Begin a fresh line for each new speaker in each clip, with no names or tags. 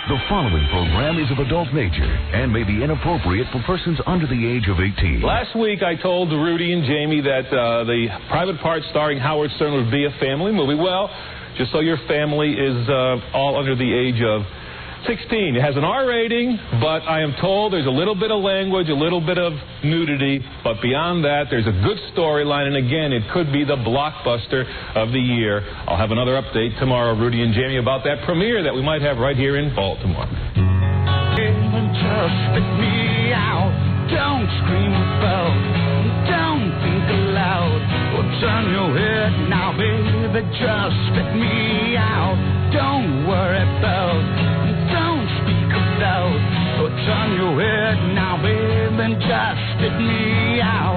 The following program is of adult nature and may be inappropriate for persons under the age of 18.
Last week, I told Rudy and Jamie that the private part starring Howard Stern would be a family movie. Well, just so your family is all under the age of 16. It has an R rating, but I am told there's a little bit of language, a little bit of nudity, but beyond that, there's a good storyline, and again, it could be the blockbuster of the year. I'll have another update tomorrow, Rudy and Jamie, about that premiere that we might have right here in Baltimore.
Just spit me out. Don't scream about. Don't think aloud. Or turn your head now, baby. Just spit me out. Don't worry about. Don't speak aloud. Or turn your head now, baby. Just spit me out.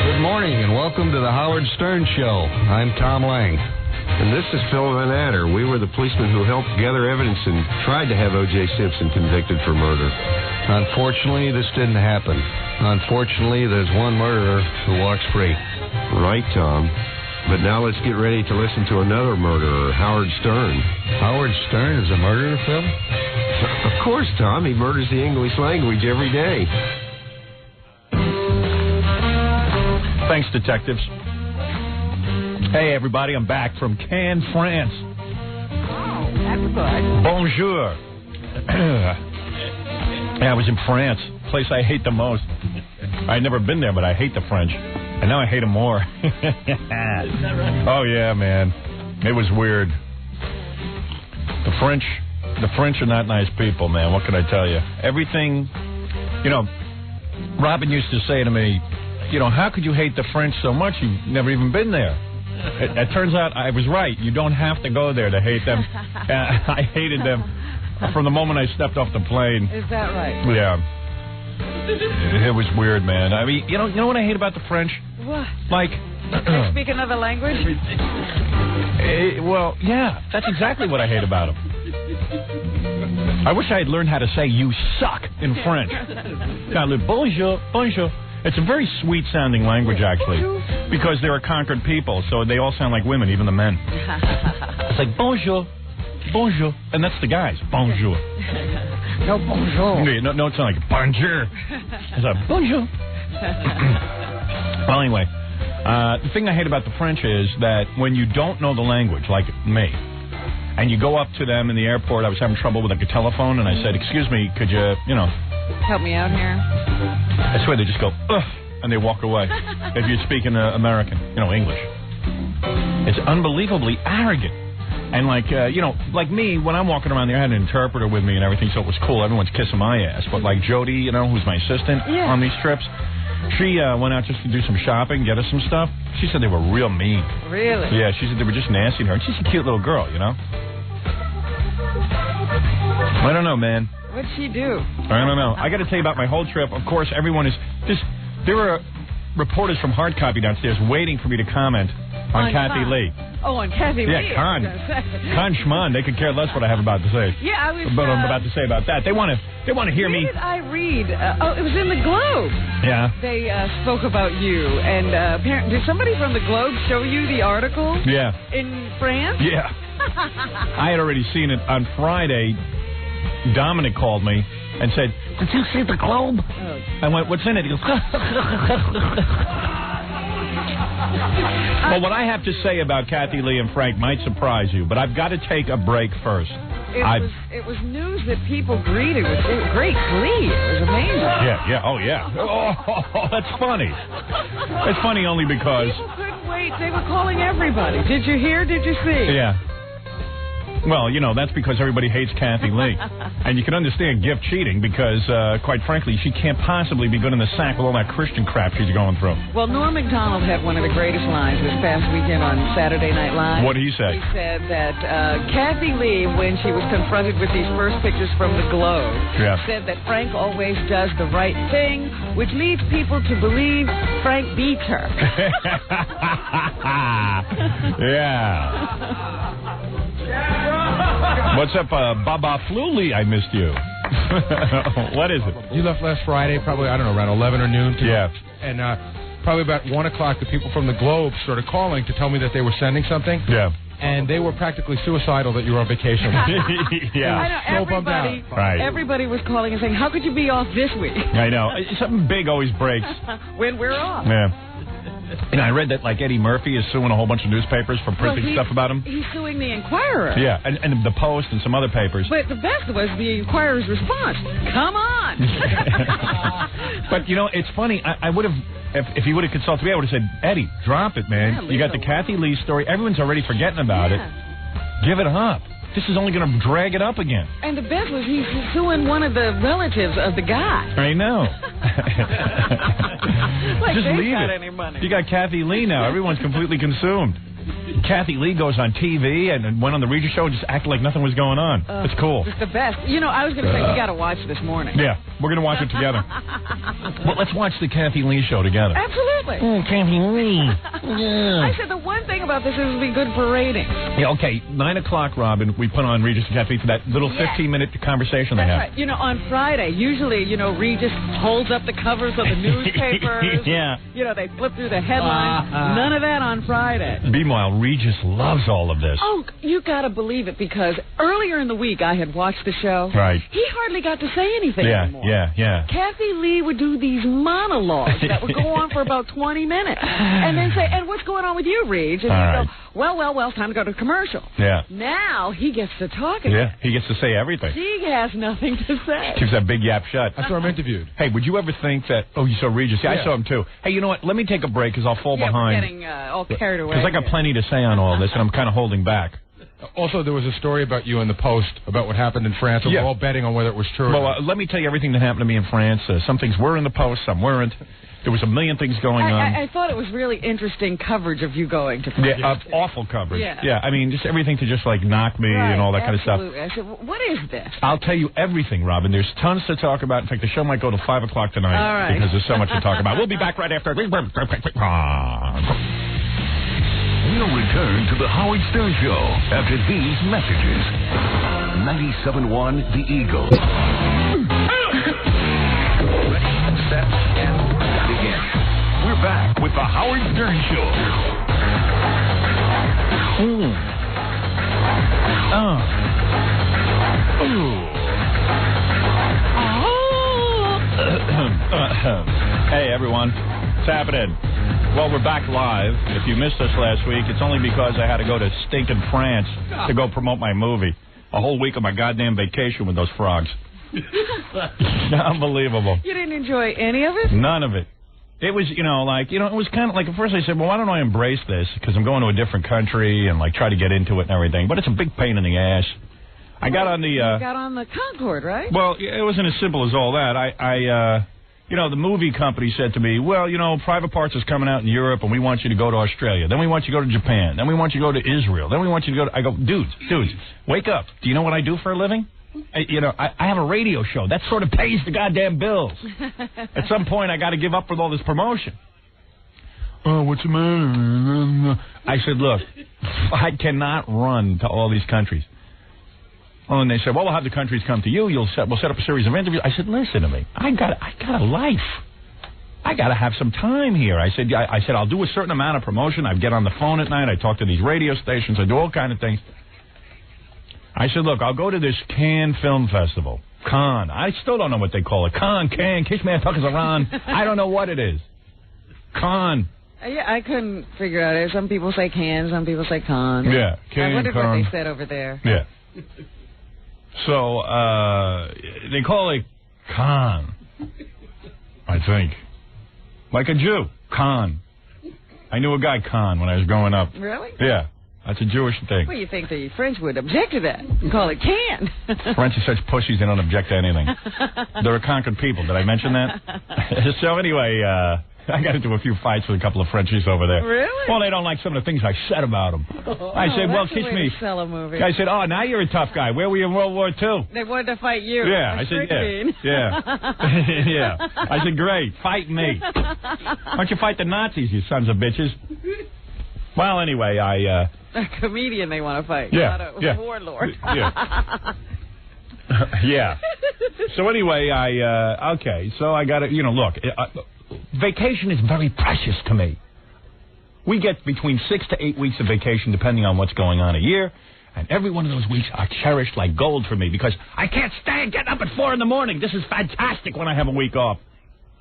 Good morning and welcome to the Howard Stern Show. I'm Tom Lang.
And this is Phil Van Adder. We were the policemen who helped gather evidence and tried to have O.J. Simpson convicted for murder.
Unfortunately, this didn't happen. Unfortunately, there's one murderer who walks free.
Right, Tom. But now let's get ready to listen to another murderer, Howard Stern.
Howard Stern is a murderer, Phil?
Of course, Tom. He murders the English language every day.
Thanks, detectives. Hey, everybody, I'm back from Cannes, France.
Oh, that's good.
Bonjour. Yeah, I was in France, place I hate the most. I'd never been there, but I hate the French. And now I hate them more. Oh, yeah, man. It was weird. The French are not nice people, man. What can I tell you? Everything, Robin used to say to me, how could you hate the French so much? You've never even been there. It turns out I was right. You don't have to go there to hate them. I hated them from the moment I stepped off the plane.
Is that right?
Yeah. It was weird, man. I mean, you know what I hate about the French?
What?
Like...
They speak another language?
Well, yeah. That's exactly what I hate about them. I wish I had learned how to say you suck in French. Now, bonjour, bonjour. It's a very sweet-sounding language, actually, because they're a conquered people, so they all sound like women, even the men. It's like, bonjour, bonjour, and that's the guys, bonjour.
No, bonjour.
No, it's not like, bonjour. It's like, bonjour. Well, anyway, the thing I hate about the French is that when you don't know the language, like me, and you go up to them in the airport, I was having trouble with like a telephone, and I said, excuse me, could you,
help me out here?
I swear they just go, ugh, and they walk away. If you're speaking American, English. It's unbelievably arrogant. And like me, when I'm walking around there, I had an interpreter with me and everything, so it was cool. Everyone's kissing my ass. But like Jody, who's my assistant on these trips, she went out just to do some shopping, get us some stuff. She said they were real mean.
Really?
Yeah, she said they were just nasty to her. And she's a cute little girl, I don't know, man.
What'd she do?
I don't know. I got to tell you about my whole trip. Of course, everyone is just... There were reporters from Hard Copy downstairs waiting for me to comment on Kathy Lee.
Oh, on Kathy Lee.
Yeah, Con Schmon. They could care less what I have about to say.
Yeah, I was...
But I'm about to say about that. They want to hear me...
Where did I read? It was in the Globe.
Yeah.
They spoke about you, and apparently... Did somebody from the Globe show you the article?
Yeah.
In France?
Yeah. I had already seen it on Friday. Dominic called me and said, did you see the Globe? Oh. I went, what's in it? He goes, well, what I have to say about Kathy Lee and Frank might surprise you, but I've got to take a break first.
It was news that people greeted with great glee. It was amazing.
Yeah. Oh, yeah. Oh, that's funny. It's funny only because...
People couldn't wait. They were calling everybody. Did you hear? Did you see?
Yeah. Well, that's because everybody hates Kathy Lee. And you can understand gift cheating because, quite frankly, she can't possibly be good in the sack with all that Christian crap she's going through.
Well, Norm Macdonald had one of the greatest lines this past weekend on Saturday Night Live.
What did he say?
He said that Kathy Lee, when she was confronted with these first pictures from the Globe, said that Frank always does the right thing, which leads people to believe Frank beats her.
Yeah. What's up, Baba Fluli? I missed you. What is it?
You left last Friday, probably, I don't know, around 11 or noon.
Yeah.
And probably about 1 o'clock, the people from the Globe started calling to tell me that they were sending something.
Yeah.
And they were practically suicidal that you were on vacation.
Yeah.
I know, everybody was calling and saying, how could you be off this week?
I know. Something big always breaks.
When we're off.
Yeah. And I read that, like, Eddie Murphy is suing a whole bunch of newspapers for printing stuff about him.
He's suing the Inquirer.
Yeah, and the Post and some other papers.
But the best was the Inquirer's response. Come on.
But, you know, it's funny. I would have, if he would have consulted me, I would have said, Eddie, drop it, man. You got the Kathy Lee story. Everyone's already forgetting about it. Give it up. This is only going to drag it up again.
And the best was he's suing one of the relatives of the guy.
I know.
Like
Just
they
leave
got
it.
any money.
You got Kathy Lee now. Everyone's completely consumed. Kathy Lee goes on TV and went on the Regis show and just acted like nothing was going on. It's cool.
It's the best. You know, I was going to say, you got to watch this morning.
Yeah, we're going to watch it together. Well, let's watch the Kathy Lee show together.
Absolutely.
Kathy Lee. Yeah.
I said the one thing about this is it'll be good for ratings.
Yeah, okay. 9 o'clock, Robin, we put on Regis and Kathy for that little 15-minute conversation they have.
Right. You know, on Friday, usually, you know, Regis holds up the covers of the newspapers.
Yeah.
You know, they flip through the headlines. None of that on Friday.
Meanwhile, Regis loves all of this.
Oh, you got to believe it, because earlier in the week I had watched the show.
Right.
He hardly got to say anything anymore.
Yeah.
Kathy Lee would do these monologues that would go on for about 20 minutes. And then say, and what's going on with you, Reg? And he'd go, well, it's time to go to commercial.
Yeah.
Now he gets to talk again.
Yeah, he gets to say everything.
She has nothing to say.
Keeps that big yap shut.
I saw him interviewed.
Hey, would you ever think that... Oh, you saw Regis? Yeah, I saw him too. Hey, you know what? Let me take a break because I'll fall behind.
We're getting all carried away.
Because I got plenty to say on all this, and I'm kind of holding back.
Also, there was a story about you in the Post about what happened in France. And we're all betting on whether it was true.
Well, let me tell you everything that happened to me in France. Some things were in the Post, some weren't. There was a million things going on.
I thought it was really interesting coverage of you going to France.
Yeah, awful coverage.
Yeah.
I mean, just everything to just, like, knock me and all that kind of stuff.
I said, what is this?
I'll tell you everything, Robin. There's tons to talk about. In fact, the show might go to 5 o'clock tonight.
All right.
Because there's so much to talk about. We'll be back right after.
We'll return to the Howard Stern Show after these messages. 97.1 The Eagle. Ready, set, and begin. We're back with the Howard Stern Show.
Hey, everyone. What's happening? Well, we're back live. If you missed us last week, it's only because I had to go to stinking France to go promote my movie. A whole week of my goddamn vacation with those frogs. Unbelievable.
You didn't enjoy any of it?
None of it. It was, it was kind of like, at first I said, well, why don't I embrace this? Because I'm going to a different country and, like, try to get into it and everything. But it's a big pain in the ass. I got on the...
You got on the Concorde, right?
Well, it wasn't as simple as all that. The movie company said to me, well, Private Parts is coming out in Europe, and we want you to go to Australia. Then we want you to go to Japan. Then we want you to go to Israel. Then we want you to go to... I go, dudes, wake up. Do you know what I do for a living? I have a radio show. That sort of pays the goddamn bills. At some point, I got to give up with all this promotion. Oh, what's the matter? I said, look, I cannot run to all these countries. Oh, and they said, well, we'll have the countries come to you. We'll set up a series of interviews. I said, listen to me. I got a life. I got to have some time here. I said, I'll do a certain amount of promotion. I get on the phone at night. I talk to these radio stations. I do all kind of things. I said, look, I'll go to this Cannes Film Festival. Cannes. I still don't know what they call it. Cannes, Kish Man Tuckers Around. I don't know what it is. Cannes.
Yeah, I couldn't figure out it. Some people say Cannes, some people say Cannes.
Yeah, Cannes.
I wonder what they said over there.
Yeah. So, they call it Khan, I think. Like a Jew. Khan. I knew a guy, Khan, when I was growing up.
Really?
Yeah. That's a Jewish thing.
Well, you think the French would object to that and call it can.
French are such pussies, they don't object to anything. They're a conquered people. Did I mention that? So anyway, I got into a few fights with a couple of Frenchies over there.
Really?
Well, they don't like some of the things I said about them. I said, well, kiss me.
Sell a movie.
I said, oh, now you're a tough guy. Where were you in World War II?
They wanted to fight you.
Yeah. I said, yeah. Yeah. I said, great. Fight me. Why don't you fight the Nazis, you sons of bitches? Well, anyway, a comedian
they want to fight.
Yeah.
Not a warlord.
Yeah. Yeah. So anyway, so I got to, look, vacation is very precious to me. We get between 6 to 8 weeks of vacation, depending on what's going on a year. And every one of those weeks are cherished like gold for me because I can't stand getting up at 4 in the morning. This is fantastic when I have a week off.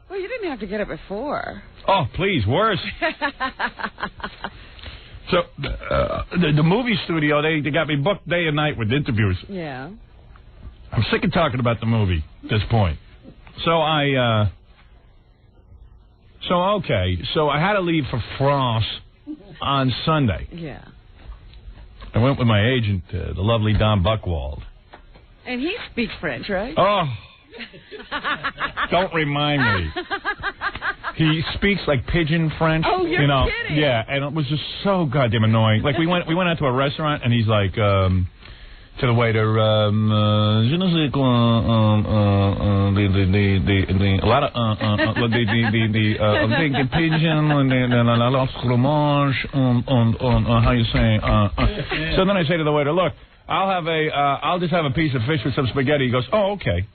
Well, you didn't have to get up at 4.
Oh, please, worse. So the movie studio, they got me booked day and night with interviews.
Yeah.
I'm sick of talking about the movie at this point. So I had to leave for France on Sunday.
Yeah.
I went with my agent, the lovely Don Buchwald.
And he speaks French, right?
Oh, don't remind me. He speaks like pidgin French.
Oh, you're kidding.
Yeah, and it was just so goddamn annoying. Like we went out to a restaurant, and he's like to the waiter, je ne sais quoi, a lot of I'm thinking pigeon and a lot of fromage on how you say. So then I say to the waiter, look, I'll just have a piece of fish with some spaghetti. He goes, oh, okay.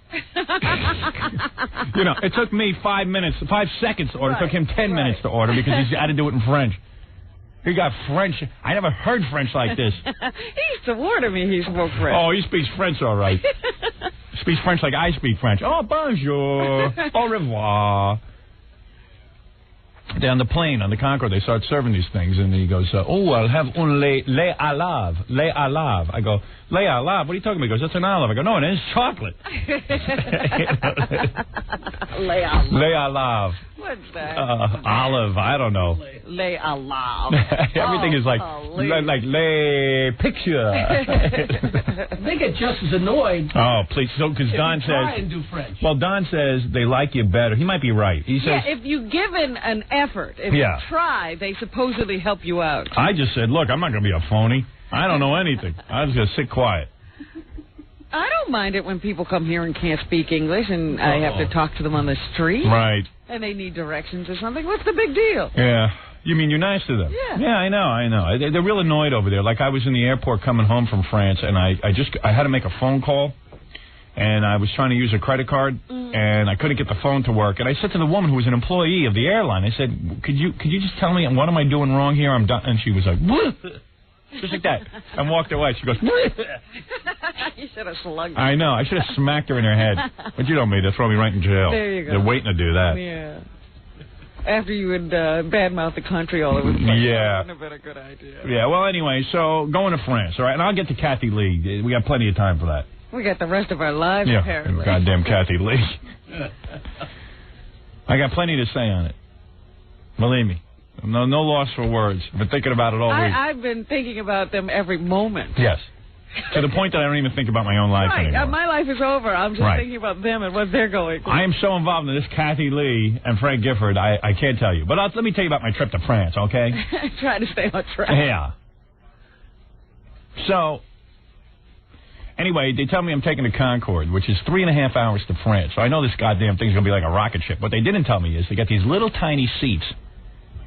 It took me 5 seconds to order. It took him 10 minutes to order because he had to do it in French. He got French. I never heard French like this.
He used to warn me he spoke French.
Oh, he speaks French all right. He speaks French like I speak French. Oh, bonjour. Au revoir. On the plane, on the Concorde, they start serving these things, and he goes, I'll have un lait à lave. Lait à lave. I go, lait à lave? What are you talking about? He goes, that's an olive. I go, no, it is chocolate.
Lait à lave.
Lait à lave.
What's that?
Olive, I don't know.
Lait à lave.
Everything is like lay picture.
They get just as annoyed.
Oh, please. So, because Don says.
Try and do French.
Well, Don says they like you better. He might be right. He says.
Yeah, if you give an effort, if you try, they supposedly help you out.
I just said, look, I'm not going to be a phony. I don't know anything. I'm just going to sit quiet.
I don't mind it when people come here and can't speak English and I have to talk to them on the street.
Right.
And they need directions or something. What's the big deal?
Yeah. You mean you're nice to them?
Yeah.
Yeah, I know. They're real annoyed over there. Like I was in the airport coming home from France, and I had to make a phone call, and I was trying to use a credit card, and I couldn't get the phone to work. And I said to the woman who was an employee of the airline, I said, could you just tell me what am I doing wrong here? I'm done. And she was like, just like that, and walked away. She goes,
you should have slugged her.
I know. I should have smacked her in her head. But you know me, they'll throw me right in jail.
There you go.
They're waiting to do that.
Yeah. After you would badmouth the country all over the place.
Yeah.
That wouldn't have been a good idea.
Yeah, well, anyway, so going to France, all right? And I'll get to Kathy Lee. We got plenty of time for that.
We got the rest of our lives,
yeah,
apparently.
Goddamn Kathy Lee. I got plenty to say on it. Believe me. No loss for words. I've been thinking about it all week.
I've been thinking about them every moment.
Yes. To the point that I don't even think about my own life anymore.
My life is over. I'm just thinking about them and what they're going through.
I am so involved in this Kathy Lee and Frank Gifford, I can't tell you. But let me tell you about my trip to France, okay?
Try to stay on track.
Yeah. So, anyway, they tell me I'm taking the Concorde, which is 3.5 hours to France. So I know this goddamn thing's going to be like a rocket ship. What they didn't tell me is they got these little tiny seats.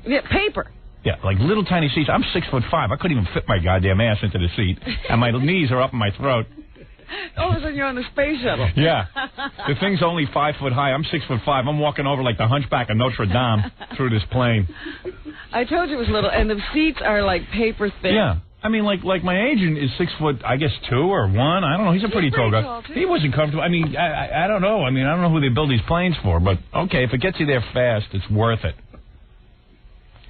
Yeah, paper.
Yeah, like little tiny seats. I'm 6'5". I couldn't even fit my goddamn ass into the seat, and my knees are up in my throat.
All of a sudden you're on the space shuttle.
Yeah, the thing's only 5 foot high. I'm 6'5". I'm walking over like the Hunchback of Notre Dame through this plane.
I told you it was little, and the seats are like paper thin.
Yeah. I mean, like my agent is 6 foot, I guess 2 or 1. I don't know. He's a pretty tall guy. He wasn't comfortable. I mean, I don't know. I mean, I don't know who they build these planes for, but okay, if it gets you there fast, it's worth it.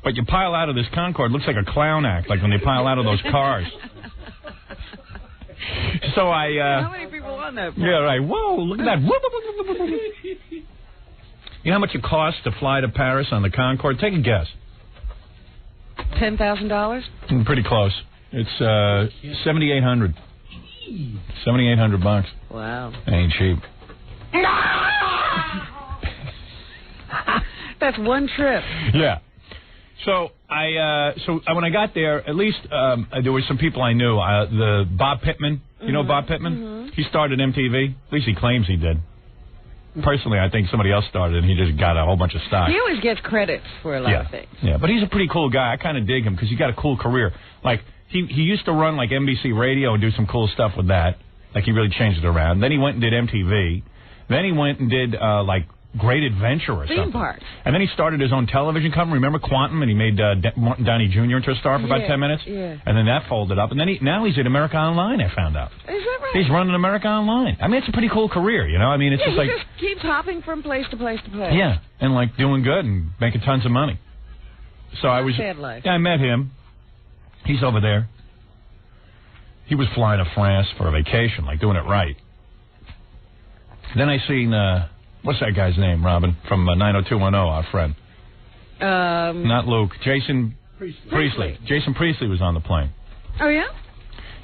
But you pile out of this Concorde, looks like a clown act, like when they pile out of those cars. So
how many people on that plane?
Yeah, right. Whoa, look at that. You know how much it costs to fly to Paris on the Concorde? Take a guess.
$10,000?
Pretty close. It's $7,800. $7,800.
Wow.
Ain't cheap.
That's one trip.
Yeah. So when I got there, at least there were some people I knew. The Bob Pittman, you know Bob Pittman? Mm-hmm. He started MTV. At least he claims he did. Personally, I think somebody else started and he just got a whole bunch of stock.
He always gets credits for a lot of things.
Yeah, but he's a pretty cool guy. I kind of dig him because he got a cool career. Like he used to run like NBC Radio and do some cool stuff with that. Like he really changed it around. Then he went and did MTV. Then he went and did, like, Great Adventure or something.
Theme parks.
And then he started his own television company. Remember Quantum? And he made Martin Downey Jr. into a star for about 10 minutes?
Yeah.
And then that folded up. And then now he's at America Online, I found out.
Is that right?
He's running America Online. I mean, it's a pretty cool career, you know? I mean, it's just
he
like...
just keeps hopping from place to place to place.
Yeah, and, like, doing good and making tons of money. So I was...
Sad life.
I met him. He's over there. He was flying to France for a vacation, like doing it right. Then I seen... what's that guy's name, Robin? From 90210, our friend. Not Luke. Jason Priestley. Jason Priestley was on the plane.
Oh, yeah?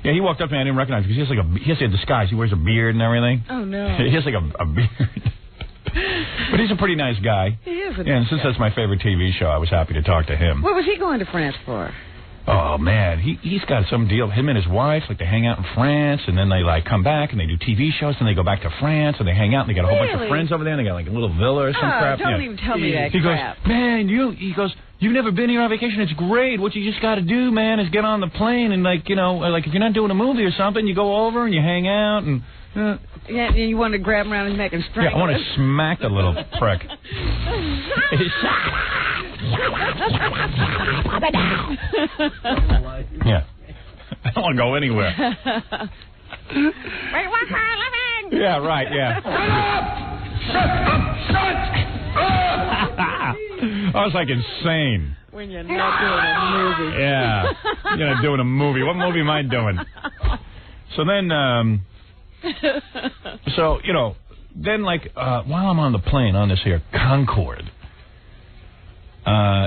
Yeah, he walked up to me. I didn't recognize him because he has a disguise. He wears a beard and everything.
Oh, no.
He has like a beard. But he's a pretty nice guy.
He is a nice
and since
guy.
that's my favorite TV show, I was happy to talk to him.
What was he going to France for?
Oh, man, he's got some deal. Him and his wife, like, they hang out in France, and then they, like, come back, and they do TV shows, and they go back to France, and they hang out, and they got a whole bunch of friends over there, and they got, like, a little villa or some crap.
Don't even tell me that crap.
He goes, man, you've never been here on vacation. It's great. What you just got to do, man, is get on the plane, and, like, you know, like, if you're not doing a movie or something, you go over and you hang out, and...
Yeah, you want to grab him around his neck and strangle
Yeah, I want to smack the little prick. Yeah. I don't want to go anywhere.
Wait, what for a living?
Yeah, right, yeah. I was like insane.
When you're not doing a movie.
Yeah. You're not doing a movie. What movie am I doing? So then, you know, then, like, while I'm on the plane on this here Concorde,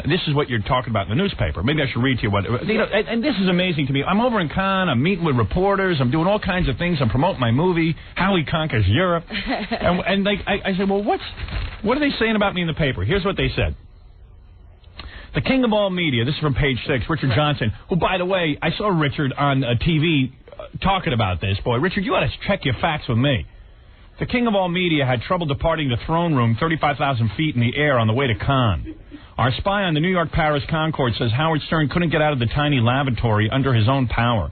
this is what you're talking about in the newspaper. Maybe I should read to you what... You know, and this is amazing to me. I'm over in Cannes. I'm meeting with reporters. I'm doing all kinds of things. I'm promoting my movie, How He Conquers Europe. And like, I said, well, what are they saying about me in the paper? Here's what they said. The king of all media, this is from page 6, Richard Johnson, who, by the way, I saw Richard on TV talking about this. Boy, Richard, you ought to check your facts with me. The king of all media had trouble departing the throne room 35,000 feet in the air on the way to Cannes. Our spy on the New York-Paris Concorde says Howard Stern couldn't get out of the tiny lavatory under his own power.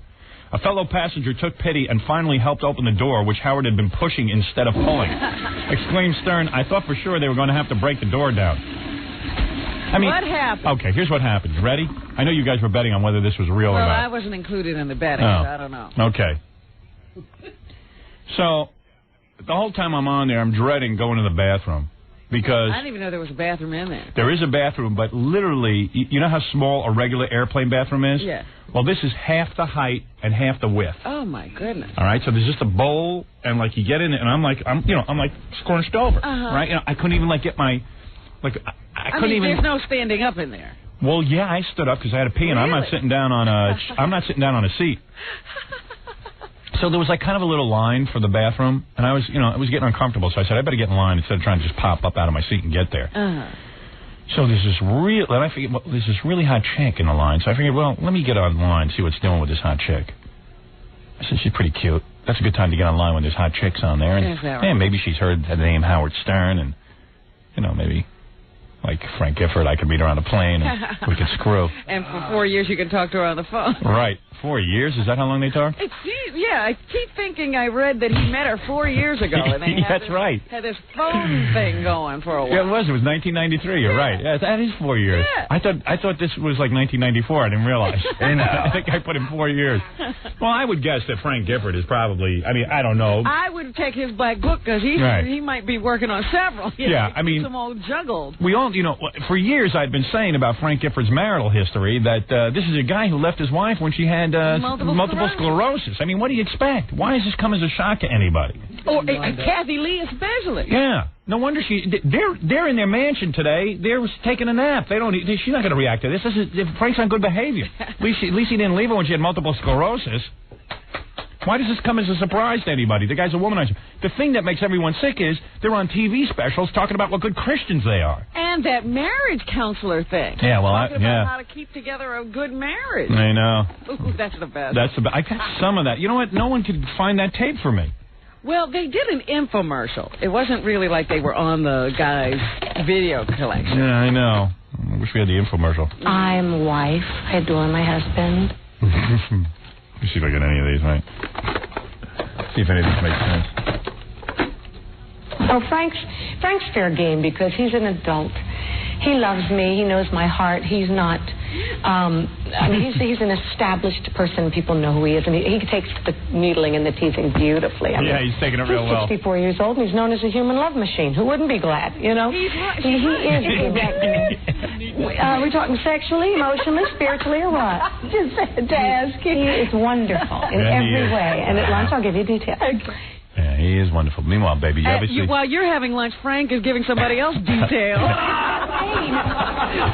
A fellow passenger took pity and finally helped open the door, which Howard had been pushing instead of pulling. Exclaimed Stern, I thought for sure they were going to have to break the door down. I mean,
what happened?
Okay, here's what happened. You ready? I know you guys were betting on whether this was real or not.
Well, I wasn't included in the betting, so I don't know.
Okay. So, the whole time I'm on there, I'm dreading going to the bathroom. Because...
I didn't even know there was a bathroom in there.
There is a bathroom, but literally, you know how small a regular airplane bathroom is?
Yeah.
Well, this is half the height and half the width.
Oh, my goodness.
All right, so there's just a bowl, and, like, you get in it, and I'm like scrunched over, right? You know, I couldn't even, like, get my... Like, I couldn't even...
There's no standing up in there.
Well, yeah, I stood up because I had to pee, and I'm not sitting down on a seat. So there was like kind of a little line for the bathroom, and I was getting uncomfortable. So I said I better get in line instead of trying to just pop up out of my seat and get there. So there's this there's this really hot chick in the line. So I figured, well, let me get online, see what's doing with this hot chick. I said she's pretty cute. That's a good time to get online when there's hot chicks on there, and
right?
Maybe she's heard the name Howard Stern, and maybe. Like Frank Gifford, I could meet her on a plane, and we could screw.
And for 4 years, you can talk to her on the phone.
Right. 4 years? Is that how long they talk?
Yeah, I keep thinking I read that he met her 4 years ago. And they had this phone thing going for a while.
Yeah, it was. It was 1993. You're right. Yeah, that is 4 years.
Yeah.
I thought this was like 1994. I didn't realize. I think I put in 4 years. Well, I would guess that Frank Gifford is probably, I don't know.
I would take his black book because he might be working on several.
Yeah, I mean.
Some old juggled.
We all, for years I'd been saying about Frank Gifford's marital history that this is a guy who left his wife when she had multiple sclerosis. I mean, what do you expect? Why has this come as a shock to anybody?
Or Kathy Lee especially.
Yeah. No wonder they're in their mansion today. They're taking a nap. She's not going to react to this. Frank's on good behavior. At least he didn't leave her when she had multiple sclerosis. Why does this come as a surprise to anybody? The guy's a womanizer. The thing that makes everyone sick is they're on TV specials talking about what good Christians they are.
And that marriage counselor thing.
Yeah, well,
talking about how to keep together a good marriage.
I know.
Ooh, that's the best.
I got some of that. You know what? No one could find that tape for me.
Well, they did an infomercial. It wasn't really like they were on the guy's video collection.
Yeah, I know. I wish we had the infomercial.
I'm wife. I adore my husband.
Let me see if I get any of these, right? See if any of these make sense.
Oh, Frank's fair game because he's an adult. He loves me. He knows my heart. He's not. He's an established person. People know who he is, and he takes the needling and the teasing beautifly.
He's taking it real well.
He's 64 years old, and he's known as a human love machine. Who wouldn't be glad? You know, he is. Are we talking sexually, emotionally, spiritually, or what? Just to ask. He is wonderful in every way. And at lunch, I'll give you details.
Yeah, he is wonderful. Meanwhile, baby,
while you're having lunch, Frank is giving somebody else details.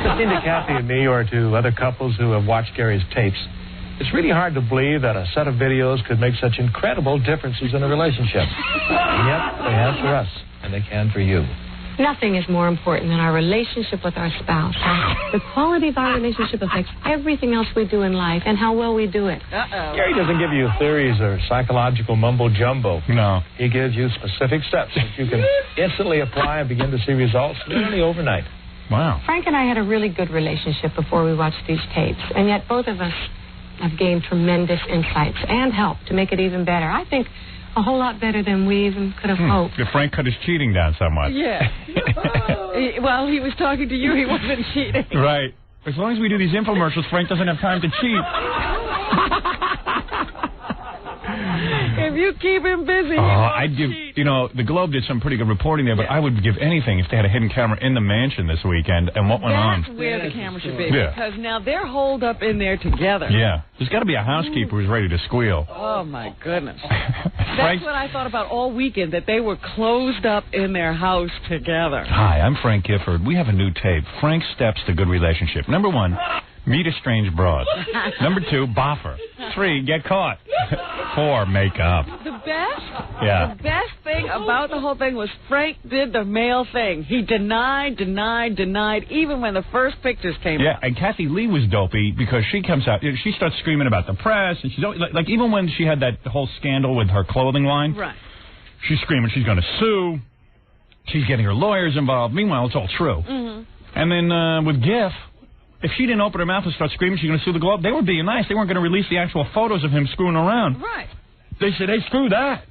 Listening to Kathy and me or to other couples who have watched Gary's tapes, it's really hard to believe that a set of videos could make such incredible differences in a relationship. And yet, they have for us, and they can for you.
Nothing is more important than our relationship with our spouse. The quality of our relationship affects everything else we do in life and how well we do it.
Gary doesn't give you theories or psychological mumbo-jumbo.
No.
He gives you specific steps that you can instantly apply and begin to see results literally overnight.
Wow.
Frank and I had a really good relationship before we watched these tapes, and yet both of us have gained tremendous insights and help to make it even better. I think a whole lot better than we even could have hoped.
If Frank cut his cheating down somewhat.
Yeah. While he was talking to you, he wasn't cheating.
Right. As long as we do these infomercials, Frank doesn't have time to cheat.
If you keep him busy,
I'd give, the Globe did some pretty good reporting there, but I would give anything if they had a hidden camera in the mansion this weekend and what went on.
That's where the camera should be, because now they're holed up in there together.
Yeah. There's got to be a housekeeper who's ready to squeal.
Oh, my goodness. That's what I thought about all weekend, that they were closed up in their house together.
Hi, I'm Frank Gifford. We have a new tape, Frank's Steps to Good Relationship. Number 1, meet a strange broad. Number 2, boffer. 3, get caught. 4, make up.
The best?
Yeah.
The best thing about the whole thing was Frank did the male thing. He denied, even when the first pictures came out.
Yeah, and Kathy Lee was dopey because she comes out, she starts screaming about the press, and she's like even when she had that whole scandal with her clothing line,
right?
She's screaming she's going to sue. She's getting her lawyers involved. Meanwhile, it's all true.
Mm-hmm.
And then with Giff, if she didn't open her mouth and start screaming she's going to sue the Globe, they were being nice. They weren't going to release the actual photos of him screwing around.
Right.
They said, hey, screw that.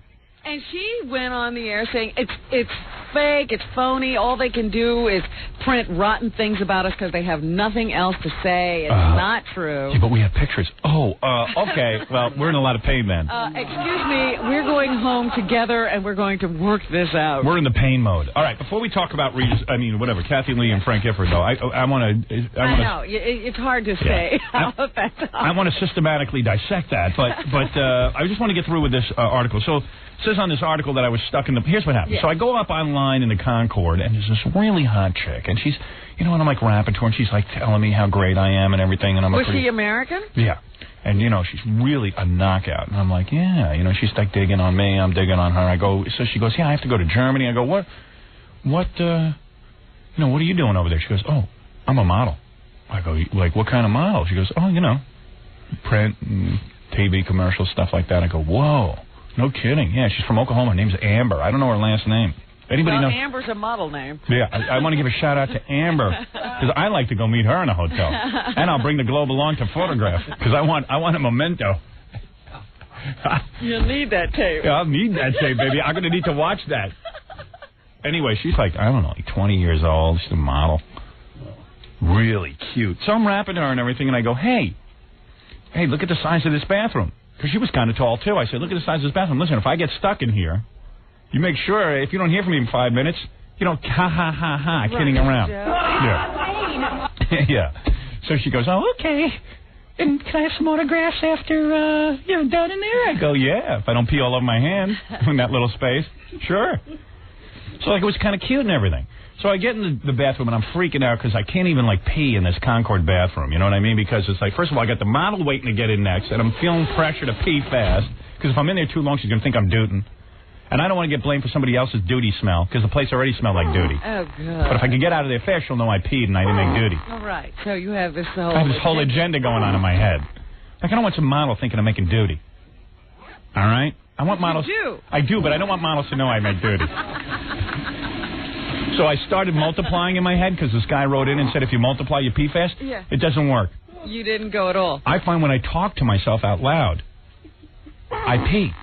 And she went on the air saying it's fake, it's phony. All they can do is print rotten things about us because they have nothing else to say. It's not true.
Yeah, but we have pictures. Oh, okay. Well, we're in a lot of pain then.
Excuse me. We're going home together, and we're going to work this out.
We're in the pain mode. All right. Before we talk about Kathy Lee and Frank Gifford, though, I want to.
I know it's hard to say.
I want to systematically dissect that, but I just want to get through with this article. So. It says on this article that I was stuck in here's what happened. Yeah. So I go up online in the Concord, and there's this really hot chick, and she's, and I'm like rapping to her, and she's like telling me how great I am and everything, and I'm like,
was she American?
Yeah. And, she's really a knockout. And I'm like, yeah, she's like digging on me, I'm digging on her. I go, so she goes, yeah, I have to go to Germany. I go, what are you doing over there? She goes, oh, I'm a model. I go, like, what kind of model? She goes, oh, print and TV commercials, stuff like that. I go, whoa. No kidding. Yeah, she's from Oklahoma. Her name's Amber. I don't know her last name. Anybody know?
Amber's a model name.
Yeah, I want to give a shout-out to Amber, because I like to go meet her in a hotel. And I'll bring the Globe along to photograph, because I want a memento.
You'll need that tape.
Yeah, I'll need that tape, baby. I'm going to need to watch that. Anyway, she's like, I don't know, like 20 years old. She's a model. Really cute. So I'm rapping to her and everything, and I go, hey, look at the size of this bathroom. Because she was kind of tall, too. I said, look at the size of this bathroom. Listen, if I get stuck in here, you make sure, if you don't hear from me in 5 minutes, you don't kidding around. Yeah. Yeah. So she goes, oh, okay. And can I have some autographs after you're done in there? I go, yeah, if I don't pee all over my hands in that little space. Sure. So, it was kind of cute and everything. So I get in the bathroom, and I'm freaking out because I can't even, pee in this Concord bathroom. You know what I mean? Because it's like, first of all, I got the model waiting to get in next, and I'm feeling pressure to pee fast. Because if I'm in there too long, she's going to think I'm dooting. And I don't want to get blamed for somebody else's duty smell, because the place already smelled like duty.
Oh, God.
But if I can get out of there fast, she'll know I peed and I didn't make duty.
All right. So you have this whole...
I have this whole agenda going on in my head. I don't want some model thinking I'm making duty. All right? I want models...
You do.
I do, but I don't want models to know I make duty. So I started multiplying in my head because this guy wrote in and said if you multiply, you pee fast.
Yeah.
It doesn't work.
You didn't go at all.
I find when I talk to myself out loud, I pee.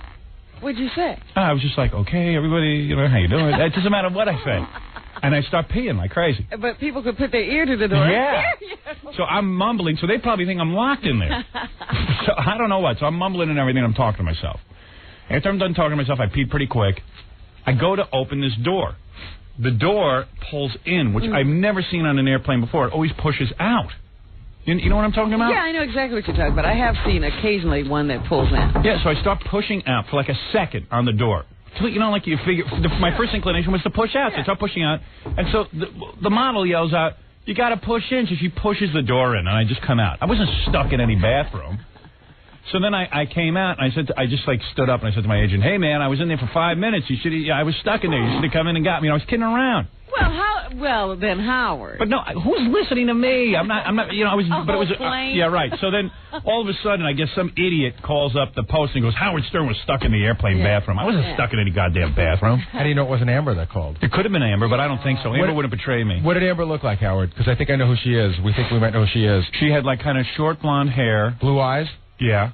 What'd you say?
I was just like, okay, everybody, how you doing? It doesn't matter what I say. And I start peeing like crazy.
But people could put their ear to the door.
Yeah. So I'm mumbling, so they probably think I'm locked in there. So I don't know what. So I'm mumbling and everything, I'm talking to myself. After I'm done talking to myself, I peed pretty quick. I go to open this door. The door pulls in, which I've never seen on an airplane before. It always pushes out. You know what I'm talking about?
Yeah, I know exactly what you're talking about. I have seen occasionally one that pulls in.
Yeah, so I start pushing out for like a second on the door. So, like you figure, my first inclination was to push out. So I start pushing out. And so the model yells out, you got to push in. So she pushes the door in, and I just come out. I wasn't stuck in any bathroom. So then I came out, and I just stood up, and I said to my agent, hey, man, I was in there for 5 minutes. I was stuck in there. You should have come in and got me. I was kidding around.
Well, then Howard.
But no, who's listening to me? I'm not, but it was, yeah, right. So then, all of a sudden, I guess some idiot calls up the Post and goes, Howard Stern was stuck in the airplane bathroom. I wasn't stuck in any goddamn bathroom.
How do you know it wasn't Amber that called?
It could have been Amber, but I don't think so. Amber wouldn't betray me.
What did Amber look like, Howard? Because I think I know who she is. We think we might know who she is.
She had kind of short blonde hair.
Blue eyes?
Yeah.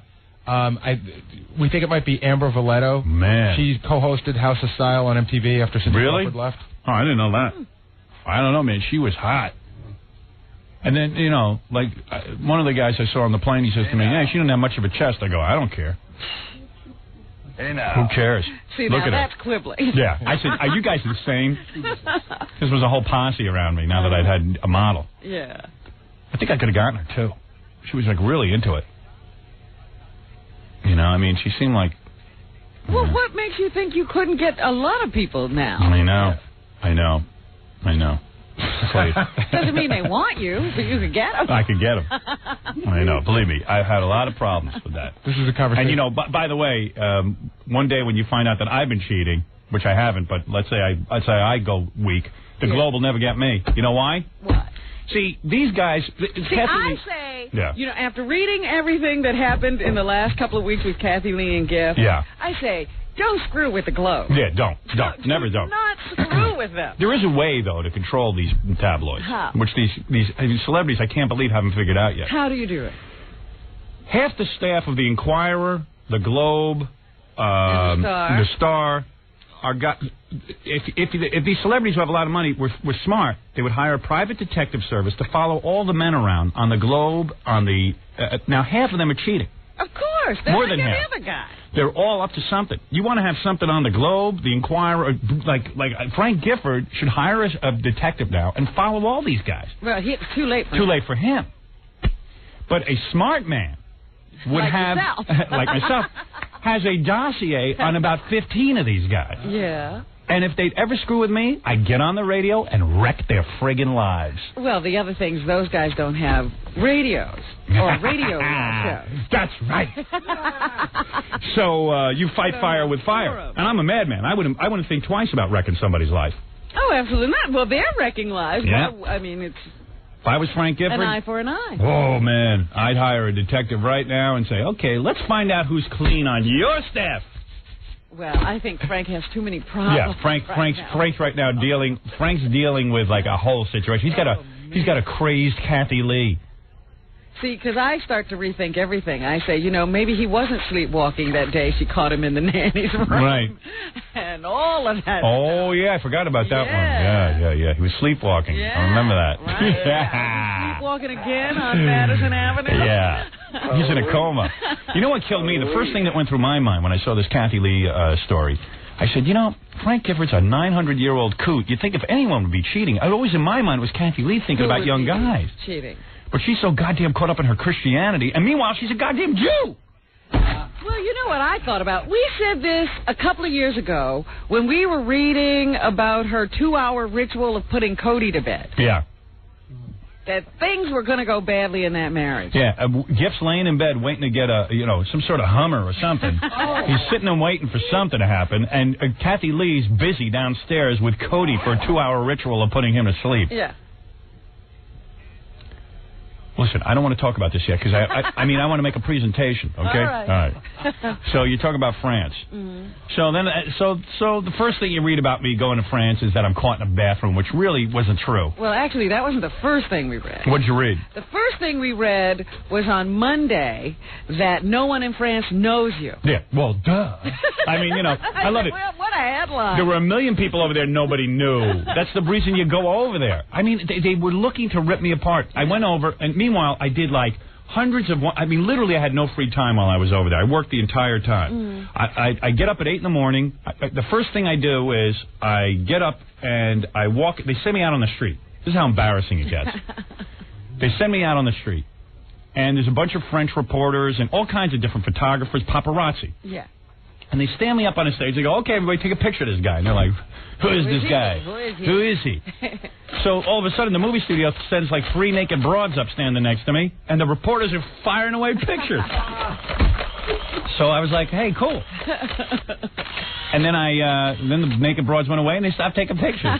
We think it might be Amber Valeto.
Man.
She co-hosted House of Style on MTV after Cindy Crawford left.
Oh, I didn't know that. I don't know, man. She was hot. And then, one of the guys I saw on the plane, he says to me, hey, she didn't have much of a chest. I go, I don't care.
Hey, now.
Who cares?
See,
Look
now
at
that's
her.
quibbling.
Yeah. I said, are you guys insane? This was a whole posse around me now that I'd had a model.
Yeah.
I think I could have gotten her, too. She was, really into it. She seemed like...
Well, what makes you think you couldn't get a lot of people now?
I know.
Doesn't mean they want you, but you could get them.
I could get them. I know. Believe me, I've had a lot of problems with that.
This is a conversation.
And, by the way, one day when you find out that I've been cheating, which I haven't, but let's say I go weak, the Globe will never get me. You know why?
What?
See, these guys...
I say, after reading everything that happened in the last couple of weeks with Kathy Lee and Giff, I say, don't screw with the Globe.
Yeah, don't. Never don't.
Not screw with them.
There is a way, though, to control these tabloids.
How?
Which these celebrities, I can't believe, haven't figured out yet.
How do you do it?
Half the staff of the Inquirer, the Globe, the Star if these celebrities who have a lot of money were smart, they would hire a private detective service to follow all the men around on the Globe, on the... now, half of them are cheating.
Of course. They're
More
like
than half.
the other guy.
They're all up to something. You want to have something on the Globe, the Inquirer, like Frank Gifford should hire a detective now and follow all these guys.
Well, it's too late for him.
Too late for him. But a smart man would
like
have, like myself, has a dossier on about 15 of these guys.
Yeah.
And if they'd ever screw with me, I'd get on the radio and wreck their friggin' lives.
Well, the other thing is those guys don't have radios or radio shows.
That's right. So you fight fire with fire. And I'm a madman. I wouldn't think twice about wrecking somebody's life.
Oh, absolutely not. Well, they're wrecking lives.
Yeah.
Well, I mean, it's...
If I was Frank Gifford...
An eye for an eye.
Oh, man. I'd hire a detective right now and say, okay, let's find out who's clean on your staff.
Well, I think Frank has too many problems.
Yeah, Frank's right now dealing with like a whole situation. He's got a crazed Kathy Lee.
See, because I start to rethink everything. I say, maybe he wasn't sleepwalking that day she caught him in the nanny's room.
Right.
And all of that.
Oh, yeah, I forgot about that one. Yeah. He was sleepwalking.
Yeah.
I remember that.
Right. Yeah. Sleepwalking again on Madison Avenue.
Yeah. He's in a coma. You know what killed me? The first thing that went through my mind when I saw this Kathy Lee story, I said, Frank Gifford's a 900-year-old coot. You'd think if anyone would be cheating. Always in my mind was Kathy Lee thinking about young guys.
Cheating.
But she's so goddamn caught up in her Christianity, and meanwhile, she's a goddamn Jew.
Well, you know what I thought about? We said this a couple of years ago when we were reading about her 2-hour ritual of putting Cody to bed.
Yeah.
That things were going to go badly in that marriage.
Yeah, Giff's laying in bed waiting to get some sort of Hummer or something. He's sitting and waiting for something to happen, and Kathy Lee's busy downstairs with Cody for a 2-hour ritual of putting him to sleep.
Yeah.
Well, listen, I don't want to talk about this yet because I mean, I want to make a presentation. Okay.
All right.
So you talk about France. So then, so the first thing you read about me going to France is that I'm caught in a bathroom, which really wasn't true.
Well, actually, that wasn't the first thing we read.
What'd you read?
The first thing we read was on Monday that no one in France knows you.
Yeah. Well, duh. I mean, I love it.
Well, what a headline.
There were 1 million people over there nobody knew. That's the reason you go over there. I mean, they were looking to rip me apart. I went over, and meanwhile, I did like hundreds of... I mean, literally, I had no free time while I was over there. I worked the entire time. I get up at 8 in the morning. The first thing I do is I get up and I walk... They send me out on the street. This is how embarrassing it gets. They send me out on the street. And there's a bunch of French reporters and all kinds of different photographers, paparazzi.
Yeah.
And they stand me up on a stage. They go, okay, everybody, take a picture of this guy. And they're like, who is this guy? Who is he? So all of a sudden, the movie studio sends like 3 naked broads up standing next to me, and the reporters are firing away pictures. So I was like, hey, cool. And then then the naked broads went away, and they stopped taking pictures.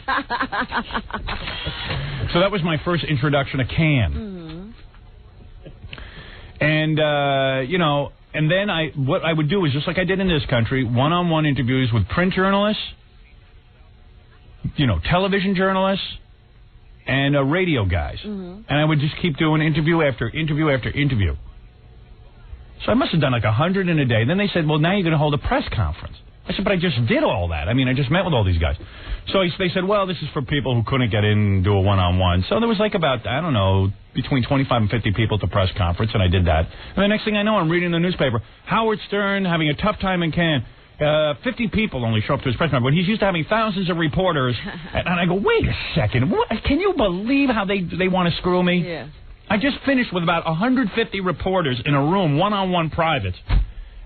So that was my first introduction to Cannes. And, and then what I would do is, just like I did in this country, one-on-one interviews with print journalists, television journalists, and radio guys. And I would just keep doing interview after interview after interview. So I must have done like 100 in a day. Then they said, well, now you're going to hold a press conference. I said, but I just did all that. I mean, I just met with all these guys. So they said, well, this is for people who couldn't get in and do a one-on-one. So there was like about, I don't know, between 25 and 50 people at the press conference, and I did that. And the next thing I know, I'm reading the newspaper, Howard Stern having a tough time in Cannes. 50 people only show up to his press conference, but he's used to having thousands of reporters. And I go, wait a second. What? Can you believe how they want to screw me?
Yeah.
I just finished with about 150 reporters in a room, one-on-one privates,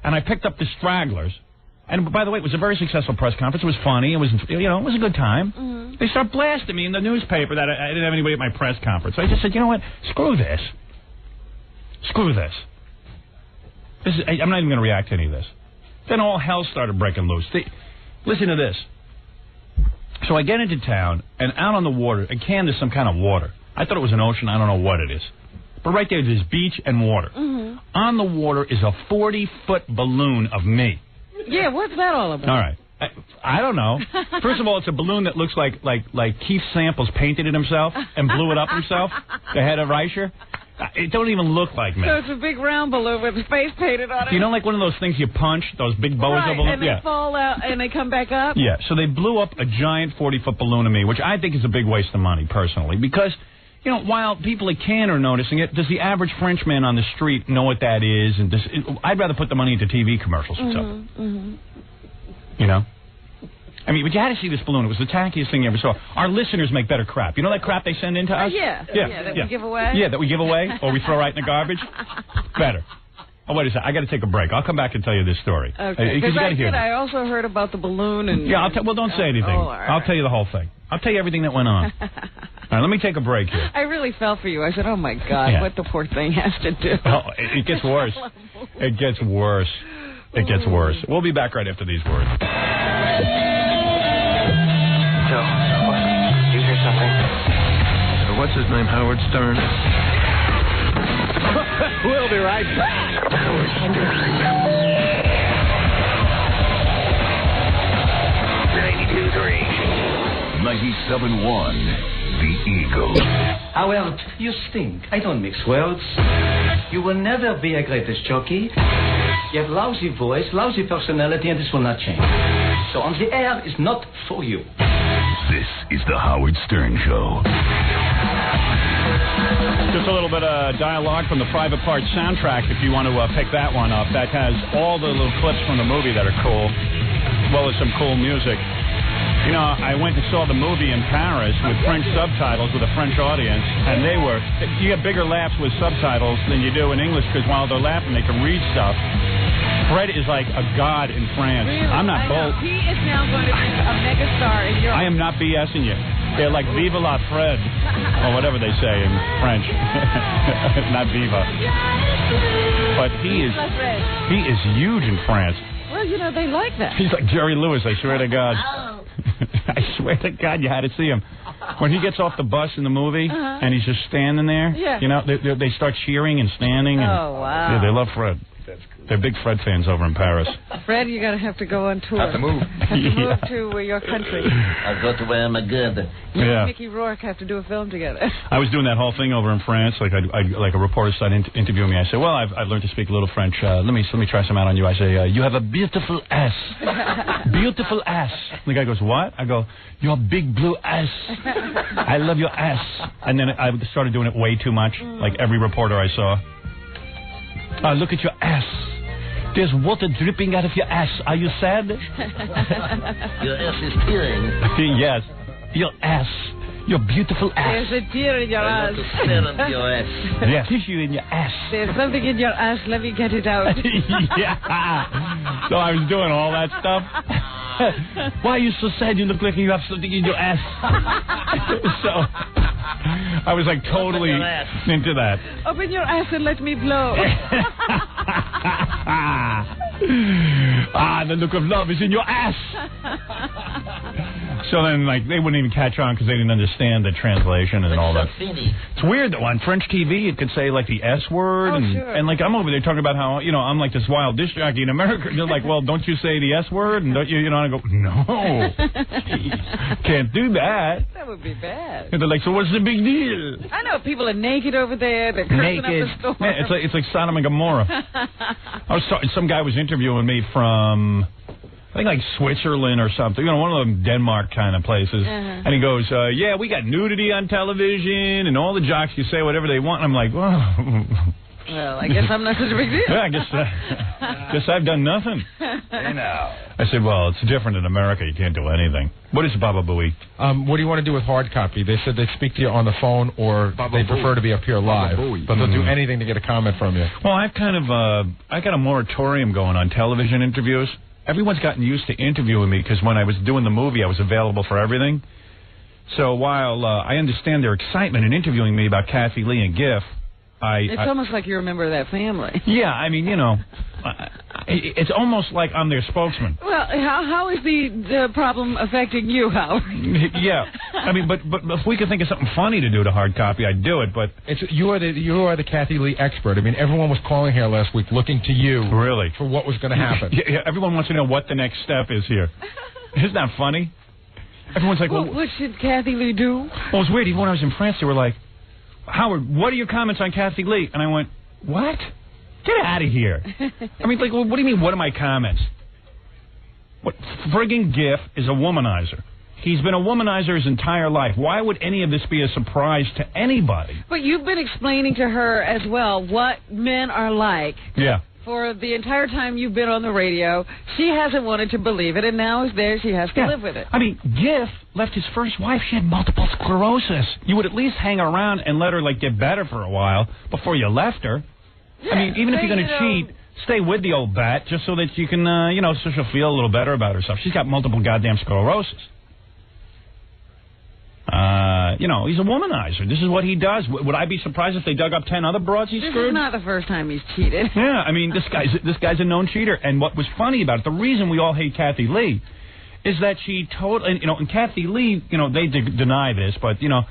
and I picked up the stragglers. And by the way, it was a very successful press conference. It was funny. It was, it was a good time. They start blasting me in the newspaper that I didn't have anybody at my press conference. So I just said, you know what? Screw this. Screw this. I'm not even going to react to any of this. Then all hell started breaking loose. Listen to this. So I get into town, and out on the water, and Cannes is some kind of water. I thought it was an ocean. I don't know what it is. But right there's beach and water. On the water is a 40-foot balloon of me.
Yeah, what's that all about?
All right. I don't know. First of all, it's a balloon that looks like Keith Samples painted it himself and blew it up himself, the head of Reicher. It don't even look like me.
So it's a big round balloon with his face painted on it?
You know, like one of those things you punch, those big bozo balloons?
And they fall out and they come back up?
Yeah, so they blew up a giant 40-foot balloon of me, which I think is a big waste of money, personally, because... while people at Cannes are noticing it, does the average Frenchman on the street know what that is? And I'd rather put the money into TV commercials and stuff. I mean, but you had to see this balloon. It was the tackiest thing you ever saw. Our listeners make better crap. You know that crap they send in to us?
Yeah, that we give away?
Yeah, that we give away or we throw right in the garbage? Better. Oh, wait a second. I got to take a break. I'll come back and tell you this story.
Okay. Because I also heard about the balloon and...
Yeah, well, don't say anything. I'll tell you the whole thing. I'll tell you everything that went on. All right, let me take a break here.
I really felt for you. I said, oh, my God, what the poor thing has to do.
Oh, it gets worse. It gets worse. It gets worse. We'll be back right after these words.
Joe, what? Did you hear something?
What's his name, Howard Stern?
We'll be right back.
97.1, The Eagle.
Howard, you stink. I don't mix words. You will never be a greatest jockey. You have lousy voice, lousy personality, and this will not change. So on the air is not for you.
This is the Howard Stern Show.
Just a little bit of dialogue from the Private Parts soundtrack, if you want to pick that one up. That has all the little clips from the movie that are cool, as well as some cool music. You know, I went and saw the movie in Paris with French subtitles with a French audience, and you get bigger laughs with subtitles than you do in English, because while they're laughing, they can read stuff. Fred is like a god in France.
Really?
I'm not bold.
He is now going to be a megastar in Europe.
I am not BSing you. They're like Vive la Fred, or whatever they say in French. Not Viva. But he is huge in France.
Well, you know, they like that.
He's like Jerry Lewis, I swear to God. I swear to God, you had to see him. When he gets off the bus in the movie and he's just standing there, you know, they start cheering and standing. And,
oh, wow.
Yeah, they love Fred. They're big Fred fans over in Paris.
Fred, you're going to have to go on tour.
Have to move.
Have to move to your country.
I'll go to where I'm good.
You and Mickey Rourke have to do a film together.
I was doing that whole thing over in France. Like like a reporter started interviewing me. I said, well, I've learned to speak a little French. Let me try some out on you. I say, you have a beautiful ass. Beautiful ass. And the guy goes, what? I go, your big blue ass. I love your ass. And then I started doing it way too much. Like every reporter I saw. Look at your ass. There's water dripping out of your ass. Are you sad?
Your ass is tearing.
Yes. Your ass. Your beautiful ass.
There's a tear in your ass.
Your ass.
Yes. Tissue in your ass.
There's something in your ass. Let me get it out.
Yeah. So I was doing all that stuff. Why are you so sad? You look like you have something in your ass. So I was like totally into that.
Open your ass and let me blow.
The look of love is in your ass. So then, like, they wouldn't even catch on because they didn't understand the translation and all that. It's weird, though. On French TV, it could say, like, the S word. And like, I'm over there talking about how, you know, I'm like this wild disc jockey in America. And they're like, well, don't you say the S word? And don't you, you know, and I go, no. Can't do that.
That would be bad.
And they're like, so what's the big deal?
I know people are naked over there. They're cursing up the storm.
Yeah, it's like Sodom and Gomorrah. Some guy was interviewing me from, I think, like Switzerland or something, you know, one of them Denmark kind of places. And he goes, yeah, we got nudity on television, and all the jocks can say whatever they want. And I'm like, well,
I guess I'm not such a big deal.
Yeah, I guess I've done nothing.
Hey now.
I said, well, it's different in America. You can't do anything. What is Baba Booey?
What do you want to do with hard copy? They said they'd speak to you on the phone, or they prefer to be up here live. But they'll do anything to get a comment from you.
Well, I've kind of I got a moratorium going on television interviews. Everyone's gotten used to interviewing me because when I was doing the movie, I was available for everything. So while I understand their excitement in interviewing me about Kathy Lee and GIF,
it's almost like you're a member of that family.
Yeah, I mean, you know, it's almost like I'm their spokesman.
Well, how is the problem affecting you, Howard?
Yeah, I mean, but if we could think of something funny to do to hard copy, I'd do it. But
you are the Kathy Lee expert. I mean, everyone was calling here last week looking to you,
really,
for what was going to happen.
Yeah, everyone wants to know what the next step is here. Isn't that funny? Everyone's like, well,
what should Kathy Lee do?
Well, it's weird. Even when I was in France, they were like, Howard, what are your comments on Kathy Lee? And I went, what? Get out of here. I mean, like, what do you mean, what are my comments? What friggin' GIF is a womanizer. He's been a womanizer his entire life. Why would any of this be a surprise to anybody?
But you've been explaining to her as well what men are like.
Yeah.
For the entire time you've been on the radio, she hasn't wanted to believe it, and now it's there. She has to live with it.
I mean, GIF left his first wife. She had multiple sclerosis. You would at least hang around and let her, like, get better for a while before you left her. Yeah, I mean, even if you're going to cheat, stay with the old bat just so that you can, you know, so she'll feel a little better about herself. She's got multiple goddamn sclerosis. You know, he's a womanizer. This is what he does. Would I be surprised if they dug up 10 other broads he screwed?
This is not the first time he's cheated.
Yeah, I mean, this guy's a known cheater. And what was funny about it, the reason we all hate Kathy Lee, is that she told, and, you know, and Kathy Lee, you know, they deny this, but, you know,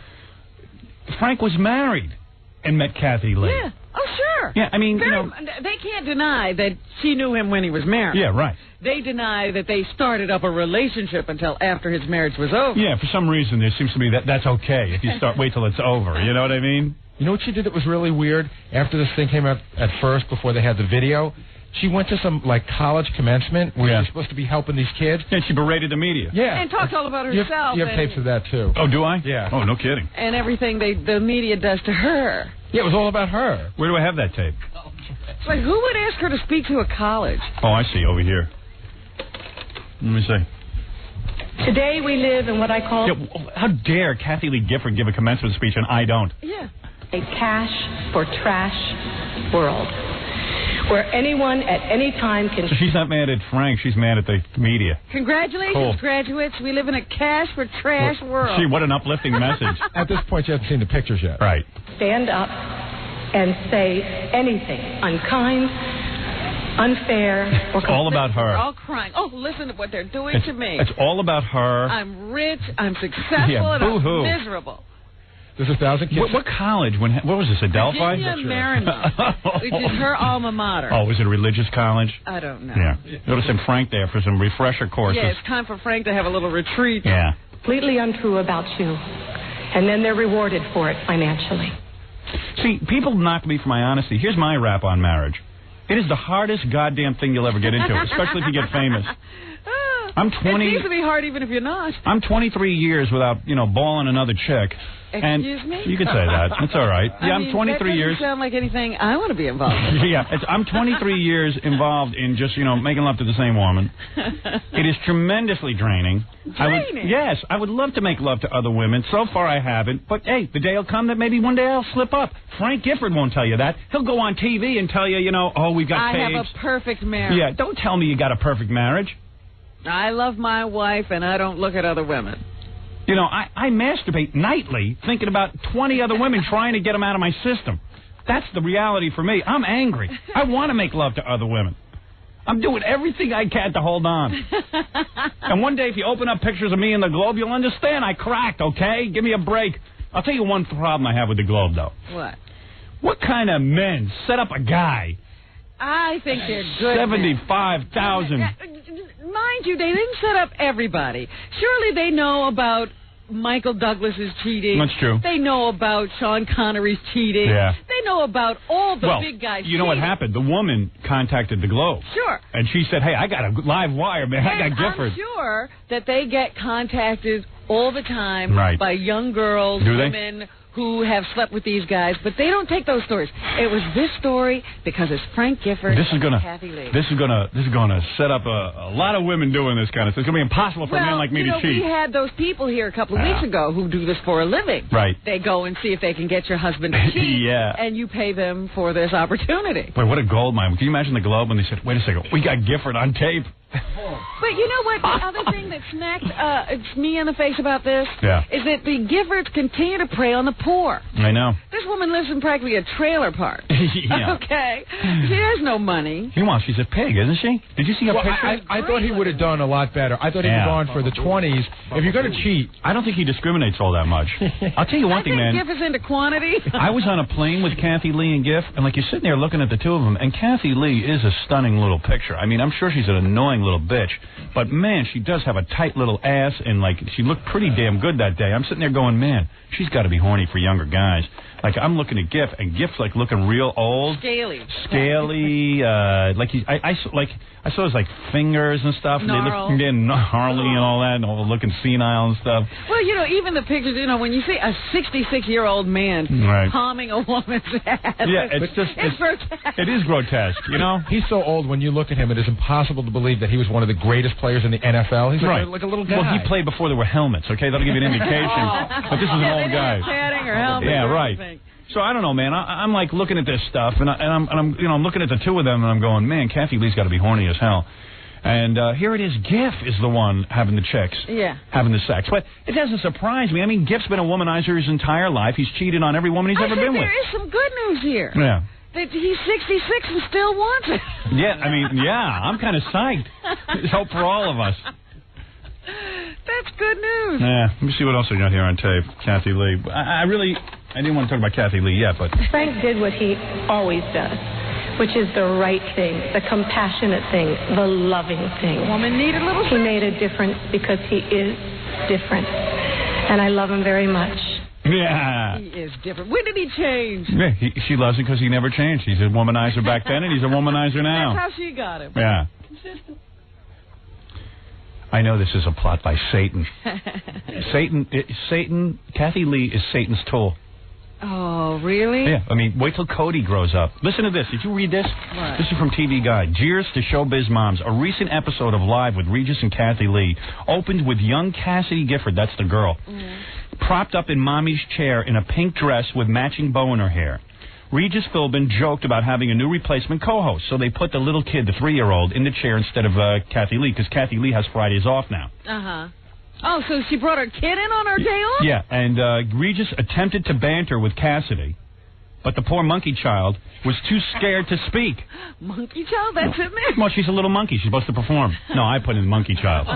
Frank was married and met Kathy Lee.
Yeah. Oh, sure.
Yeah, I mean, you know,
they can't deny that she knew him when he was married.
Yeah, right.
They deny that they started up a relationship until after his marriage was over.
Yeah, for some reason there seems to be that's okay if you wait till it's over. You know what I mean?
You know what she did that was really weird? After this thing came out at first, before they had the video, she went to some, like, college commencement where you're supposed to be helping these kids.
And she berated the media.
Yeah.
And talked all about herself.
You have tapes of that, too.
Oh, do I?
Yeah.
Oh, no kidding.
And everything the media does to her.
Yeah, it was all about her.
Where do I have that tape?
It's like, who would ask her to speak to a college?
Oh, I see, over here. Let me see.
Today we live in what I call...
Yeah, how dare Kathy Lee Gifford give a commencement speech and I don't?
Yeah.
A cash for trash world, where anyone at any time can...
So she's not mad at Frank, she's mad at the media.
Congratulations, graduates. We live in a cash for trash world.
Gee, what an uplifting message.
At this point, you haven't seen the pictures yet.
Right.
Stand up and say anything unkind, unfair.
It's all about her.
They're all crying. Oh, listen to what they're doing to me.
It's all about her.
I'm rich, I'm successful,
Yeah,
and I'm
boo-hoo.
miserable.
There's 1,000 kids.
What college? What was this, Adelphi?
Virginia Marymount, which is her alma mater.
Oh, was it a religious college?
I don't know.
Yeah. Go to send Frank there for some refresher courses.
Yeah, it's time for Frank to have a little retreat.
Yeah.
Completely untrue about you. And then they're rewarded for it financially.
See, people knock me for my honesty. Here's my rap on marriage. It is the hardest goddamn thing you'll ever get into, especially if you get famous. I'm 20.
It seems to be hard even if you're not.
I'm 23 years without, balling another chick.
Excuse me?
You could say that. It's all right. Yeah, I'm 23 years.
That doesn't sound like anything I want to be involved in.
Yeah, I'm 23 years involved in just, making love to the same woman. It is tremendously draining.
Draining?
Yes, I would love to make love to other women. So far I haven't. But, hey, the day will come that maybe one day I'll slip up. Frank Gifford won't tell you that. He'll go on TV and tell you, we've got
I
tapes.
have a perfect marriage.
Yeah, don't tell me you got a perfect marriage.
I love my wife, and I don't look at other women.
I masturbate nightly thinking about 20 other women trying to get them out of my system. That's the reality for me. I'm angry. I want to make love to other women. I'm doing everything I can to hold on. And one day, if you open up pictures of me in the Globe, you'll understand I cracked, okay? Give me a break. I'll tell you one problem I have with the Globe, though.
What?
What kind of men set up a guy?
I think they're good.
75,000.
Mind you, they didn't set up everybody. Surely they know about Michael Douglas's cheating.
That's true.
They know about Sean Connery's cheating.
Yeah.
They know about all the big guys
you know what happened? The woman contacted the Globe.
Sure.
And she said, hey, I got a live wire, man. I got Gifford.
I'm sure that they get contacted all the time by young girls, women who have slept with these guys, but they don't take those stories. It was this story because it's Frank Gifford and Kathy Lee.
This is gonna set up a lot of women doing this kind of stuff. It's gonna be impossible for a man like me to cheat.
We had those people here a couple of weeks ago who do this for a living.
Right.
They go and see if they can get your husband to cheat.
Yeah.
And you pay them for this opportunity.
Boy, what a gold mine. Can you imagine the Globe when they said, wait a second, we got Gifford on tape?
But you know what? The other thing that smacked me in the face about this is that the Giffords continue to prey on the poor.
I know.
This woman lives in practically a trailer park.
Yeah.
Okay? She has no money.
Meanwhile, she's a pig, isn't she? Did you see her picture?
I thought he would have done a lot better. I thought he would have gone for the 20s. If you're going to cheat...
I don't think he discriminates all that much. I'll tell you one thing, man.
I think Giff is into quantity.
I was on a plane with Kathy Lee and Giff, and you're sitting there looking at the two of them, and Kathy Lee is a stunning little picture. I mean, I'm sure she's an annoying little bitch, but man, she does have a tight little ass, and she looked pretty damn good that day. I'm sitting there going, man, she's got to be horny for younger guys. I'm looking at Giff, and Giff's looking real old,
scaly.
I saw his fingers and stuff, and they look gnarly and all that, and all looking senile and stuff.
Well, even the pictures, when you see a 66-year-old man palming a woman's ass, it's grotesque.
It is grotesque,
He's so old when you look at him, it is impossible to believe that he was one of the greatest players in the NFL. He's like a little guy.
Well, he played before there were helmets, okay? That'll give you an indication. But this is an old guy.
Padding or helmet.
Yeah, right. So I don't know, man. I'm looking at this stuff, and I'm looking at the two of them, and I'm going, man, Kathy Lee's got to be horny as hell. And here it is. Giff is the one having the chicks, having the sex. But it doesn't surprise me. I mean, Giff's been a womanizer his entire life. He's cheated on every woman he's ever been with.
There is some good news here.
Yeah.
That he's 66 and still wants it.
I'm kind of psyched. There's hope for all of us.
That's good news.
Yeah, let me see what else we got here on tape. Kathy Lee. I didn't want to talk about Kathy Lee yet, but...
Frank did what he always does, which is the right thing, the compassionate thing, the loving thing.
The woman needed a little...
He made a difference because he is different, and I love him very much.
Yeah.
He is different. When did he change?
Yeah, she loves him because he never changed. He's a womanizer back then, and he's a womanizer now.
That's how she got him.
Yeah.
Consistent.
I know this is a plot by Satan. Satan, Kathy Lee is Satan's tool.
Oh, really?
Yeah, I mean, wait till Cody grows up. Listen to this. Did you read this?
What?
This is from TV Guide. Jeers to Showbiz Moms. A recent episode of Live with Regis and Kathy Lee opened with young Cassidy Gifford, that's the girl, propped up in mommy's chair in a pink dress with matching bow in her hair. Regis Philbin joked about having a new replacement co-host, so they put the little kid, the 3-year-old, in the chair instead of Kathy Lee, because Kathy Lee has Fridays off now.
Uh-huh. Oh, so she brought her kid in on her day off?
Yeah, and Regis attempted to banter with Cassidy, But the poor monkey child was too scared to speak.
Monkey child? That's in there?
Well, she's a little monkey. She's supposed to perform. No, I put in monkey child.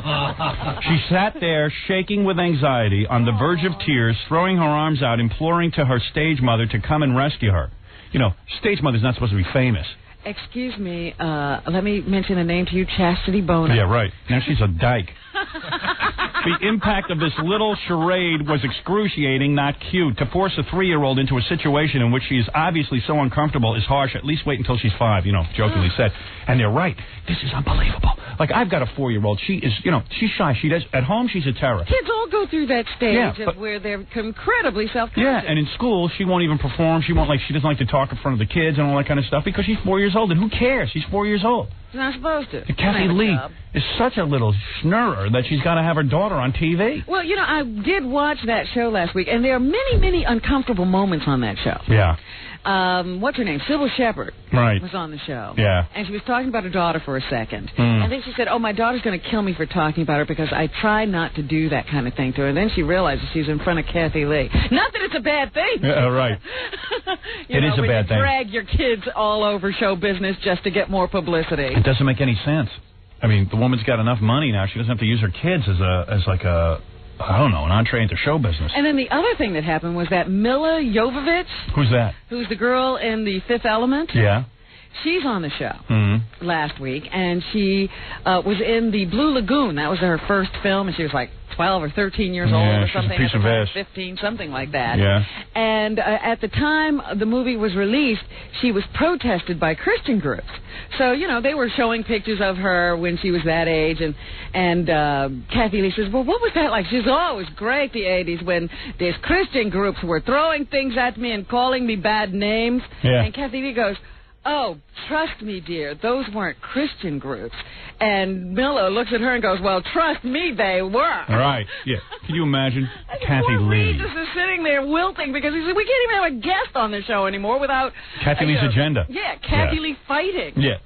She sat there shaking with anxiety, on the verge of tears, throwing her arms out, imploring to her stage mother to come and rescue her. You know, stage mother's not supposed to be famous.
Excuse me, let me mention a name to you, Chastity Bono.
Yeah, right. Now she's a dyke. The impact of this little charade was excruciating, not cute. To force a 3-year-old into a situation in which she is obviously so uncomfortable is harsh. At least wait until she's 5, you know, jokingly said. And they're right. This is unbelievable. Like, I've got a 4-year-old. She is, you know, she's shy. She does, at home, she's a terror.
Kids all go through that stage of where they're incredibly self-conscious.
Yeah, and in school, she won't even perform. She doesn't like to talk in front of the kids and all that kind of stuff because she's 4 years old. And who cares? She's 4 years old.
She's not supposed to.
Kathy Lee is such a little schnurrer that she's got to have her daughter on TV.
Well, you know, I did watch that show last week, and there are many, many uncomfortable moments on that show.
Yeah.
What's her name? Sybil Shepherd was on the show.
Yeah.
And she was talking about her daughter for a second. And then she said, oh, my daughter's going to kill me for talking about her because I try not to do that kind of thing to her. And then she realizes she's in front of Kathy Lee. Not that it's a bad thing.
Yeah, right. It is a bad thing.
Drag your kids all over show business just to get more publicity.
It doesn't make any sense. I mean, the woman's got enough money now. She doesn't have to use her kids as like a, I don't know, an entree into show business.
And then the other thing that happened was that Milla Jovovich.
Who's that?
Who's the girl in The Fifth Element.
Yeah.
She's on the show last week, and she was in The Blue Lagoon. That was her first film, and she was like 12 or 13 years old or something.
She's a piece of ass.
15, something like that.
Yeah.
And at the time the movie was released, she was protested by Christian groups. So, you know, they were showing pictures of her when she was that age, and Kathy Lee says, well, what was that like? She says, oh, it was great, the 80s, when these Christian groups were throwing things at me and calling me bad names.
Yeah.
And Kathy Lee goes, oh, trust me, dear, those weren't Christian groups. And Milla looks at her and goes, well, trust me, they were.
Right, yeah. Can you imagine Kathy Lee?
Regis is sitting there wilting because he said, we can't even have a guest on the show anymore without...
Kathy Lee's agenda.
Yeah, Kathy Lee fighting.
Yeah.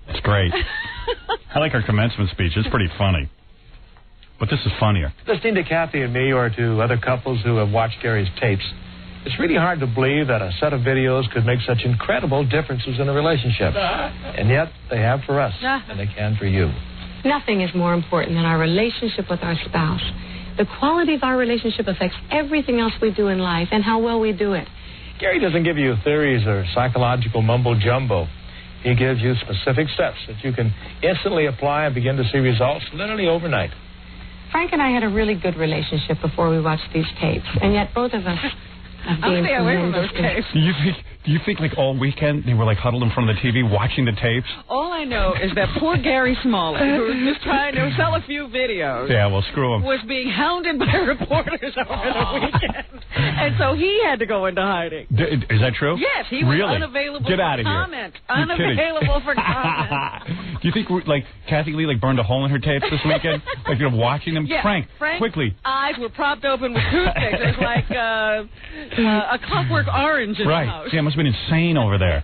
It's great. I like her commencement speech. It's pretty funny. But this is funnier.
Listening to Kathy and me or to other couples who have watched Gary's tapes, it's really hard to believe that a set of videos could make such incredible differences in a relationship. And yet, they have for us, and they can for you.
Nothing is more important than our relationship with our spouse. The quality of our relationship affects everything else we do in life and how well we do it.
Gary doesn't give you theories or psychological mumbo-jumbo. He gives you specific steps that you can instantly apply and begin to see results literally overnight.
Frank and I had a really good relationship before we watched these tapes, and yet both of us...
I'll stay away from those tapes.
Do you think like all weekend they were like huddled in front of the TV watching the tapes?
All I know is that poor Gary Smalley, who was just trying to sell a few videos,
yeah, well, screw him,
was being hounded by reporters over the weekend, and so he had to go into hiding.
Is that true?
Yes, he was unavailable
Get
for
out of
comment.
Here.
Unavailable for comment.
Do you think like Kathy Lee like burned a hole in her tapes this weekend? Like you're watching them?
Yeah,
Frank's
quickly. Eyes were propped open with toothpicks. It was like a Clockwork Orange in the house.
Yeah, it must have been insane over there.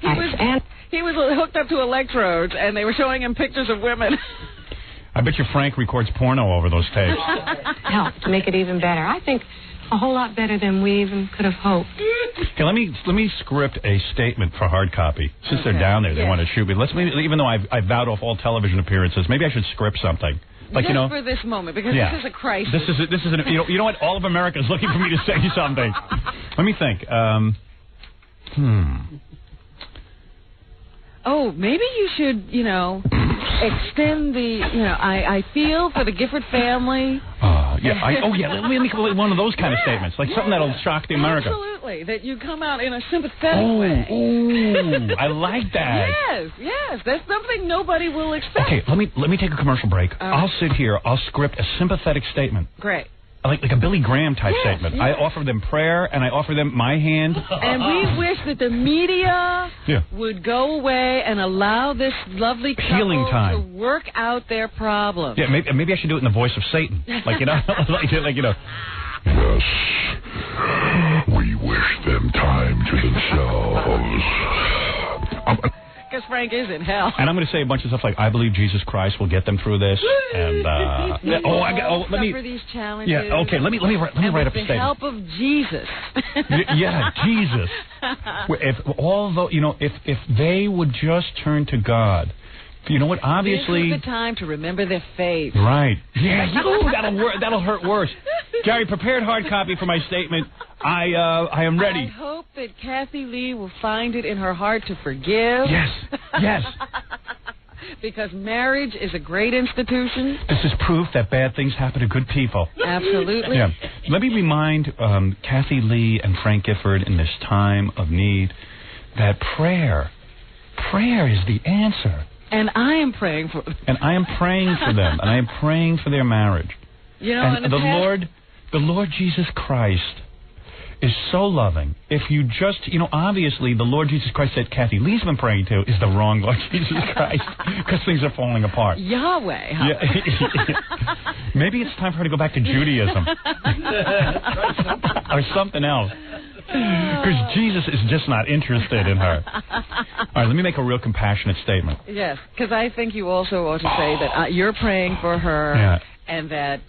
He was hooked up to electrodes, and they were showing him pictures of women.
I bet you Frank records porno over those tapes.
Help to make it even better. I think a whole lot better than we even could have hoped.
Okay, let me script a statement for hard copy. Since they're down there, they want to shoot me. Even though I've vowed off all television appearances, maybe I should script something. Like,
just for this moment, because this is a crisis.
This is you know what? All of America is looking for me to say something. Let me think.
Oh, maybe you should, extend the, I feel for the Gifford family.
Let me make one of those kind of statements, like something that'll shock the America.
Absolutely, that you come out in a sympathetic way.
Ooh, I like that.
Yes, that's something nobody will expect.
Okay, let me take a commercial break. I'll sit here. I'll script a sympathetic statement.
Great.
Like a Billy Graham type statement. I offer them prayer, and I offer them my hand.
And we wish that the media would go away and allow this lovely couple
healing time
to work out their problems.
Yeah, maybe I should do it in the voice of Satan. Like,
Yes, we wish them time to themselves.
Because Frank is in hell.
And I'm going to say a bunch of stuff like, I believe Jesus Christ will get them through this. And let me
suffer these challenges.
Yeah, okay. Let me write up a statement.
With the help of Jesus.
Yeah, Jesus. If they would just turn to God. You know what? Obviously,
this is the time to remember their faith.
Right. Yeah. That'll hurt worse. Gary, prepared hard copy for my statement. I am ready.
I hope that Kathy Lee will find it in her heart to forgive.
Yes.
Because marriage is a great institution.
This is proof that bad things happen to good people.
Absolutely.
Yeah. Let me remind Kathy Lee and Frank Gifford in this time of need that prayer is the answer.
And I am praying for them.
And I am praying for them. And I am praying for their marriage.
You know,
and the Lord Jesus Christ is so loving. If you just, obviously the Lord Jesus Christ that Kathy Lee's been praying to is the wrong Lord Jesus Christ because things are falling apart.
Yahweh.
Yeah. Maybe it's time for her to go back to Judaism or something else. Because Jesus is just not interested in her. All right, let me make a real compassionate statement.
Yes, because I think you also ought to say that you're praying for her, and that,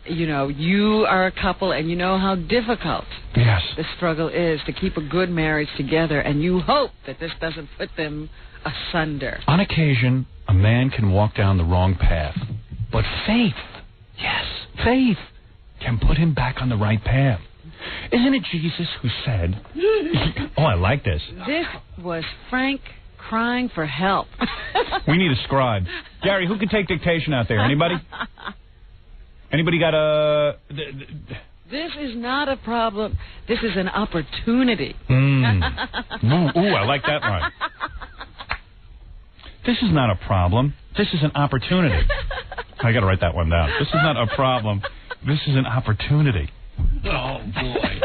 you are a couple and you know how difficult the struggle is to keep a good marriage together, and you hope that this doesn't put them asunder.
On occasion, a man can walk down the wrong path, but faith can put him back on the right path. Isn't it Jesus who said, oh, I like this.
This was Frank crying for help.
We need a scribe. Gary, who can take dictation out there? Anybody? Anybody got a...
This is not a problem. This is an opportunity.
Ooh, I like that one. This is not a problem. This is an opportunity. I got to write that one down. This is not a problem. This is an opportunity.
Oh, boy.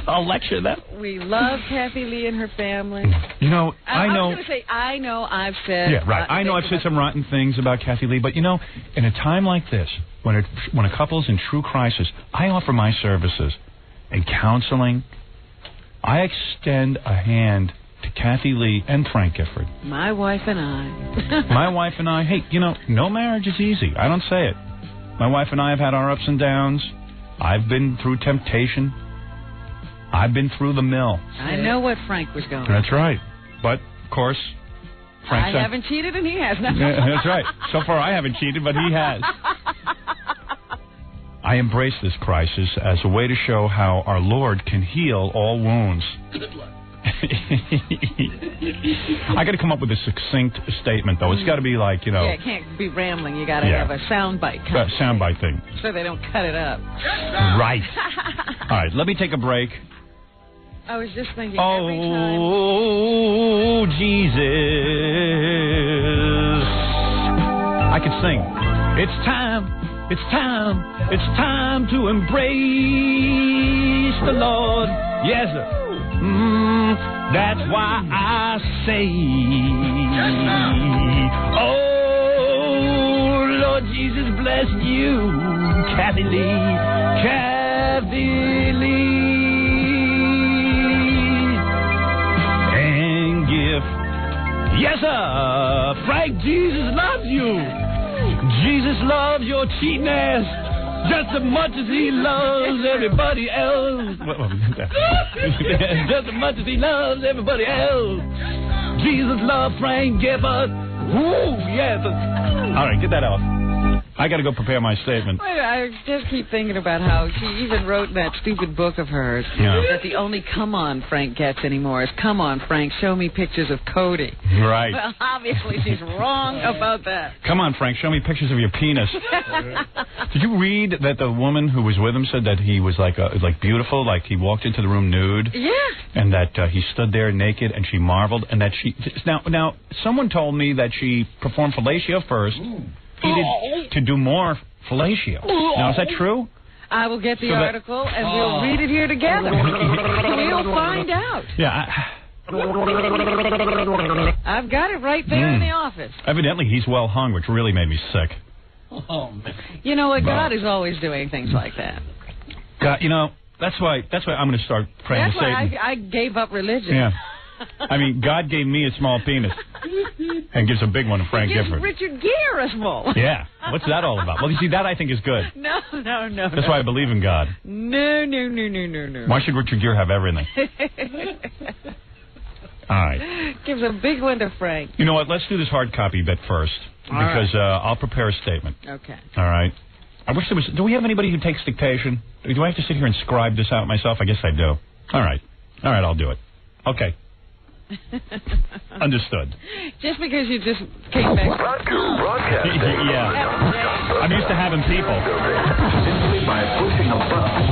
I'll lecture that.
We love Kathy Lee and her family.
I know.
I was going to say, I've said...
Yeah, right. I know I've said some rotten things about Kathy Lee, but, in a time like this, when a couple's in true crisis, I offer my services in counseling. I extend a hand to Kathy Lee and Frank Gifford.
My wife and I.
My wife and I. Hey, no marriage is easy. I don't say it. My wife and I have had our ups and downs. I've been through temptation. I've been through the mill.
I know what Frank was going.
That's right. But, of course, Frank
I haven't cheated and he has.
Yeah, that's right. So far I haven't cheated, but he has. I embrace this crisis as a way to show how our Lord can heal all wounds.
Good luck.
I got to come up with a succinct statement, though. It's got to be like,
Yeah, it can't be rambling. You got to have a soundbite.
Soundbite thing.
So they don't cut it up.
Right. All right, let me take a break.
I was just thinking every time...
Oh, Jesus. I could sing. It's time to embrace the Lord. Yes, sir. That's why I say, oh, Lord Jesus bless you, Kathy Lee, and give, yes, sir, Frank, Jesus loves you. Jesus loves your cheating ass just as much as he loves everybody else. Just as much as he loves everybody else. Jesus loves Frank Gifford. Woo, yes. All right, get that off. I got to go prepare my statement.
Wait, I just keep thinking about how she even wrote in that stupid book of hers that the only come on Frank gets anymore is, come on, Frank, show me pictures of Cody.
Right.
Well, obviously she's wrong about that.
Come on, Frank, show me pictures of your penis. Did you read that the woman who was with him said that he was like beautiful, like he walked into the room nude?
Yeah.
And that he stood there naked and she marveled, and that she... Now, someone told me that she performed fellatio first. To do more fellatio. Now, is that true?
I will get the article and we'll read it here together. We'll find out.
Yeah.
I've got it right there in the office.
Evidently, he's well hung, which really made me sick.
Oh, man.
You know what? God is always doing things like that.
God, that's why I'm going to start praying.
That's why I gave up religion.
Yeah. I mean, God gave me a small penis and gives a big one to Frank Gifford.
Richard Gere a small one.
Yeah. What's that all about? Well, you see, that I think is good.
No.
That's why I believe in God.
No.
Why should Richard Gere have everything? All right.
Gives a big one to Frank.
You know what? Let's do this hard copy bit first because I'll prepare a statement.
Okay.
All right. I wish there was... Do we have anybody who takes dictation? Do I have to sit here and scribe this out myself? I guess I do. All right, I'll do it. Okay. Understood.
Just because you just came back.
Yeah. I'm used to having people.
Simply by pushing a button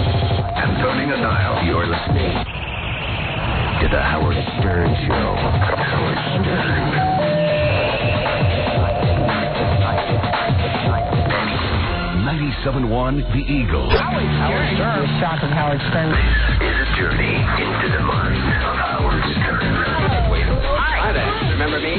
and turning a dial. You're listening to the Howard Stern Show. Howard Stern. 97.1 The Eagle.
Howard Stern. The shock of Howard Stern.
This is a journey into the mind of Howard Stern.
Hi there. Remember me?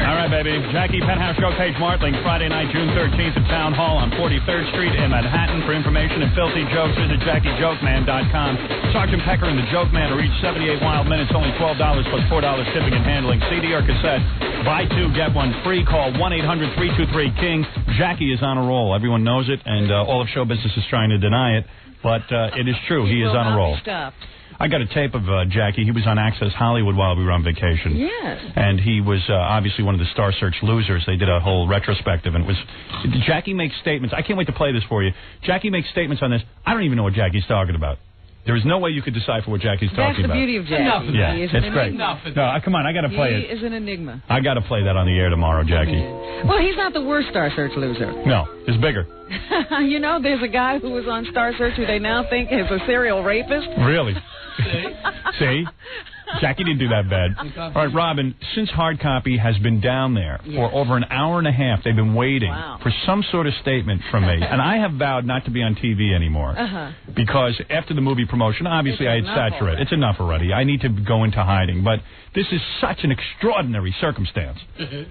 All right, baby. Jackie Penthouse Show, Paige Martling, Friday night, June 13th at Town Hall on 43rd Street in Manhattan. For information and filthy jokes, visit JackieJokeman.com. Sergeant Pecker and the Joke Man are each 78 wild minutes, only $12 plus $4 shipping and handling. CD or cassette, buy two, get one free. Call 1-800-323-KING. Jackie is on a roll. Everyone knows it, and all of show business is trying to deny it, but it is true. He is on a roll. I got a tape of Jackie. He was on Access Hollywood while we were on vacation.
Yes.
And he was obviously one of the Star Search losers. They did a whole retrospective, and it was... Jackie makes statements. I can't wait to play this for you. Jackie makes statements on this. I don't even know what Jackie's talking about. There is no way you could decipher what Jackie's talking about.
That's the beauty of Jackie.
Yeah,
he is
it's
an
great.
enigma.
No, come on, I got to play it.
He is an enigma.
I got to play that on the air tomorrow, Jackie.
Well, he's not the worst Star Search loser.
No, it's bigger.
You know, there's a guy who was on Star Search who they now think is a serial rapist.
Really? See? Jackie didn't do that bad. All right, Robin, since Hard Copy has been down there for over an hour and a half, they've been waiting for some sort of statement from me. And I have vowed not to be on TV anymore. Because after the movie promotion, obviously I had saturated. It's enough already. I need to go into hiding. But this is such an extraordinary circumstance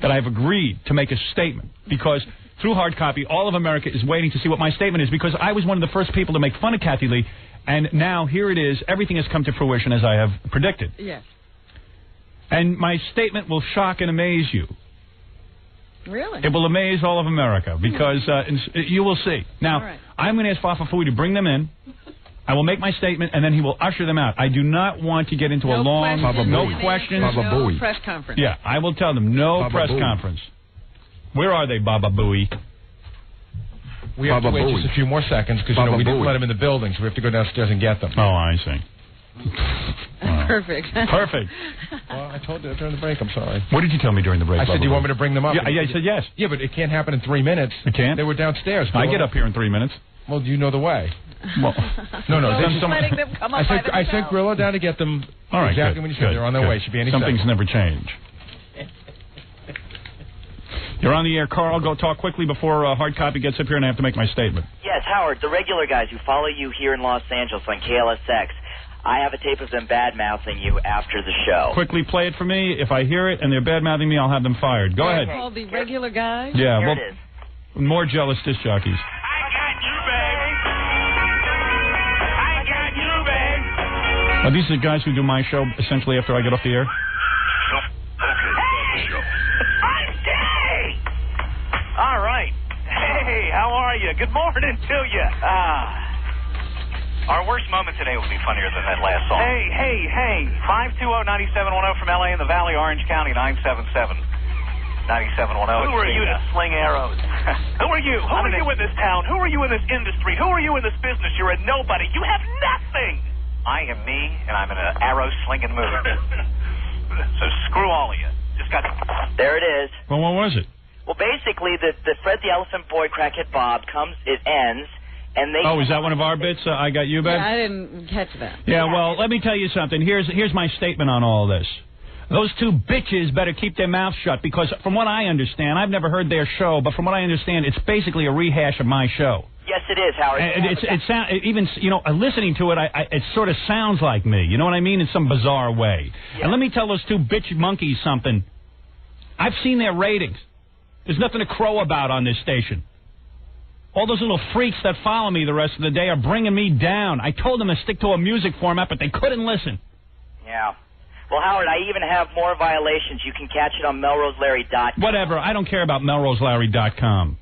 that I've agreed to make a statement. Because through Hard Copy, all of America is waiting to see what my statement is. Because I was one of the first people to make fun of Kathy Lee. And now, here it is. Everything has come to fruition as I have predicted.
Yes.
And my statement will shock and amaze you.
Really?
It will amaze all of America, because you will see. Now, I'm going to ask Fafa Fui to bring them in. I will make my statement, and then he will usher them out. I do not want to get into a long... No questions.
No press conference.
Yeah, I will tell them, no press conference. Where are they, Baba Booey?
We have to wait just a few more seconds because we didn't let them in the building, so we have to go downstairs and get them.
Oh, I see.
Perfect.
Perfect.
Well, I told you during the break. I'm sorry.
What did you tell me during the break?
I said, do you want me to bring them up?
Yeah, I said yes.
Yeah, but it can't happen in 3 minutes.
It can't?
They were downstairs.
I get up here in 3 minutes.
Well, you know the way.
Well, no.
Letting them come up
I sent Grillo down to get them.
All right,
exactly when you said they're on their way. Should be any
Something's
second.
never changed. You're on the air, Carl. Go talk quickly before Hard Copy gets up here and I have to make my statement.
Yes, Howard, the regular guys who follow you here in Los Angeles on KLSX, I have a tape of them bad-mouthing you after the show.
Quickly play it for me. If I hear it and they're bad-mouthing me, I'll have them fired. Go ahead.
Called the regular guys?
Yeah,
Here it is.
More jealous disc jockeys.
I got you, babe.
Are these the guys who do my show essentially after I get off the air?
All right. Hey, how are you? Good morning to you. Our worst moment today will be funnier than that last song. Hey. 520-9710 from L.A. in the Valley, Orange County, 977-9710. Who are you to sling arrows? Who are you? Who are you in this town? Who are you in this industry? Who are you in this business? You're a nobody. You have nothing. I am me, and I'm in an arrow-slinging mood. So screw all of you. Just got...
There it is.
Well, what was it?
Well, basically, the Fred the Elephant Boy, Crackhead Bob it ends, and they...
Oh, is that one of our bits? I got you, Ben?
Yeah, I didn't catch that.
Yeah, well, let me tell you something. Here's my statement on all this. Those two bitches better keep their mouths shut, because from what I understand, I've never heard their show, but from what I understand, it's basically a rehash of my show.
Yes, it is, Howard.
And even listening to it, it sort of sounds like me. You know what I mean? In some bizarre way. Yeah. And let me tell those two bitch monkeys something. I've seen their ratings. There's nothing to crow about on this station. All those little freaks that follow me the rest of the day are bringing me down. I told them to stick to a music format, but they couldn't listen.
Yeah. Well, Howard, I even have more violations. You can catch it on MelroseLarry.com.
Whatever. I don't care about MelroseLarry.com.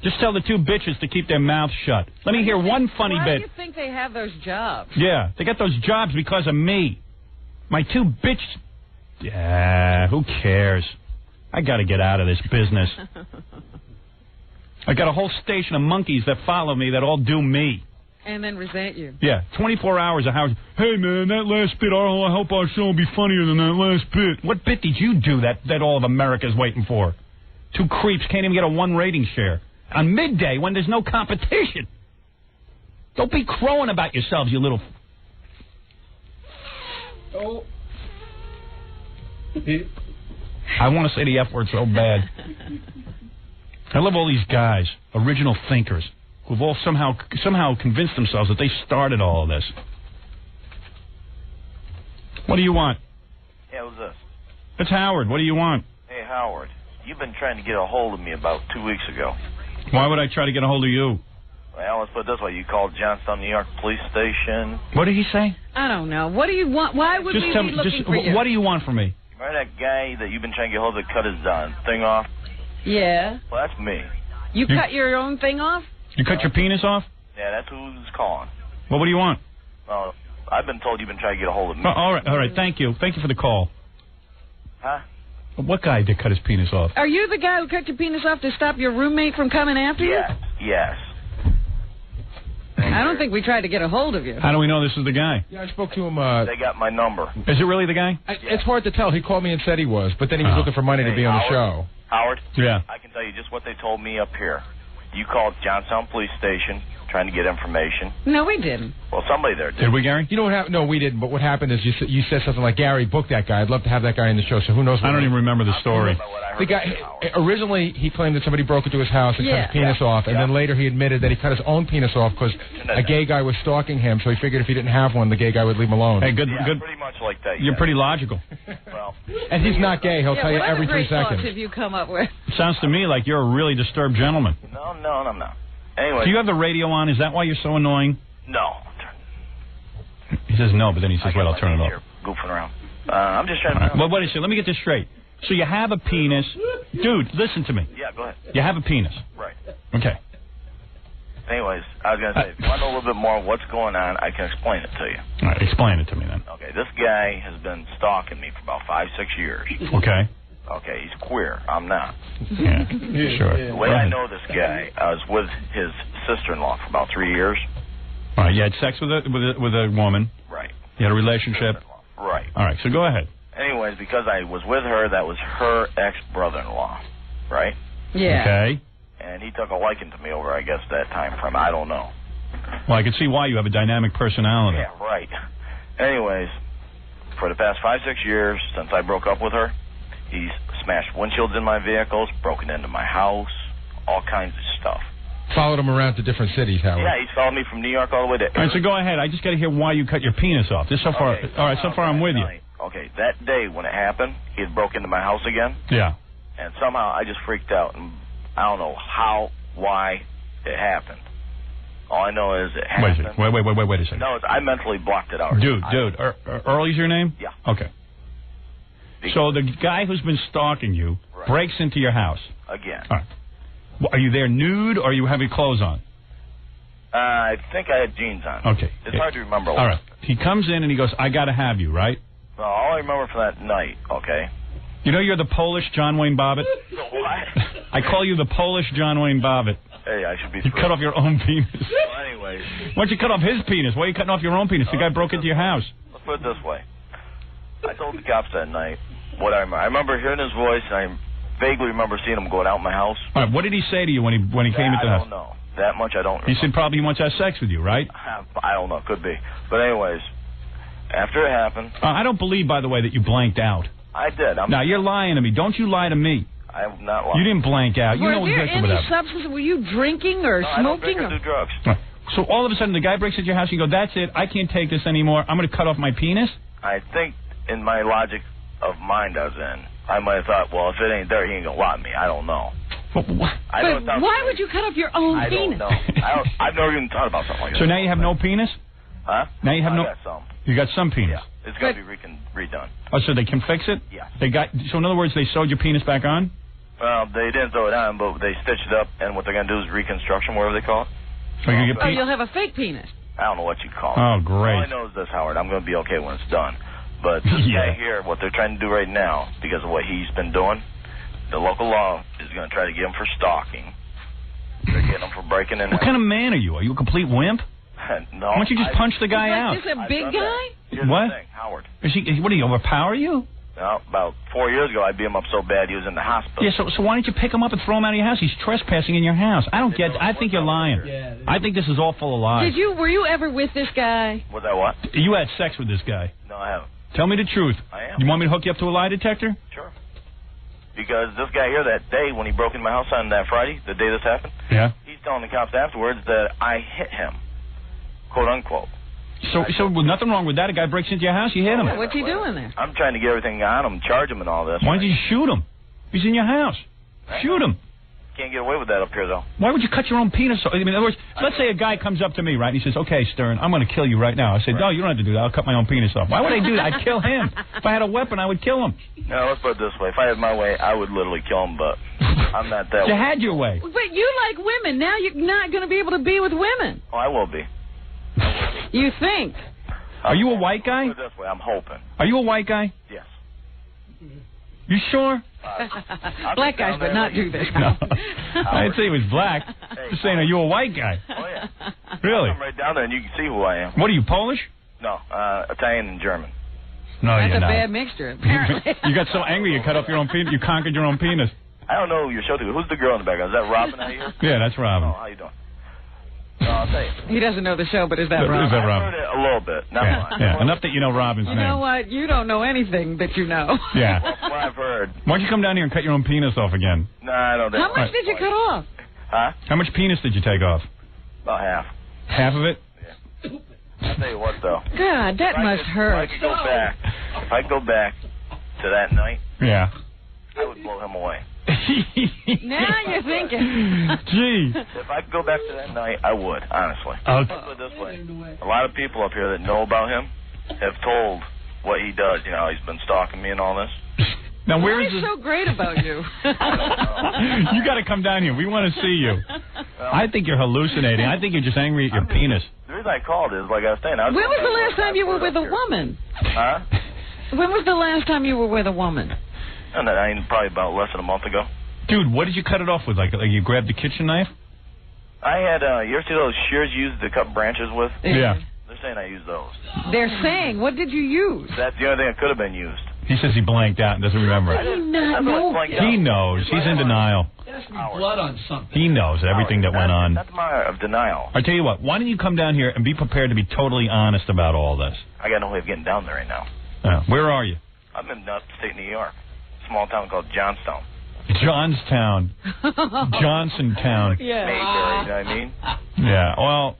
Just tell the two bitches to keep their mouths shut. Let me hear one funny bit.
Why do you think they have those jobs?
Yeah, they got those jobs because of me. My two bitches. Yeah, who cares? I got to get out of this business. I got a whole station of monkeys that follow me that all do me.
And then resent you.
Yeah, 24 hours of Howard. Hey, man, that last bit, I hope our show will be funnier than that last bit. What bit did you do that all of America's waiting for? Two creeps can't even get a 1 rating share. On midday when there's no competition. Don't be crowing about yourselves, you little...
Oh.
I want to say the F word so bad. I love all these guys, original thinkers, who've all somehow convinced themselves that they started all of this. What do you want?
Yeah, who's this?
It's Howard. What do you want?
Hey, Howard. You've been trying to get a hold of me about 2 weeks ago.
Why would I try to get a hold of you?
Well, let's put it this way. You called Johnstown, New York Police Station.
What did he say?
I don't know. What do you want? Why would we be looking for you?
What do you want from me?
Remember that guy that you've been trying to get hold of that cut his thing off?
Yeah.
Well, that's me.
You cut your own thing off?
You cut your penis off?
Yeah, that's who's calling.
Well, what do you want?
Well, I've been told you've been trying to get a hold of me.
Oh, all right. Thank you for the call.
Huh?
What guy did cut his penis off?
Are you the guy who cut your penis off to stop your roommate from coming after you?
Yes.
I don't think we tried to get a hold of you.
How do we know this is the guy?
Yeah, I spoke to him.
They got my number.
Is it really the guy?
It's hard to tell. He called me and said he was, but then he was looking for money to be on the show.
Howard?
Yeah.
I can tell you just what they told me up here. You called Johnstown Police Station trying to get information.
No, we didn't.
Well, somebody there did.
Did we, Gary?
You know what happened? No, we didn't. But what happened is you said something like, Gary, book that guy. I'd love to have that guy in the show. So who knows?
I don't even remember the story.
The guy originally he claimed that somebody broke into his house and cut his penis off, and then later he admitted that he cut his own penis off because a gay guy was stalking him. So he figured if he didn't have one, the gay guy would leave him alone.
Hey, good.
Pretty much like that.
You're pretty logical.
Well,
and he's not gay. He'll tell you every 3 seconds.
What other great thoughts have you come up with?
Sounds to me like you're a really disturbed gentleman.
No, I'm not. Anyway.
Do you have the radio on? Is that why you're so annoying?
No.
He says no, but then he says, "Wait, I'll turn it off."
Goofing around. I'm just trying to.
Well, wait a second. Let me get this straight. So you have a penis, dude. Listen to me.
Yeah, go ahead.
You have a penis.
Right.
Okay.
Anyways, I was gonna say, if you want to know a little bit more of what's going on, I can explain it to you.
All right, explain it to me then.
Okay, this guy has been stalking me for about 5-6 years.
Okay.
Okay, he's queer. I'm not.
Yeah, sure.
The way I know this guy, I was with his sister-in-law for about 3 years.
All right, you had sex with a woman.
Right.
You had a relationship.
Right.
All right, so go ahead.
Anyways, because I was with her, that was her ex-brother-in-law, right?
Yeah.
Okay.
And he took a liking to me over, I guess, that time frame. I don't know.
Well, I can see why you have a dynamic personality.
Yeah, right. Anyways, for the past 5-6 years, since I broke up with her, he's smashed windshields in my vehicles, broken into my house, all kinds of stuff.
Followed him around to different cities, Howard.
Yeah, he's followed me from New York all the way to...
All right, so go ahead. I just got to hear why you cut your penis off. This so far.
Okay,
all right, so far I'm with you.
Okay, that day when it happened, he had broke into my house again.
Yeah.
And somehow I just freaked out, and I don't know how, why it happened. All I know is it happened.
Wait a second.
No, I mentally blocked it out.
Dude, Earl's your name?
Yeah.
Okay. So the guy who's been stalking you breaks into your house.
Again.
All right. Well, are you there nude or are you having clothes on?
I think I had jeans on.
Okay.
It's hard to remember.
All right. He comes in and he goes, I got to have you, right?
Well, all I remember from that night, okay.
You know you're the Polish John Wayne Bobbitt?
What?
I call you the Polish John Wayne Bobbitt.
Hey, I should be...
You cut off your own penis.
Well, anyways...
Why don't you cut off his penis? Why are you cutting off your own penis? The guy broke into your house.
Let's put it this way. I told the cops that night what I remember. I remember hearing his voice, and I vaguely remember seeing him going out my house.
All right, what did he say to you when he came into the house?
I don't know. That much I don't remember.
He said probably he wants to have sex with you, right?
I don't know. Could be. But anyways, after it happened...
I don't believe, by the way, that you blanked out.
I did.
Now, you're lying to me. Don't you lie to me.
I'm not lying.
You didn't blank out. You know exactly what happened.
Were there any substances? Were you drinking or smoking?
I don't drink or do drugs.
Right. So all of a sudden the guy breaks into your house and you go, that's it. I can't take this anymore. I'm going to cut off my penis?
I think in my logic of mind I was in, I might have thought, well, if it ain't there, he ain't going to want me. I don't know.
But why would you cut off your own penis?
I don't know. I've never even thought about something like that.
So now you have no penis?
Huh?
Now you have no...
I got some.
You got some penis?
Yeah. It's got to be redone.
Oh, so they can fix it?
Yeah.
So in other words, they sewed your penis back on?
Well, they didn't throw it on, but they stitched it up, and what they're going to do is reconstruction, whatever they call it.
So
you'll have a fake penis.
I don't know what you call it.
Oh, great.
All I know is this, Howard. I'm going to be okay when it's done. But this guy here, what they're trying to do right now, because of what he's been doing, the local law is going to try to get him for stalking. They're getting him for breaking in.
What kind of man are you? Are you a complete wimp?
No.
Why don't you just punch the guy out?
Is this a big guy?
Here's
what?
The thing, Howard.
What, do you overpower you?
No, about 4 years ago, I beat him up so bad he was in the hospital.
Yeah, so why don't you pick him up and throw him out of your house? He's trespassing in your house. I think you're lying.
Yeah,
I think this is all full of lies.
Were you ever with this guy?
Was that what?
You had sex with this guy.
No, I haven't.
Tell me the truth.
I am.
You want me to hook you up to a lie detector?
Sure. Because this guy here that day when he broke into my house on that Friday, the day this happened, he's telling the cops afterwards that I hit him, quote unquote.
So with nothing wrong with that. A guy breaks into your house, you hit him.
What's he doing there?
I'm trying to get everything on him, charge him and all this.
Why don't you shoot him? He's in your house. Shoot him.
Can't get away with that up here, though.
Why would you cut your own penis off? I mean, in other words, let's say a guy comes up to me, right, and he says, okay, Stern, I'm going to kill you right now. I say, no, you don't have to do that. I'll cut my own penis off. Why would I do that? I'd kill him. If I had a weapon, I would kill him.
No, let's put it this way. If I had my way, I would literally kill him, but I'm not that way.
You had your way.
But you like women. Now you're not going to be able to be with women.
Oh, I will be.
You think?
Are you a white guy?
Put it this way. I'm hoping.
Are you a white guy?
Yes.
You sure?
Black guys would not do this.
No. I didn't say he was black. Just saying, are you a white guy?
Oh, yeah.
Really?
I'm right down there, and you can see who I am.
What are you, Polish?
No, Italian and German.
No,
That's
you're
a
not.
bad mixture, apparently.
You got so angry you cut off your own penis. You conquered your own penis.
I don't know who your show to. Who's the girl in the background? Is that Robin out here?
Yeah, that's Robin.
Oh, how you doing? No, I'll tell you.
He doesn't know the show, but is that
Is
Robin?
that Robin?
I've heard it a little bit. Not much.
Yeah, enough that you know Robin's name.
You know what? You don't know anything that you know.
Yeah.
That's what I've heard.
Why don't you come down here and cut your own penis off again?
No, I don't think
How much did you cut off?
Huh?
How much penis did you take off?
About half.
Half of it?
Yeah. I'll tell you what, though.
God, that must hurt.
If I go back to that night,
yeah,
I would blow him away.
Now you're thinking.
Gee.
If I could go back to that night, I would, honestly.
Okay.
Put it this way. A lot of people up here that know about him have told what he does. You know, he's been stalking me and all this.
Now, where
what
is
is so great about you?
You got to come down here. We want to see you. I think you're hallucinating. I think you're just angry at your penis.
The reason I called is, like I was saying,
when was the last time you were with a woman?
Huh?
When was the last time you were with a woman?
Probably about less than a month ago.
Dude, what did you cut it off with? Like you grabbed the kitchen knife?
I had, you ever see those shears you use to cut branches with?
Yeah.
They're saying I used those.
They're saying, what did you use?
That's the only thing that could have been used.
He says he blanked out and doesn't remember it. He knows. He's in denial.
There has to be blood on something.
He knows everything that went on.
That's my of denial.
I tell you what, why don't you come down here and be prepared to be totally honest about all this?
I got no way of getting down there right now.
Where are you?
I'm in upstate New York. Small town called Johnstown.
Johnstown. Johnsontown.
Yeah. Mayberry, you know what I mean?
Yeah, well,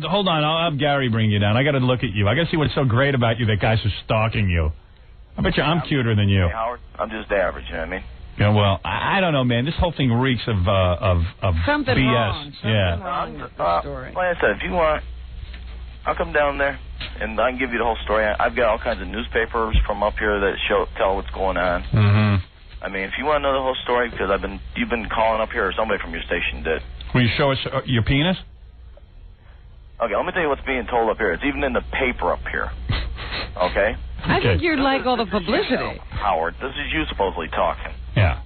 hold on. I'll have Gary bring you down. I got to look at you. I got to see what's so great about you that guys are stalking you. I bet you I'm cuter than you.
Hey, Howard, I'm just average, you know what I mean?
Yeah, well, I don't know, man. This whole thing reeks of
something
BS.
Wrong. Something wrong with the story.
Like I said, if you want, I'll come down there and I can give you the whole story. I've got all kinds of newspapers from up here that tell what's going on.
Mm-hmm.
I mean, if you want to know the whole story, because you've been calling up here, or somebody from your station did.
Will you show us your penis?
Okay, let me tell you what's being told up here. It's even in the paper up here. Okay?
I think you'd like all the publicity.
Howard, this is you supposedly talking.
Yeah.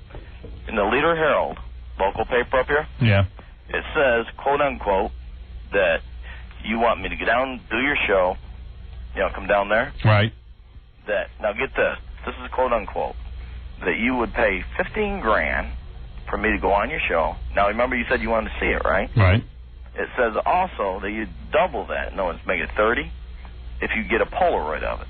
In the Leader Herald, local paper up here,
yeah,
it says, quote unquote, that you want me to get down, do your show, come down there.
Right.
That, now get this, this is quote unquote, that you would pay $15,000 for me to go on your show. Now remember you said you wanted to see it, right?
Right.
It says also that you double that, no, it's make it 30 if you get a Polaroid of it.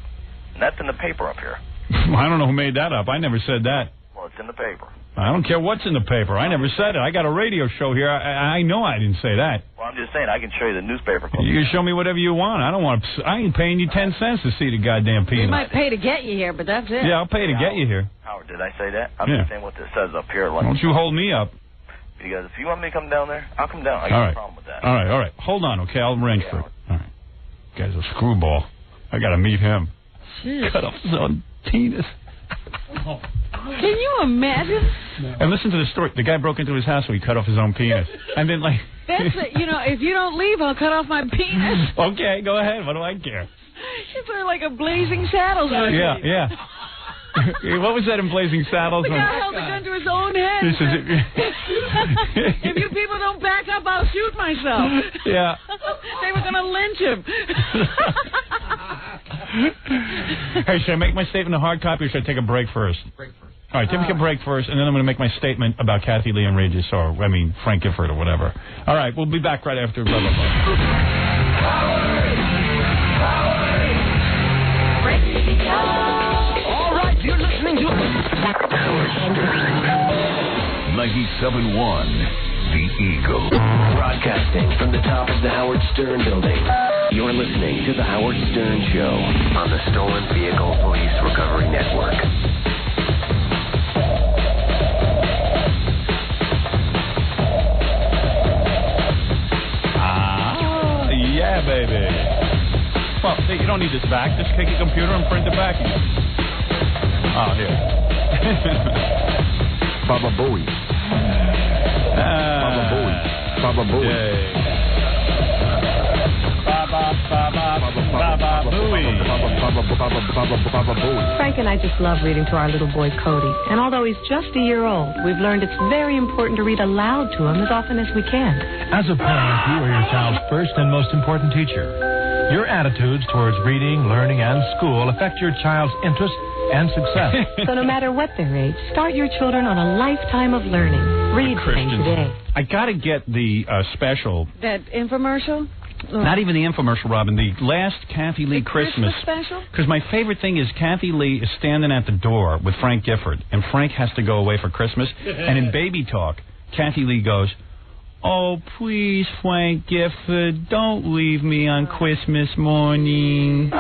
And that's in the paper up here.
I don't know who made that up. I never said that.
Well, it's in the paper.
I don't care what's in the paper. I never said it. I got a radio show here. I know I didn't say that.
Well, I'm just saying I can show you the newspaper.
You can show me whatever you want. I ain't paying you 10 cents to see the goddamn penis.
We might pay to get you here, but that's it.
Yeah, I'll pay to get you here.
Howard, did I say that? I'm just saying what this says up here. Like,
don't you hold me up.
Because if you want me to come down there, I'll come down. I got no problem with that.
All right. Hold on, okay? I'll arrange for it. All right. Guy's a screwball. I got to meet him.
Jeez.
Cut off his own penis.
Can you imagine?
No. And listen to the story. The guy broke into his house so he cut off his own penis. And then, like...
That's it. You know, if you don't leave, I'll cut off my penis.
Okay, go ahead. What do I care?
It's sort of like a Blazing Saddles.
Yeah. What was that in Blazing Saddles?
The guy held the gun to his own head.
This is it.
If you people don't back up, I'll shoot myself.
Yeah.
They were going to lynch him.
Hey, should I make my statement a hard copy or should I take a break first? Break first. All right, take a break first, and then I'm going to make my statement about Kathy Lee and Regis, or, Frank Gifford or whatever. All right, we'll be back right after blah, blah, blah.
You're listening to 97.1 The Eagle. Broadcasting from the top of the Howard Stern building. You're listening to The Howard Stern Show on the Stolen Vehicle Police Recovery Network.
Yeah, baby. Well, you don't need this back. Just take your computer and print it back. Oh, here.
Baba Booey. Baba Booey. Baba Booey.
Baba Booey.
Frank and I just love reading to our little boy Cody. And although he's just a year old, we've learned it's very important to read aloud to him as often as we can.
As a parent, you are your child's first and most important teacher. Your attitudes towards reading, learning, and school affect your child's interest and success.
So no matter what their age, start your children on a lifetime of learning. Read Frank today.
I got to get the special.
That infomercial?
Not even the infomercial, Robin. The last Kathy Lee Christmas
special?
Because my favorite thing is Kathy Lee is standing at the door with Frank Gifford, and Frank has to go away for Christmas. And in baby talk, Kathy Lee goes, "Oh, please, Frank Gifford, don't leave me on Christmas morning."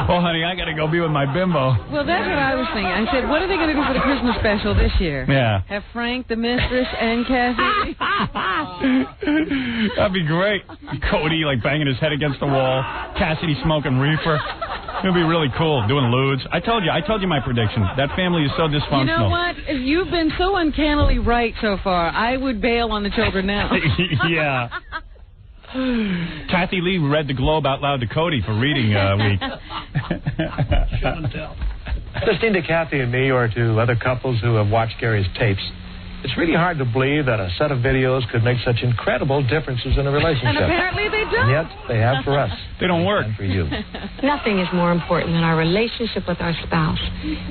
Well, honey, I got to go be with my bimbo.
Well, that's what I was thinking. I said, what are they going to do for the Christmas special this year?
Yeah.
Have Frank, the mistress, and Kathy?
That'd be great. Cody, like, banging his head against the wall. Cassidy smoking reefer. It'd be really cool, doing lewds. I told you my prediction. That family is so dysfunctional.
You know what? You've been so uncannily right so far. I would bail on the children now.
Yeah. Kathy Lee read the Globe out loud to Cody for reading week.
Show and tell. Listening to Kathy and me, or to other couples who have watched Gary's tapes, it's really hard to believe that a set of videos could make such incredible differences in a relationship.
And apparently they do.
And yet they have for us.
They don't work.
And for you.
Nothing is more important than our relationship with our spouse.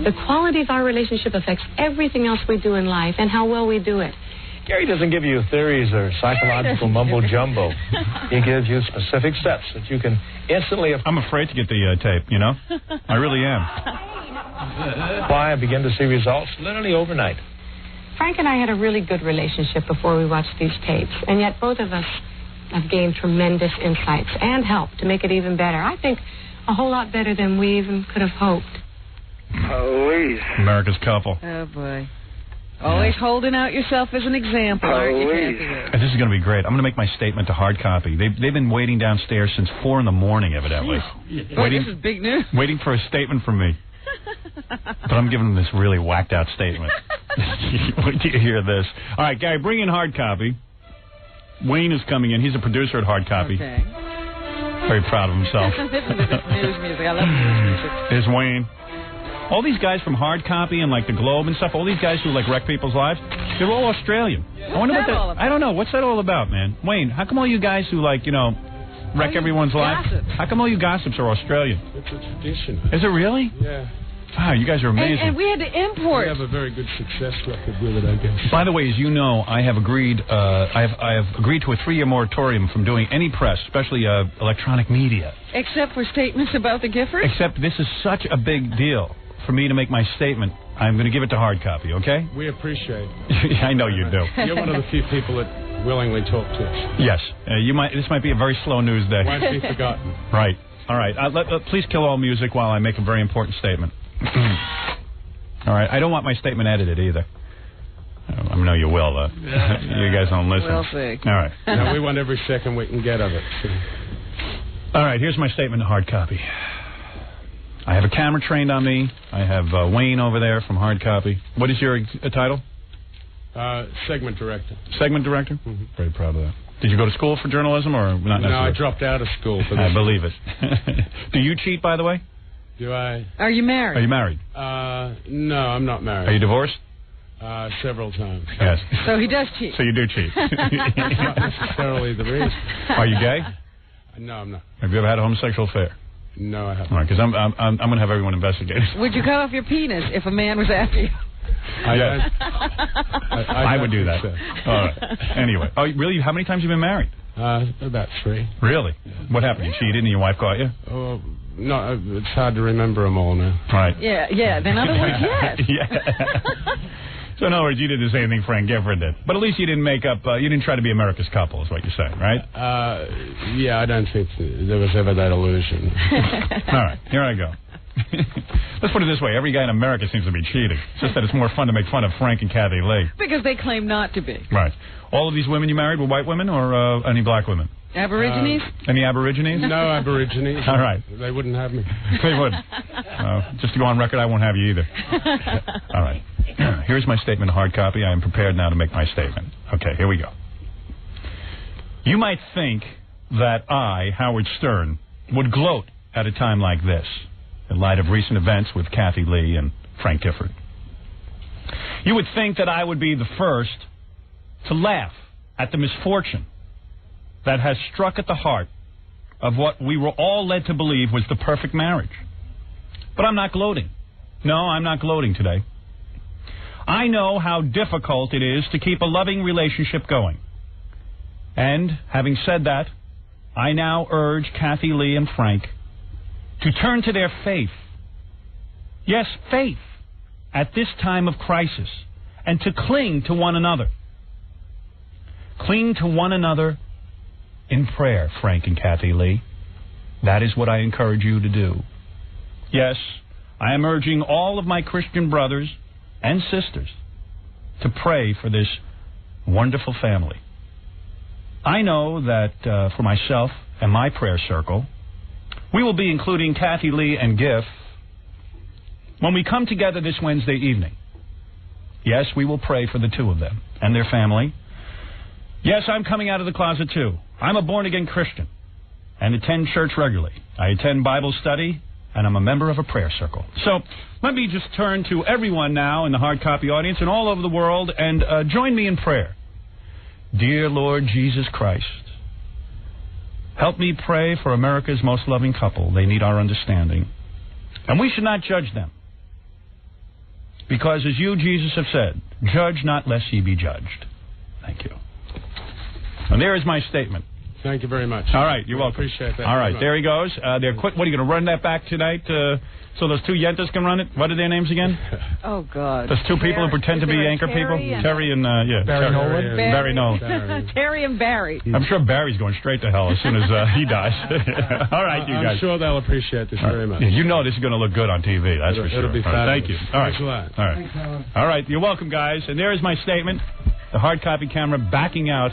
The quality of our relationship affects everything else we do in life and how well we do it.
Gary doesn't give you theories or psychological mumbo-jumbo. He gives you specific steps that you can instantly...
I'm afraid to get the tape, you know? I really am.
Why? I begin to see results literally overnight.
Frank and I had a really good relationship before we watched these tapes, and yet both of us have gained tremendous insights and help to make it even better. I think a whole lot better than we even could have hoped.
Police.
America's couple.
Oh, boy. Always holding out yourself as an example, aren't you, Kathy?
This is going to be great. I'm going to make my statement to hard copy. They've been waiting downstairs since 4 in the morning, evidently.
Boy, this is big news.
Waiting for a statement from me. But I'm giving them this really whacked out statement. Wait till you hear this. All right, Gary, bring in hard copy. Wayne is coming in. He's a producer at hard copy.
Okay.
Very proud of himself.
Listen to this news music. I love news music.
There's Wayne. All these guys from Hard Copy and like the Globe and stuff, all these guys who like wreck people's lives, they're all Australian. I wonder what that. I don't know. What's that all about, man? Wayne, how come all you guys who like, wreck everyone's life? How come all you gossips are Australian?
It's a tradition.
Is it really?
Yeah.
Wow, you guys are amazing.
And we had to import.
We have a very good success record with it, I guess.
By the way, as you know, I have agreed. I have agreed to a 3-year moratorium from doing any press, especially electronic media.
Except for statements about the Giffords?
Except this is such a big deal for me to make my statement. I'm going to give it to hard copy, okay?
We appreciate it.
I know you do.
You're one of the few people that willingly talk to us.
Yes. This might be a very slow news day.
Won't be forgotten.
Right. All right. Please kill all music while I make a very important statement. All right. I don't want my statement edited either. I know you will, though. You guys don't listen.
We'll see.
All right.
No, we want every second we can get of it.
All right, here's my statement in hard copy. I have a camera trained on me. I have Wayne over there from hard copy. What is your title?
Segment director.
Segment director? Mm-hmm. Very proud of that. Did you go to school for journalism or not necessarily?
No, I dropped out of school for this.
I believe it. Do you cheat, by the way?
Do I?
Are you married?
Are you married?
No, I'm not married.
Are you divorced?
Several times.
Yes.
So he does cheat.
So you do cheat.
That's not necessarily the reason.
Are you gay?
No, I'm not.
Have you ever had a homosexual affair?
No, I haven't.
All right, because I'm going to have everyone investigated.
Would you cut off your penis if a man was after you?
Yes. I would do that.
So.
All right. Anyway. Oh, really? How many times have you been married?
About 3.
Really? Yeah. What happened? You cheated and your wife caught you?
Oh, no, it's hard to remember them all now.
Right.
Yeah. In other words, yes.
Yeah. So in other words, you did the same thing Frank Gifford did. But at least you didn't make up, you didn't try to be America's couple is what you're saying, right?
Yeah, I don't think there was ever that illusion.
All right, here I go. Let's put it this way. Every guy in America seems to be cheating. It's just that it's more fun to make fun of Frank and Kathy Lee.
Because they claim not to be.
Right. All of these women you married were white women or any black women?
Aborigines?
Any Aborigines?
No Aborigines.
All right.
They wouldn't have me.
They would. Just to go on record, I won't have you either. All right. Here's my statement in hard copy. I am prepared now to make my statement. Okay, here we go. You might think that I, Howard Stern, would gloat at a time like this, in light of recent events with Kathy Lee and Frank Gifford. You would think that I would be the first to laugh at the misfortune that has struck at the heart of what we were all led to believe was the perfect marriage. But I'm not gloating. No, I'm not gloating today. I know how difficult it is to keep a loving relationship going. And, having said that, I now urge Kathy Lee and Frank to turn to their faith. Yes, faith at this time of crisis, and to cling to one another. Cling to one another in prayer, Frank and Kathy Lee. That is what I encourage you to do. Yes, I am urging all of my Christian brothers and sisters to pray for this wonderful family. I know that for myself and my prayer circle, we will be including Kathy Lee and Giff when we come together this Wednesday evening. Yes, we will pray for the two of them and their family. Yes, I'm coming out of the closet too. I'm a born-again Christian and attend church regularly. I attend Bible study, and I'm a member of a prayer circle. So let me just turn to everyone now in the hard copy audience and all over the world and join me in prayer. Dear Lord Jesus Christ, help me pray for America's most loving couple. They need our understanding. And we should not judge them. Because as you, Jesus, have said, judge not lest ye be judged. Thank you. And there is my statement.
Thank you very much.
All right, you're welcome.
Appreciate that.
All right, there he goes. They're quick. What are you going to run that back tonight so those two yentas can run it? What are their names again?
Oh, God.
Those two people who pretend to be anchor people? Terry and,
Barry Nolan.
Barry Nolan.
Terry and Barry.
I'm sure Barry's going straight to hell as soon as he dies. All right, you guys.
I'm sure they'll appreciate this very much.
You know this is going to look good on TV, that's for sure.
It'll be fabulous.
Thank you. All right.
Thanks a lot.
All right. All right, you're welcome, guys. And there is my statement. The hard copy camera backing out.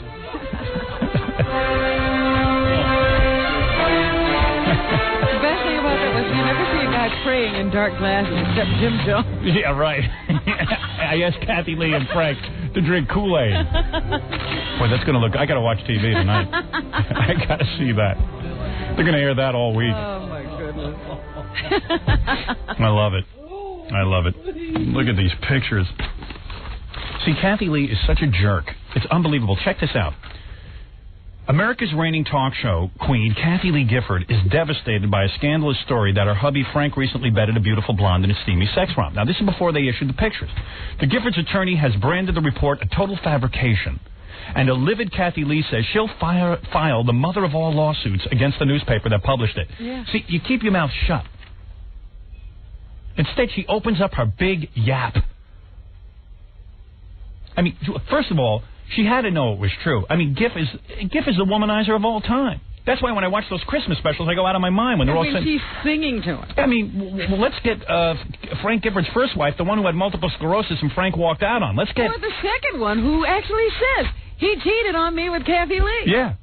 Praying in dark glasses, except Jim Jones.
Yeah, right. I asked Kathy Lee and Frank to drink Kool-Aid. Boy, that's going to look... I got to watch TV tonight. I got to see that. They're going to air that all week.
Oh, my goodness.
I love it. I love it. Look at these pictures. See, Kathy Lee is such a jerk. It's unbelievable. Check this out. America's reigning talk show queen, Kathy Lee Gifford, is devastated by a scandalous story that her hubby, Frank, recently bedded a beautiful blonde in a steamy sex romp. Now, this is before they issued the pictures. The Gifford's attorney has branded the report a total fabrication. And a livid Kathy Lee says she'll file the mother of all lawsuits against the newspaper that published it.
Yeah.
See, you keep your mouth shut. Instead, she opens up her big yap. I mean, first of all, she had to know it was true. I mean, Giff is the womanizer of all time. That's why when I watch those Christmas specials, I go out of my mind when they're all
she's singing to him.
I mean, let's get Frank Gifford's first wife, the one who had multiple sclerosis and Frank walked out on. Let's get...
Or the second one, who actually says, he cheated on me with Kathy Lee.
Yeah.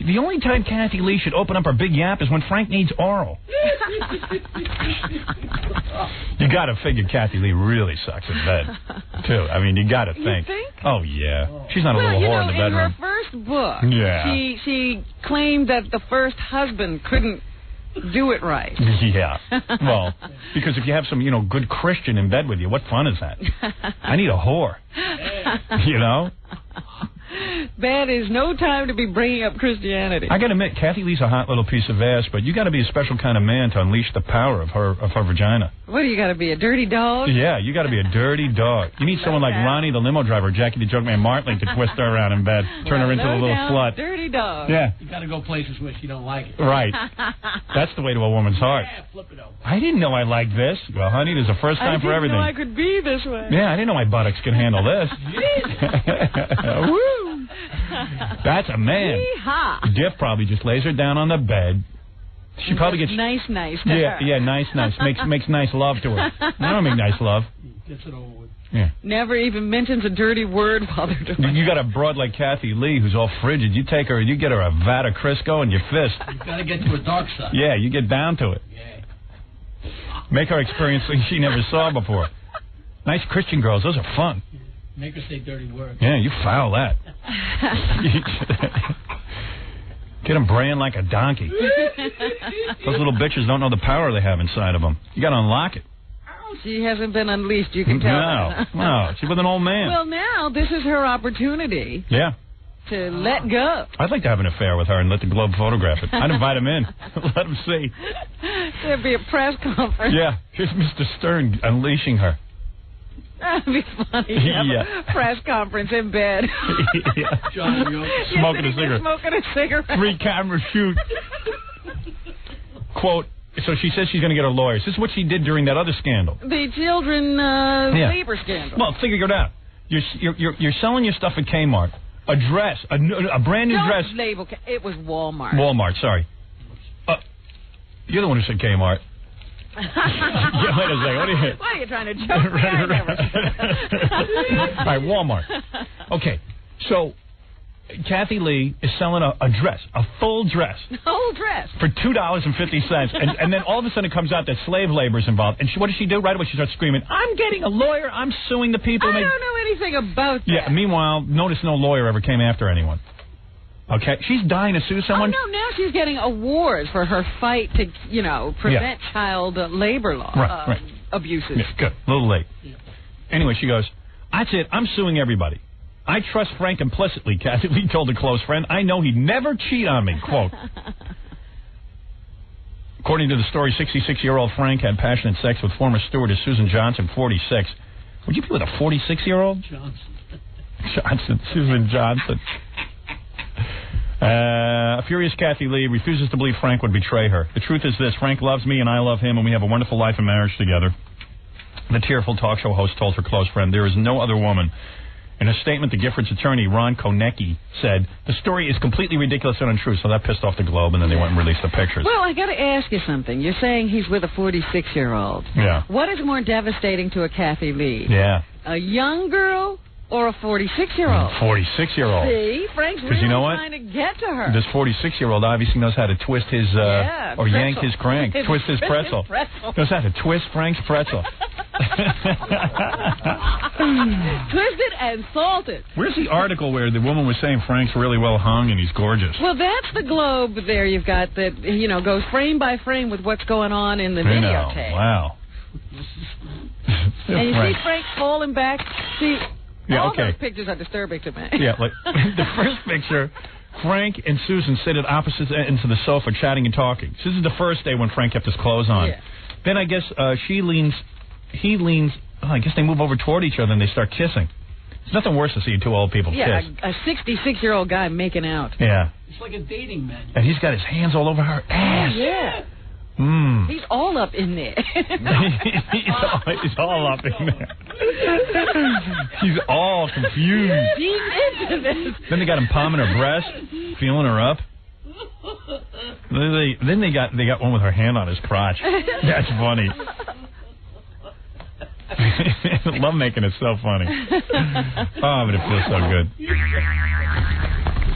The only time Kathy Lee should open up her big yap is when Frank needs oral. You got to figure Kathy Lee really sucks in bed, too. I mean, you got to think.
You think?
Oh, yeah. She's not a little whore in the bedroom.
In her first book,
yeah.
she claimed that the first husband couldn't do it right.
Yeah. Well, because if you have some, good Christian in bed with you, what fun is that? I need a whore. You know?
That is no time to be bringing up Christianity.
I got to admit, Kathy Lee's a hot little piece of ass, but you got to be a special kind of man to unleash the power of her vagina.
What do you got to be, a dirty dog?
Yeah, you got to be a dirty dog. You need someone like Ronnie the limo driver, Jackie the Joke Man Martling to twist her around in bed, turn her into a little slut.
Dirty dog.
Yeah.
You got to go places where she don't like it.
Right. That's the way to a woman's heart.
Yeah, flip it over.
I didn't know I liked this. Well, honey, there's a first time for everything.
I didn't know I could be this way.
Yeah, I didn't know my buttocks could handle this. Woo! That's a man.
Yee-haw.
Diff probably just lays her down on the bed. She probably gets
nice to
yeah,
her.
Yeah, nice. Makes nice love to her. I don't make nice love.
Gets it over with.
Yeah.
Never even mentions a dirty word while they're doing it.
You got a broad like Kathy Lee who's all frigid. You take her, you get her a vat of Crisco and you fist.
You got to get to a dark side.
Yeah, you get down to it.
Yeah.
Make her experience things she never saw before. Nice Christian girls, those are fun.
Make her say dirty words.
Yeah, you foul that. Get them braying like a donkey. Those little bitches don't know the power they have inside of them. You got to unlock it.
She hasn't been unleashed, you can tell.
No, she's with an old man.
Well, now this is her opportunity.
Yeah.
To let go.
I'd like to have an affair with her and let the Globe photograph it. I'd invite him in. Let him see.
There'd be a press conference.
Yeah, here's Mr. Stern unleashing her.
That'd be funny. Yeah. Press conference in bed.
Yeah. Smoking a cigarette.
Smoking a cigarette.
3-camera shoot. Quote, so she says she's going to get her lawyers. This is what she did during that other scandal.
The children labor scandal.
Well, figure it out. You're selling your stuff at Kmart. A dress, a brand new dress.
Label. It was Walmart.
Walmart, sorry. You're the one who said Kmart. Yeah, wait a second.
What are you trying to joke me? I never
All right, Walmart. Okay, so Kathy Lee is selling a dress, a full dress.
Whole dress.
For $2.50. And then all of a sudden it comes out that slave labor is involved. And what does she do? Right away she starts screaming, I'm getting a lawyer. I'm suing the people.
I don't know anything about that.
Yeah, meanwhile, notice no lawyer ever came after anyone. Okay, she's dying to sue someone.
Oh, no, now she's getting awards for her fight to, prevent child labor law abuses.
Yeah, good. A little late. Yeah. Anyway, she goes, that's it. I'm suing everybody. I trust Frank implicitly, Kathy Lee told a close friend. I know he'd never cheat on me, quote. According to the story, 66-year-old Frank had passionate sex with former stewardess Susan Johnson, 46. Would you be with a 46-year-old? Susan Johnson. A furious Kathy Lee refuses to believe Frank would betray her. The truth is this, Frank loves me and I love him and we have a wonderful life and marriage together. The tearful talk show host told her close friend, there is no other woman. In a statement, the Gifford's attorney, Ron Konecki, said, the story is completely ridiculous and untrue, so that pissed off the Globe, and then they went and released the pictures.
Well, I got to ask you something. You're saying he's with a 46-year-old.
Yeah.
What is more devastating to a Kathy Lee?
Yeah.
A young girl or a 46-year-old?
46-year-old.
See? Frank's really trying to get to her.
This 46-year-old obviously knows how to twist his, or pretzel. Yank his crank. Twist his pretzel. Knows how to twist Frank's pretzel.
Twisted and salted.
Where's the article where the woman was saying Frank's really well hung and he's gorgeous?
Well, that's the Globe there you've got that, goes frame by frame with what's going on in the videotape.
Wow.
And you see Frank falling back. See, all
okay.
those pictures are disturbing to me.
Yeah, like the first picture, Frank and Susan sit at opposite ends of the sofa chatting and talking. This is the first day when Frank kept his clothes on.
Yeah.
Then I guess he leans, I guess they move over toward each other and they start kissing. There's nothing worse to see two old people kiss.
Yeah, a 66-year-old guy making out.
Yeah.
It's like a dating man.
And he's got his hands all over her ass.
Yeah. He's all up in there.
He's all up in there. He's all confused.
Deep into this.
Then they got him palming her breast, feeling her up. Then they got one with her hand on his crotch. That's funny. Love making it so funny. Oh, but it feels so good.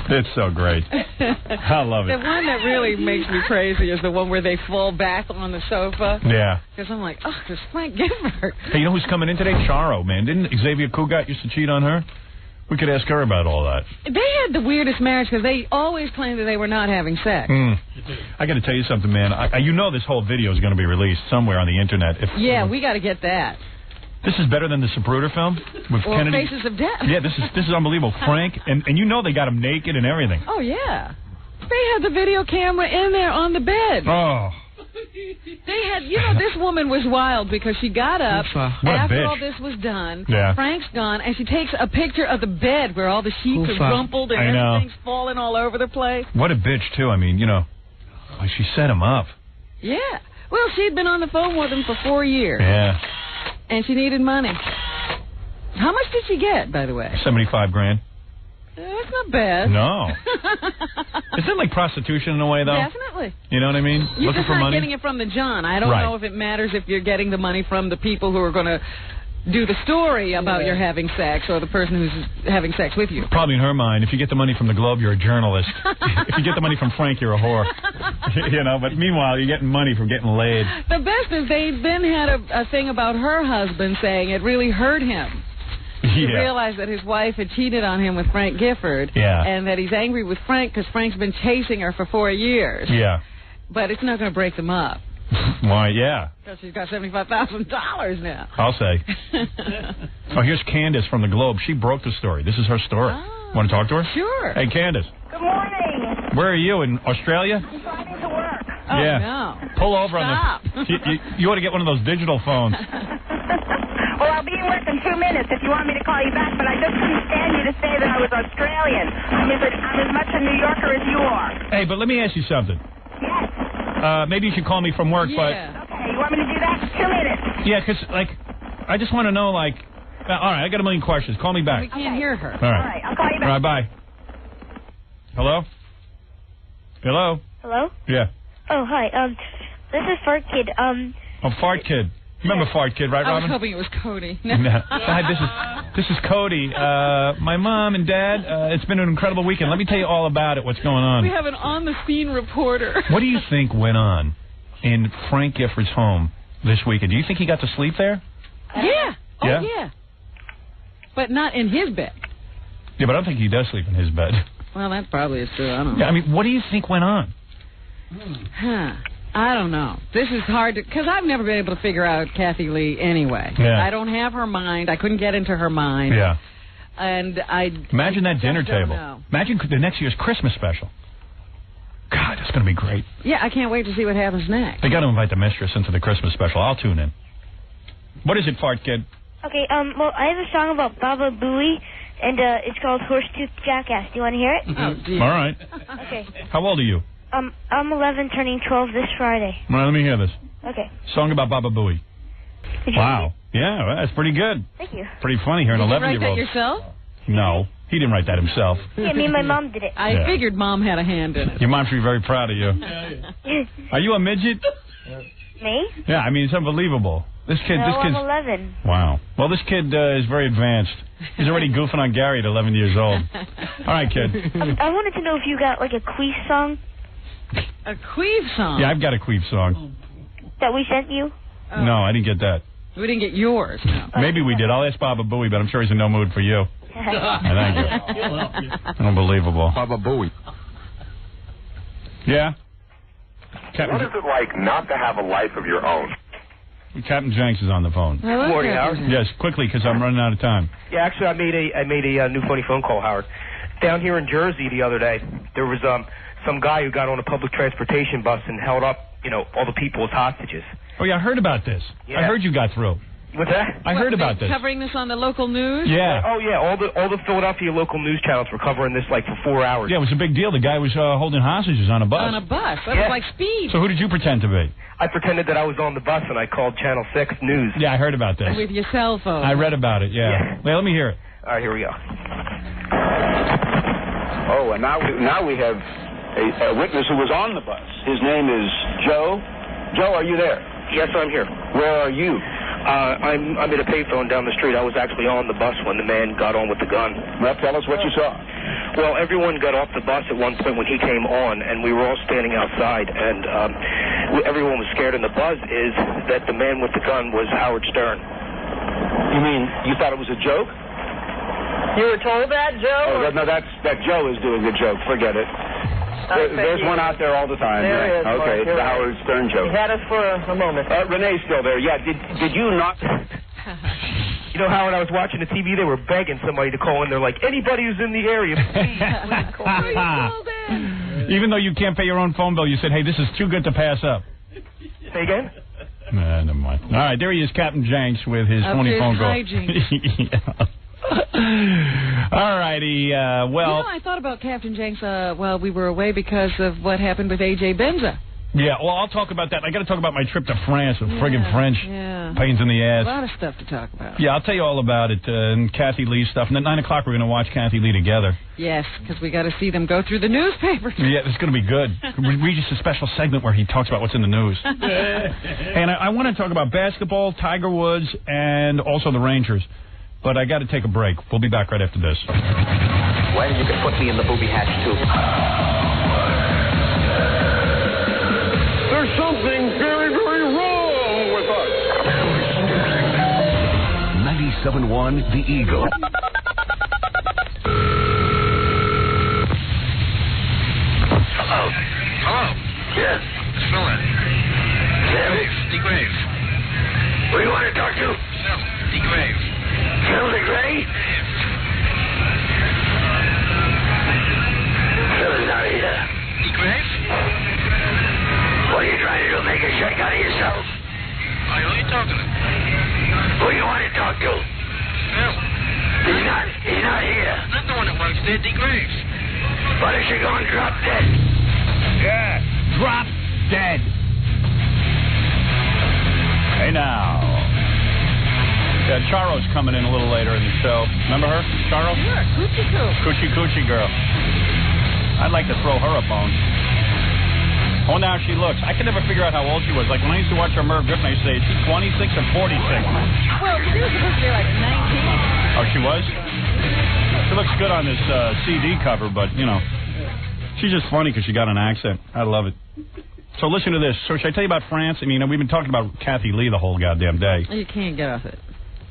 It's so great. I love it.
The one that really makes me crazy is the one where they fall back on the sofa.
Yeah.
Because I'm like, oh, it's Frank Gifford.
Hey, you know who's coming in today? Charo, man. Didn't Xavier Cugat used to cheat on her? We could ask her about all that.
They had the weirdest marriage because they always claimed that they were not having sex.
I got to tell you something, man. You know this whole video is going to be released somewhere on the internet.
We got to get that.
This is better than the Zapruder film with Kennedy.
Faces of Death.
Yeah, this is unbelievable. Frank, and you know they got him naked and everything.
Oh, yeah. They had the video camera in there on the bed.
Oh.
They had, this woman was wild because she got up after all this was done.
Yeah.
Frank's gone, and she takes a picture of the bed where all the sheets are rumpled and everything's falling all over the place.
What a bitch, too. I mean, she set him up.
Yeah. Well, she'd been on the phone with him for 4 years.
Yeah.
And she needed money. How much did she get, by the way?
$75,000.
That's not bad.
No. Isn't it like prostitution in a way, though?
Definitely.
You know what I mean?
You're
Looking
just
for
not
money?
getting it from the John. I don't know if it matters if you're getting the money from the people who are going to do the story about your having sex or the person who's having sex with you.
Probably in her mind, if you get the money from the Globe, you're a journalist. If you get the money from Frank, you're a whore. But meanwhile, you're getting money from getting laid.
The best is they then had a thing about her husband saying it really hurt him. He realized that his wife had cheated on him with Frank Gifford.
Yeah.
And that he's angry with Frank because Frank's been chasing her for 4 years.
Yeah.
But it's not going to break them up.
Why, yeah.
Because she's got $75,000 now.
I'll say. Oh, here's Candace from the Globe. She broke the story. This is her story. Want to talk to her?
Sure.
Hey, Candace.
Good morning.
Where are you, in Australia?
I'm driving to work.
Oh,
yeah.
no.
Pull over on the... You ought to get one of those digital phones.
Well, I'll be in work in 2 minutes if you want me to call you back, but I just couldn't stand you to say that I was Australian. I'm as much a New Yorker as you are.
Hey, but let me ask you something.
Yes.
Maybe you should call me from work, but...
Okay, you want me to do that? 2 minutes.
Yeah, because, I just want to know, all right, I got a million questions. Call me back.
We can't hear her.
All right.
I'll call you back.
All right, bye. Hello? Hello?
Hello?
Yeah.
Oh, hi. This is Fart Kid.
Oh, Fart Kid. Remember Fart Kid, right, Robin?
I was hoping it was Cody.
No. Hi, this is Cody. My mom and Dad, it's been an incredible weekend. Let me tell you all about it, what's going on.
We have an on-the-scene reporter.
What do you think went on in Frank Gifford's home this weekend? Do you think he got to sleep there?
Yeah. Oh,
yeah?
yeah. But not in his bed.
Yeah, but I don't think he does sleep in his bed.
Well, that probably is true. I don't know.
Yeah, I mean, what do you think went on?
I don't know. This is hard to... Because I've never been able to figure out Kathy Lee anyway.
Yeah.
I don't have her mind. I couldn't get into her mind.
Yeah.
And I...
Imagine that dinner table.
Know.
Imagine the next year's Christmas special. God, that's going to be great.
Yeah, I can't wait to see what happens next.
They got to invite the mistress into the Christmas special. I'll tune in. What is it, Fart Kid?
Okay, well, I have a song about Baba Booey, and it's called Horsetooth Jackass. Do you want to hear it?
Oh, dear.
All right.
Okay.
How old are you?
I'm 11, turning 12 this Friday.
All right, let me hear this.
Okay.
Song about Baba Booey. Wow. Yeah, well, that's pretty good.
Thank you.
Pretty funny hearing an 11-year-old.
Did you write that yourself?
No, he didn't write that himself.
Yeah, me and my mom did it.
I figured Mom had a hand in it.
Your mom should be very proud of you. Are you a midget?
Me?
Yeah, I mean, it's unbelievable. This kid's...
I'm 11.
Wow. Well, this kid is very advanced. He's already goofing on Gary at 11 years old. All right, kid.
I wanted to know if you got, like, a queef song.
A queef song?
Yeah, I've got a queef song.
That we sent you?
No, I didn't get that.
We didn't get yours. No.
Maybe we did. I'll ask Baba Booey, but I'm sure he's in no mood for you. Thank you. Unbelievable.
Baba Booey.
Yeah?
What is it like not to have a life of your own?
Captain Jenks is on the phone.
Good morning, Howard.
Yes, quickly, because I'm running out of time.
Yeah, actually, I made a new funny phone call, Howard. Down here in Jersey the other day, there was some guy who got on a public transportation bus and held up, all the people as hostages.
Oh, yeah, I heard about this.
Yeah.
I heard you got through.
What's that?
I heard about this.
Covering this on the local news?
Yeah.
Oh, yeah. All the Philadelphia local news channels were covering this like for 4 hours.
Yeah, it was a big deal. The guy was holding hostages on a bus.
On a bus. That was like Speed.
So who did you pretend to be?
I pretended that I was on the bus and I called Channel 6 News.
Yeah, I heard about this.
With your cell phone.
I read about it, yeah. Well, let me hear it.
All right, here we go.
Oh, and now we have a witness who was on the bus. His name is Joe. Joe, are you there?
Yes, I'm here.
Where are you?
I'm at a payphone down the street. I was actually on the bus when the man got on with the gun.
Well, tell us what you saw.
Well, everyone got off the bus at one point when he came on, and we were all standing outside, and everyone was scared. And the buzz is that the man with the gun was Howard Stern.
You mean you thought it was a joke?
You were told that, Joe?
Oh, no, that Joe is doing a joke. Forget it. There's one out there all the time.
There is.
Okay, it's the
Right.
Howard Stern joke.
You had us for a moment.
Renee's still there. Yeah, did you not...
You know, Howard, I was watching the TV. They were begging somebody to call in. They're like, anybody who's in the area, please call in.
Even though you can't pay your own phone bill, you said, hey, this is too good to pass up.
Say again?
Nah, never mind. All right, there he is, Captain Jenks, with his phony phone call. Yeah. All righty, well...
You know, I thought about Captain Jenks while we were away because of what happened with A.J. Benza.
Yeah, well, I'll talk about that. I got to talk about my trip to France with friggin' French pains in the ass.
A lot of stuff to talk about.
Yeah, I'll tell you all about it, and Kathy Lee stuff. And at 9 o'clock, we're going to watch Kathy Lee together.
Yes, because we got to see them go through the newspapers. Yeah,
it's going to be good. Read just a special segment where he talks about what's in the news. And I want to talk about basketball, Tiger Woods, and also the Rangers. But I got to take a break. We'll be back right after this.
Well, you can put me in the booby hatch, too.
There's something very, very wrong with us.
97.1 The Eagle.
Hello. Hello. Yes. It's Miller. Graves. D. Graves. Who do you want to talk to? Phil. D. Graves. Phil DeGray? Phil is not here. D. Graves? What are you trying to do? Make a shake out of yourself? Who are you talking to? Who do you want to talk to? Phil. He's not here. Not the one that works there, D. Graves. But is she going to drop dead?
Yeah. Drop dead. Hey, now. Yeah, Charo's coming in a little later in the show. Remember her, Charo?
Sure, Coochie Coo.
Coochie Coochie girl. I'd like to throw her a bone. Oh, now she looks. I can never figure out how old she was. Like, when I used to watch her Merv Griffin, I used to say, is she 26 or 46?
Well, she was supposed to be like 19.
Oh, she was? She looks good on this CD cover, but, you know, she's just funny because she got an accent. I love it. So listen to this. So should I tell you about France? I mean, we've been talking about Kathy Lee the whole goddamn day.
You can't get off it.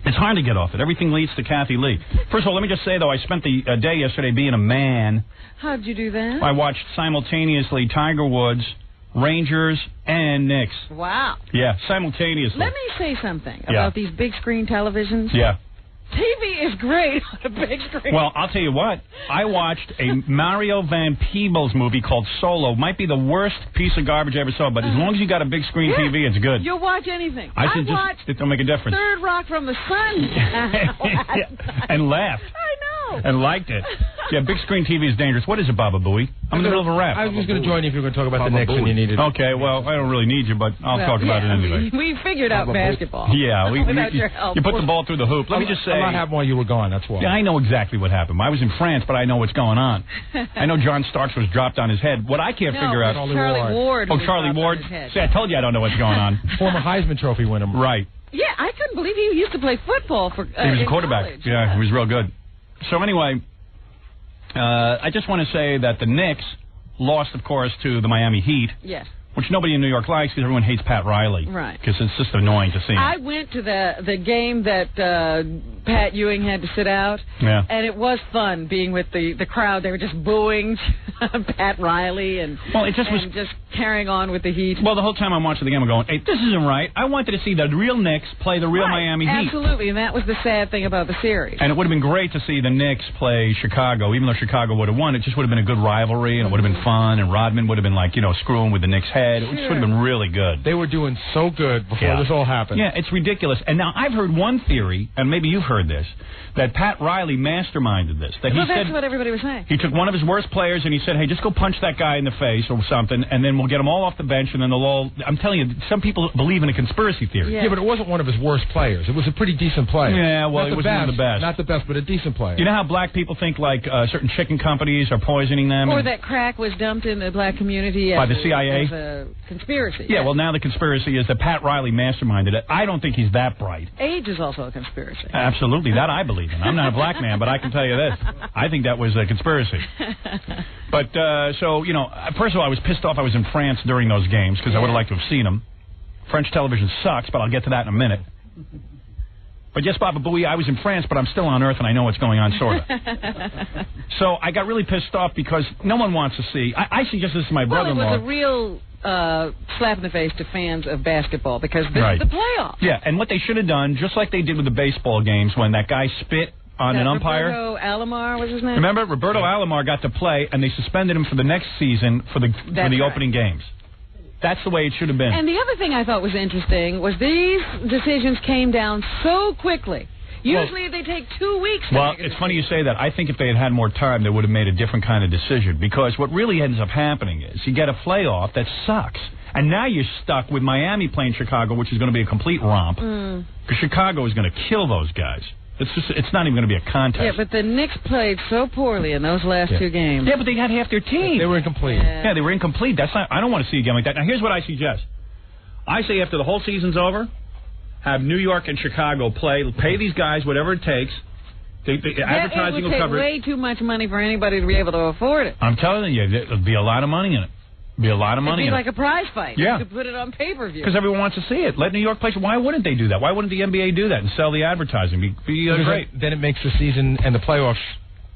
It's hard to get off it. Everything leads to Kathy Lee. First of all, let me just say, though, I spent the day yesterday being a man.
How'd you do that?
I watched simultaneously Tiger Woods, Rangers, and Knicks.
Wow.
Yeah, simultaneously.
Let me say something about these big screen televisions.
Yeah.
TV is great on a big screen.
Well, I'll tell you what. I watched a Mario Van Peebles movie called Solo. Might be the worst piece of garbage I ever saw, but as long as you got a big screen TV, it's good.
You'll watch anything.
I watched it don't make a difference.
Third Rock from the Sun.
And laughed.
I know.
And liked it. Yeah, big screen TV is dangerous. What is it, Baba Booey? I'm in the middle of a rap.
I was just going to join you if you were going to talk about the Knicks and you needed...
Okay, well, I don't really need you, but I'll talk about it anyway.
We figured out basketball.
Yeah,
without your help.
You put the ball through the hoop. Let me just say...
I'm not happy while you were gone, that's why.
Yeah, I know exactly what happened. I was in France, but I know what's going on. I know John Starks was dropped on his head. What I can't figure out...
Charlie Ward.
Oh, Charlie Ward. See, I told you I don't know what's going on.
Former Heisman Trophy winner.
Right.
Yeah, I couldn't believe he used to play football for.
He was a quarterback.
College.
Yeah, he was real good. So anyway, I just want to say that the Knicks lost, of course, to the Miami Heat.
Yes.
Which nobody in New York likes because everyone hates Pat Riley.
Right.
Because it's just annoying to see him.
I went to the game that Pat Ewing had to sit out.
Yeah.
And it was fun being with the crowd. They were just booing Pat Riley and just carrying on with the Heat.
Well, the whole time I'm watching the game, I'm going, hey, this isn't right. I wanted to see the real Knicks play the real Miami Heat.
Absolutely, and that was the sad thing about the series.
And it would have been great to see the Knicks play Chicago. Even though Chicago would have won, it just would have been a good rivalry, and it would have been fun, and Rodman would have been like, screwing with the Knicks' head. head, which would have been really good.
They were doing so good before this all happened.
Yeah, it's ridiculous. And now I've heard one theory, and maybe you've heard this, that Pat Riley masterminded this. That
that's what everybody was saying.
He took one of his worst players and he said, hey, just go punch that guy in the face or something, and then we'll get them all off the bench, and then they'll all... I'm telling you, some people believe in a conspiracy theory.
Yeah, but it wasn't one of his worst players. It was a pretty decent player.
Yeah, well, it was one of the best.
Not the best, but a decent player.
You know how black people think, like, certain chicken companies are poisoning them?
Or that crack was dumped in the black community
by the CIA?
As a conspiracy.
Yeah, well, now the conspiracy is that Pat Riley masterminded it. I don't think he's that bright.
AIDS is also a conspiracy.
Absolutely. That I believe in. I'm not a black man, but I can tell you this. I think that was a conspiracy. But, so, you know, first of all, I was pissed off I was in France during those games because I would have liked to have seen them. French television sucks, but I'll get to that in a minute. But yes, Baba Booey, I was in France, but I'm still on Earth and I know what's going on, sort of. So I got really pissed off because no one wants to see. I suggest this to my brother-in-law.
Well, it was a real slap in the face to fans of basketball because this is the playoffs.
Yeah, and what they should have done, just like they did with the baseball games when that guy spit on an umpire.
Roberto Alomar was his name?
Remember, Roberto Alomar got to play, and they suspended him for the next season for the opening games. That's the way it should have been.
And the other thing I thought was interesting was these decisions came down so quickly. Usually they take 2 weeks to make a
it's funny you say that. I think if they had had more time, they would have made a different kind of decision. Because what really ends up happening is you get a playoff that sucks. And now you're stuck with Miami playing Chicago, which is going to be a complete romp. Because Chicago is going to kill those guys. It's not even going to be a contest.
Yeah, but the Knicks played so poorly in those last 2 games.
Yeah, but they had half their team.
They were incomplete.
Yeah, they were incomplete. I don't want to see a game like that. Now, here's what I suggest. I say after the whole season's over, have New York and Chicago pay these guys whatever it takes. Advertising will cover it.
It would take way too much money for anybody to be able to afford it.
I'm telling you, there'll be a lot of money in it. Be a lot of money.
It'd be like a prize fight.
Yeah.
You could put it on pay-per-view.
Because everyone wants to see it. Let New York play. Why wouldn't they do that? Why wouldn't the NBA do that and sell the advertising? Be great.
Then it makes the season and the playoffs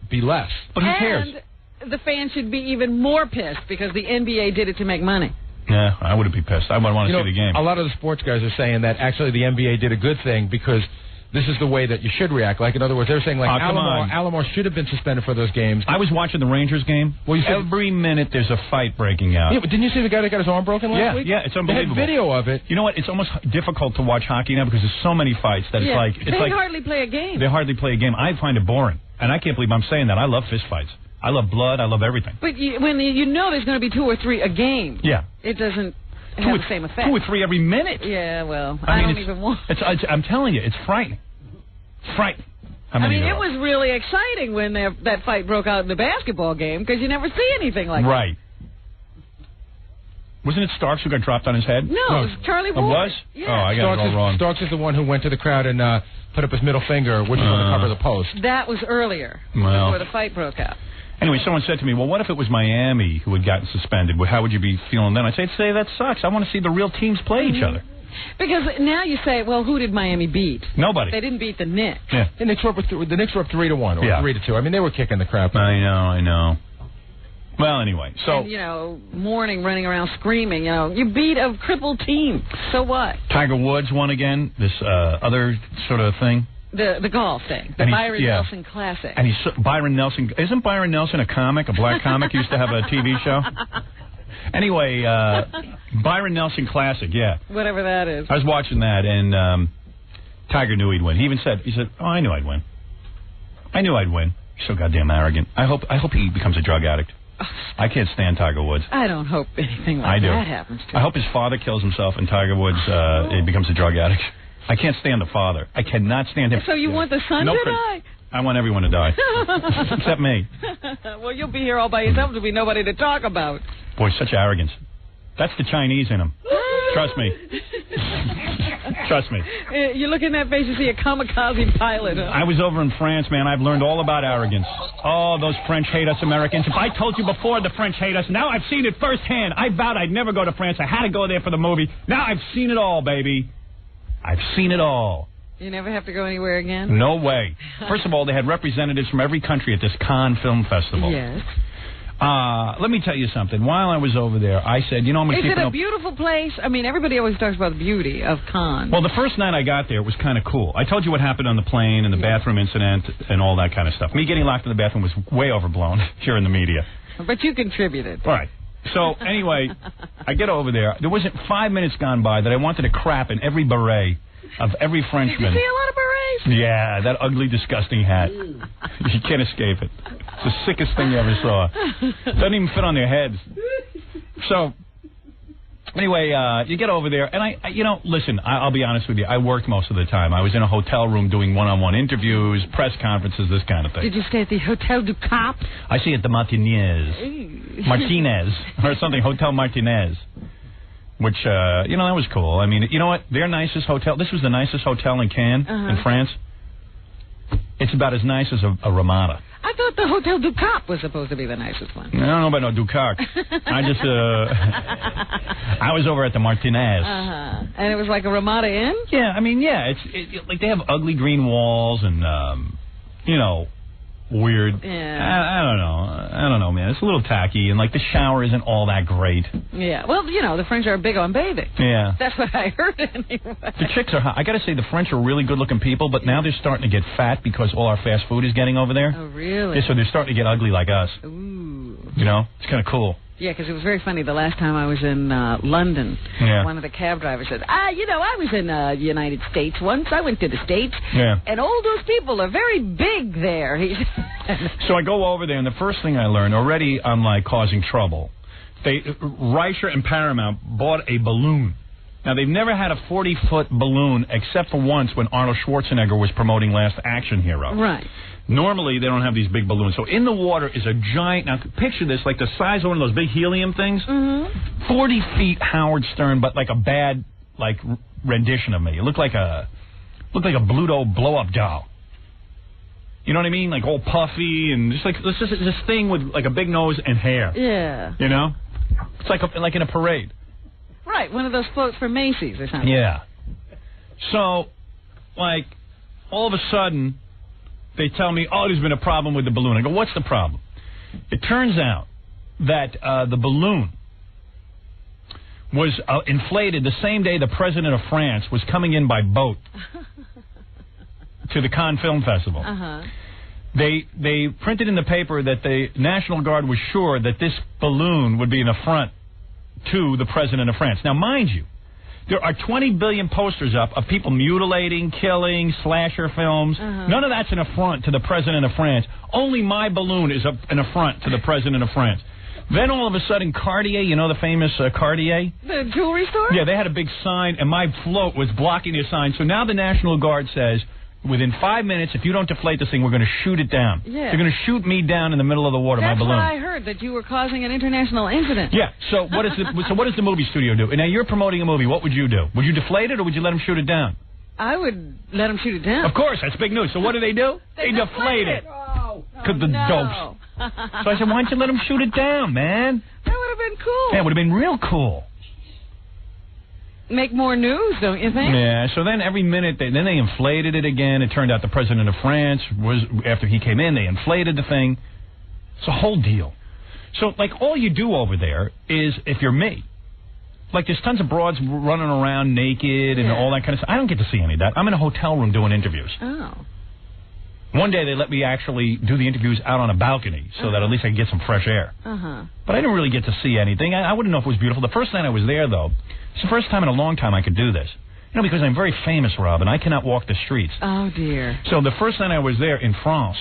be less.
But who cares?
And the fans should be even more pissed because the NBA did it to make money.
Yeah, I wouldn't be pissed. I would want to see the game.
A lot of the sports guys are saying that actually the NBA did a good thing because this is the way that you should react. Like, in other words, they're saying, like, Alomar should have been suspended for those games.
I was watching the Rangers game. Well, every minute there's a fight breaking out.
Yeah, but didn't you see the guy that got his arm broken last week?
Yeah, it's unbelievable.
They had video of it.
You know what? It's almost difficult to watch hockey now because there's so many fights that it's like...
They hardly play a game.
They hardly play a game. I find it boring. And I can't believe I'm saying that. I love fist fights. I love blood. I love everything.
But when you know there's going to be 2 or 3 a game, it doesn't have the same effect.
2 or 3 every minute.
Yeah, well, I don't even want...
I'm telling you, it's frightening. Frightening.
I mean, it was really exciting when that fight broke out in the basketball game because you never see anything like that.
Right. Wasn't it Starks who got dropped on his head?
No, it was Charlie Ward.
It was?
Yeah.
Oh, I got it all wrong.
Starks is the one who went to the crowd and put up his middle finger, which was on the cover of the Post.
That was earlier, before the fight broke out.
Anyway, someone said to me, well, what if it was Miami who had gotten suspended? How would you be feeling then? I'd say that sucks. I want to see the real teams play each other.
Because now you say, well, who did Miami beat?
Nobody.
They didn't beat the Knicks.
Yeah.
The Knicks were up 3-1 or 3-2. I mean, they were kicking the crap.
I know. Well, anyway, so...
And, mourning, running around screaming, you beat a crippled team. So what?
Tiger Woods won again, this other sort of thing.
The golf thing, the Byron Nelson Classic.
And Byron Nelson, isn't Byron Nelson a comic, a black comic? He used to have a TV show? Anyway, Byron Nelson Classic, yeah.
Whatever that is.
I was watching that, and Tiger knew he'd win. He even said, oh, I knew I'd win. I knew I'd win. He's so goddamn arrogant. I hope he becomes a drug addict. I can't stand Tiger Woods.
I don't hope anything like that happens to him.
I hope his father kills himself and Tiger Woods he becomes a drug addict. I can't stand the father. I cannot stand him.
So you want the son to die?
I want everyone to die. Except me.
Well, you'll be here all by yourself. There'll be nobody to talk about.
Boy, such arrogance. That's the Chinese in him. Trust me. Trust me.
You look in that face, you see a kamikaze pilot. Huh?
I was over in France, man. I've learned all about arrogance. Oh, those French hate us Americans. If I told you before the French hate us, now I've seen it firsthand. I vowed I'd never go to France. I had to go there for the movie. Now I've seen it all, baby. I've seen it all.
You never have to go anywhere again?
No way. First of all, they had representatives from every country at this Cannes Film Festival.
Yes.
Let me tell you something. While I was over there, I said, I'm going to keep
Is it a beautiful place? I mean, everybody always talks about the beauty of Cannes.
Well, the first night I got there, it was kind of cool. I told you what happened on the plane and the bathroom incident and all that kind of stuff. Me getting locked in the bathroom was way overblown here in the media.
But you contributed.
Right. So, anyway, I get over there. There wasn't 5 minutes gone by that I wanted to crap in every beret of every Frenchman.
Did you see a lot of berets?
Yeah, that ugly, disgusting hat. You can't escape it. It's the sickest thing you ever saw. Doesn't even fit on their heads. So, anyway, you get over there, and listen, I'll be honest with you. I worked most of the time. I was in a hotel room doing one-on-one interviews, press conferences, this kind of thing.
Did you stay at the Hotel du Cap?
I see at the Martinez, or something, Hotel Martinez, which, that was cool. I mean, you know what? Their nicest hotel, this was the nicest hotel in Cannes, in France. It's about as nice as a Ramada.
I thought the Hotel du Cap was supposed to be the nicest one.
I don't know about no Ducac. I just, I was over at the Martinez.
And it was like a Ramada Inn?
Yeah, I mean, yeah. It's like they have ugly green walls and, weird.
Yeah.
I don't know, man. It's a little tacky, and, like, the shower isn't all that great.
Yeah. Well, the French are big on bathing.
Yeah.
That's what I heard anyway.
The chicks are hot. I got to say, the French are really good-looking people, but now they're starting to get fat because all our fast food is getting over there.
Oh, really?
Yeah, so they're starting to get ugly like us.
Ooh.
It's kind of cool.
Yeah, because it was very funny. The last time I was in London, one of the cab drivers said, I was in the United States once. I went to the States.
Yeah.
And all those people are very big there.
So I go over there, and the first thing I learned, already I'm, like, causing trouble. Reicher and Paramount bought a balloon. Now, they've never had a 40-foot balloon except for once when Arnold Schwarzenegger was promoting Last Action Hero.
Right.
Normally, they don't have these big balloons. So in the water is a giant... Now, picture this, like the size of one of those big helium things. 40 feet Howard Stern, but like a bad, rendition of me. It looked like a Bluto blow-up doll. You know what I mean? Like all puffy and just like this thing with like a big nose and hair.
Yeah.
It's like in a parade.
Right, one of those floats for Macy's or something.
Yeah. So, all of a sudden... They tell me, there's been a problem with the balloon. I go, what's the problem? It turns out that the balloon was inflated the same day the president of France was coming in by boat to the Cannes Film Festival. They printed in the paper that the National Guard was sure that this balloon would be an affront to the president of France. Now, mind you, there are 20 billion posters up of people mutilating, killing, slasher films. None of that's an affront to the president of France. Only my balloon is an affront to the president of France. Then all of a sudden, Cartier, the famous Cartier?
The jewelry store?
Yeah, they had a big sign, and my float was blocking their sign. So now the National Guard says, within 5 minutes, if you don't deflate this thing, we're going to shoot it down.
Yeah.
They're going to shoot me down in the middle of the water, my balloon.
That's what I heard, that you were causing an international incident.
Yeah, so what does the movie studio do? Now, you're promoting a movie. What would you do? Would you deflate it, or would you let them shoot it down?
I would let them shoot it down.
Of course, that's big news. So what do? They deflate it. Because the dopes. So I said, why don't you let them shoot it down, man?
That would have been cool.
Yeah, it would have been real cool.
Make more news, don't you think?
Yeah, so then every minute, they inflated it again. It turned out the president of France after he came in, they inflated the thing. It's a whole deal. So, all you do over there is, if you're me, there's tons of broads running around naked and all that kind of stuff. I don't get to see any of that. I'm in a hotel room doing interviews.
Oh.
One day they let me actually do the interviews out on a balcony so that at least I can get some fresh air. But I didn't really get to see anything. I wouldn't know if it was beautiful. The first night I was there, though, it's the first time in a long time I could do this. Because I'm very famous, Rob, and I cannot walk the streets.
Oh, dear.
So the first night I was there in France,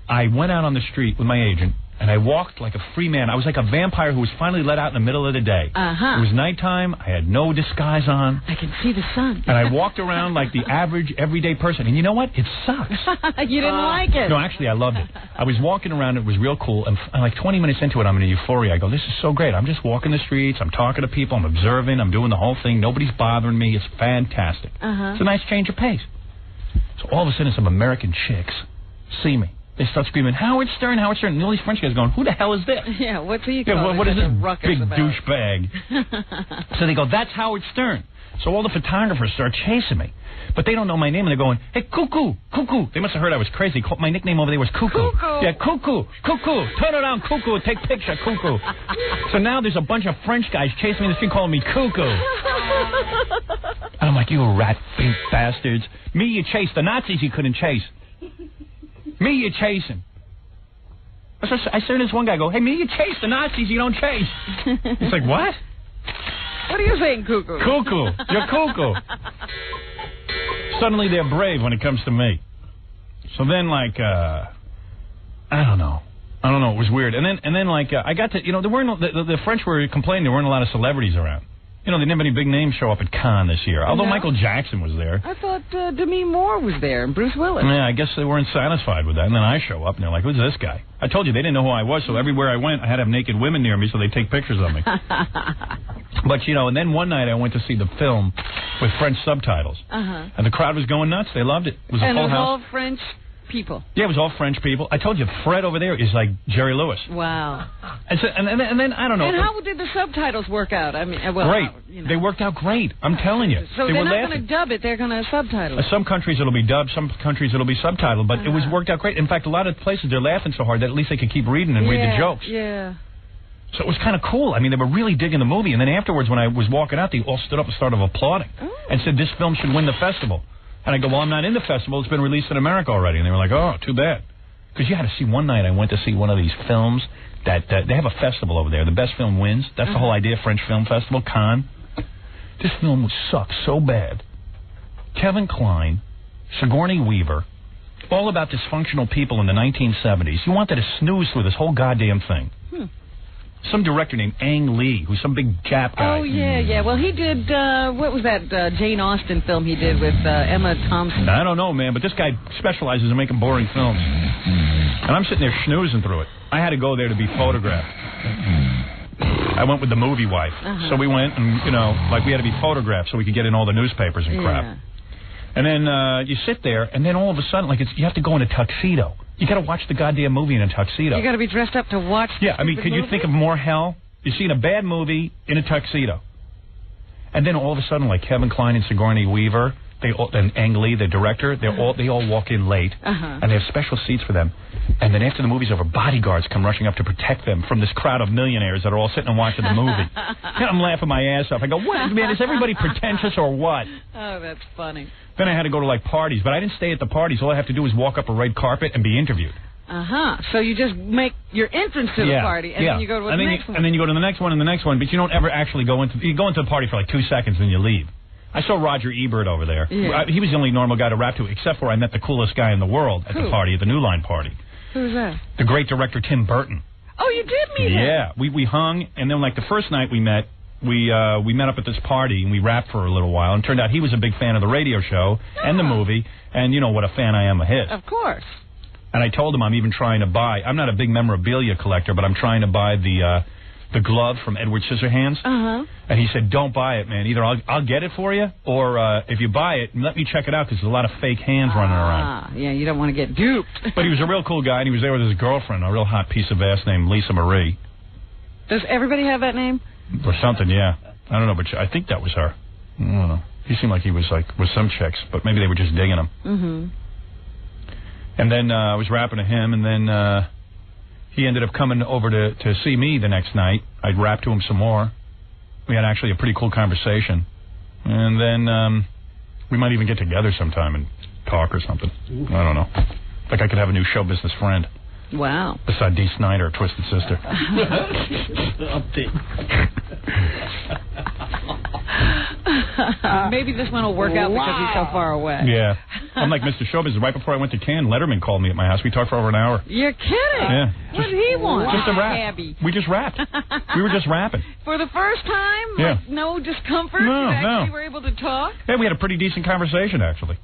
I went out on the street with my agent, and I walked like a free man. I was like a vampire who was finally let out in the middle of the day. It was nighttime. I had no disguise on.
I can see the sun.
And I walked around like the average, everyday person. And you know what? It sucks.
You didn't like it.
No, actually, I loved it. I was walking around. It was real cool. And like 20 minutes into it, I'm in a euphoria. I go, this is so great. I'm just walking the streets. I'm talking to people. I'm observing. I'm doing the whole thing. Nobody's bothering me. It's fantastic. It's a nice change of pace. So all of a sudden, some American chicks see me. They start screaming, Howard Stern, Howard Stern. And all these French guys going, who the hell is this?
Yeah, what's he calling?
What is this big
about?
douchebag? So they go, that's Howard Stern. So all the photographers start chasing me. But they don't know my name, and they're going, hey, Cuckoo, Cuckoo. They must have heard I was crazy. My nickname over there was Cuckoo. Yeah, Cuckoo, Cuckoo. Turn around, Cuckoo. Take picture, Cuckoo. So now there's a bunch of French guys chasing me in the street calling me Cuckoo. And I'm like, you rat-bait bastards. Me you chase. The Nazis you couldn't chase. Me, you're chasing. I said to this one guy, go, hey, man, you chase the Nazis, you don't chase. He's like, what?
What are you saying, cuckoo?
Cuckoo. You're cuckoo. Suddenly they're brave when it comes to me. So then, like, I don't know. It was weird. And then, like, I got to, there weren't, the French were complaining there weren't a lot of celebrities around. They didn't have any big names show up at Cannes this year, although Michael Jackson was there.
I thought Demi Moore was there and Bruce Willis.
Yeah, I guess they weren't satisfied with that. And then I show up, and they're like, who's this guy? I told you, they didn't know who I was, so everywhere I went, I had to have naked women near me so they'd take pictures of me. But, and then one night I went to see the film with French subtitles. And the crowd was going nuts. They loved it. It was a full house.
All French people.
Yeah, it was all French people. I told you, Fred over there is like Jerry Lewis.
Wow.
And then, I don't know.
And how did the subtitles work out? I mean, well,
great. They worked out great. I'm telling you.
So they're not going to dub it. They're going to subtitle it.
Some countries it'll be dubbed. Some countries it'll be subtitled. But it was worked out great. In fact, a lot of places they're laughing so hard that at least they can keep reading and read the jokes.
Yeah.
So it was kind of cool. I mean, they were really digging the movie. And then afterwards, when I was walking out, they all stood up and started applauding and said, this film should win the festival. And I go, well, I'm not in the festival. It's been released in America already. And they were like, oh, too bad. Because you had to see one night I went to see one of these films that they have a festival over there. The best film wins. That's the whole idea, French Film Festival, Cannes. This film sucked so bad. Kevin Kline, Sigourney Weaver, all about dysfunctional people in the 1970s. You wanted to snooze through this whole goddamn thing. Some director named Ang Lee, who's some big Jap guy.
Oh, yeah. Well, he did, what was that Jane Austen film he did with Emma Thompson?
I don't know, man, but this guy specializes in making boring films. And I'm sitting there schnoozing through it. I had to go there to be photographed. I went with the movie wife. So we went and, we had to be photographed so we could get in all the newspapers and crap.
Yeah.
And then you sit there, and then all of a sudden, you have to go in a tuxedo. You got to watch the goddamn movie in a tuxedo.
You got to be dressed up to watch.
Yeah, I mean, could you think of more hell? You're seeing a bad movie in a tuxedo, and then all of a sudden, like Kevin Kline and Sigourney Weaver, and Ang Lee, the director, they all walk in late, and they have special seats for them. And then after the movie's over, bodyguards come rushing up to protect them from this crowd of millionaires that are all sitting and watching the movie. And I'm laughing my ass off. I go, what, man? Is everybody pretentious or what?
Oh, that's funny.
Then I had to go to parties, but I didn't stay at the parties. All I have to do is walk up a red carpet and be interviewed.
So you just make your entrance to the party, and then you go to the next one.
And then you go to the next one and the next one, but you don't ever actually go into. You go into the party for 2 seconds and you leave. I saw Roger Ebert over there.
Yeah.
He was the only normal guy to rap to, except for I met the coolest guy in the world at the party, at the New Line party.
Who's that?
The great director Tim Burton.
Oh, you did meet him?
Yeah, we hung, and then the first night we met. We met up at this party, and we rapped for a little while, and turned out he was a big fan of the radio show and the movie, and you know what a fan I am of his.
Of course.
And I told him I'm even trying to buy, I'm not a big memorabilia collector, but I'm trying to buy the glove from Edward Scissorhands. And he said, don't buy it, man. Either I'll get it for you, or if you buy it, let me check it out, because there's a lot of fake hands running around.
Yeah, you don't want to get duped.
But he was a real cool guy, and he was there with his girlfriend, a real hot piece of ass named Lisa Marie.
Does everybody have that name?
Or something, yeah. I don't know, but I think that was her. I don't know. He seemed like he was with some chicks, but maybe they were just digging him. And then I was rapping to him, and then he ended up coming over to see me the next night. I'd rap to him some more. We had actually a pretty cool conversation. And then we might even get together sometime and talk or something. I don't know. Like I could have a new show business friend.
Wow.
Beside Dee Snider, Twisted Sister.
Maybe this one will work out because he's so far away.
Yeah. I'm like Mr. Showbiz. Right before I went to Cannes, Letterman called me at my house. We talked for over an hour.
You're kidding?
Yeah.
What did he want?
Just a rap.
Abby.
We just rapped. We were just rapping.
For the first time?
Yeah.
No discomfort?
No,
you actually were able to talk?
Yeah, we had a pretty decent conversation, actually.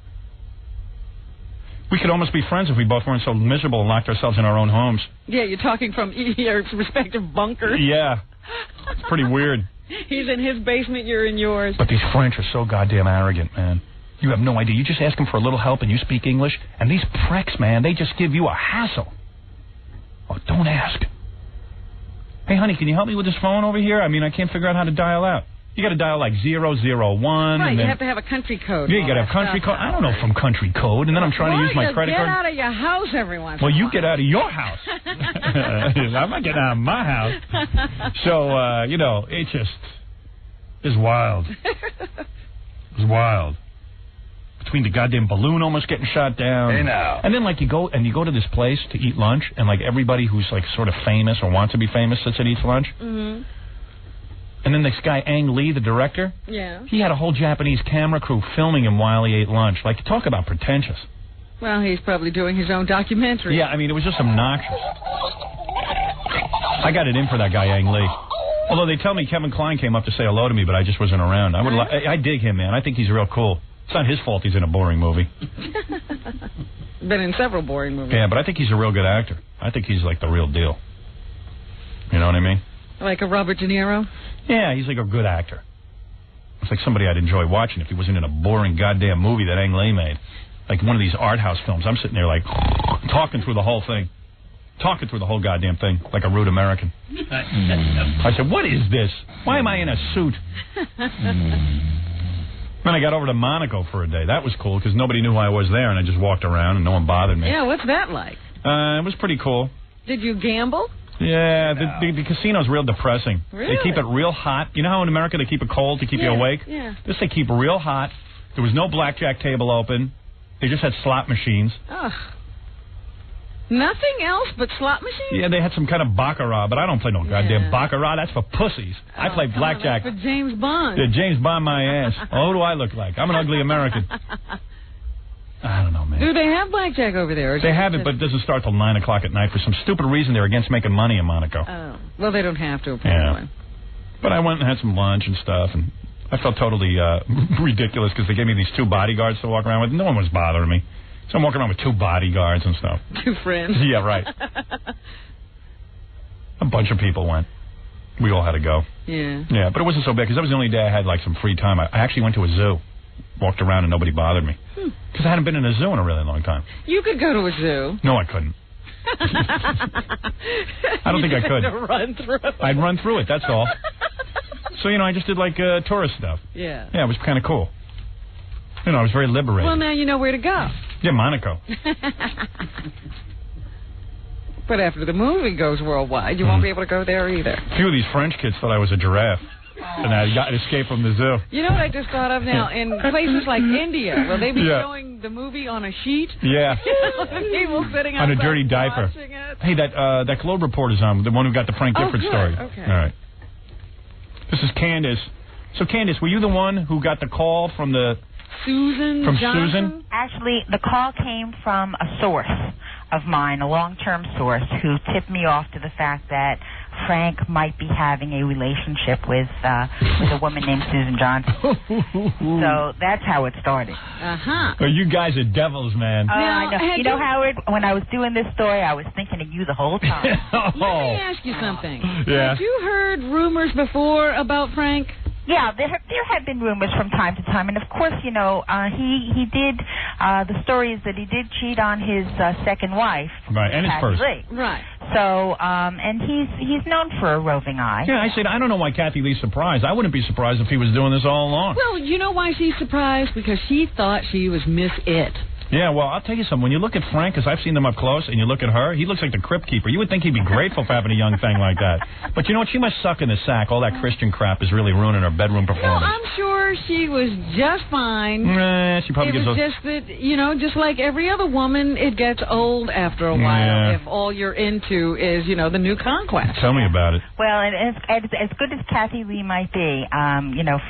We could almost be friends if we both weren't so miserable and locked ourselves in our own homes.
Yeah, you're talking from your respective bunkers.
Yeah. It's pretty weird.
He's in his basement, you're in yours.
But these French are so goddamn arrogant, man. You have no idea. You just ask them for a little help and you speak English, and these pricks, man, they just give you a hassle. Oh, don't ask. Hey, honey, can you help me with this phone over here? I mean, I can't figure out how to dial out. You got to dial 001.
Right,
and then,
you have to have a country code.
Yeah, you got to have country code. I don't know from country code, and then I'm trying to use my credit card.
Get out of your house every once in a
while.
while.
You get out of your house. I'm not getting out of my house. So, it's wild. It's wild. between the goddamn balloon almost getting shot down.
Hey, now.
And then, like, you go to this place to eat lunch, and, like, everybody who's, like, sort of famous or wants to be famous sits and eats lunch.
Mm-hmm.
And then this guy, Ang Lee, the director, he had a whole Japanese camera crew filming him while he ate lunch. Like, talk about pretentious.
Well, he's probably doing his own documentary.
Yeah, I mean, it was just obnoxious. I got it in for that guy, Ang Lee. Although they tell me Kevin Kline came up to say hello to me, but I just wasn't around. I dig him, man. I think he's real cool. It's not his fault he's in a boring movie.
Been in several boring movies.
Yeah, but I think he's a real good actor. I think he's like the real deal. You know what I mean?
Like a Robert De Niro?
Yeah, he's like a good actor. It's like somebody I'd enjoy watching if he wasn't in a boring goddamn movie that Ang Lee made. Like one of these art house films. I'm sitting there like talking through the whole thing. Talking through the whole goddamn thing like a rude American. I said, what is this? Why am I in a suit? Then I got over to Monaco for a day. That was cool because nobody knew I was there, and I just walked around and no one bothered me.
Yeah, what's that like?
It was pretty cool.
Did you gamble?
Yeah, the casino's real depressing.
Really?
They keep it real hot. You know how in America they keep it cold to keep you awake?
Yeah.
This they keep real hot. There was no blackjack table open. They just had slot machines.
Ugh. Nothing else but slot machines?
Yeah, they had some kind of baccarat, but I don't play no goddamn baccarat. That's for pussies. I play blackjack.
That's for James Bond.
Yeah, James Bond my ass. Oh, who do I look like? I'm an ugly American. I don't know, man.
Do they have blackjack over there?
They have it, but it doesn't start till 9 o'clock at night. For some stupid reason, they're against making money in Monaco.
Oh. Well, they don't have to, apparently.
Yeah. But I went and had some lunch and stuff, and I felt totally ridiculous because they gave me these 2 bodyguards to walk around with. No one was bothering me. So I'm walking around with 2 bodyguards and stuff.
2 friends.
Yeah, right. A bunch of people went. We all had to go.
Yeah.
Yeah, but it wasn't so bad because that was the only day I had like some free time. I actually went to a zoo. Walked around and nobody bothered me. Because I hadn't been in a zoo in a really long time.
You could go to a zoo.
No, I couldn't. I don't think I could.
Run through.
I'd run through it, that's all. So, I just did like tourist stuff.
Yeah.
Yeah, it was kind of cool. I was very liberated.
Well, now you know where to go.
Yeah, Monaco.
But after the movie goes worldwide, you won't be able to go there either.
A few of these French kids thought I was a giraffe. And I got escaped from the zoo.
You know what I just thought of now? In places like India, will they be showing the movie on a sheet?
Yeah.
People sitting
on a dirty diaper. Hey, that Globe reporter's on, the one who got the Frank Gifford story.
Okay.
All right. This is Candace. So, Candace, were you the one who got the call from
Susan Johnson?
Susan?
Actually, the call came from a source of mine, a long-term source, who tipped me off to the fact that Frank might be having a relationship with a woman named Susan Johnson. So that's how it started.
Uh-huh.
Oh, you guys are devils, man.
I know. You know, Howard, when I was doing this story, I was thinking of you the whole time.
Let me ask you something.
Yeah.
Have you heard rumors before about Frank?
Yeah, there have been rumors from time to time, and of course, he did. The story is that he did cheat on his second wife,
right, and his first,
right.
So, and he's known for a roving eye.
Yeah, I said I don't know why Kathy Lee's surprised. I wouldn't be surprised if he was doing this all along.
Well, you know why she's surprised? Because she thought she was Miss It.
Yeah, well, I'll tell you something. When you look at Frank, because I've seen them up close, and you look at her, he looks like the crypt keeper. You would think he'd be grateful for having a young thing like that. But you know what? She must suck in the sack. All that Christian crap is really ruining her bedroom performance.
No, I'm sure she was just fine.
She probably
gives just that, just like every other woman, it gets old after a while if all you're into is, the new conquest.
Tell me about it.
Well, and as good as Kathy Lee might be,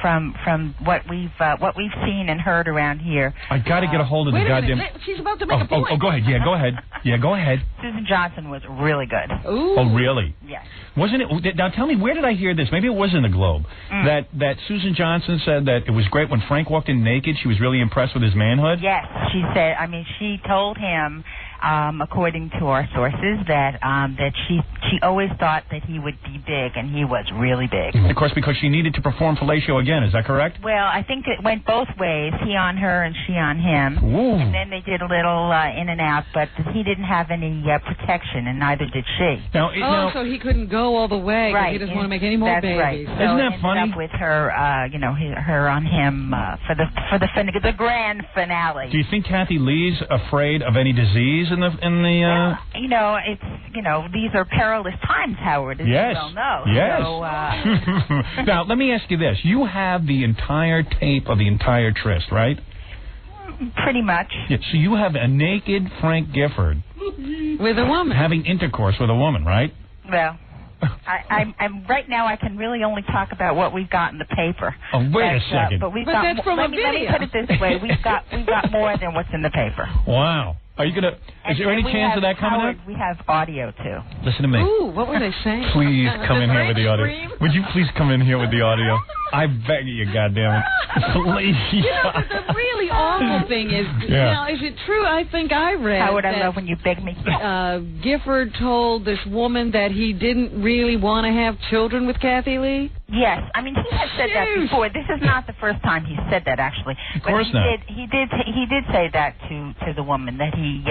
from what we've seen and heard around here.
I got to get a hold of the goddamn.
She's about to make a point.
Oh, go ahead. Yeah, go ahead.
Susan Johnson was really good.
Ooh.
Oh, really?
Yes.
Wasn't it? Now, tell me, where did I hear this? Maybe it was in the Globe. That Susan Johnson said that it was great when Frank walked in naked. She was really impressed with his manhood.
Yes, she said. She told him, according to our sources, that she always thought that he would be big, and he was really big.
Of course, because she needed to perform fellatio again. Is that correct?
Well, I think it went both ways. He on her and she on him.
Ooh.
And then they did a little in and out, but he didn't have any protection, and neither did she.
So he couldn't go all the way.
Right.
He doesn't want to make any more babies.
Right. So
isn't that funny?
Up with her, her on him for the grand finale.
Do you think Kathy Lee's afraid of any disease in the?
These are perilous times, Howard. As
yes.
You well know.
Yes.
So,
now let me ask you this: you have the entire tape of the entire tryst, right?
Pretty much.
Yeah, so you have a naked Frank Gifford
with a woman
having intercourse with a woman, right?
Well, I'm right now. I can really only talk about what we've got in the paper.
Oh, wait a second.
But we've
but
got.
That's from
let
a
me
video.
put it this way: we've got more than what's in the paper.
Wow. Are you gonna? Is there any chance of that coming out?
We have audio too.
Listen to me.
Ooh, what were they saying?
Please come in here with the audio.
Scream?
Would you please come in here with the audio? I beg you, goddammit. Please.
You know, but the really awful thing is, now, is it true? I think I read
How would I
that,
love when you beg me?
Gifford told this woman that he didn't really want to have children with Kathy Lee?
Yes, I mean he has said that before. This is not the first time he said that, actually.
Of course not.
He did say that to the woman, that he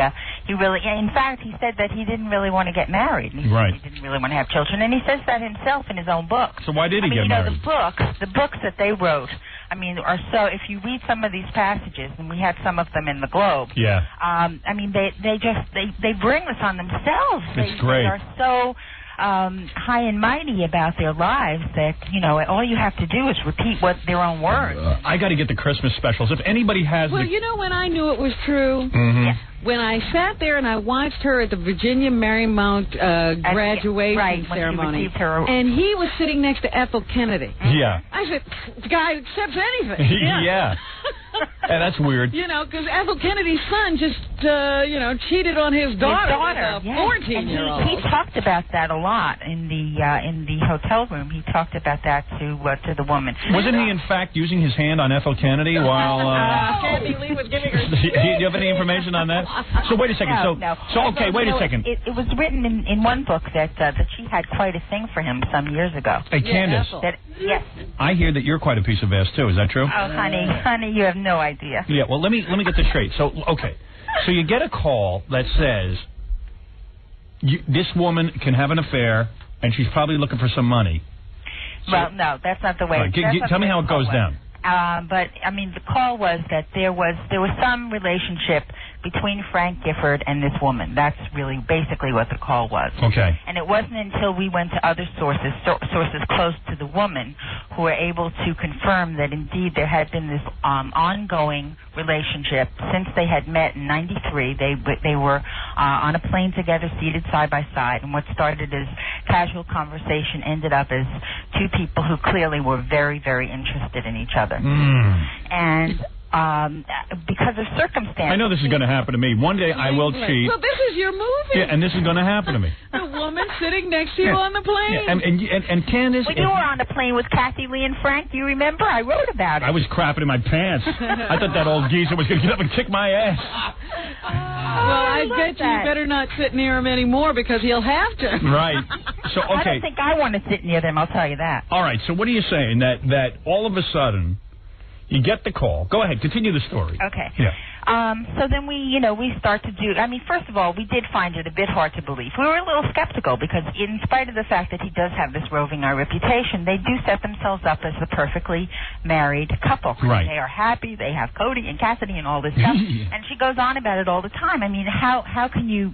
really. In fact, he said that he didn't really want to get married. He didn't really want to have children, and he says that himself in his own book.
So why did he get married?
The books that they wrote, I mean, are so. If you read some of these passages, and we had some of them in the Globe.
Yeah.
I mean, they bring this on themselves.
It's great.
They are so high and mighty about their lives that, all you have to do is repeat their own words.
I got to get the Christmas specials. If anybody has
Well, when I knew it was true?
Mm-hmm.
When I sat there and I watched her at the Virginia Marymount graduation ceremony, and he was sitting next to Ethel Kennedy.
Yeah.
I said, the guy accepts anything.
Yeah. Yeah, that's weird.
Because Ethel Kennedy's son just, cheated on his daughter.
His daughter,
14-year-old.
And he talked about that a lot in the hotel room. He talked about that to the woman.
Wasn't he, in fact, using his hand on Ethel Kennedy while...
Kathy Lee was giving her...
Do you have any information on that? So wait a second.
No.
Wait a second.
It was written in one book that she had quite a thing for him some years ago.
Hey, Candace.
Yes.
I hear that you're quite a piece of ass too. Is that true?
Oh, honey, you have no idea.
Yeah. Well, let me get this straight. So, okay. So you get a call that says this woman can have an affair, and she's probably looking for some money.
Well, no, that's not the way.
Tell me how it goes down.
But I mean, the call was that there was some relationship between Frank Gifford and this woman. That's really basically what the call was.
Okay.
And it wasn't until we went to other sources close to the woman, who were able to confirm that indeed there had been this ongoing relationship since they had met in '93. They were on a plane together, seated side by side, and what started as casual conversation ended up as two people who clearly were very, very interested in each other. And because of circumstances.
I know this is going to happen to me. One day I will cheat.
Well, this is your movie.
Yeah, and this is going to happen to me.
The woman sitting next to you on the plane.
Yeah, and Candace...
Well, you were on the plane with Kathy Lee and Frank. Do you remember? I wrote about it.
I was crapping in my pants. I thought that old geezer was going to get up and kick my ass.
Well, I bet you better not sit near him anymore because he'll have to.
Right. So, okay.
I don't think I want to sit near them, I'll tell you that.
All right, so what are you saying? That all of a sudden... You get the call. Go ahead. Continue the story.
Okay.
Yeah.
So then we start to do... I mean, first of all, we did find it a bit hard to believe. We were a little skeptical because in spite of the fact that he does have this roving eye reputation, they do set themselves up as the perfectly married couple.
Right.
They are happy. They have Cody and Cassidy and all this stuff. And she goes on about it all the time. I mean, how can you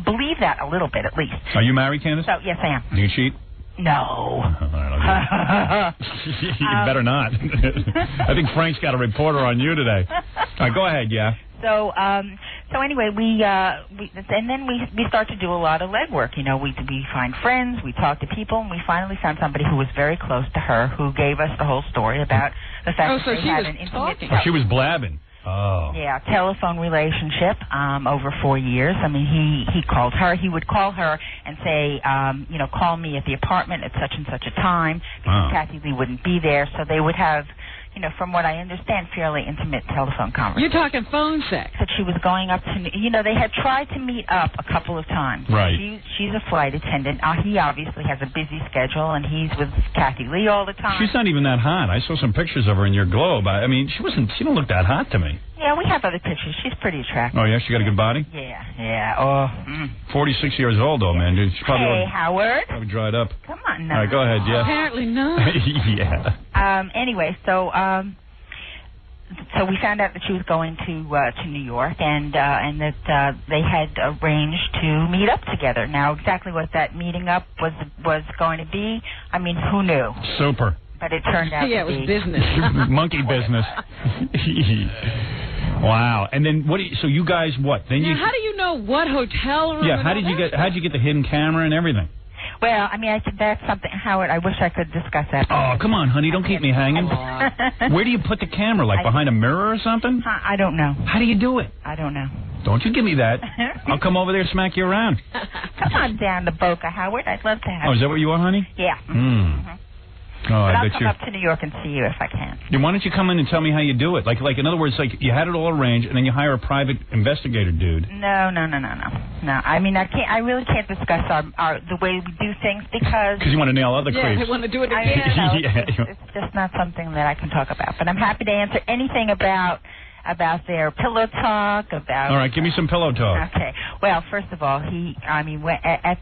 believe that a little bit at least.
Are you married, Candace?
So, yes, I am.
Do you cheat?
No.
You better not. I think Frank's got a reporter on you today. All right, go ahead, yeah.
So anyway, we start to do a lot of legwork. We find friends, we talk to people, and we finally found somebody who was very close to her, who gave us the whole story about the fact that they had an intimate...
Oh, she was blabbing. Oh.
Yeah, telephone relationship over 4 years. I mean, he called her. He would call her and say, call me at the apartment at such and such a time because Kathy Lee wouldn't be there. So they would have, from what I understand, fairly intimate telephone conversations.
You're talking phone sex.
That she was going up to, they had tried to meet up a couple of times.
Right.
She's a flight attendant. He obviously has a busy schedule, and he's with Kathy Lee all the time.
She's not even that hot. I saw some pictures of her in your Globe. I mean, she don't look that hot to me.
Yeah, we have other pictures. She's pretty attractive.
Oh, yeah? She got a good body?
Yeah. Oh.
46 years old, though, man. Dude, she's probably
Howard.
Probably dried up.
Come on now.
All right, go ahead, yeah.
Apparently not.
Yeah.
Anyway, so we found out that she was going to New York, and that they had arranged to meet up together. Now, exactly what that meeting up was going to be, I mean, who knew?
Super.
But it turned out to be...
it was business.
Monkey business. Wow. And then what? So you guys what? Then
now, how do you know what hotel room?
Yeah. How'd you get the hidden camera and everything?
Well, I mean, that's something, Howard, I wish I could discuss that.
Oh, come on, honey. Don't keep me hanging. Where do you put the camera? Like behind a mirror or something?
I don't know.
How do you do it?
I don't know.
Don't you give me that. I'll come over there and smack you around.
Come on down to Boca, Howard. I'd love to have you.
Oh, is that where you are, honey?
Yeah.
Mm. Oh,
I'll come up to New York and see you if I can.
Yeah, why don't you come in and tell me how you do it? Like in other words, like you had it all arranged, and then you hire a private investigator dude.
No. I mean, I really can't discuss the way we do things because
you want to nail other creeps.
Yeah, they want to do it again.
It's just not something that I can talk about. But I'm happy to answer anything about their pillow talk, about...
All right, give me some pillow talk.
Okay. Well, first of all, at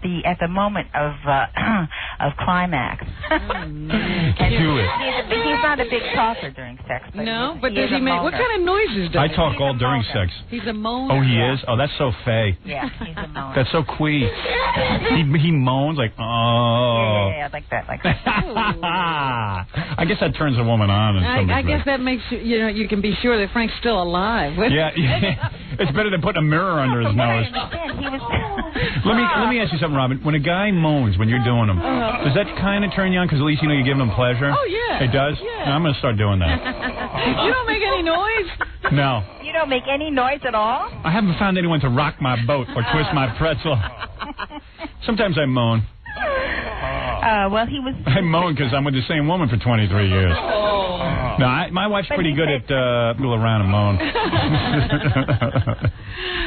the moment of climax...
Do it.
He's not a big talker during sex. But
no, but does he make... What kind of noises does he?
I talk all during sex.
He's a moaner.
Oh, he is? Oh, that's so fey.
Yeah, he's a moaner.
That's so queef. He moans like, oh...
Yeah, like that.
I guess that turns a woman on.
I guess that makes, you can be sure that Frank's still alive.
Yeah. It's better than putting a mirror under his nose. Let me ask you something, Robin. When a guy moans when you're doing them, does that kind of turn you on? Because at least you're giving him pleasure.
Oh yeah.
It does.
Yeah.
I'm going to start doing that.
You don't make any noise.
No.
You don't make any noise at all.
I haven't found anyone to rock my boat or twist my pretzel. Sometimes I moan.
Well, he was...
I moan because I'm with the same woman for 23 years. No, my wife's pretty good at go around and moan.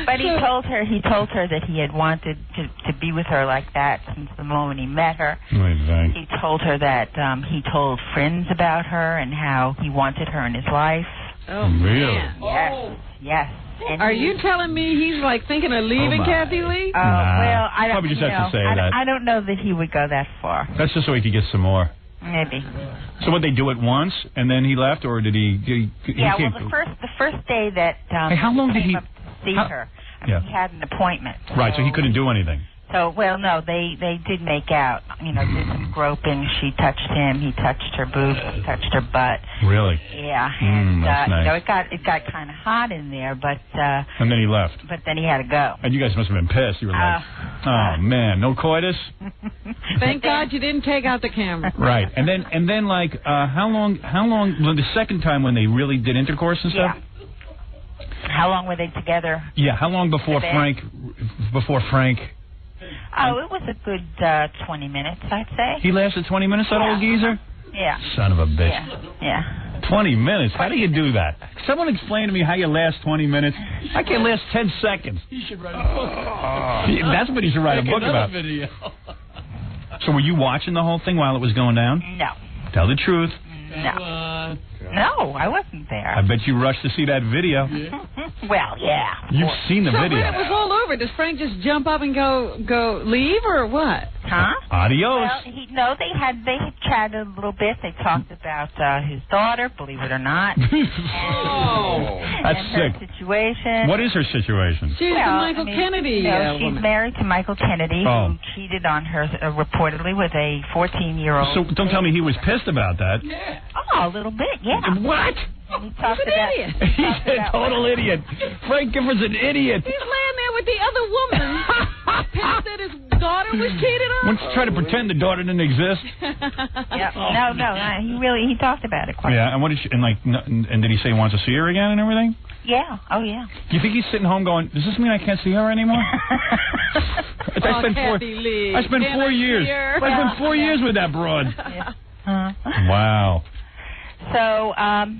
But he told her that he had wanted to be with her like that since the moment he met her. He told her that he told friends about her and how he wanted her in his life.
Oh,
really?
Yes. And
are you telling me he's like thinking of leaving Kathy Lee?
Well, I don't.
Probably just have to say that.
I don't know that he would go that far.
That's just so he could get some more.
Maybe.
So what, they do it once and then he left, or did he
yeah. Well, the first day that
how long did he
up to see her? I mean, he had an appointment.
Right. So he couldn't do anything.
So, well, no, they did make out. Did some groping. She touched him. He touched her boobs. He touched her butt.
Really?
Yeah. And
that's nice.
it got kind of hot in there, but.
And then he left.
But then he had to go.
And you guys must have been pissed. You were like, oh man, no coitus.
Thank God you didn't take out the camera.
Right. And then like how long? Well, the second time when they really did intercourse and stuff.
Yeah. How long were they together?
Yeah. How long before Frank?
Oh, it was a good 20 minutes, I'd say.
He lasted 20 minutes, that old geezer?
Yeah.
Son of a bitch.
Yeah.
20 minutes? How do you do that? Someone explain to me how you last 20 minutes. I can last 10 seconds.
He should write a book.
That's what he should write a book about.
Video.
So were you watching the whole thing while it was going down?
No.
Tell the truth.
No. No, I wasn't there.
I bet you rushed to see that video.
Well, yeah.
You've seen the video.
When it was all over, does Frank just jump up and go leave or what?
Huh?
Adios.
Well, they chatted a little bit. They talked about his daughter, believe it or not.
That's
her
sick.
Situation.
What is her situation?
She's the Michael Kennedy
she's
woman.
Married to Michael Kennedy, who cheated on her reportedly with a 14-year-old.
So don't tell me he was pissed about that.
Yeah. Oh, a little bit, yeah.
What?
And he talked
He's an idiot.
He's a total idiot. Frank Gifford's an idiot.
He's laying there with the other woman. Pissed that his daughter was cheated on.
Wants to try to pretend the daughter didn't exist.
Yeah. No. He talked about it quite.
Yeah. And what did she? And did he say he wants to see her again and everything?
Yeah. Oh, yeah.
Do you think he's sitting home going, does this mean I can't see her anymore? I spent 4 years. I spent 4 years with that broad.
Yeah.
Wow.
So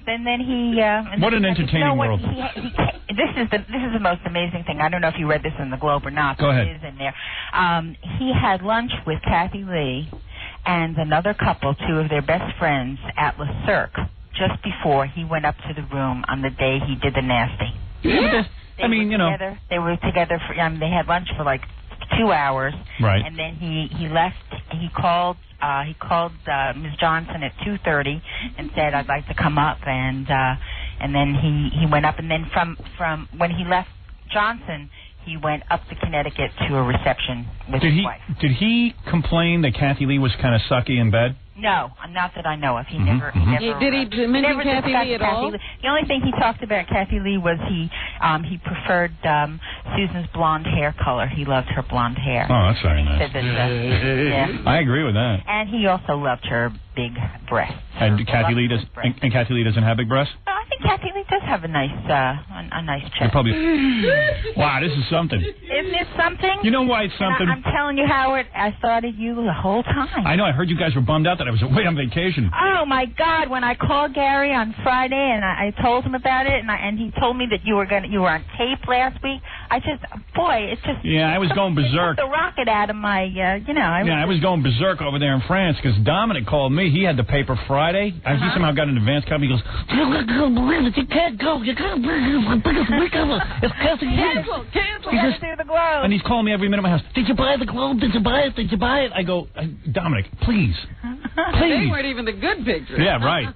then he.
What an entertaining world.
This is the most amazing thing. I don't know if you read this in the Globe or not.
Go ahead.
It is in there. He had lunch with Kathy Lee and another couple, two of their best friends, at Le Cirque, just before he went up to the room on the day he did the nasty.
Yeah.
They were together for. They had lunch for like 2 hours.
Right.
And then he left. He called Ms. Johnson at 2:30 and said, "I'd like to come up." And then he went up. And then from when he left Johnson, he went up to Connecticut to a reception with his wife.
Did he complain that Kathy Lee was kind of sucky in bed?
No, not that I know of. He
Mm-hmm.
never.
Did he mention Kathy Lee at all?
The only thing he talked about Kathy Lee was he preferred Susan's blonde hair color. He loved her blonde hair.
Oh, that's very nice.
Said that, yeah.
I agree with that.
And he also loved her big breasts.
And Kathy Lee doesn't have big breasts?
I think Kathy Lee does have a nice chest.
You're probably. Wow, this is something.
Isn't it something?
You know why it's something?
I'm telling you, Howard, I thought of you the whole time.
I know. I heard you guys were bummed out that I was away on vacation.
Oh my God! When I called Gary on Friday and I told him about it, and he told me that you were on tape last week, it's just.
Yeah, I was going berserk.
Took the rocket out of my,
I was going berserk over there in France because Dominic called me. He had the paper Friday. He somehow got an advance copy. He goes, "You can't believe it. You can't go. You can't believe it. It's the biggest week ever. It's
cancel. Do the Globe."
And he's calling me every minute in my house. Did you buy the Globe? Did you buy it? Did you buy it? I go, Dominic, please.
They weren't even the good pictures.
Yeah, right.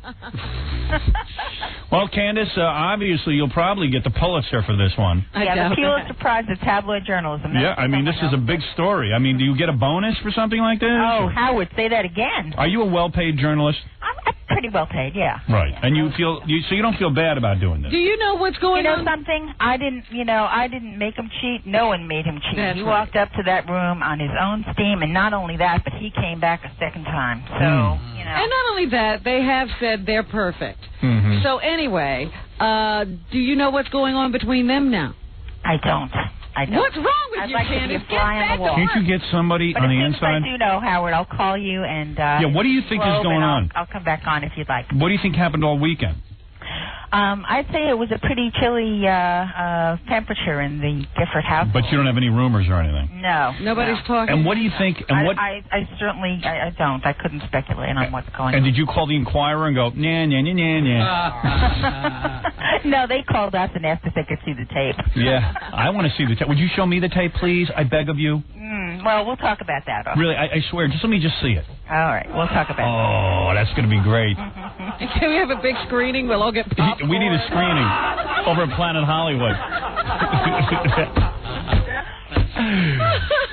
Well, Candace, obviously you'll probably get the Pulitzer for this one.
Yeah, the Pulitzer Prize of tabloid journalism.
Yeah, I mean, this is a big story. I mean, do you get a bonus for something like this?
Oh, Howard, say that again.
Are you a well-paid journalist?
I'm pretty well paid, yeah.
Right,
yeah.
and so you don't feel bad about doing this.
Do you know what's going on?
You know something? I didn't make him cheat. No one made him cheat.
That's
he
right.
walked up to that room on his own steam, and not only that, but he came back a second time. So,
And not only that, they have said they're perfect.
Mm-hmm.
So anyway, do you know what's going on between them now?
I don't.
What's wrong with you,
like
Candace?
To be a fly on the wall.
Can't you get somebody on the inside?
But as soon as I do know, Howard, I'll call you and...
what do you think is going on?
I'll come back on if you'd like.
What do you think happened all weekend?
I'd say it was a pretty chilly temperature in the Gifford house.
But you don't have any rumors or anything?
No.
Nobody's talking.
And what do you think? And
I certainly don't. I couldn't speculate on what's going on.
And did you call the Inquirer and go, nah, nah, nah, nah, nah?
No, they called us and asked if they could see the tape.
Yeah, I want to see the tape. Would you show me the tape, please? I beg of you.
Well, we'll talk about that.
Really, I swear. Let me just see it.
All right, we'll talk about it.
Oh, that's going to be great.
Can we have a big screening? We'll all get popcorn.
We need a screening over at Planet Hollywood.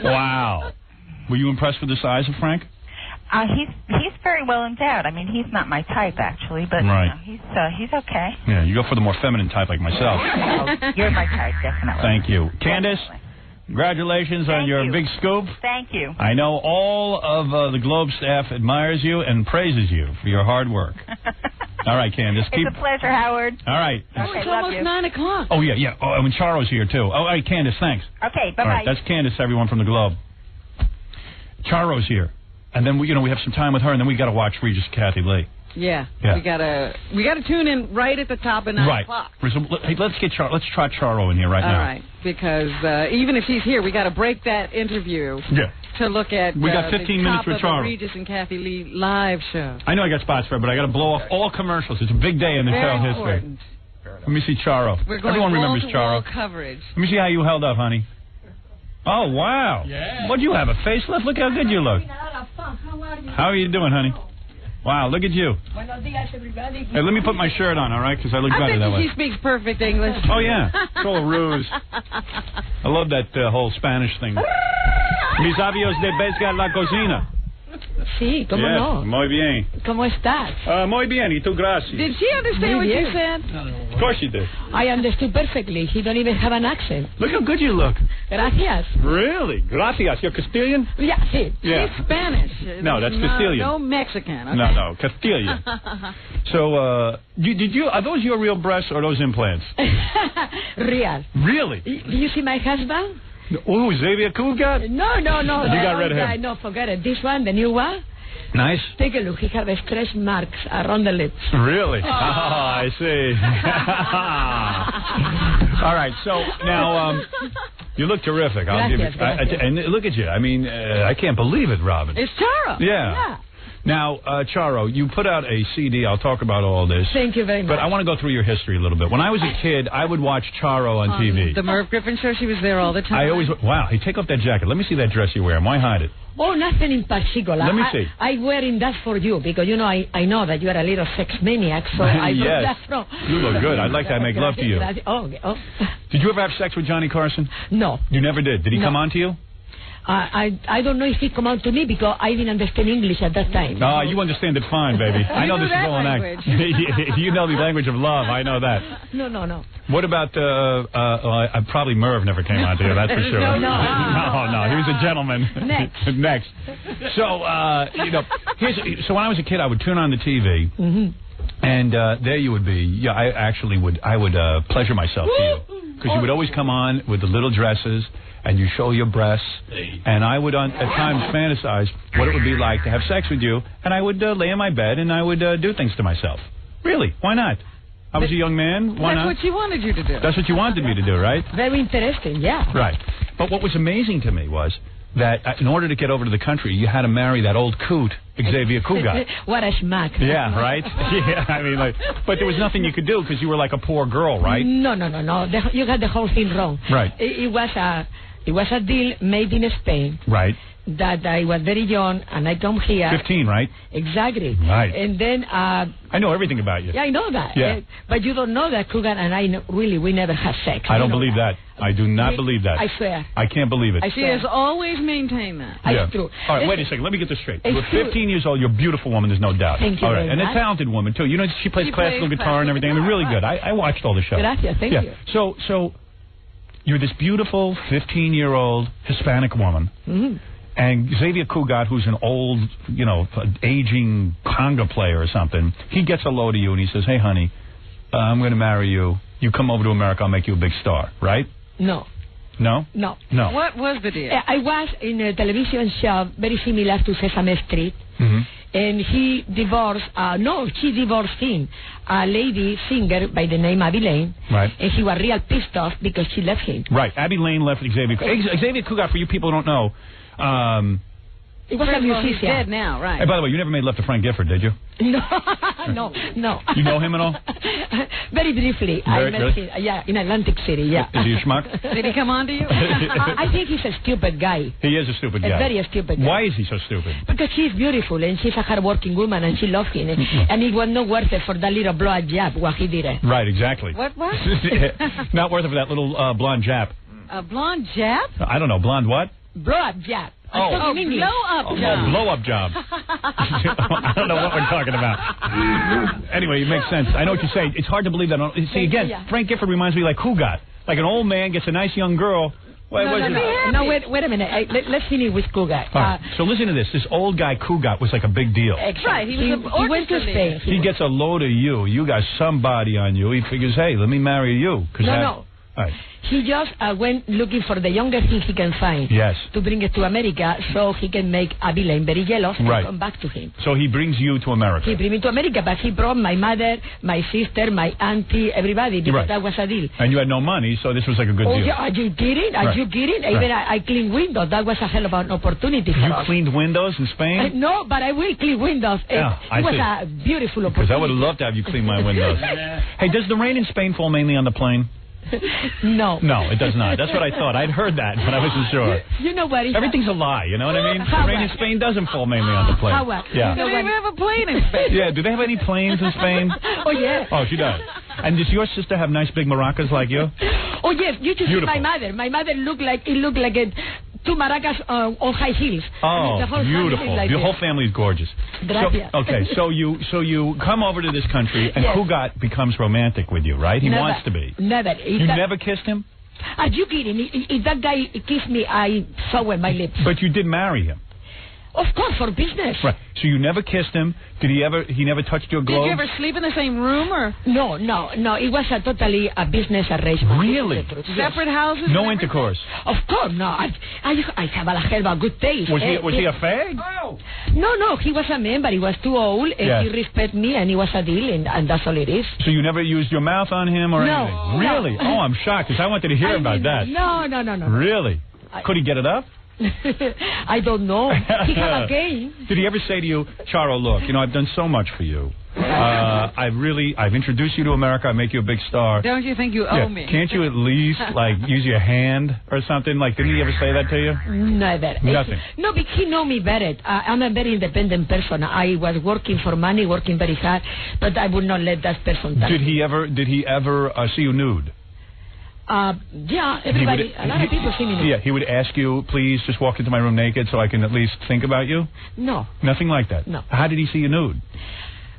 Wow. Were you impressed with the size of Frank?
He's very well endowed. I mean, he's not my type actually, but
right.
He's okay.
Yeah, you go for the more feminine type like myself.
You're my type, definitely.
Thank you, Candace. Congratulations on your big scoop.
Thank you.
I know all of the Globe staff admires you and praises you for your hard work. All right, Candace.
It's a pleasure, Howard.
All right.
It's almost 9 o'clock.
Oh, yeah. Oh, and Charo's here, too. Oh, all right, Candace, thanks.
Okay, bye-bye.
All right, that's Candace, everyone from the Globe. Charo's here. And then, we have some time with her, and then we got to watch Regis Kathy Lee.
Yeah. We gotta tune in right at the top of 9 o'clock.
Hey, let's try Charo in here now.
All right, because even if he's here, we got to break that interview.
Yeah.
To look at
we got 15 minutes with Charo.
The Regis and Kathy Lee live show.
I know I got spots for it, but I got to blow off all commercials. It's a big day in the show history. Let me see Charo. Everyone remembers Charo.
Coverage.
Let me see how you held up, honey. Oh wow! Yeah. What'd you have? A facelift? Look how good you look. How are you doing, honey? Wow, look at you.
Buenos días, everybody.
Hey, let me put my shirt on, all right? Because I look better that way.
He speaks perfect English.
Oh, yeah. It's all a ruse. I love that whole Spanish thing. Mis avios de pesca la cocina.
Sí, cómo no.
Muy bien.
¿Cómo estás?
Muy bien, y tú, gracias.
Did she understand what you said?
Of course she did.
I understood perfectly. He don't even have an accent.
Look how good you look.
Gracias.
Really? Gracias. You're Castilian?
Yeah, sí.
Yeah.
She's Spanish.
No, that's Castilian.
No Mexican. Okay?
No, Castilian. So, are those your real breasts or those implants?
Real.
Really?
Do you see my husband?
Oh, Xavier Cougat?
No.
You got rid of him.
No, forget it. This one, the new one.
Nice.
Take a look. He has stretch marks around the lips.
Really? Oh, I see. All right. So now you look terrific. I'll give you. And look at you. I mean, I can't believe it, Robin.
It's Charo.
Yeah. Now, Charo, you put out a CD. I'll talk about all this.
Thank you very much.
But I want to go through your history a little bit. When I was a kid, I would watch Charo on TV.
The Merv Griffin show, she was there all the time.
I always... Wow, hey, take off that jacket. Let me see that dress you're wearing. Why hide it?
Oh, nothing in particular.
Let me see.
I'm wearing that for you because, you know, I know that you are a little sex maniac, so I put that from...
You look good. I'd like to make love to you.
Oh.
Did you ever have sex with Johnny Carson?
No.
You never did? Did he come on to you?
I don't know if he come out to me because I didn't understand English at that time.
No, you understand it fine, baby. I know this is all an act. You know the language of love. I know that.
No.
What about, probably Merv never came on to you, that's for sure. No, he was a gentleman. Next. So, so when I was a kid, I would turn on the TV. Mm-hmm. And there you would be. Yeah, I would pleasure myself to you. Because you would always come on with the little dresses, and you show your breasts, and I would at times fantasize what it would be like to have sex with you, and I would lay in my bed, and I would do things to myself. Really, why not? I was a young man, why not?
That's what you wanted you to do.
That's what you wanted me to do, right?
Very interesting, yeah.
Right. But what was amazing to me was that in order to get over to the country, you had to marry that old coot, Xavier Cugat.
What a schmuck.
Yeah, right? Yeah, I mean, but there was nothing you could do because you were like a poor girl, right?
No. You got the whole thing wrong.
Right.
It was a deal made in Spain.
Right.
That I was very young, and I come here.
15, right?
Exactly.
Right.
And then...
I know everything about you.
Yeah, I know that.
Yeah.
But you don't know that Cougar and I we never had sex.
I don't believe that. I do not believe that.
I swear.
I can't believe it.
She has always maintained that.
Yeah.
It's true.
All right, wait a second. Let me get this straight. You're 15 years old. You're a beautiful woman. There's no doubt.
Thank you.
All right,
very
and
much.
a talented woman, too. You know, she plays classical guitar and everything. I mean, really good. I watched all the shows.
Gracias. Thank you.
So you're this beautiful 15-year-old Hispanic woman. Mm-hmm. And Xavier Cugat, who's an old, aging conga player or something, he gets a load of you and he says, hey, honey, I'm going to marry you. You come over to America, I'll make you a big star, right?
No.
No?
No.
No.
What was the deal?
I was in a television show very similar to Sesame Street. Mm-hmm. And she divorced him, a lady singer by the name Abby Lane.
Right.
And he was real pissed off because she left him.
Right. Abby Lane left Xavier Cugat. Xavier Cugat, for you people who don't know,
it was a musician.
He's dead now, right?
Hey, by the way, you never made love to Frank Gifford, did you?
No.
You know him at all?
Very briefly. I met him, in Atlantic City, yeah.
Is he a schmuck?
Did he come on to you?
I think he's a stupid guy.
He is a stupid guy.
A very stupid guy.
Why is he so stupid?
Because she's beautiful, and she's a hard-working woman, and she loves him. And it was not worth it for that little blonde jab, what he did.
Right, exactly.
What?
Not worth it for that little blonde jap.
A blonde jab?
I don't know. Blonde what?
Blow-up jab.
Blow-up job.
Blow-up job. I don't know what we're talking about. Anyway, it makes sense. I know what you're saying. It's hard to believe that. See, again, Frank Gifford reminds me like Cugat. Like an old man gets a nice young girl.
Wait a minute. Let's finish with Cugat.
Right. So listen to this. This old guy Cugat was like a big deal.
Right. He went to Spain.
He gets a load of you. You got somebody on you. He figures, hey, let me marry you.
No.
Right.
He just went looking for the youngest thing he can find.
Yes.
To bring it to America so he can make Abby Lane very jealous and come back to him.
So he brings you to America.
He brings me to America, but he brought my mother, my sister, my auntie, everybody, because that was a deal.
And you had no money, so this was like a good deal.
Yeah, are you kidding? Even I cleaned windows. That was a hell of an opportunity for us.
You cleaned windows in Spain?
No, but I will clean windows. It was a beautiful opportunity.
Because I would have loved to have you clean my windows. Hey, does the rain in Spain fall mainly on the plane?
No,
it does not. That's what I thought. I'd heard that, but I wasn't sure.
You know what?
Everything's a lie. You know what I mean? The rain in Spain doesn't fall mainly on the plane.
Yeah.
Do they even have a plane in Spain?
Yeah. Do they have any planes in Spain?
Oh yeah.
Oh, she does. And does your sister have nice big maracas like you?
Oh yes. You should see my mother. My mother looked like two maracas on high heels.
Oh, beautiful.
Like
the whole family is gorgeous. So you come over to this country, and Cugat becomes romantic with you, right? He wants to be.
Never.
You never kissed him?
Are you kidding? If that guy kissed me, I sour my lips.
But you did marry him.
Of course, for business.
Right. So you never kissed him. He never touched your glove?
Did you ever sleep in the same room, or?
No. It was totally a business arrangement.
Really?
Separate houses?
No intercourse?
Of course, no. I have a hell of a good taste.
Was he a fag?
Oh. No. He was a man, but he was too old, and he respected me, and it was a deal, and that's all it is.
So you never used your mouth on him or anything?
No.
Really? Oh, I'm shocked, because I wanted to hear about that.
No.
Really? Could he get it up?
I don't know. He had a game.
Did he ever say to you, Charo, look, I've done so much for you. I've introduced you to America. I make you a big star.
Don't you think you owe me?
Can't you at least, use your hand or something? Didn't he ever say that to you?
Never.
Nothing.
No, but he know me better. I'm a very independent person. I was working for money, working very hard, but I would not let that person touch
Did he ever see you nude?
Yeah, everybody, a lot of people see me nude.
Yeah, he would ask you, please just walk into my room naked so I can at least think about you?
No.
Nothing like that?
No.
How did he see you nude?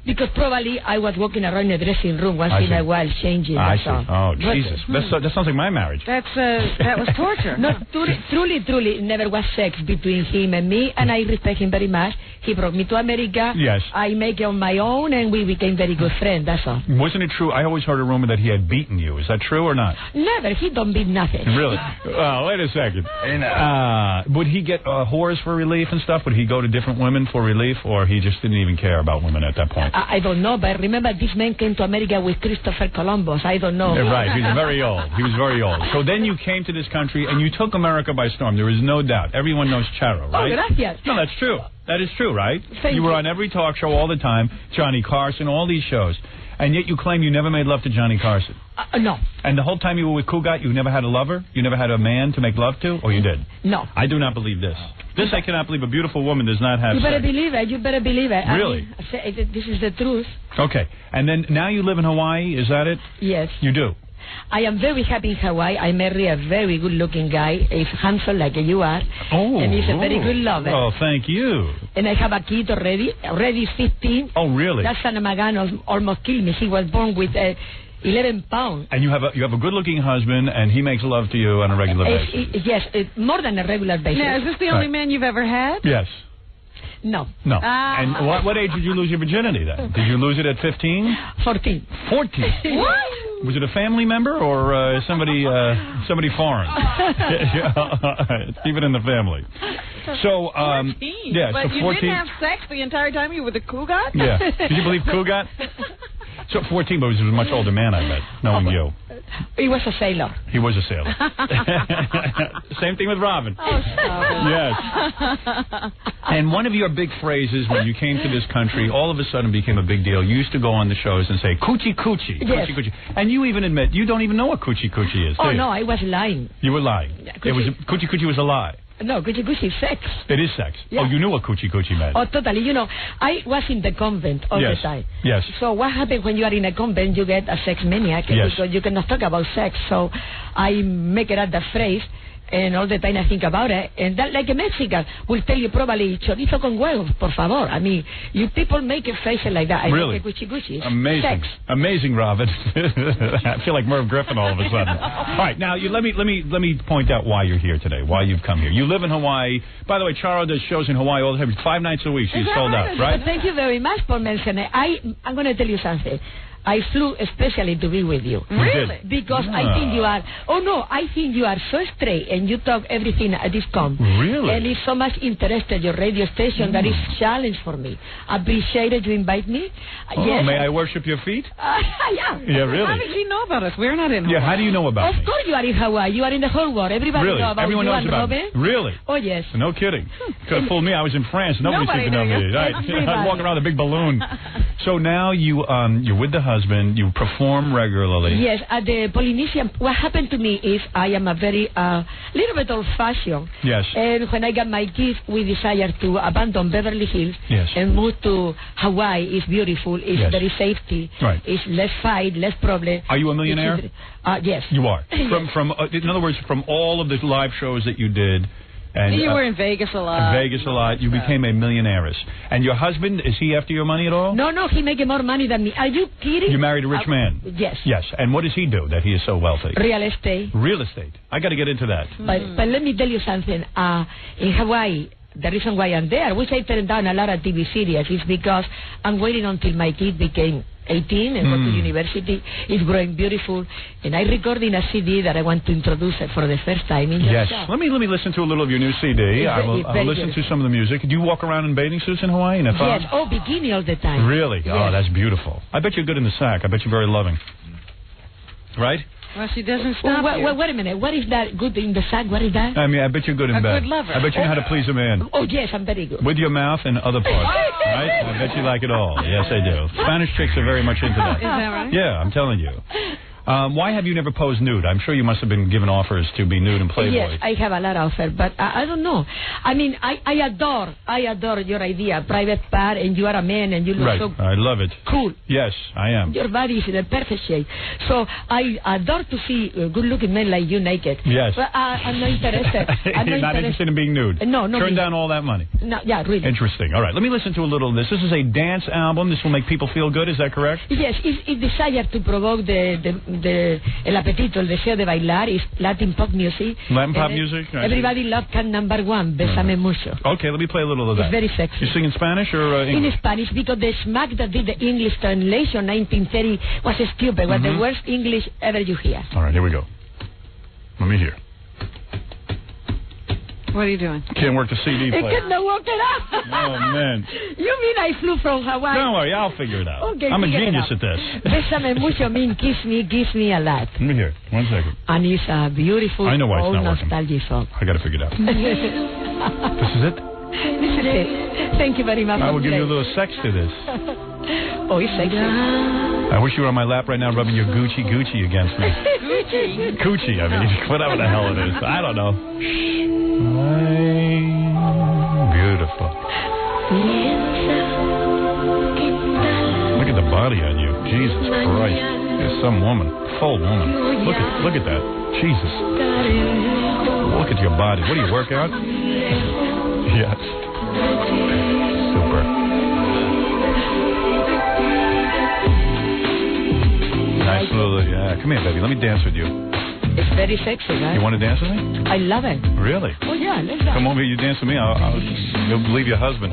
Because probably I was walking around the dressing room once in a while changing.
I see. Oh, Jesus. That sounds like my marriage.
That was torture.
No, truly, never was sex between him and me, and I respect him very much. He brought me to America.
Yes.
I make it on my own, and we became very good friends, that's all.
Wasn't it true? I always heard a rumor that he had beaten you. Is that true or not?
Never. He don't beat nothing.
Really? Wait a second. Would he get whores for relief and stuff? Would he go to different women for relief, or he just didn't even care about women at that point?
I don't know, but remember this man came to America with Christopher Columbus. I don't know.
Yeah, right, he was very old. So then you came to this country and you took America by storm. There is no doubt. Everyone knows Charo, right?
Oh, gracias.
No, that's true. That is true, right?
Thank
you were on every talk show all the time, Johnny Carson, all these shows. And yet you claim you never made love to Johnny Carson.
No.
And the whole time you were with Kugat, you never had a lover? You never had a man to make love to? Or you did?
No.
I do not believe this. I cannot believe a beautiful woman does not have
sex.
You
better believe it.
Really?
I mean, this is the truth.
Okay. And then now you live in Hawaii, is that it?
Yes.
You do?
I am very happy in Hawaii. I married a very good-looking guy. He's handsome like you are.
Oh.
And he's a very good lover.
Oh, thank you.
And I have a kid already. Already 15.
Oh, really?
That son of a gun almost killed me. He was born with 11 pounds.
And you have a good-looking husband, and he makes love to you on a regular basis?
Yes, more than a regular basis.
Now, is this the only man you've ever had?
Yes.
No.
No. And what age did you lose your virginity then? Did you lose it at 15?
14.
14?
What?
Was it a family member or somebody foreign? Even in the family. So,
14.
Yeah,
but
so 14.
You didn't have sex the entire time you were with the Kugat?
Yeah. Did you believe Kugat? So 14, but he was a much older man, I bet, knowing you.
He was a sailor.
He was a sailor. Same thing with Robin.
Oh, stop it.
Yes. And one of your big phrases when you came to this country all of a sudden became a big deal. You used to go on the shows and say, coochie coochie,
yes.
Coochie coochie. And you even admit you don't even know what coochie coochie is, do you?
No, I was lying.
You were lying.
Yeah,
Coochie coochie was a lie.
No, coochie coochie is sex.
It is sex.
Yeah.
Oh, you knew what coochie coochie meant.
Oh, totally. I was in the convent all the time.
Yes.
So what happens when you are in a convent? You get a sex maniac because you cannot talk about sex. So I make it up the phrase, and all the time I think about it. And that, like a Mexican will tell you probably chorizo con huevos, por favor. I mean, you people make a face like that.
Really?
Like coochie coochie.
Amazing.
Sex.
Amazing, Robin. I feel like Merv Griffin all of a sudden. All right, now let me point out why you're here today. Why you've come here. You live in Hawaii. By the way, Charo does shows in Hawaii all the time. 5 nights a week. She's sold out, right?
Thank you very much for mentioning it. I'm going to tell you something. I flew especially to be with you.
Really?
Because I think you are... Oh, no, I think you are so straight and you talk everything at this com.
Really?
And it's so much interested, your radio station, that is challenge for me. Appreciate it you invite me.
Oh,
yes.
May I worship your feet?
Yeah.
Yeah, really?
How did he know about us? We're not in Hawaii.
Yeah, how do you know about me?
Of course you are in Hawaii. You are in the whole world. Everybody
really?
knows about
Everyone
you
knows
and
about
Robin.
Me. Really?
Oh, yes.
No kidding. Could have fooled me. I was in France. Nobody seemed to know me. I was walking around with a big balloon. So now you're with the husband. You perform regularly.
Yes, at the Polynesian. What happened to me is I am a very little bit old-fashioned.
Yes.
And when I got my kids, we decided to abandon Beverly Hills and move to Hawaii. It's beautiful. It's very safety.
Right.
It's less fight, less problem.
Are you a millionaire?
Yes.
You are. From in other words, from all of the live shows that you did. And
you were in Vegas a lot.
You became a millionairess. And your husband, is he after your money at all?
No, he making more money than me. Are you kidding?
You married a rich man?
Yes.
Yes. And what does he do that he is so wealthy?
Real estate.
Real estate. I got to get into that.
But let me tell you something. In Hawaii, the reason why I'm there, which I turned down a lot of TV series, is because I'm waiting until my kid became 18 and go to university. It's growing beautiful, and I recording a CD that I want to introduce it for the first time in your show.
Let me listen to a little of your new CD. I'll listen to some of the music. Do you walk around in bathing suits in Hawaii?
Yes, bikini all the time.
Really?
Yes.
Oh, that's beautiful. I bet you're good in the sack. I bet you're very loving. right?
Well, she doesn't stop you.
Wait a minute. What is that good in the sack? What is that?
I mean, I bet you're good in
a
bed.
Good lover.
I bet you know how to please a man.
Oh, yes, I'm very good.
With your mouth and other parts, right? I bet you like it all. Yes, I do. Spanish chicks are very much into that.
Is that right?
Yeah, I'm telling you. Why have you never posed nude? I'm sure you must have been given offers to be nude in Playboy.
Yes, I have a lot of offers, but I don't know. I mean, I adore your idea, private part, and you are a man, and you look so
I love it.
Cool.
Yes, I am.
Your body is in a perfect shape. So I adore to see good-looking men like you naked.
Yes.
But I'm not interested.
You're not interested in being nude?
No.
Turn down all that money.
No, yeah, really.
Interesting. All right, let me listen to a little of this. This is a dance album. This will make people feel good. Is that correct?
Yes, it's desired to provoke el apetito, el deseo de bailar. Is Latin pop music.
Latin pop music?
Everybody loves Can Number One, Bésame Mucho.
Okay, let me play a little of that.
It's very sexy.
You sing in Spanish or English?
In Spanish, because the schmuck that did the English translation 1930 was stupid. Was the worst English ever you hear.
All right, here we go. Let me hear.
What are you doing?
Can't work the CD player.
I cannot work it out.
Oh, man.
You mean I flew from Hawaii?
Don't worry, I'll figure it out.
Okay,
I'm a genius at this.
Bésame mucho means kiss me, gives me a lot.
Let me hear. 1 second.
And it's a beautiful,
I know why it's
old
not working.
nostalgic song.
I got to figure it out. This is it?
This is it. Thank you very much.
I will give you a little sex to this.
Oh, it's sexy.
I wish you were on my lap right now rubbing your Gucci against me.
Gucci?
Coochie, I mean, whatever the hell it is. I don't know. Beautiful. Look at the body on you. Jesus Christ. There's some woman. Full woman. Look at that. Jesus. Look at your body. What do you work out? Yes. Super. Nice little, yeah. Come here, baby. Let me dance with you.
It's very sexy, right?
You want to dance with me?
I love it.
Really?
Oh, yeah, let's go.
Come over here, you dance with me. You'll leave your husband.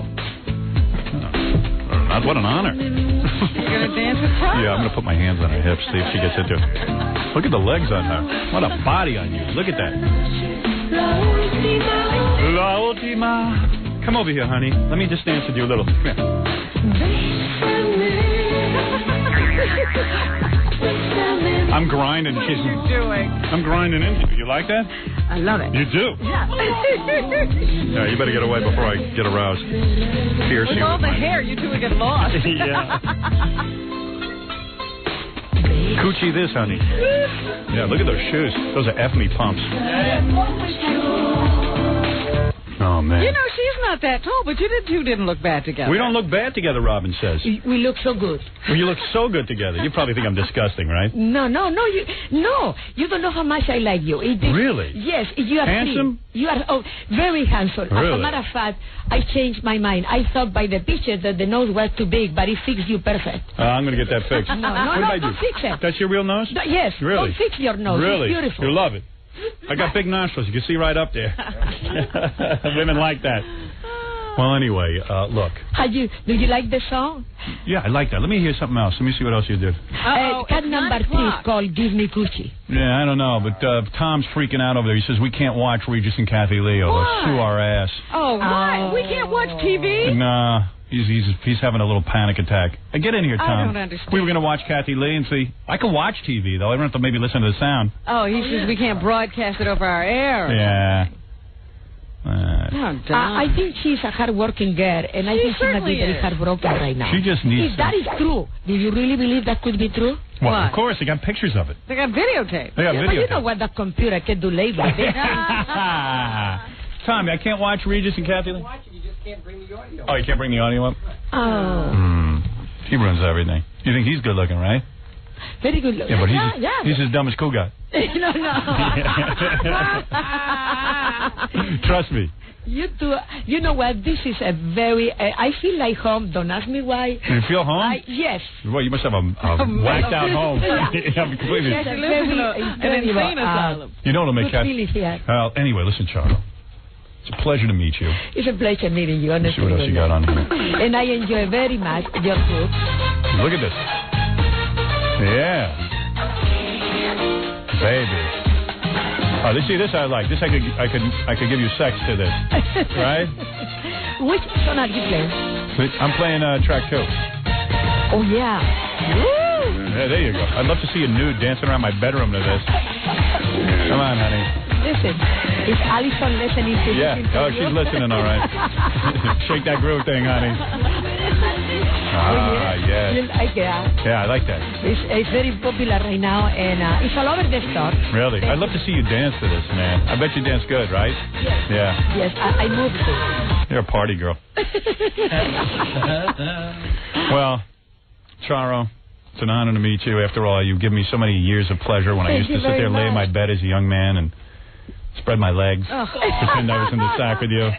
What an honor.
You're going to dance with her?
Yeah, I'm going to put my hands on her hips, see if she gets into it. Look at the legs on her. What a body on you. Look at that. La última. Come over here, honey. Let me just dance with you a little. Come here. I'm grinding.
What are you doing?
I'm grinding into you. You like that?
I love it.
You do?
Yeah.
Yeah, you better get away before I get aroused. Pierce
with
you.
all the hair, you two will get lost.
Yeah. Coochie this, honey. Yeah, look at those shoes. Those are F-me pumps. Oh, man.
You know, she's not that tall, but you two didn't look bad together.
We don't look bad together, Robin says.
We look so good.
Well, you look so good together. You probably think I'm disgusting, right?
No. You don't know how much I like you.
Really?
Yes. You are
handsome?
Free. You are very handsome.
Really?
As a matter of fact, I changed my mind. I thought by the picture that the nose was too big, but it fixed you perfect.
I'm going to get that fixed.
No,
what did I do?
don't fix it.
That's your real nose?
No, yes.
Really?
Don't fix your nose.
Really?
It's beautiful.
You love it. I got big nostrils. You can see right up there. Women like that. Well, anyway, look.
Do you like the song?
Yeah, I like that. Let me hear something else. Let me see what else you did.
Cut number 3 is called Give Me Coochie.
Yeah, I don't know, but Tom's freaking out over there. He says we can't watch Regis and Kathy Lee. They'll sue our ass.
Oh, why? We can't watch TV?
Nah. He's having a little panic attack. Get in here, Tom.
I don't understand.
We were going to watch Kathy Lee and see. I can watch TV, though. I don't have to maybe listen to the sound.
Oh, he says we can't broadcast it over our air.
Yeah.
I think she's a hard-working girl, and I think she might be very heartbroken right now.
She just needs
If that is true, do you really believe that could be true?
Well, of course. They got pictures of it.
They got videotape.
They got
But you know what the computer can do later.
Tommy, I can't watch Regis and Kathy Lee?
You just can't bring the audio.
Oh, you can't bring the audio up?
Oh.
He ruins everything. You think he's good looking, right?
Very good looking.
Yeah, but he's as dumb as cool guy.
No.
Trust me.
You know what? This is a very... I feel like home. Don't ask me why.
You feel home?
Yes.
Well, you must have a whacked out home.
Yeah.
Completely.
Yes, an insane asylum.
You know what'll make Kathy... anyway, listen, Charlotte. It's a pleasure to meet you.
It's a pleasure meeting you, honestly.
See what else you got on here.
And I enjoy very much your food.
Look at this. Yeah. Baby. Oh, see, this I like. This I could give you sex to this. Right?
Which song are you playing?
I'm playing track 2.
Oh, yeah. Woo!
Yeah, there you go. I'd love to see you nude dancing around my bedroom to this. Come on, honey.
Listen, is Allison listening to
Yeah. Oh, she's listening, all right. Shake that groove thing, honey. Yeah.
You like that?
Yeah, I like that.
It's very popular right now, and it's all over the store.
Really? I'd love to see you dance to this, man. I bet you dance good, right?
Yes.
Yeah.
Yes, I moved to.
You're a party girl. Well, Charo, it's an honor to meet you. After all, you've given me so many years of pleasure when I used to sit there, lay in my bed as a young man and spread my legs, pretend I was in the sack with you.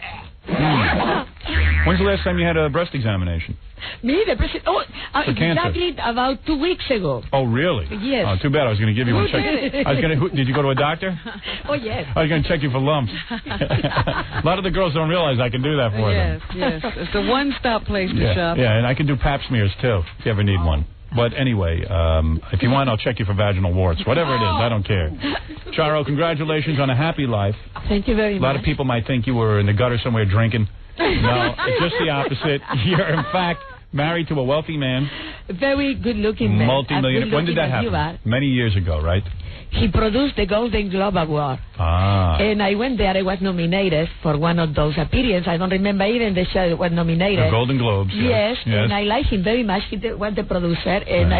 When's the last time you had a breast examination?
Me, the president. Oh, exactly about 2 weeks ago.
Oh, really?
Yes.
Oh, too bad. I was going to give you one. Did you go to a doctor?
Oh, yes.
I was going to check you for lumps. A lot of the girls don't realize I can do that for them.
Yes. It's a one-stop place to shop.
Yeah, and I can do pap smears, too, if you ever need one. But anyway, if you want, I'll check you for vaginal warts. Whatever it is, I don't care. Charo, congratulations on a happy life.
Thank you very much.
A lot of people might think you were in the gutter somewhere drinking. No, it's just the opposite. You're, in fact, married to a wealthy man.
Very good-looking man.
Multi-millionaire. When did that happen? Many years ago, right?
He produced the Golden Globe Award. And I went there. I was nominated for one of those appearances. I don't remember even the show was nominated.
The Golden Globes.
Yes. And I like him very much. He was the producer. And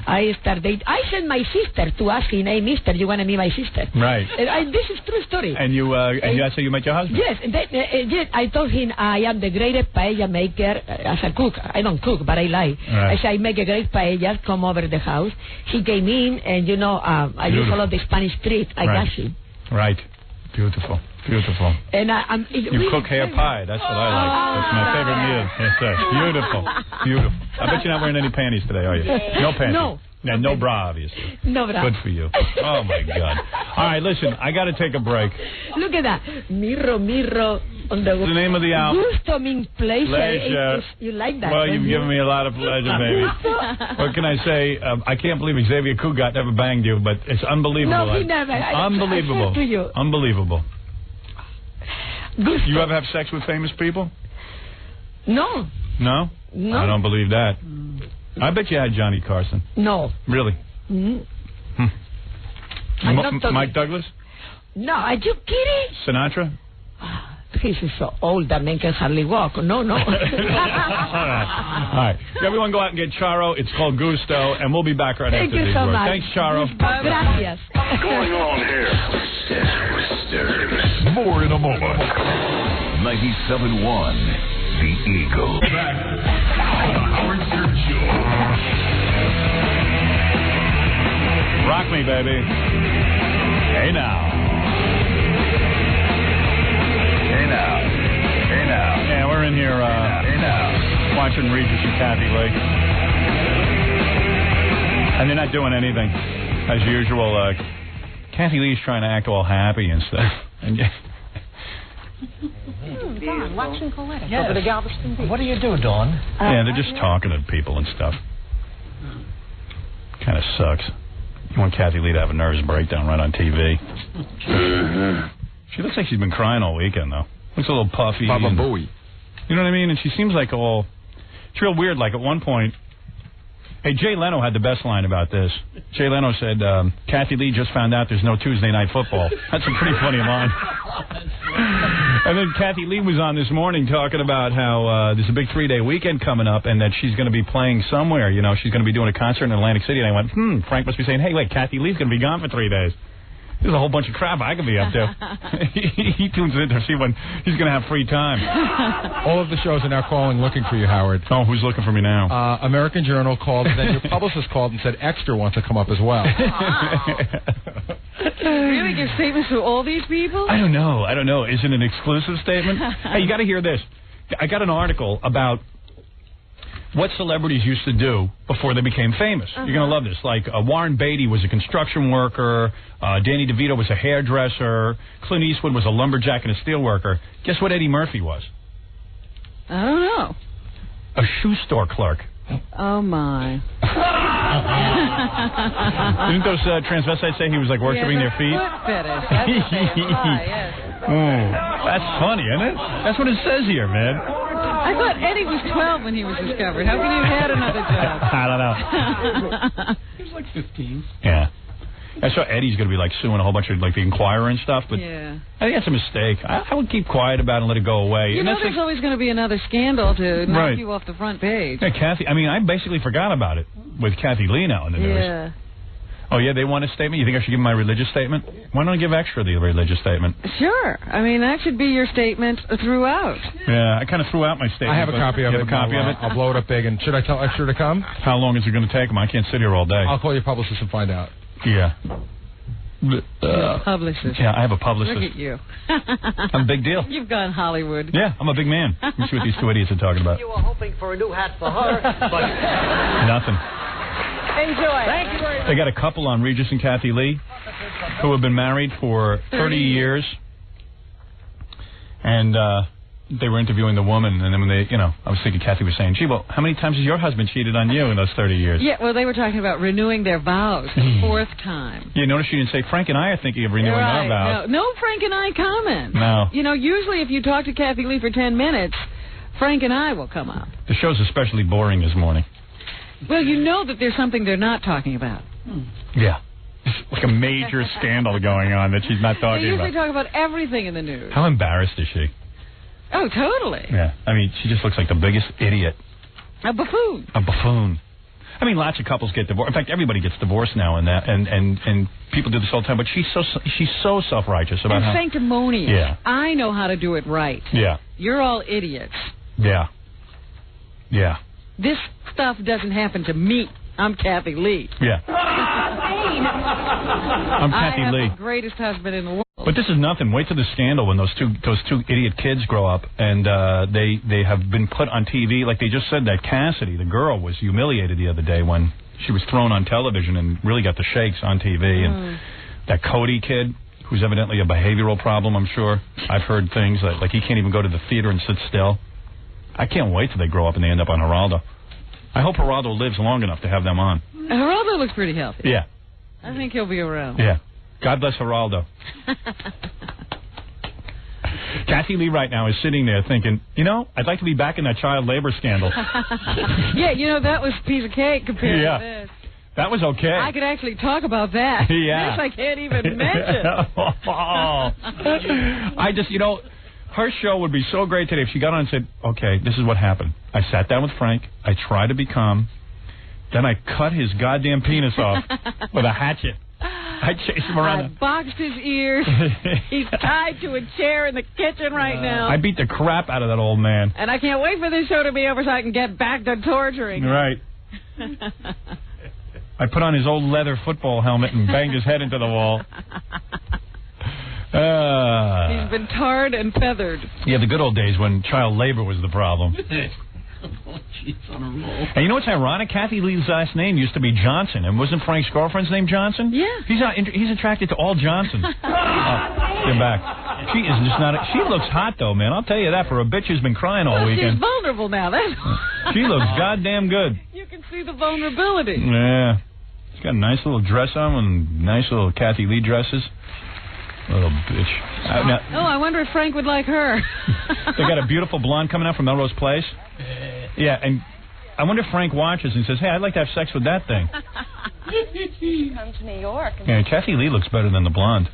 I started. I sent my sister to ask him, hey, mister, you want to meet my sister?
Right.
And this is true story.
And that's how you met your husband?
Yes. And then, yes, I told him I am the greatest paella maker as a cook. I don't cook, but I like. Right. I said, I make a great paella. Come over the house. He came in, and, I just follow the Spanish street. I got him.
Right. Beautiful. Beautiful.
And
you cook hair pie. That's what I like. That's my favorite meal. Yes, sir. Beautiful. Beautiful. I bet you're not wearing any panties today, are you? No panties.
No.
Yeah, no bra, obviously.
No bra.
Good for you. Oh, my God. All right, listen, I got to take a break.
Look at that. Mirro, mirro. On the
name of the album.
Gusto means pleasure. You like that?
Well, you've given me a lot of pleasure, baby. What can I say? I can't believe Xavier Cugat never banged you, but it's unbelievable.
No, he never.
Unbelievable.
I to you.
Unbelievable.
Gusto.
You ever have sex with famous people?
No.
No?
No.
I don't believe that. I bet you had Johnny Carson.
No.
Really?
Mm-hmm.
Mike Douglas?
No, are you kidding?
Sinatra?
He's so old that man can hardly walk. No. All
right. Everyone go out and get Charo. It's called Gusto, and we'll be back right after these words. Thanks, Charo.
Gracias.
What's going on here?
More in a moment. 97.1, The Eagle.
Back. Howard Stern Show.
Rock me, baby. Hey, now. Yeah, we're in here watching Regis and Kathy Lee. And they're not doing anything. As usual, Kathy Lee's trying to act all happy and stuff. And
Dawn, watching Coletta.
Yes.
Over to Galveston Beach.
What do you do, Dawn?
yeah, they're just talking to people and stuff. Kind of sucks. You want Kathy Lee to have a nervous breakdown right on TV. She looks like she's been crying all weekend, though. Looks a little puffy.
Baba Booey.
You know what I mean? And she seems like all... It's real weird. Like, at one point... Hey, Jay Leno had the best line about this. Jay Leno said, Kathy Lee just found out there's no Tuesday night football. That's a pretty funny line. And then Kathy Lee was on this morning talking about how there's a big 3-day weekend coming up and that she's going to be playing somewhere. You know, she's going to be doing a concert in Atlantic City. And I went, Frank must be saying, hey, wait, Kathy Lee's going to be gone for 3 days. There's a whole bunch of crap I could be up to. He tunes in to see when he's going to have free time.
All of the shows are now calling looking for you, Howard.
Oh, who's looking for me now?
American Journal called, and then your publicist called and said Extra wants to come up as well.
Really give statements to all these people?
I don't know. Is it an exclusive statement? Hey, you got to hear this. I got an article about what celebrities used to do before they became famous. You're going to love this. Like, Warren Beatty was a construction worker. Danny DeVito was a hairdresser. Clint Eastwood was a lumberjack and a steelworker. Guess what Eddie Murphy was?
I don't know.
A shoe store clerk.
Oh, my.
Didn't those transvestites say he was, like, worshiping their feet?
Foot fetish. That's yes.
That's funny, isn't it? That's what it says here, man.
I thought Eddie was 12 when he was discovered. How can you have had another job?
I don't know.
He was like 15.
Yeah. I saw Eddie's going to be like suing a whole bunch of like the Inquirer and stuff, but
yeah.
I think that's a mistake. I would keep quiet about it and let it go away.
You know, there's always going to be another scandal to knock you off the front page.
Yeah, Kathy. I mean, I basically forgot about it with Kathy Lee now in the news.
Yeah.
Oh, yeah, they want a statement? You think I should give them my religious statement? Why don't I give extra the religious statement?
Sure. I mean, that should be your statement throughout.
Yeah, I kind of threw out my statement.
I have a copy of it.
You have a copy of it?
I'll blow it up big. And should I tell extra to come?
How long is it going to take them? I can't sit here all day.
I'll call your publicist and find out.
Yeah.
Publicist.
Yeah, I have a publicist.
Look at you.
I'm a big deal.
You've gone Hollywood.
Yeah, I'm a big man. Let me see what these two idiots are talking about.
You were hoping for a new hat for her, but...
Nothing.
Enjoy. Thank you very much.
They got a couple on, Regis and Kathy Lee, who have been married for 30 years. And they were interviewing the woman, and then when they, I was thinking Kathy was saying, gee, well, how many times has your husband cheated on you in those 30 years?
Yeah, well, they were talking about renewing their vows the 4th time.
You notice she didn't say, Frank and I are thinking of renewing our vows.
No Frank and I comment.
No.
Usually if you talk to Kathy Lee for 10 minutes, Frank and I will come up.
The show's especially boring this morning.
Well, you know that there's something they're not talking about.
Yeah. It's like a major scandal going on that she's not talking about.
They usually talk about everything in the news.
How embarrassed is she?
Oh, totally.
Yeah. I mean, she just looks like the biggest idiot.
A buffoon.
A buffoon. I mean, lots of couples get divorced. In fact, everybody gets divorced now, and people do this all the time. But she's so self-righteous about how
sanctimonious.
Yeah.
I know how to do it right.
Yeah.
You're all idiots.
Yeah. Yeah.
This stuff doesn't happen to me. I'm Kathy Lee.
Yeah. I'm Kathy Lee.
I have the greatest husband in the world.
But this is nothing. Wait till the scandal when those two idiot kids grow up and they have been put on TV. Like they just said that Cassidy, the girl, was humiliated the other day when she was thrown on television and really got the shakes on TV. And that Cody kid, who's evidently a behavioral problem, I'm sure. I've heard things like he can't even go to the theater and sit still. I can't wait till they grow up and they end up on Geraldo. I hope Geraldo lives long enough to have them on.
Geraldo looks pretty healthy.
Yeah.
I think he'll be around.
Yeah. God bless Geraldo. Kathy Lee right now is sitting there thinking, I'd like to be back in that child labor scandal.
Yeah, that was a piece of cake compared to this.
That was okay.
I could actually talk about that.
Yeah.
This I can't even mention.
I just, her show would be so great today if she got on and said, okay, this is what happened. I sat down with Frank. I tried to be calm. Then I cut his goddamn penis off with a hatchet. I chased him around.
I boxed his ears. He's tied to a chair in the kitchen right now.
I beat the crap out of that old man.
And I can't wait for this show to be over so I can get back to torturing him.
Right. I put on his old leather football helmet and banged his head into the wall.
He's been tarred and feathered.
Yeah, the good old days when child labor was the problem.
She's on a roll.
And you know what's ironic? Kathy Lee's last name used to be Johnson, and wasn't Frank's girlfriend's name Johnson?
Yeah.
He's attracted to all Johnsons. Get back. She is just not. She looks hot though, man. I'll tell you that for a bitch who's been crying all weekend.
She's vulnerable now. That's.
She looks goddamn good.
You can see the vulnerability.
Yeah. She's got a nice little dress on, and nice little Kathy Lee dresses. Little bitch.
I wonder if Frank would like her.
They got a beautiful blonde coming out from Melrose Place. Yeah, and I wonder if Frank watches and says, hey, I'd like to have sex with that thing.
Come to New York.
Yeah, Kathy Lee looks better than the blonde.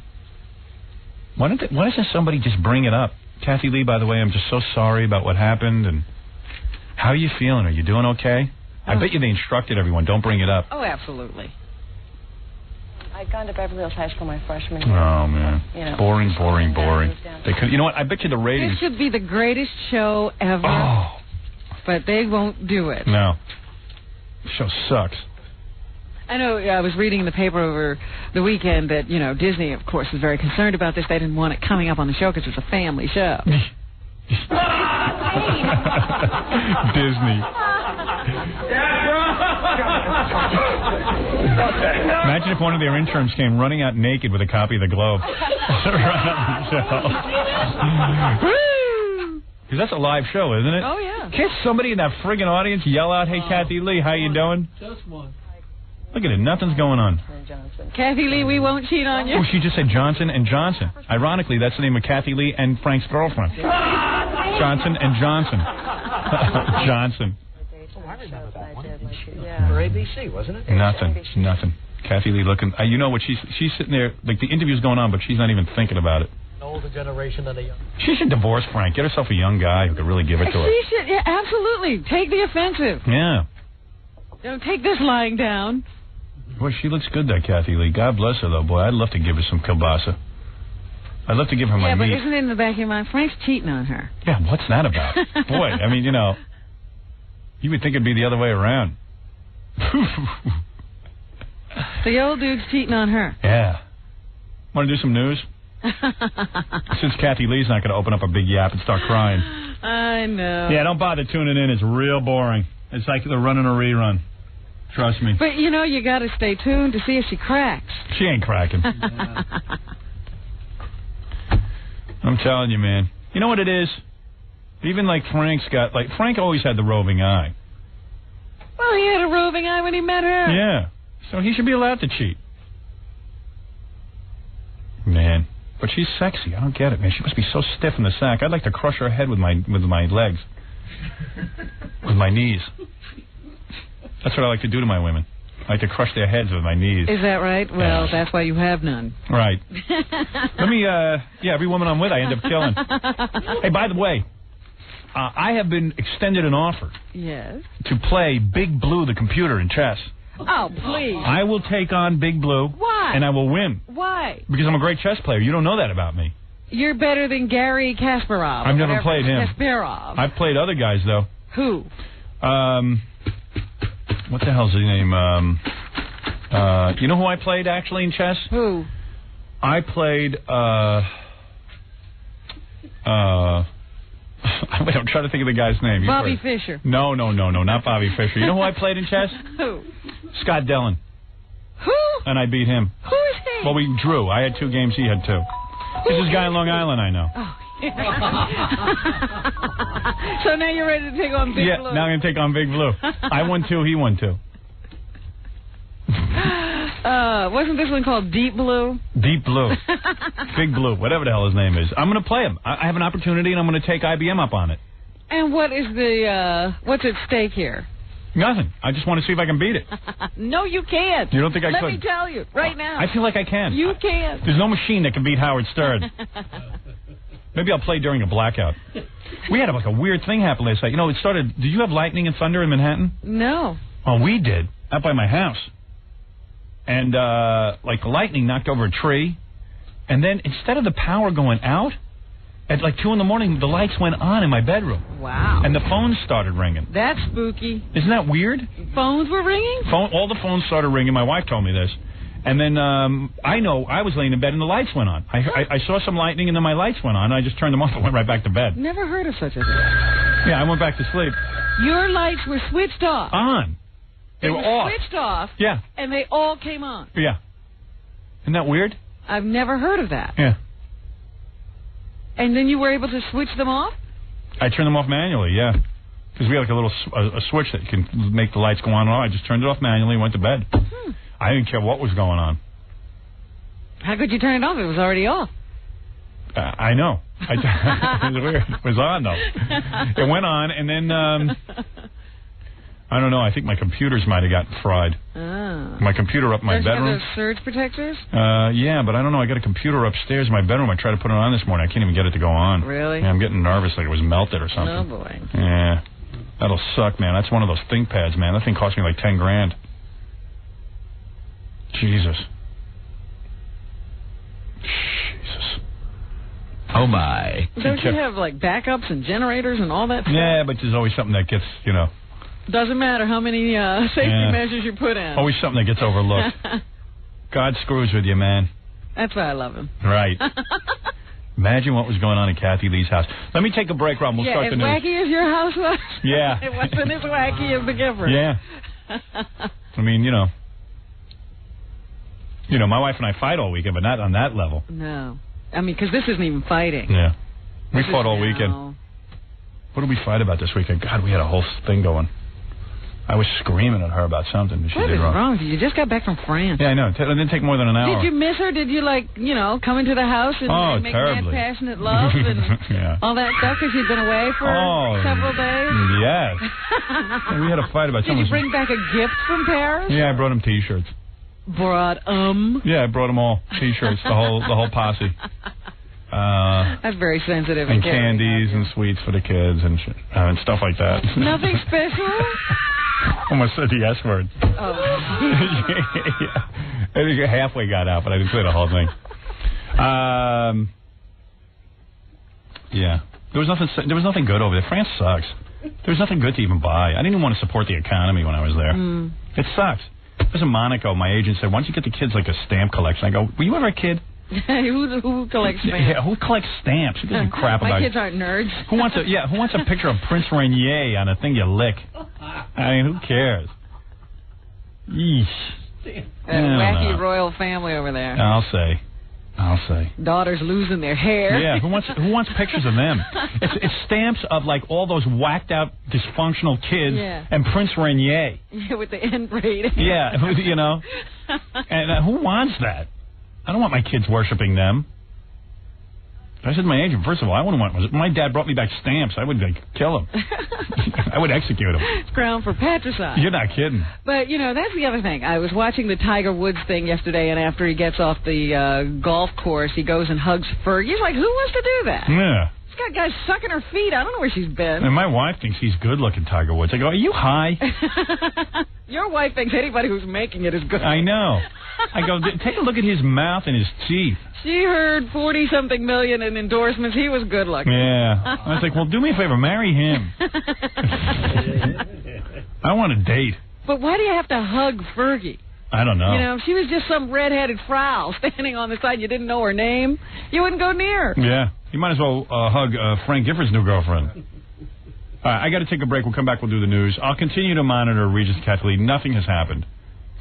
Why doesn't somebody just bring it up? Kathy Lee, by the way, I'm just so sorry about what happened. And how are you feeling? Are you doing okay? I bet you they instructed everyone, don't bring it up.
Oh, absolutely.
I'd gone to Beverly Hills High School my freshman year.
Oh, man. Boring. They could. You know what? I bet you the ratings.
This should be the greatest show ever.
Oh.
But they won't do it.
No. The show sucks.
I know. I was reading in the paper over the weekend that, Disney, of course, is very concerned about this. They didn't want it coming up on the show because it's a family show. Disney. Imagine if one of their interns came running out naked with a copy of the Globe. Right on the show. Because that's a live show, isn't it? Oh, yeah.
Can't somebody in that friggin' audience yell out, hey, Kathy Lee, how you doing?
Just one.
Look at it. Nothing's going on.
Kathy Lee, we won't cheat on you.
Oh, she just said Johnson and Johnson. Ironically, that's the name of Kathy Lee and Frank's girlfriend. Johnson and Johnson. Johnson.
Oh, I remember that one. For ABC, wasn't it?
Nothing. Kathy Lee looking. You know what? She's sitting there, like the interview's going on, but she's not even thinking about it.
An older generation than a young.
She should divorce Frank. Get herself a young guy who could really give it to her.
She should, yeah, absolutely. Take the offensive.
Yeah.
Don't take this lying down.
Boy, she looks good, that Kathy Lee. God bless her, though. Boy, I'd love to give her some kielbasa. I'd love to give her my meat.
Yeah, but isn't it in the back of your mind? Frank's cheating on her.
Yeah, what's that about? Boy, I mean, you know, you would think it'd be the other way around.
The old dude's cheating on her.
Yeah. Want to do some news? Since Kathy Lee's not going to open up a big yap and start crying.
I know.
Yeah, don't bother tuning in. It's real boring. It's like they're running a rerun. Trust me.
But, you know, you got to stay tuned to see if she cracks.
She ain't cracking. I'm telling you, man. You know what it is? Even like Frank's got, like, Frank always had the roving eye.
Well, he had a roving eye when he met her.
Yeah. So he should be allowed to cheat. Man. But she's sexy. I don't get it, man. She must be so stiff in the sack. I'd like to crush her head with my legs. With my knees. That's what I like to do to my women. I like to crush their heads with my knees.
Is that right? Well, that's why you have none.
Right. Let me, every woman I'm with I end up killing. Hey, by the way, I have been extended an offer.
Yes.
To play Big Blue the computer in chess.
Oh, please.
I will take on Big Blue.
Why?
And I will win.
Why?
Because I'm a great chess player. You don't know that about me.
You're better than Gary Kasparov.
I've never played him.
Kasparov.
I've played other guys, though.
Who?
What the hell's his name? You know who I played, actually, in chess?
Who?
I played, wait, I'm trying to think of the guy's name.
Bobby Fischer.
No, not Bobby Fischer. You know who I played in chess?
Who?
Scott Dillon.
Who?
And I beat him.
Who is he?
Well, we drew. I had 2 games, he had 2. This is a guy in Long Island I know.
Oh. So now you're ready to take on Big Blue?
Yeah, now I'm going to take on Big Blue. I won 2, he won 2.
Wasn't this one called Deep Blue?
Deep Blue. Big Blue, whatever the hell his name is. I'm going to play him. I have an opportunity, and I'm going to take IBM up on it.
And what is what's at stake here?
Nothing. I just want to see if I can beat it.
No, you can't.
You don't think I could?
Let me tell you, right now.
I feel like I can.
You can.
There's no machine that can beat Howard Stern. Maybe I'll play during a blackout. We had like a weird thing happen last night. You know, it started... Did you have lightning and thunder in Manhattan?
No.
Oh, we did. Out by my house. And, like, the lightning knocked over a tree. And then, instead of the power going out, at like 2 in the morning, the lights went on in my bedroom.
Wow.
And the phones started ringing.
That's spooky.
Isn't that weird?
Phones were ringing?
All the phones started ringing. My wife told me this. And then I know I was laying in bed and the lights went on. I saw some lightning and then my lights went on. And I just turned them off and went right back to bed.
Never heard of such a thing.
Yeah, I went back to sleep.
Your lights were switched off.
On. They were off.
Switched off.
Yeah.
And they all came on.
Yeah. Isn't that weird?
I've never heard of that.
Yeah.
And then you were able to switch them off?
I turned them off manually, yeah. Because we have like a little a switch that can make the lights go on and off. I just turned it off manually and went to bed. I didn't care what was going on.
How could you turn it off? It was already off.
I know. It was weird. It was on, though. It went on, and then, I don't know. I think my computers might have gotten fried.
Oh.
My computer up in my bedroom.
You have those surge protectors?
Yeah, but I don't know. I got a computer upstairs in my bedroom. I tried to put it on this morning. I can't even get it to go on.
Really?
Yeah, I'm getting nervous like it was melted or something.
Oh, boy.
Yeah. That'll suck, man. That's one of those ThinkPads, man. That thing cost me like $10,000. Jesus.
Oh, my.
Don't you have, like, backups and generators and all that stuff?
Yeah, but there's always something that gets, you know.
Doesn't matter how many safety measures you put in.
Always something that gets overlooked. God screws with you, man.
That's why I love him.
Right. Imagine what was going on in Kathy Lee's house. Let me take a break, Rob. We'll start the news.
As wacky as your house was?
Yeah.
It wasn't as wacky as the Gifford.
Yeah. I mean, you know, my wife and I fight all weekend, but not on that level.
No. I mean, because this isn't even fighting.
Yeah. We fought all weekend. What did we fight about this weekend? God, we had a whole thing going. I was screaming at her about something that she did wrong.
What is wrong with you? You just got back from France.
Yeah, I know. It didn't take more than an hour.
Did you miss her? Did you, come into the house and make
terribly.
mad passionate love and all that stuff because you'd been away for several days?
Yes. We had a fight about something.
Did you bring back a gift from Paris?
Yeah, I brought him T-shirts.
Yeah,
I brought them all. T-shirts, the whole posse.
That's very sensitive.
And candies and sweets for the kids and stuff like that.
Nothing special?
Almost said the S word.
Oh.
I think I halfway got out, but I didn't say the whole thing. Yeah. There was nothing good over there. France sucks. There was nothing good to even buy. I didn't even want to support the economy when I was there. It sucks. I was in Monaco. My agent said, why don't you get the kids like a stamp collection? I go, were you ever a kid?
Who collects stamps?
Yeah, who collects stamps? Who doesn't crap about
My kids aren't nerds.
Who wants a picture of Prince Rainier on a thing you lick? I mean, who cares? Yeesh.
Wacky royal family over there.
I'll say.
Daughters losing their hair.
Yeah, who wants pictures of them? It's stamps of like all those whacked out dysfunctional kids and Prince Rainier.
Yeah, with the N rating.
Yeah, and who wants that? I don't want my kids worshiping them. I said to my agent, first of all, I wouldn't want. My dad brought me back stamps. I would kill him. I would execute him.
It's ground for patricide.
You're not kidding.
But that's the other thing. I was watching the Tiger Woods thing yesterday, and after he gets off the golf course, he goes and hugs Fergie. He's like, who wants to do that?
Yeah.
She's got guys sucking her feet. I don't know where she's been.
And my wife thinks he's good looking, Tiger Woods. I go, are you high?
Your wife thinks anybody who's making it is good.
I know. I go, take a look at his mouth and his teeth.
She heard 40-something million in endorsements. He was good looking.
Yeah. I was like, well, do me a favor. Marry him. I want a date.
But why do you have to hug Fergie?
I don't know.
If she was just some redheaded frau standing on the side, you didn't know her name, you wouldn't go near her.
Yeah. You might as well hug Frank Gifford's new girlfriend. All right, I got to take a break. We'll come back. We'll do the news. I'll continue to monitor Regis Kathy Lee. Nothing has happened.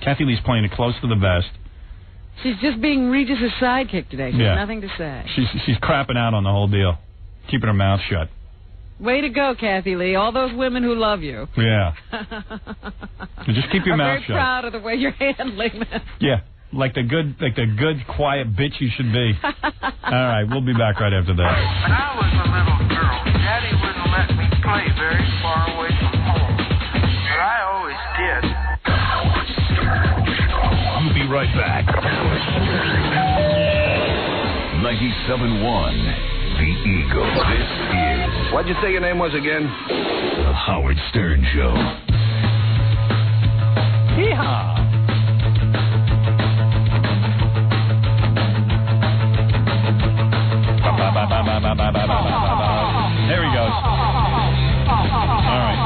Kathy Lee's playing it close to the vest.
She's just being Regis' sidekick today. She has nothing to say.
She's crapping out on the whole deal, keeping her mouth shut.
Way to go, Kathy Lee. All those women who love you.
Yeah. Just keep your mouth shut.
I'm very proud of the way you're handling this.
Yeah. Like the good, quiet bitch you should be. All right, we'll be back right after that.
When I was a little girl, Daddy wouldn't let me play very far away from home. But I always did.
We'll be right back. 97.1, The Eagle. This is...
What'd you say your name was again?
The Howard Stern Show.
Yeehaw! There he goes. All right.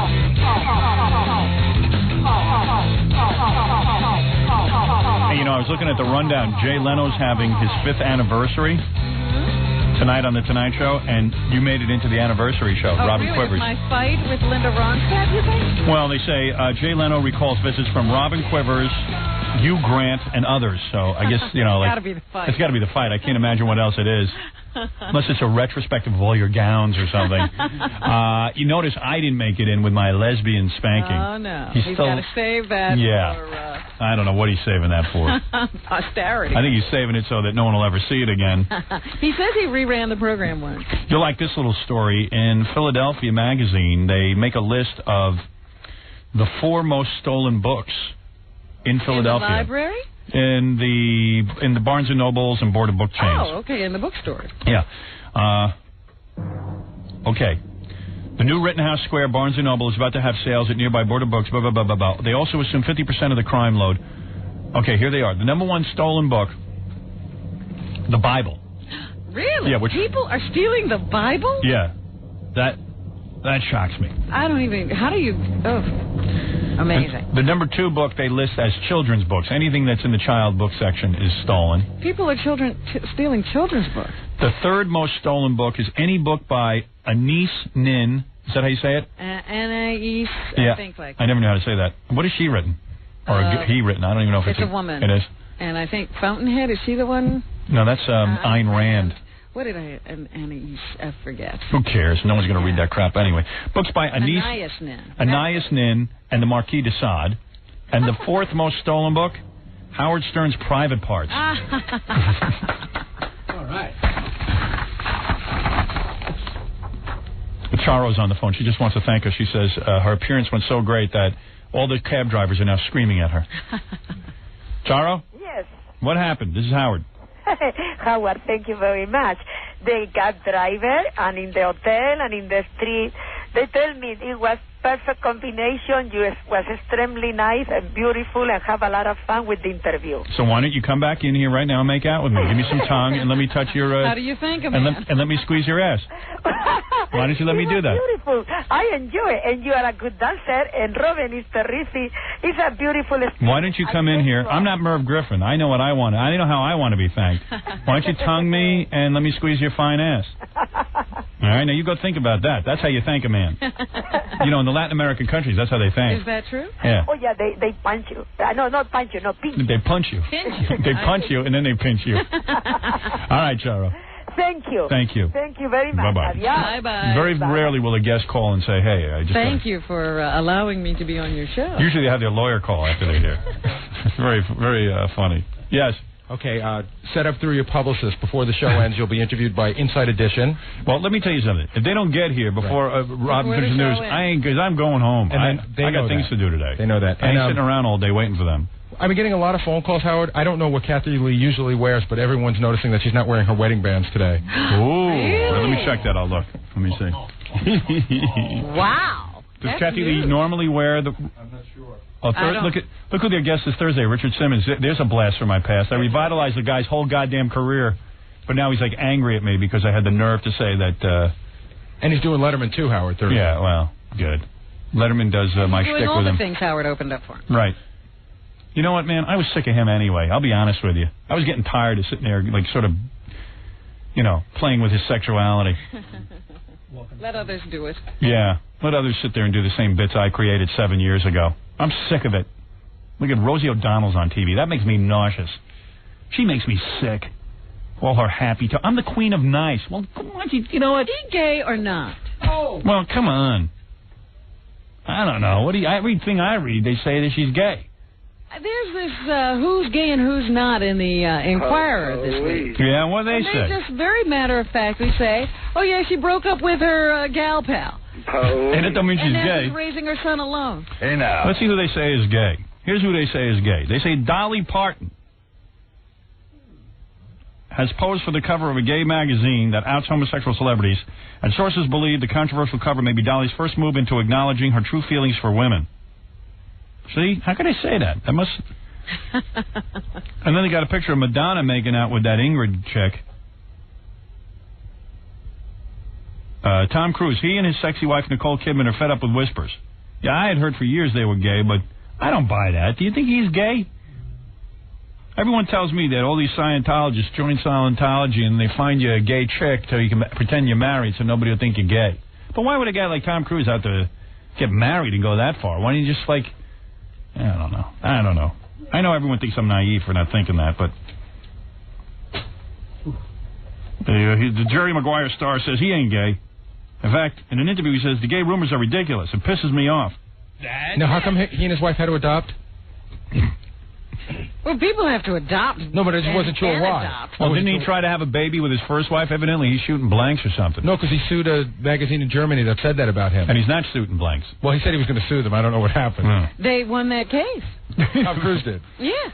Hey, I was looking at the rundown. Jay Leno's having his 5th anniversary tonight on The Tonight Show, and you made it into the anniversary show. Robin
really?
Quivers.
My fight with Linda Ronstadt, you think?
Well, they say Jay Leno recalls visits from Robin Quivers, Hugh Grant, and others. So I guess,
It's got to be the fight.
It's got to be the fight. I can't imagine what else it is. Unless it's a retrospective of all your gowns or something. You notice I didn't make it in with my lesbian spanking.
Oh, no.
He's
got to save that
for... I don't know what he's saving that for.
Posterity.
I think he's saving it so that no one will ever see it again.
He says he reran the program once.
You'll like this little story. In Philadelphia Magazine, they make a list of the 4 most stolen books in Philadelphia.
In the library?
In the Barnes & Nobles and Board of Book chains.
Oh, okay, in the bookstore.
Yeah. Okay. The new Rittenhouse Square Barnes & Noble is about to have sales at nearby Board of Books, blah, blah, blah, blah, blah. They also assume 50% of the crime load. Okay, here they are. The number 1 stolen book, the Bible.
Really?
Yeah,
people are stealing the Bible?
Yeah. That shocks me.
I don't even... How do you... Oh, amazing.
The number 2 book they list as children's books. Anything that's in the child book section is stolen.
People are stealing children's books.
The 3rd most stolen book is any book by Anais Nin. Is that how you say it?
Anais,
yeah.
I think like
I never knew how to say that. What has she written? Or he written? I don't even know if it's
a woman.
It is.
And I think Fountainhead, is she the one?
No, that's Ayn Rand.
What did I forget?
Who cares? No one's going to read that crap anyway. Books by
Anais Nin.
Anais Nin and the Marquis de Sade. And the fourth most stolen book, Howard Stern's Private Parts.
All right.
Charo's on the phone. She just wants to thank us. She says her appearance went so great that all the cab drivers are now screaming at her. Charo?
Yes.
What happened? This is Howard.
Howard, thank you very much. The cab driver and in the hotel and in the street, they tell me it was perfect combination. You was extremely nice and beautiful and have a lot of fun with the interview.
So why don't you come back in here right now and make out with me? Give me some tongue and let me touch your...
How do you think, man?
And let me squeeze your ass. Why don't you let me do that?
Beautiful. I enjoy it. And you are a good dancer. And Robin is terrific. It's a beautiful...
Why don't you come in here? I'm not Merv Griffin. I know what I want. I know how I want to be thanked. Why don't you tongue me and let me squeeze your fine ass? All right, now you go think about that. That's how you thank a man. You know, in the Latin American countries, that's how they thank.
Is that true?
Yeah.
Oh, yeah, they punch you. No, not punch you, no, pinch.
They punch you. They punch you, and then they pinch you. All right, Charo.
Thank you.
Thank you.
Thank you very much.
Bye-bye.
Bye-bye.
Very rarely will a guest call and say, hey, I just...
Thank you for allowing me to be on your show.
Usually they have their lawyer call after they're here. Very, very funny. Yes.
Okay, set up through your publicist. Before the show ends, you'll be interviewed by Inside Edition.
Well, let me tell you something. If they don't get here before Rob finishes news, because I'm going home. I got things to do today.
They know that.
I ain't sitting around all day waiting for them.
I've been getting a lot of phone calls, Howard. I don't know what Kathy Lee usually wears, but everyone's noticing that she's not wearing her wedding bands today.
Ooh. Really? Well, let me check that. I'll look. Let me see.
Wow.
Does Kathy Lee normally wear the...
I'm not sure.
Look who their guest is Thursday, Richard Simmons. There's a blast from my past. I revitalized the guy's whole goddamn career, but now he's like angry at me because I had the nerve to say that...
And he's doing Letterman too, Howard, Thursday.
Yeah, well, good. Letterman does my shtick with him.
Doing all the things Howard opened up for him.
Right. You know what, man? I was sick of him anyway. I'll be honest with you. I was getting tired of sitting there, like, sort of, you know, playing with his sexuality.
Let others do it.
Yeah. Let others sit there and do the same bits I created 7 years ago. I'm sick of it. Look at Rosie O'Donnell's on TV. That makes me nauseous. She makes me sick. All her happy talk. I'm the queen of nice. Well, come on, you know what?
Is he gay or not?
Oh. Well, come on. I don't know. Everything I read, they say that she's gay.
There's this who's gay and who's not in the Inquirer this week.
Yeah, what they say?
They just very matter-of-factly say, oh, yeah, she broke up with her gal pal.
And it don't mean she's gay.
And raising her son alone.
Hey, now. Let's see who they say is gay. Here's who they say is gay. They say Dolly Parton has posed for the cover of a gay magazine that outs homosexual celebrities, and sources believe the controversial cover may be Dolly's first move into acknowledging her true feelings for women. See? How could I say that? That must... And then they got a picture of Madonna making out with that Ingrid chick. Tom Cruise, he and his sexy wife Nicole Kidman are fed up with whispers. Yeah, I had heard for years they were gay, but I don't buy that. Do you think he's gay? Everyone tells me that all these Scientologists join Scientology and they find you a gay chick so you can pretend you're married so nobody will think you're gay. But why would a guy like Tom Cruise have to get married and go that far? Why don't you just, like... I don't know. I know everyone thinks I'm naive for not thinking that, but... The Jerry Maguire star says he ain't gay. In fact, in an interview he says, the gay rumors are ridiculous. It pisses me off.
Now, how come he and his wife had to adopt?
Well, people have to adopt.
No, but I just wasn't sure why.
Well, didn't he try to have a baby with his first wife? Evidently, he's shooting blanks or something.
No, because he sued a magazine in Germany that said that about him.
And he's not shooting blanks.
Well, he said he was going to sue them. I don't know what happened.
They won that case.
Tom Cruise did.
Yeah.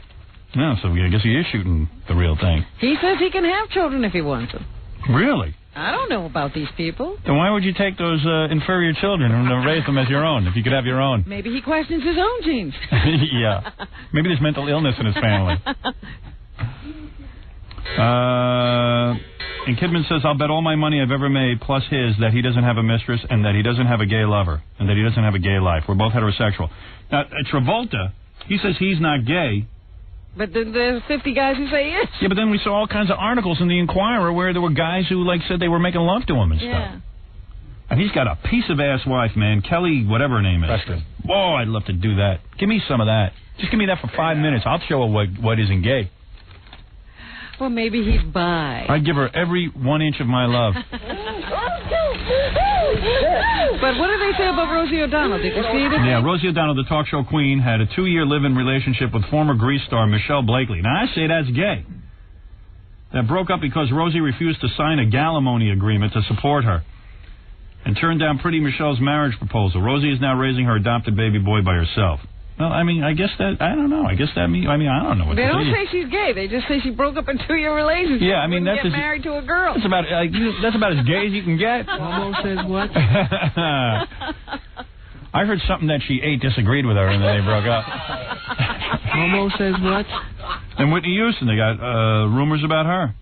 No, so I guess he is shooting the real thing.
He says he can have children if he wants them.
Really?
I don't know about these people.
Then why would you take those inferior children and raise them as your own, if you could have your own?
Maybe he questions his own genes.
Yeah. Maybe there's mental illness in his family. And Kidman says, I'll bet all my money I've ever made, plus his, that he doesn't have a mistress and that he doesn't have a gay lover and that he doesn't have a gay life. We're both heterosexual. Now, Travolta, he says he's not gay.
But there's 50 guys who say yes.
Yeah, but then we saw all kinds of articles in the Inquirer where there were guys who, like, said they were making love to him and stuff. And he's got a piece of ass wife, man. Kelly, whatever her name is.
Preston.
Whoa, I'd love to do that. Give me some of that. Just give me that for 5 minutes. I'll show her what isn't gay.
Well, maybe he's bi.
I'd give her every 1 inch of my love.
But what did they say about Rosie O'Donnell? Did you see this?
Yeah, Rosie O'Donnell, the talk show queen, had a 2-year live-in relationship with former Grease star Michelle Blakely. Now, I say that's gay. That broke up because Rosie refused to sign a galimony agreement to support her and turned down Pretty Michelle's marriage proposal. Rosie is now raising her adopted baby boy by herself. Well, I mean, I guess that, I don't know. I guess that means, I mean, I don't know what
they
to say.
They don't say she's gay. They just say she broke up a 2-year relationship.
Yeah, I mean, that's
get married to a girl.
That's about as gay as you can get.
Homo says what?
I heard something that she ate disagreed with her, and then they broke up.
Homo says what?
And Whitney Houston, they got rumors about her.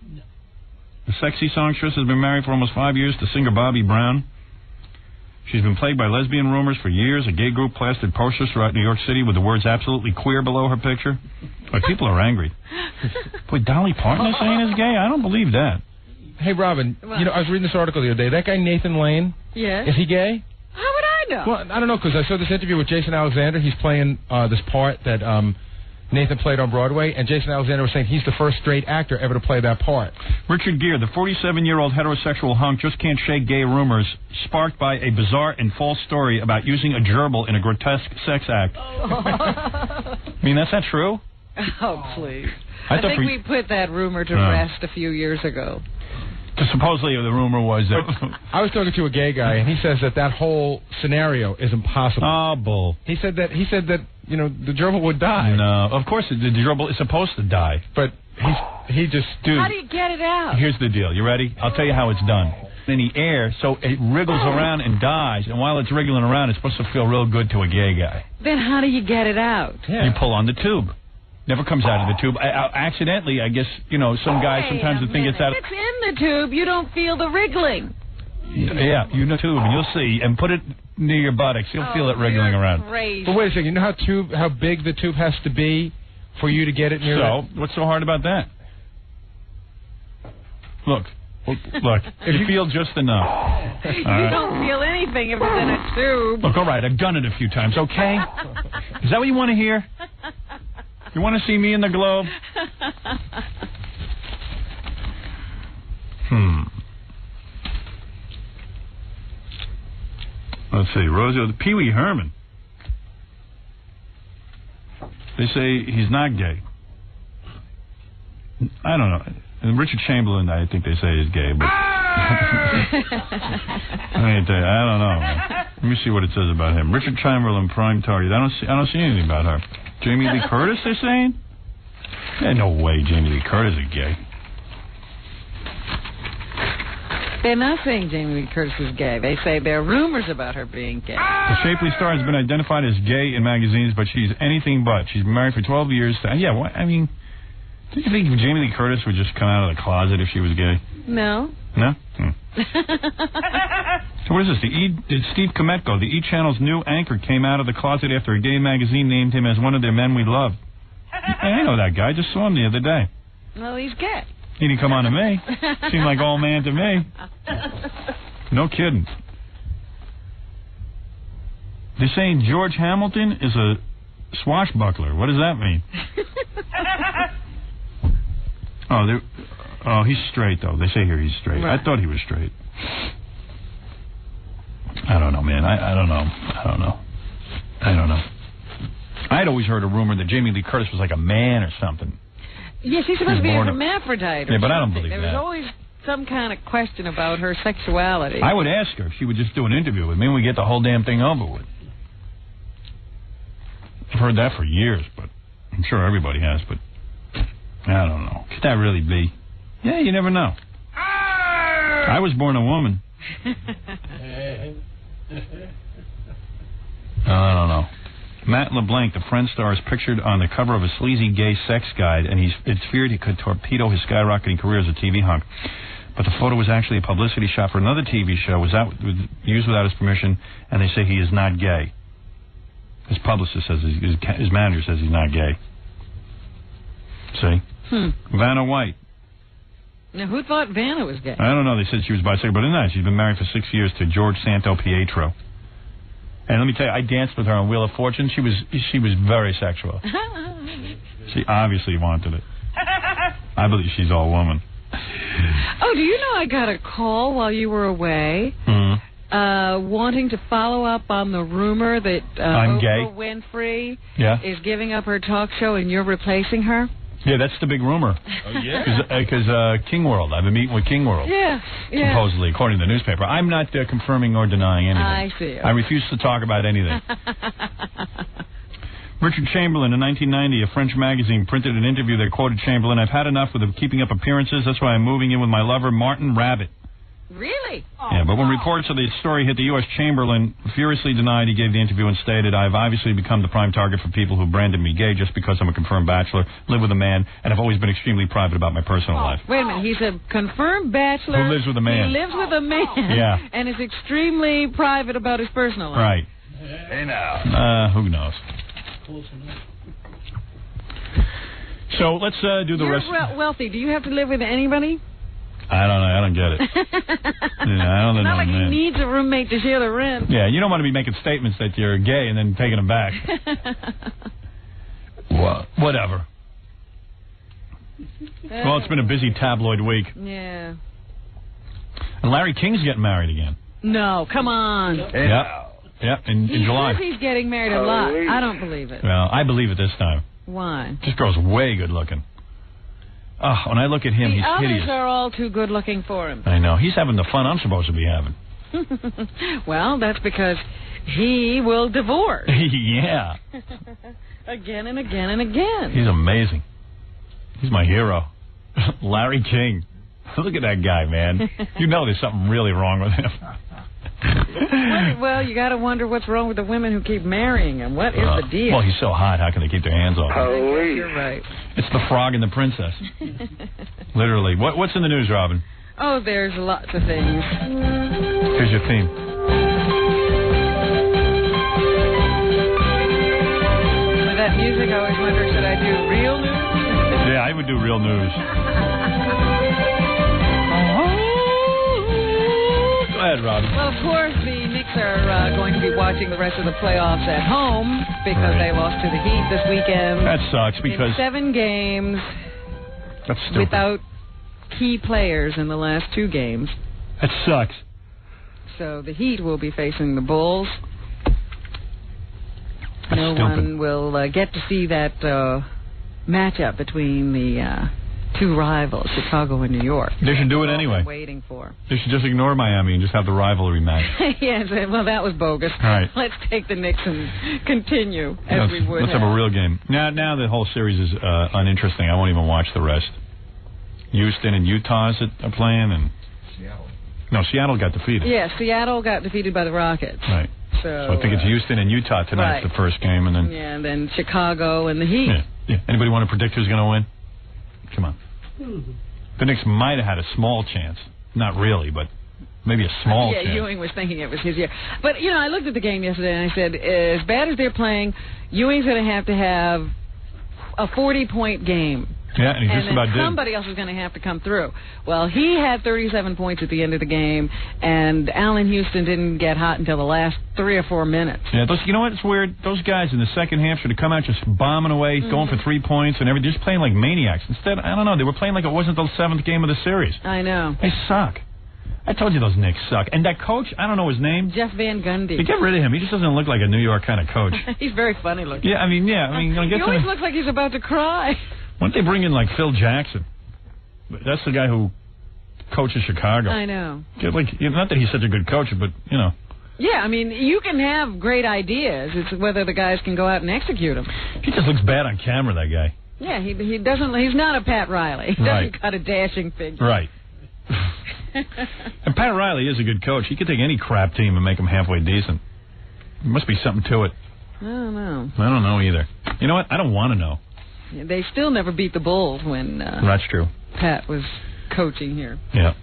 The sexy songstress has been married for almost 5 years to singer Bobby Brown. She's been plagued by lesbian rumors for years. A gay group plastered posters throughout New York City with the words absolutely queer below her picture. But people are angry. Boy, Dolly Parton is saying is gay? I don't believe that.
Hey, Robin, you know, I was reading this article the other day. That guy Nathan Lane,
yes.
Is he gay?
How would I know?
Well, I don't know, because I saw this interview with Jason Alexander. He's playing this part that Nathan played on Broadway, and Jason Alexander was saying he's the first straight actor ever to play that part.
Richard Gere, the 47-year-old heterosexual hunk, just can't shake gay rumors sparked by a bizarre and false story about using a gerbil in a grotesque sex act. I mean, that's not true?
Oh, please. I think we put that rumor to rest a few years ago.
Supposedly the rumor was that...
I was talking to a gay guy, and he says that whole scenario is impossible.
Oh, bull.
He said that you know, the gerbil would die.
No, of course the gerbil is supposed to die.
But he just... Dude,
how do you get it out?
Here's the deal. You ready? I'll tell you how it's done. In the air, so it wriggles around and dies, and while it's wriggling around, it's supposed to feel real good to a gay guy.
Then how do you get it out?
Yeah. You pull on the tube. Never comes out of the tube. Accidentally, I guess, you know, some guys sometimes the thing gets out.
If it's in the tube, you don't feel the wriggling.
Yeah, you know tube, and you'll see. And put it near your buttocks. You'll feel it wriggling around.
Crazy.
But wait a second. You know how big the tube has to be for you to get it near
So, what's so hard about that? Look. If you feel just enough.
You don't feel anything if it's in a tube.
Look, all right, I've done it a few times, okay? Is that what you want to hear? You want to see me in the globe? Let's see. Rosie, Pee Wee Herman. They say he's not gay. I don't know. And Richard Chamberlain, I think they say is gay, but I don't know. Let me see what it says about him. Richard Chamberlain, prime target. I don't see anything about her. Jamie Lee Curtis, they're saying? Yeah, no way Jamie Lee Curtis is gay.
They're not saying Jamie Lee Curtis is gay. They say there are rumors about her being gay.
The shapely star has been identified as gay in magazines, but she's anything but. She's been married for 12 years. Yeah, what? I mean, do you think Jamie Lee Curtis would just come out of the closet if she was gay?
No.
No? So what is this? Steve Kometko, the E! Channel's new anchor, came out of the closet after a gay magazine named him as one of their men we love. I know that guy. I just saw him the other day.
Well, he's gay.
He didn't come on to me. Seemed like all man to me. No kidding. They're saying George Hamilton is a swashbuckler. What does that mean? Oh, he's straight, though. They say here he's straight. Right. I thought he was straight. I don't know, man. I don't know. I'd always heard a rumor that Jamie Lee Curtis was like a man or something.
Yes, he's supposed to be a hermaphrodite.
Yeah, but I don't believe that.
There was always some kind of question about her sexuality.
I would ask her if she would just do an interview with me and we get the whole damn thing over with. I've heard that for years, but I'm sure everybody has, but I don't know. Could that really be? Yeah, you never know. I was born a woman. I don't know. Matt LeBlanc, the Friends star, is pictured on the cover of a sleazy gay sex guide, and it's feared he could torpedo his skyrocketing career as a TV hunk. But the photo was actually a publicity shot for another TV show, was used without his permission, and they say he is not gay. His publicist says, his manager says he's not gay. See? Vanna White.
Now, who thought Vanna was gay?
I don't know. They said she was bisexual, but not. She's been married for 6 years to George Santo Pietro. And let me tell you, I danced with her on Wheel of Fortune. She was very sexual. She obviously wanted it. I believe she's all woman.
Oh, do you know I got a call while you were away? Wanting to follow up on the rumor that
I'm
Oprah
gay.
Winfrey
Yeah.
is giving up her talk show and you're replacing her?
Yeah, that's the big rumor.
Oh, yeah?
Because King World, I've been meeting with King World.
Yeah.
Supposedly, according to the newspaper. I'm not confirming or denying anything.
I see.
I refuse to talk about anything. Richard Chamberlain, in 1990, a French magazine printed an interview that quoted Chamberlain, "I've had enough with the keeping up appearances. That's why I'm moving in with my lover, Martin Rabbit."
Really?
Yeah, but when reports of the story hit the U.S., Chamberlain furiously denied he gave the interview and stated, "I've obviously become the prime target for people who branded me gay just because I'm a confirmed bachelor, live with a man, and I've always been extremely private about my personal life."
Wait a minute. He's a confirmed bachelor.
Who lives with a man.
He lives with a man.
Yeah.
And is extremely private about his personal life.
Right.
Hey, now.
Who knows? So let's do the rest.
You're wealthy. Do you have to live with anybody?
I don't know. I don't get it. I don't know.
Not like
man.
he needs a roommate to share the rent.
Yeah, you don't want to be making statements that you're gay and then taking them back. Well, whatever. Well, it's been a busy tabloid week.
Yeah.
And Larry King's getting married again.
No, come on.
Yeah, in July.
He says he's getting married a lot. I don't believe it.
Well, I believe it this time.
Why?
This girl's way good looking. Oh, when I look at him,
The
he's
others
hideous.
are all too good looking for him.
I know. He's having the fun I'm supposed to be having.
Well, that's because he will divorce.
Yeah.
Again and again and again.
He's amazing. He's my hero. Larry King. Look at that guy, man. You know there's something really wrong with him.
Well, you got to wonder what's wrong with the women who keep marrying him. What is the deal?
Well, he's so hot. How can they keep their hands off him?
I guess you're right.
It's the frog and the princess. Literally. What's in the news, Robin?
Oh, there's lots of things.
Here's your theme.
With that music, I always wonder, should I do real news?
Yeah, I would do real news. Go ahead, Robin.
Well, of course, the Knicks are going to be watching the rest of the playoffs at home because they lost to the Heat this weekend.
That sucks because...
In 7 games.
That's stupid.
Without key players in the last 2 games.
That sucks.
So the Heat will be facing the Bulls. No
stupid.
one will get to see that matchup between the 2 rivals, Chicago and New York.
They should do it anyway.
Waiting for.
They should just ignore Miami and just have the rivalry match.
Yes, well, that was bogus.
All right.
Let's take the Knicks and continue as we would.
Let's have a real game. Now the whole series is uninteresting. I won't even watch the rest. Houston and Utah are playing, and Seattle. No, Seattle got defeated.
Yeah, Seattle got defeated by the Rockets.
Right.
So
I think it's Houston and Utah tonight's the first game, and then
and then Chicago and the Heat.
Yeah. Anybody want to predict who's going to win? Come on. The Knicks might have had a small chance. Not really, but maybe a small chance.
Yeah, Ewing was thinking it was his year. But, I looked at the game yesterday and I said, as bad as they're playing, Ewing's going to have a 40-point game.
Yeah, and he just about did.
Somebody else is going to have to come through. Well, he had 37 points at the end of the game, and Allen Houston didn't get hot until the last 3 or 4 minutes.
Yeah, you know what? It's weird. Those guys in the second half should have come out just bombing away, going for 3 points and everything, just playing like maniacs. Instead, I don't know, they were playing like it wasn't the 7th game of the series.
I know.
They suck. I told you those Knicks suck. And that coach, I don't know his name.
Jeff Van Gundy.
Get rid of him. He just doesn't look like a New York kind of coach.
He's very funny looking.
Yeah, I mean,
he always looks like he's about to cry.
Why don't they bring in, like, Phil Jackson? That's the guy who coaches Chicago.
I know.
Not that he's such a good coach, but,
Yeah, I mean, you can have great ideas. It's whether the guys can go out and execute them.
He just looks bad on camera, that guy.
Yeah, he doesn't. He's not a Pat Riley. He doesn't got a dashing figure.
Right. And Pat Riley is a good coach. He could take any crap team and make them halfway decent. There must be something to it.
I don't know.
I don't know either. You know what? I don't want to know.
They still never beat the Bulls when
That's true.
Pat was coaching here.
Yeah.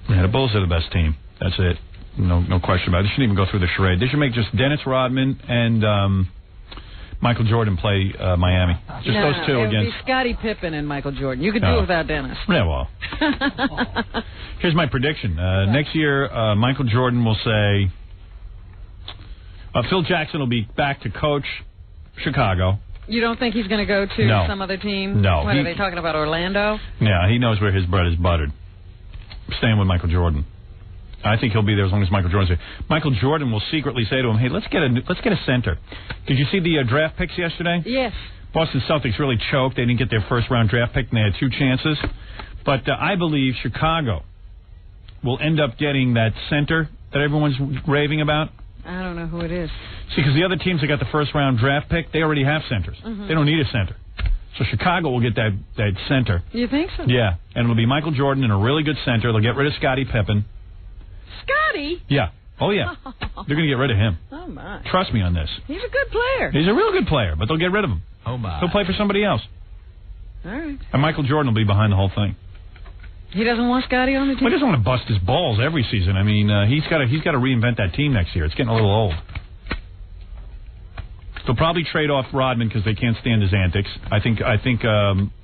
Yeah, the Bulls are the best team. That's it. No question about it. They shouldn't even go through the charade. They should make just Dennis Rodman and Michael Jordan play Miami. Just those two
against. It would be
against.
Scottie Pippen and Michael Jordan. You could do it without Dennis.
Yeah, well. Here's my prediction. Next year, Michael Jordan will say, Phil Jackson will be back to coach Chicago.
You don't think he's going to go to some other team?
No.
What, are they talking about Orlando?
Yeah, he knows where his bread is buttered. Staying with Michael Jordan. I think he'll be there as long as Michael Jordan's there. Michael Jordan will secretly say to him, hey, let's get a center. Did you see the draft picks yesterday?
Yes.
Boston Celtics really choked. They didn't get their first-round draft pick, and they had 2 chances. But I believe Chicago will end up getting that center that everyone's raving about.
I don't know who it is.
See, because the other teams that got the first-round draft pick, they already have centers. They don't need a center. So Chicago will get that center.
You think so?
Yeah, and it'll be Michael Jordan and a really good center. They'll get rid of Scottie Pippen.
Scottie?
Yeah. Oh, yeah. They're going to get rid of him.
Oh, my.
Trust me on this.
He's a good player.
He's a real good player, but they'll get rid of him.
Oh, my.
He'll play for somebody else.
All right.
And Michael Jordan will be behind the whole thing.
He doesn't want Scottie on the team?
Well, he doesn't want to bust his balls every season. I mean, he's got to reinvent that team next year. It's getting a little old. They'll probably trade off Rodman because they can't stand his antics. I think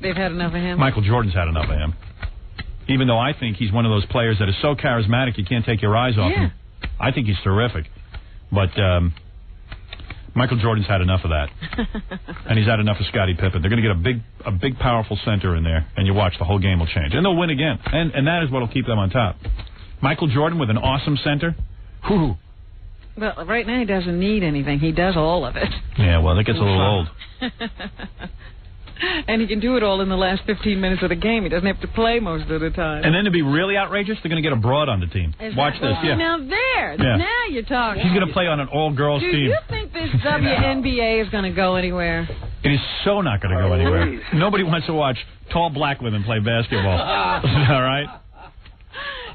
they've had enough of him.
Michael Jordan's had enough of him. Even though I think he's one of those players that is so charismatic you can't take your eyes off him. I think he's terrific. But Michael Jordan's had enough of that. And he's had enough of Scottie Pippen. They're going to get a big, powerful center in there, and you watch, the whole game will change. And they'll win again. And that is what will keep them on top. Michael Jordan with an awesome center. Whew.
Well, right now he doesn't need anything. He does all of it.
Yeah, well, that gets a little old.
And he can do it all in the last 15 minutes of the game. He doesn't have to play most of the time.
And then to be really outrageous, they're going to get a broad on the team. Watch this. Yeah.
Now now you're talking.
He's going to play on an all-girls team.
Do you think this WNBA is going to go anywhere?
It is so not going to go anywhere. Nobody wants to watch tall black women play basketball. All right?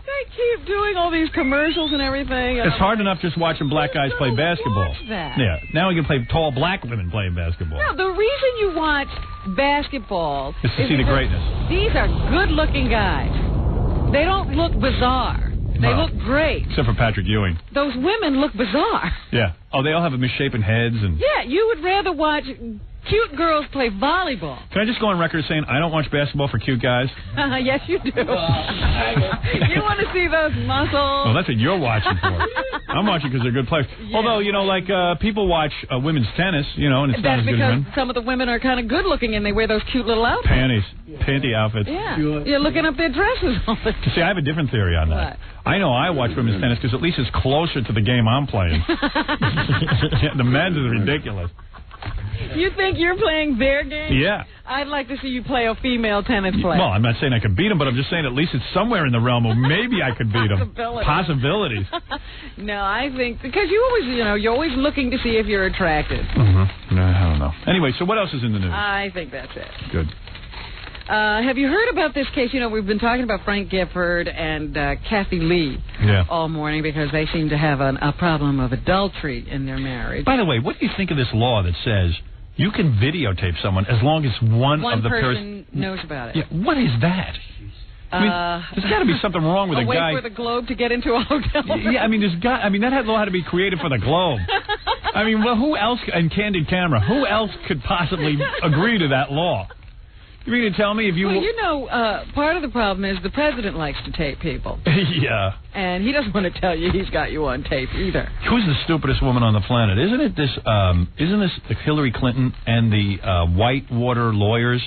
They keep doing all these commercials and everything.
It's hard enough just watching black guys play basketball.
Watch that.
Yeah. Now we can play tall black women playing basketball.
No, the reason you watch basketball
is to see the greatness.
These are good-looking guys. They don't look bizarre. They look great.
Except for Patrick Ewing.
Those women look bizarre.
Yeah. Oh, they all have misshapen heads and.
Yeah, you would rather watch cute girls play volleyball.
Can I just go on record saying I don't watch basketball for cute guys?
Yes, you do. You want to see those muscles?
Well, that's what you're watching for. I'm watching because they're good players. Yeah. Although, people watch women's tennis, and it's not as good as men.
That's because some of the women are kind of good looking and they wear those cute little outfits.
Panty outfits.
Yeah. You're looking up their dresses all the time.
See, I have a different theory on that. What? I know I watch women's tennis because at least it's closer to the game I'm playing. The men's is ridiculous.
You think you're playing their game?
Yeah.
I'd like to see you play a female tennis player.
Well, I'm not saying I could beat them, but I'm just saying at least it's somewhere in the realm of maybe I could beat them. Possibilities.
No, I think because you're always looking to see if you're attractive.
No, I don't know. Anyway, so what else is in the news?
I think that's it.
Good.
Have you heard about this case? We've been talking about Frank Gifford and Kathy Lee all morning because they seem to have a problem of adultery in their marriage.
By the way, what do you think of this law that says you can videotape someone as long as one of the
person knows about it?
Yeah, what is that? I mean, there's got to be something wrong with a guy.
Wait for the Globe to get into a hotel.
Yeah, that law had to be created for the Globe. I mean, well, who else, and Candid Camera, who else could possibly agree to that law? You mean to tell me if you...
Well, part of the problem is the president likes to tape people.
Yeah.
And he doesn't want to tell you he's got you on tape either.
Who's the stupidest woman on the planet? Isn't this Hillary Clinton and the Whitewater lawyers,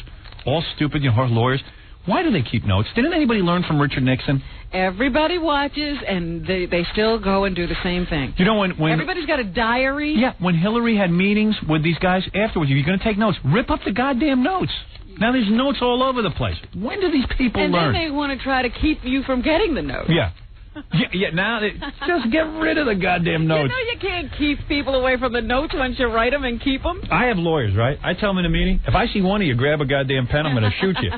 all stupid, her lawyers? Why do they keep notes? Didn't anybody learn from Richard Nixon?
Everybody watches, and they still go and do the same thing.
When
everybody's got a diary.
Yeah, when Hillary had meetings with these guys afterwards, if you're going to take notes, rip up the goddamn notes. Now there's notes all over the place. When do these people learn?
And then they want to try to keep you from getting the notes.
Yeah. Now just get rid of the goddamn notes.
You can't keep people away from the notes once you write them and keep them.
I have lawyers, right? I tell them in a meeting, if I see one of you grab a goddamn pen, I'm going to shoot you.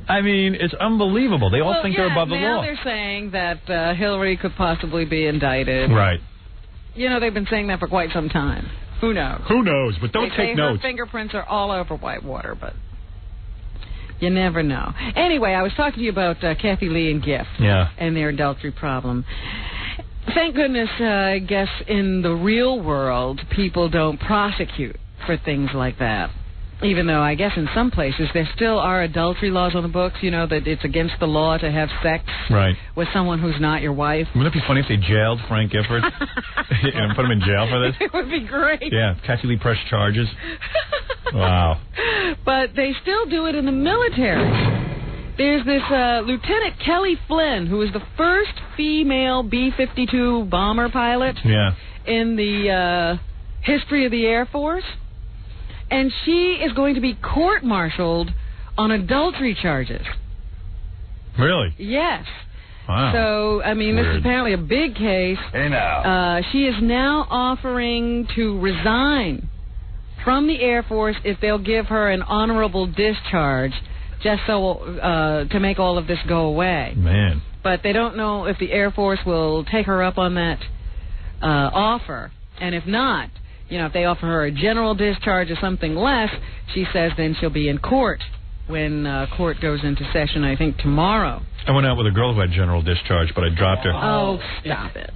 I mean, it's unbelievable. They all think they're above the law.
Now they're saying that Hillary could possibly be indicted.
Right.
They've been saying that for quite some time. Who knows?
Who knows? But don't
take
notes.
Her fingerprints are all over Whitewater, but you never know. Anyway, I was talking to you about Kathy Lee and Gift and their adultery problem. Thank goodness, I guess, in the real world, people don't prosecute for things like that. Even though I guess in some places there still are adultery laws on the books, you know, that it's against the law to have sex with someone who's not your wife.
Wouldn't it be funny if they jailed Frank Gifford and put him in jail for this?
It would be great.
Yeah, catchily pressed charges. Wow.
But they still do it in the military. There's this Lieutenant Kelly Flynn, who was the first female B-52 bomber pilot in the history of the Air Force. And she is going to be court-martialed on adultery charges.
Really?
Yes.
Wow.
So, I mean, this is apparently a big case.
Hey, now.
She is now offering to resign from the Air Force if they'll give her an honorable discharge, just so to make all of this go away.
Man.
But they don't know if the Air Force will take her up on that offer. And if not, you know, if they offer her a general discharge or something less, she says then she'll be in court when court goes into session, I think, tomorrow.
I went out with a girl who had general discharge, but I dropped her.
Oh, stop it.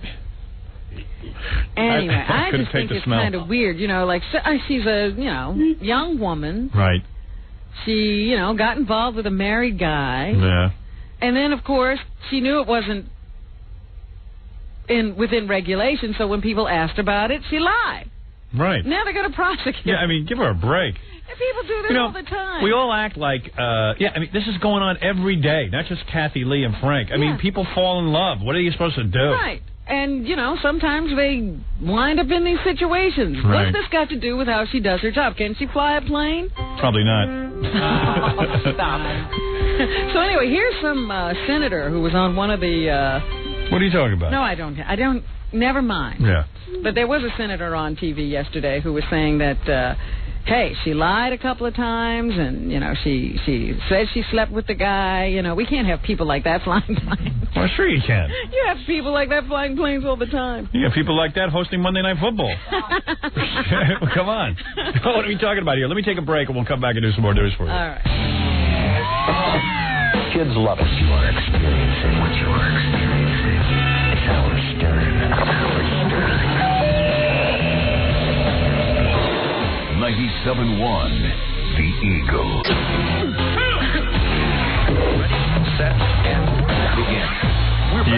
Anyway, I just think it's kind of weird, you know, like, she's a, you know, young woman.
Right.
She, you know, got involved with a married guy.
Yeah.
And then, of course, she knew it wasn't within regulation, so when people asked about it, she lied.
Right.
Now they're going to prosecute.
Yeah, I mean, give her a break.
And people do this all the time.
We all act like, I mean, this is going on every day, not just Kathy Lee and Frank. I mean, people fall in love. What are you supposed to do?
Right. And, you know, sometimes they wind up in these situations.
Right.
What's this got to do with how she does her job? Can she fly a plane?
Probably not.
Stop it. So anyway, here's some senator who was on one of the...
What are you talking about?
No, I don't. Never mind.
Yeah.
But there was a senator on TV yesterday who was saying that, hey, she lied a couple of times, and, you know, she said she slept with the guy. You know, we can't have people like that flying planes.
Well, sure you can.
You have people like that flying planes all the time.
You have people like that hosting Monday Night Football. Come on. What are we talking about here? Let me take a break, and we'll come back and do some more news for you.
All right.
Kids love what you are experiencing. What you are experiencing. It's Howard Stern. Howard Stern. 97.1 The Eagle.
Set and begin.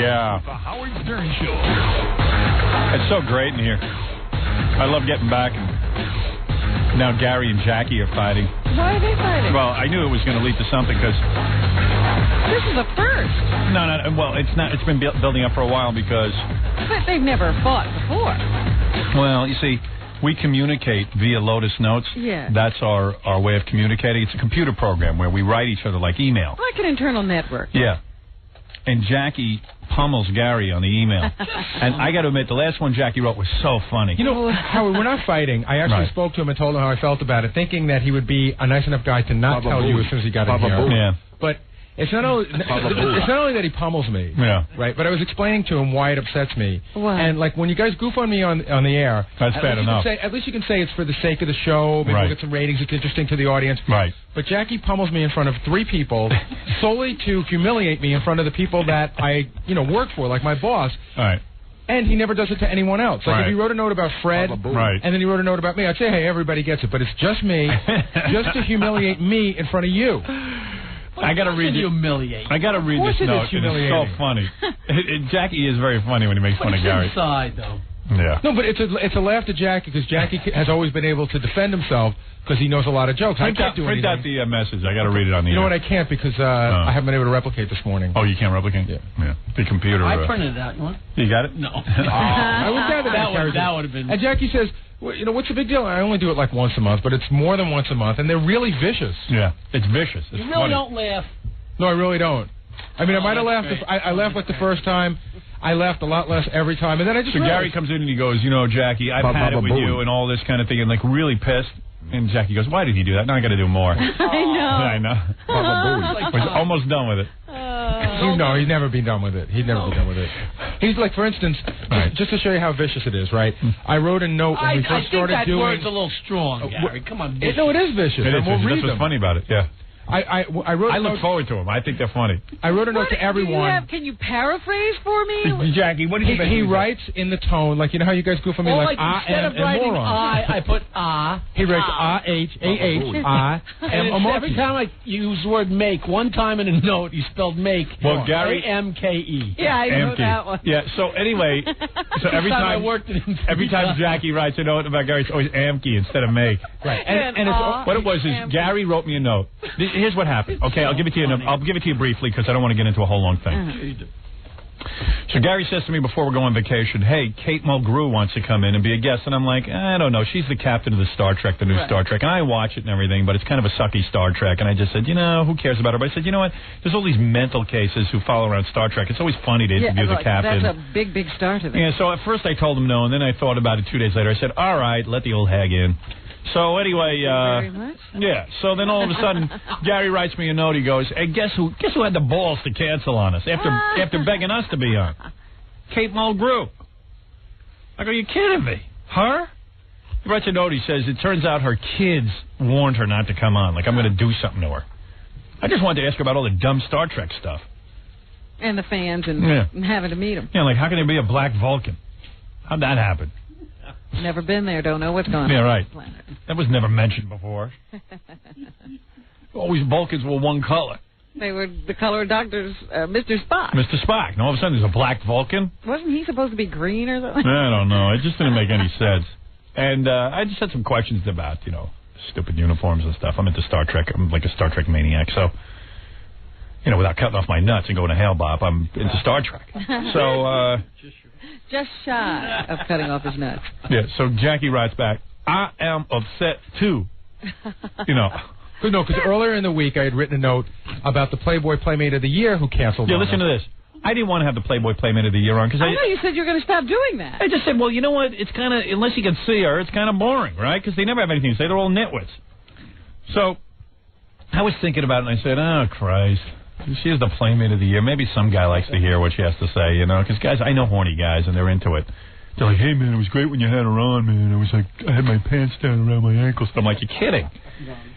Yeah.
The Howard Stern Show.
It's so great in here. I love getting back, and now Gary and Jackie are fighting.
Why are they fighting?
Well, I knew it was going to lead to something because...
This is a first.
No, well, it's not. It's been building up for a while because...
But they've never fought before.
Well, you see, we communicate via Lotus Notes.
Yeah.
That's our way of communicating. It's a computer program where we write each other like email.
Like an internal network.
Yeah. And Jackie pummels Gary on the email. And I got to admit, the last one Jackie wrote was so funny.
You know, Howard, we're not fighting. I actually spoke to him and told him how I felt about it, thinking that he would be a nice enough guy to not tell you as soon as he got in here.
Yeah.
But it's not only that he pummels me, right? But I was explaining to him why it upsets me.
Wow.
And like when you guys goof on me on the air,
that's bad enough.
At least you can say it's for the sake of the show. Maybe we'll get some ratings. It's interesting to the audience.
Right.
But Jackie pummels me in front of 3 people solely to humiliate me in front of the people that I work for, like my boss.
All right.
And he never does it to anyone else. Like if he wrote a note about Fred, and then he wrote a note about me, I'd say, hey, everybody gets it. But it's just me, just to humiliate me in front of you.
I got to read this. I got to read this note. It's so funny. Jackie is very funny when he makes fun of Gary.
Inside, though.
Yeah.
No, but it's a laugh to Jackie because Jackie has always been able to defend himself because he knows a lot of jokes.
Print out the message. I got to read it on the air.
You know what? I can't because I haven't been able to replicate this morning.
Oh, you can't replicate? Yeah. The computer.
I printed it out. You want?
You got it?
No.
I would gather that
would have been.
And Jackie says, well, what's the big deal? I only do it like once a month, but it's more than once a month, and they're really vicious.
Yeah, it's vicious. It's
you really
funny.
don't laugh.
No, I really don't. I mean, I might have laughed. I laughed like the first time. I laughed a lot less every time, and then I just.
So Gary comes in and he goes, Jackie, I've had it with you and all this kind of thing, and like really pissed. And Jackie goes, why did he do that? Now I got to do more.
I
know. We're almost done with it.
No, he's never been done with it. He's never been done with it. He's like, for instance, just to show you how vicious it is, right? I wrote a note when we first started doing.
I think that word's a little strong, Gary. Come on.
No, it is vicious.
That's what's funny about it. Yeah.
I wrote.
I look forward to them. I think they're funny.
I wrote a note to everyone.
Can you paraphrase for me?
Jackie, what did you
He writes in the tone, like, you know how you guys goof on me, like,
instead of writing I put
He writes I-H-A-H,
and every time I use the word make, one time in a note, you spelled make.
Well, Gary.
A-M-K-E.
Yeah, I know that one.
Yeah, so anyway, every time Jackie writes a note about Gary, it's always Amke instead of make.
Right.
And what it was is Gary wrote me a note. Here's what happened. Okay, I'll give it to you. I'll give it to you briefly because I don't want to get into a whole long thing. So Gary says to me before we're going on vacation, hey, Kate Mulgrew wants to come in and be a guest. And I'm like, I don't know. She's the captain of the Star Trek, the new Star Trek. And I watch it and everything, but it's kind of a sucky Star Trek. And I just said, who cares about her? But I said, you know what? There's all these mental cases who follow around Star Trek. It's always funny to interview the captain.
That's a big, big star to them.
Yeah, so at first I told him no, and then I thought about it 2 days later. I said, all right, let the old hag in. So anyway,
very much.
Yeah. So then all of a sudden, Gary writes me a note. He goes, "Hey, guess who had the balls to cancel on us after begging us to be on? Kate Mulgrew." I go, "You kidding me? Her?" He writes a note. He says, "It turns out her kids warned her not to come on. Like I'm going to do something to her." I just wanted to ask her about all the dumb Star Trek stuff
and the fans and having to meet them.
Yeah, like how can there be a black Vulcan? How'd that happen?
Never been there, don't know what's going on.
Yeah, right.
On the planet.
That was never mentioned before. Always Vulcans were one color.
They were the color of Mr. Spock.
Mr. Spock. And all of a sudden there's a black Vulcan?
Wasn't he supposed to be green or something?
I don't know. It just didn't make any sense. And I just had some questions about, stupid uniforms and stuff. I'm into Star Trek. I'm like a Star Trek maniac. So, without cutting off my nuts and going to Hale Bop, I'm into Star Trek. So,
just shy of cutting off his nuts.
Yeah, so Jackie writes back, I am upset, too. No,
because earlier in the week I had written a note about the Playboy Playmate of the Year who canceled.
Yeah, listen to this. I didn't want to have the Playboy Playmate of the Year on. Cause
I know you said you were going to stop doing that.
I just said, well, you know what? It's kind of, unless you can see her, it's kind of boring, right? Because they never have anything to say. They're all nitwits. So I was thinking about it, and I said, oh, Christ. She is the Playmate of the Year. Maybe some guy likes to hear what she has to say, Because, guys, I know horny guys, and they're into it. They're like, hey, man, it was great when you had her on, man. I was like, I had my pants down around my ankles. I'm like, you're kidding.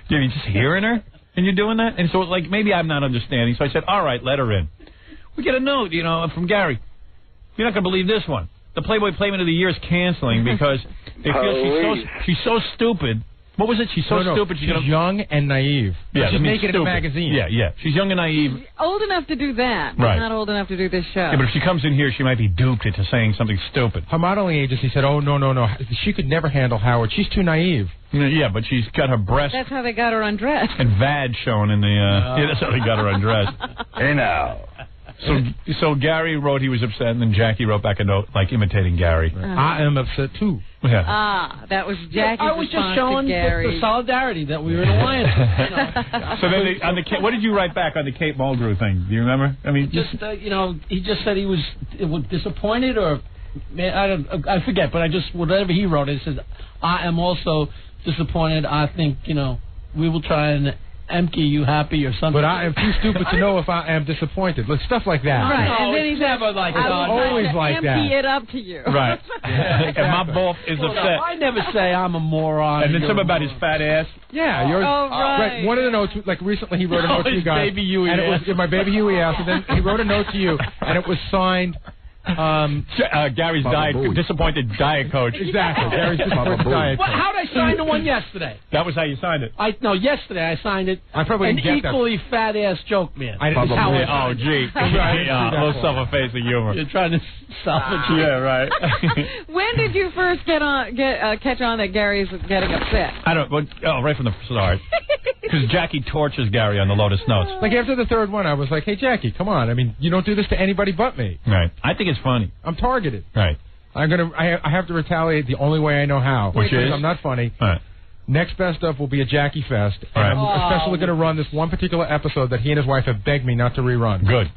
You're just hearing her, and you're doing that? And so, like, maybe I'm not understanding. So I said, all right, let her in. We get a note, from Gary. You're not going to believe this one. The Playboy Playmate of the Year is canceling because they feel she's so stupid. What was it? She's so stupid.
She's young and naive.
Yeah,
she's making it a magazine.
Yeah. She's young and naive.
She's old enough to do that, but not old enough to do this show.
Yeah, but if she comes in here, she might be duped into saying something stupid.
Her modeling agency said, oh, no. She could never handle Howard. She's too naive.
Yeah, but she's got her breast.
That's how they got her undressed.
And vag showing in the... Yeah, that's how they got her undressed.
Hey, now.
So Gary wrote he was upset, and then Jackie wrote back a note, like imitating Gary.
I am upset, too.
Yeah.
That was Jackie's
I was just showing the solidarity that we were in alliance.
So then what did you write back on the Kate Mulgrew thing? Do you remember? I mean,
he just said he was disappointed, or I forget, but whatever he wrote, it says, I am also disappointed. I think we will try and empty you happy or something.
But I am too stupid to know if I am disappointed. Like, stuff like that.
Right.
No,
and then he's
never like that.
Always like that.
Empty it up to you.
Right. And my boss is upset.
I never say I'm a moron.
And then something about his fat ass.
Yeah.
Right.
One of the notes, like recently he wrote a note to you guys.
Baby Huey
and it was my Baby Huey ass. And then he wrote a note to you, and it was signed...
Gary's disappointed diet coach.
Exactly. Gary's disappointed diet coach.
How'd I sign the one yesterday?
That was how you signed it.
Yesterday I signed it.
I probably
an
didn't get
equally fat ass joke, man.
Oh, gee. A little self-effacing humor.
You're trying to salvage.
Yeah, right.
When did you first catch on that Gary's getting upset?
I don't. Right from the start. Because Jackie tortures Gary on the Lotus Notes.
Like after the third one, I was like, "Hey, Jackie, come on! I mean, you don't do this to anybody but me."
Right. I think it's funny.
I'm targeted.
Right.
I have to retaliate the only way I know how.
Which is?
I'm not funny.
Right.
Next best up will be a Jackie Fest, and I'm especially going to run this one particular episode that he and his wife have begged me not to rerun.
Good.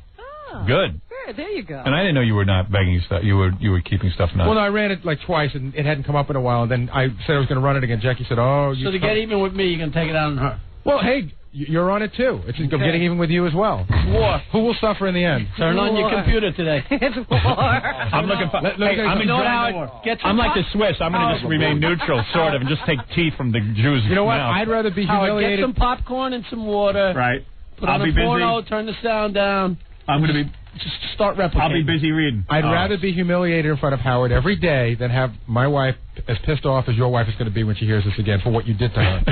Good.
There you go.
And I didn't know you were not begging stuff. You were keeping stuff not.
Well, no, I ran it like twice, and it hadn't come up in a while. And then I said I was going to run it again. Jackie said, "Oh, you."
So to get even with me, you can take it out on her.
Well, hey, You're on it, too. I'm getting even with you as well.
War.
Who will suffer in the end?
Turn on your computer today.
It's war.
I'm looking for... I'm like the Swiss. I'm going to just remain neutral, sort of, and just take teeth from the Jews'
You know what?
mouth.
I'd rather be humiliated.
Get some popcorn and some water.
Right.
Put on a porno, turn the sound down.
I'm going to be...
Just start replicating.
I'll be busy reading.
I'd rather be humiliated in front of Howard every day than have my wife as pissed off as your wife is going to be when she hears this again for what you did to her.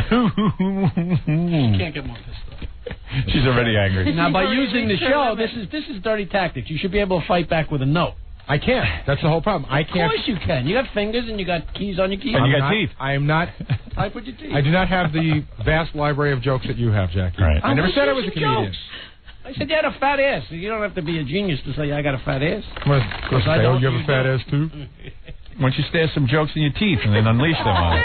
She can't get more pissed off.
She's already angry.
Now, by using the show, this is dirty tactics. You should be able to fight back with a note.
I can't. That's the whole problem. I can't.
Of course you can. You got fingers and you got keys on your keyboard.
And you got teeth.
I am not.
Type with your teeth.
I do not have the vast library of jokes that you have, Jackie.
Right.
I never said I was a comedian.
Jokes. I said you had a fat ass. You don't have to be a genius to say I got a fat ass.
Well, I don't. You have a fat ass too.
Why don't you stare some jokes in your teeth and then unleash them on it?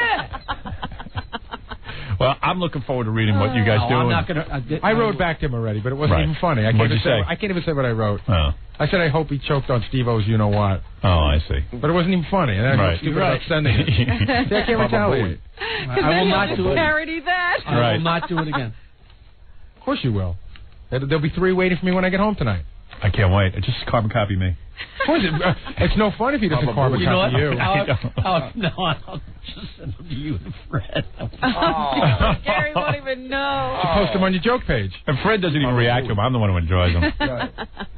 Well, I'm looking forward to reading what you guys do.
I'm not gonna.
I wrote back to him already, but it wasn't even funny.
What'd you say?
I can't even say what I wrote.
Oh.
I said I hope he choked on Steve-O's you know what.
Oh, I see.
But it wasn't even funny. And I was stupid about sending it. See, I can't retaliate.
I will not do it.
Parody that.
I will not do it again.
Of course you will. There'll be 3 waiting for me when I get home tonight.
I can't wait. Just carbon copy me.
What is it? It's no fun if he doesn't carbon copy you.
No, I'll just send them to you and Fred.
Gary won't even know.
You post them on your joke page.
And Fred doesn't even react to them. I'm the one who enjoys them.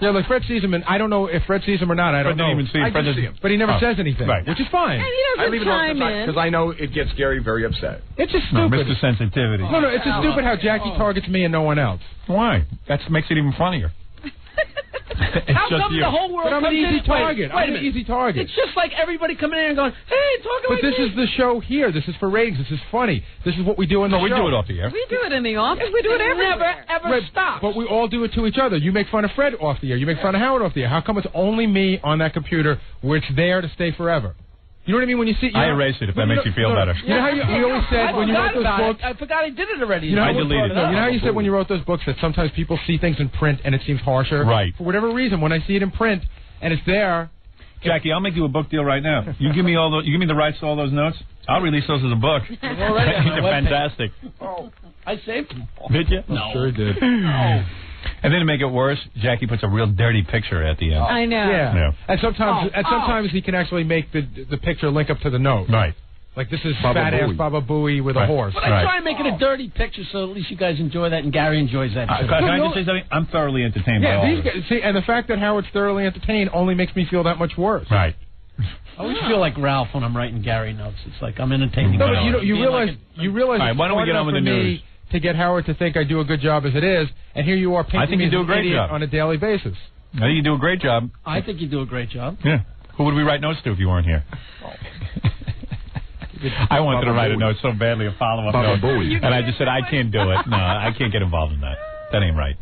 Yeah, like Fred sees them, and I don't know if Fred sees them or not. I don't know.
Even see Fred doesn't see him.
But he never says anything,
right.
which is fine.
And he doesn't chime in.
Because I know it gets Gary very upset.
It's just stupid.
Mr. Sensitivity.
No, it's just stupid how Jackie targets me and no one else.
Why? That makes it even funnier.
How come the whole world
but I'm an easy target.
Wait
I'm an easy target.
It's just like everybody coming in and going, hey, talk about
But this is the show here. This is for ratings. This is funny. This is what we do in the show.
We do it off the air.
We do it in the office. We do it everywhere.
Never stop.
But we all do it to each other. You make fun of Fred off the air. You make fun of Howard off the air. How come it's only me on that computer where it's there to stay forever? You know what I mean? When you see,
I erase it if that makes you feel better.
You know how we always said when you wrote those books.
I forgot I did it already.
You know,
I deleted it.
You know how you said when you wrote those books that sometimes people see things in print and it seems harsher.
Right.
For whatever reason, when I see it in print and it's there.
Jackie, I'll make you a book deal right now. You give me the rights to all those notes. I'll release those as a book. They're fantastic.
Oh, I saved them.
Did you?
No. I sure did.
No.
And then to make it worse, Jackie puts a real dirty picture at the end.
I know.
Yeah. And sometimes he can actually make the picture link up to the note.
Right.
Like this is fat ass Baba Booey with a horse.
But I try and make it a dirty picture so at least you guys enjoy that and Gary enjoys that.
Can I just say something? I'm thoroughly entertained by all
these
this.
guys, see, and the fact that Howard's thoroughly entertained only makes me feel that much worse.
Right.
I always feel like Ralph when I'm writing Gary notes. It's like I'm entertaining.
No, but you realize
all right, why don't we get on with the news?
To get Howard to think I do a good job as it is, and here you are painting me as an idiot on a daily basis.
I think you do a great job.
I think you do a great job.
Yeah. Who would we write notes to if you weren't here? I wanted to write a note so badly, a follow-up note, and I just said, I can't do it. No, I can't get involved in that. That ain't right.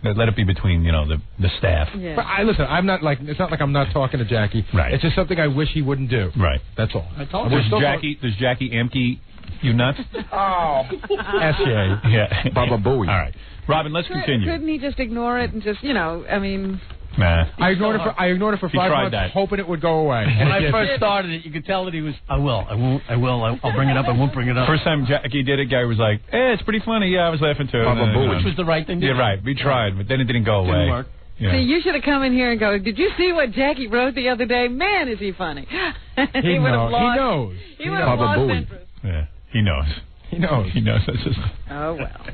Let it be between, the staff.
Yeah.
But listen, I'm not like, it's not like I'm not talking to Jackie.
Right.
It's just something I wish he wouldn't do.
Right.
That's all.
I told you.
Does Jackie Amke you nuts?
Oh.
S.J.
Yeah.
Baba Booey.
All right. Robin, let's continue.
Couldn't he just ignore it and just, I mean...
Nah.
I ignored it for 5 months, hoping it would go away.
When I first started it, you could tell that he was, I will, I'll bring it up, I won't bring it up.
First time Jackie did it, Gary was like, it's pretty funny. Yeah, I was laughing too.
Which was the right thing to do.
Yeah, right. We tried, but then it didn't go away.
Didn't work.
Yeah.
See, you should have come in here and go, did you see what Jackie wrote the other day? Man, is he funny.
He knows.
He would have lost interest.
Yeah, he knows.
He knows.
He knows. That's just...
Oh, well.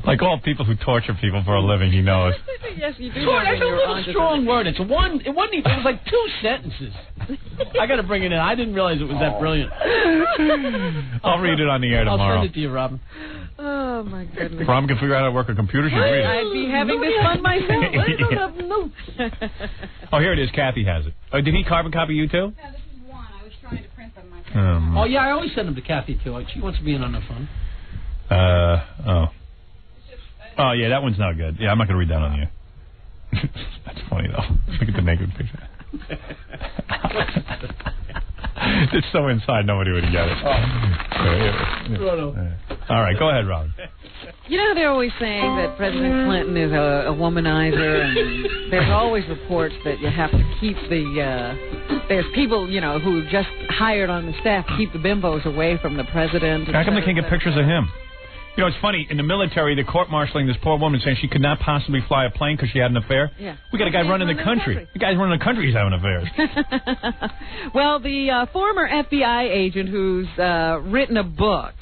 Like all people who torture people for a living, he knows.
Yes, you do.
That's a little strong word. It was like 2 sentences. I got to bring it in. I didn't realize it was that brilliant.
I'll read it on the air tomorrow.
I'll send it to you, Robin.
Oh, my goodness.
Robin can figure out how to work a computer. She'll read it.
I'd be having this fun myself. I don't have notes.
Oh, here it is. Kathy has it. Oh, did he carbon copy you, too?
No, this is one. I was trying to print them myself.
Oh, yeah, I always send them to Kathy, too. She wants to be in on the fun.
Oh, yeah, that one's not good. Yeah, I'm not going to read that on you. That's funny, though. Look at the naked picture. It's so inside, nobody would get it. All right, go ahead, Robin.
You know, they're always saying that President Clinton is a womanizer, and there's always reports that you have to keep there's people, who just hired on the staff to keep the bimbos away from the president.
How come they can't get pictures of him? You know, it's funny. In the military, they're court-martialing this poor woman saying she could not possibly fly a plane because she had an affair.
Yeah.
We got a guy running the country. The guy's running the country. He's having affairs.
Well, the former FBI agent who's written a book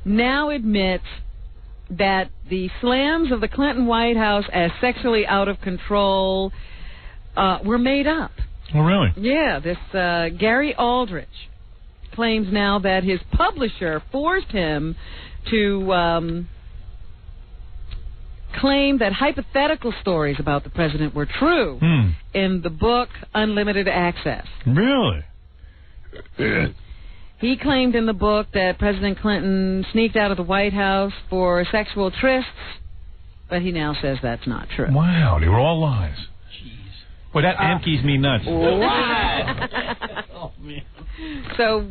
now admits that the slams of the Clinton White House as sexually out of control were made up.
Oh, really?
Yeah, this Gary Aldrich claims now that his publisher forced him to claim that hypothetical stories about the president were true in the book Unlimited Access.
Really?
He claimed in the book that President Clinton sneaked out of the White House for sexual trysts, but he now says that's not true.
Wow, they were all lies. Well, that amkees me nuts.
Oh, man. So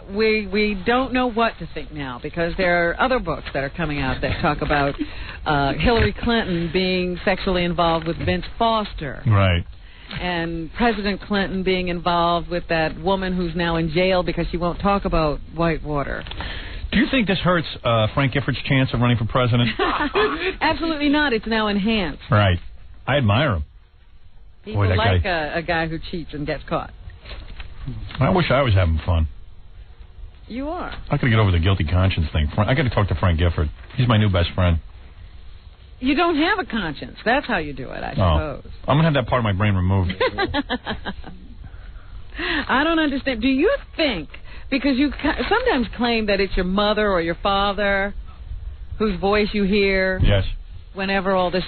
we don't know what to think now, because there are other books that are coming out that talk about Hillary Clinton being sexually involved with Vince Foster.
Right.
And President Clinton being involved with that woman who's now in jail because she won't talk about Whitewater.
Do you think this hurts Frank Gifford's chance of running for president?
Absolutely not. It's now enhanced.
Right. I admire him.
People like a guy who cheats and gets caught.
I wish I was having fun.
You are.
I got to get over the guilty conscience thing. I got to talk to Frank Gifford. He's my new best friend.
You don't have a conscience. That's how you do it, I suppose.
I'm going to have that part of my brain removed.
I don't understand. Do you think, because you sometimes claim that it's your mother or your father whose voice you hear whenever all this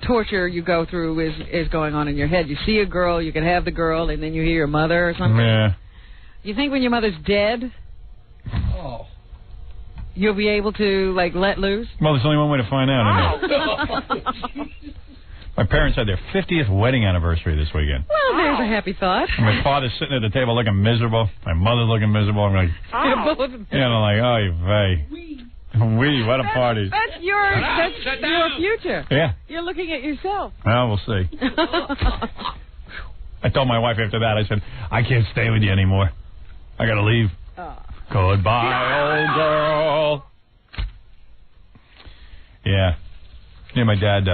torture you go through is going on in your head. You see a girl, you can have the girl, and then you hear your mother or something.
Yeah.
You think when your mother's dead, you'll be able to, like, let loose?
Well, there's only one way to find out. My parents had their 50th wedding anniversary this weekend.
Well, there's a happy thought.
And my father's sitting at the table looking miserable. My mother's looking miserable. I'm like,
You're both
I'm like, oh, you vey. What a party.
That's your future.
Yeah.
You're looking at yourself.
Well, we'll see. I told my wife after that, I said, I can't stay with you anymore. I got to leave. Goodbye, old girl. Yeah. Yeah, my dad,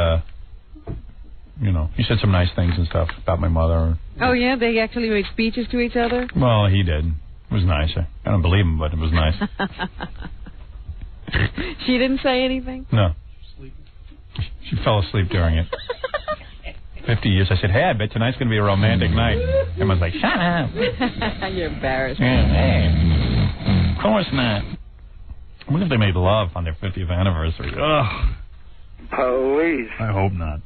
he said some nice things and stuff about my mother.
Oh, yeah? They actually made speeches to each other?
Well, he did. It was nice. I don't believe him, but it was nice.
She didn't say anything?
No. She fell asleep during it. 50 years. I said, hey, I bet tonight's going to be a romantic night. Everyone's like, shut up.
You're embarrassed.
Hey. Of course not. I wonder if they made love on their 50th anniversary. Ugh.
Police.
I hope not.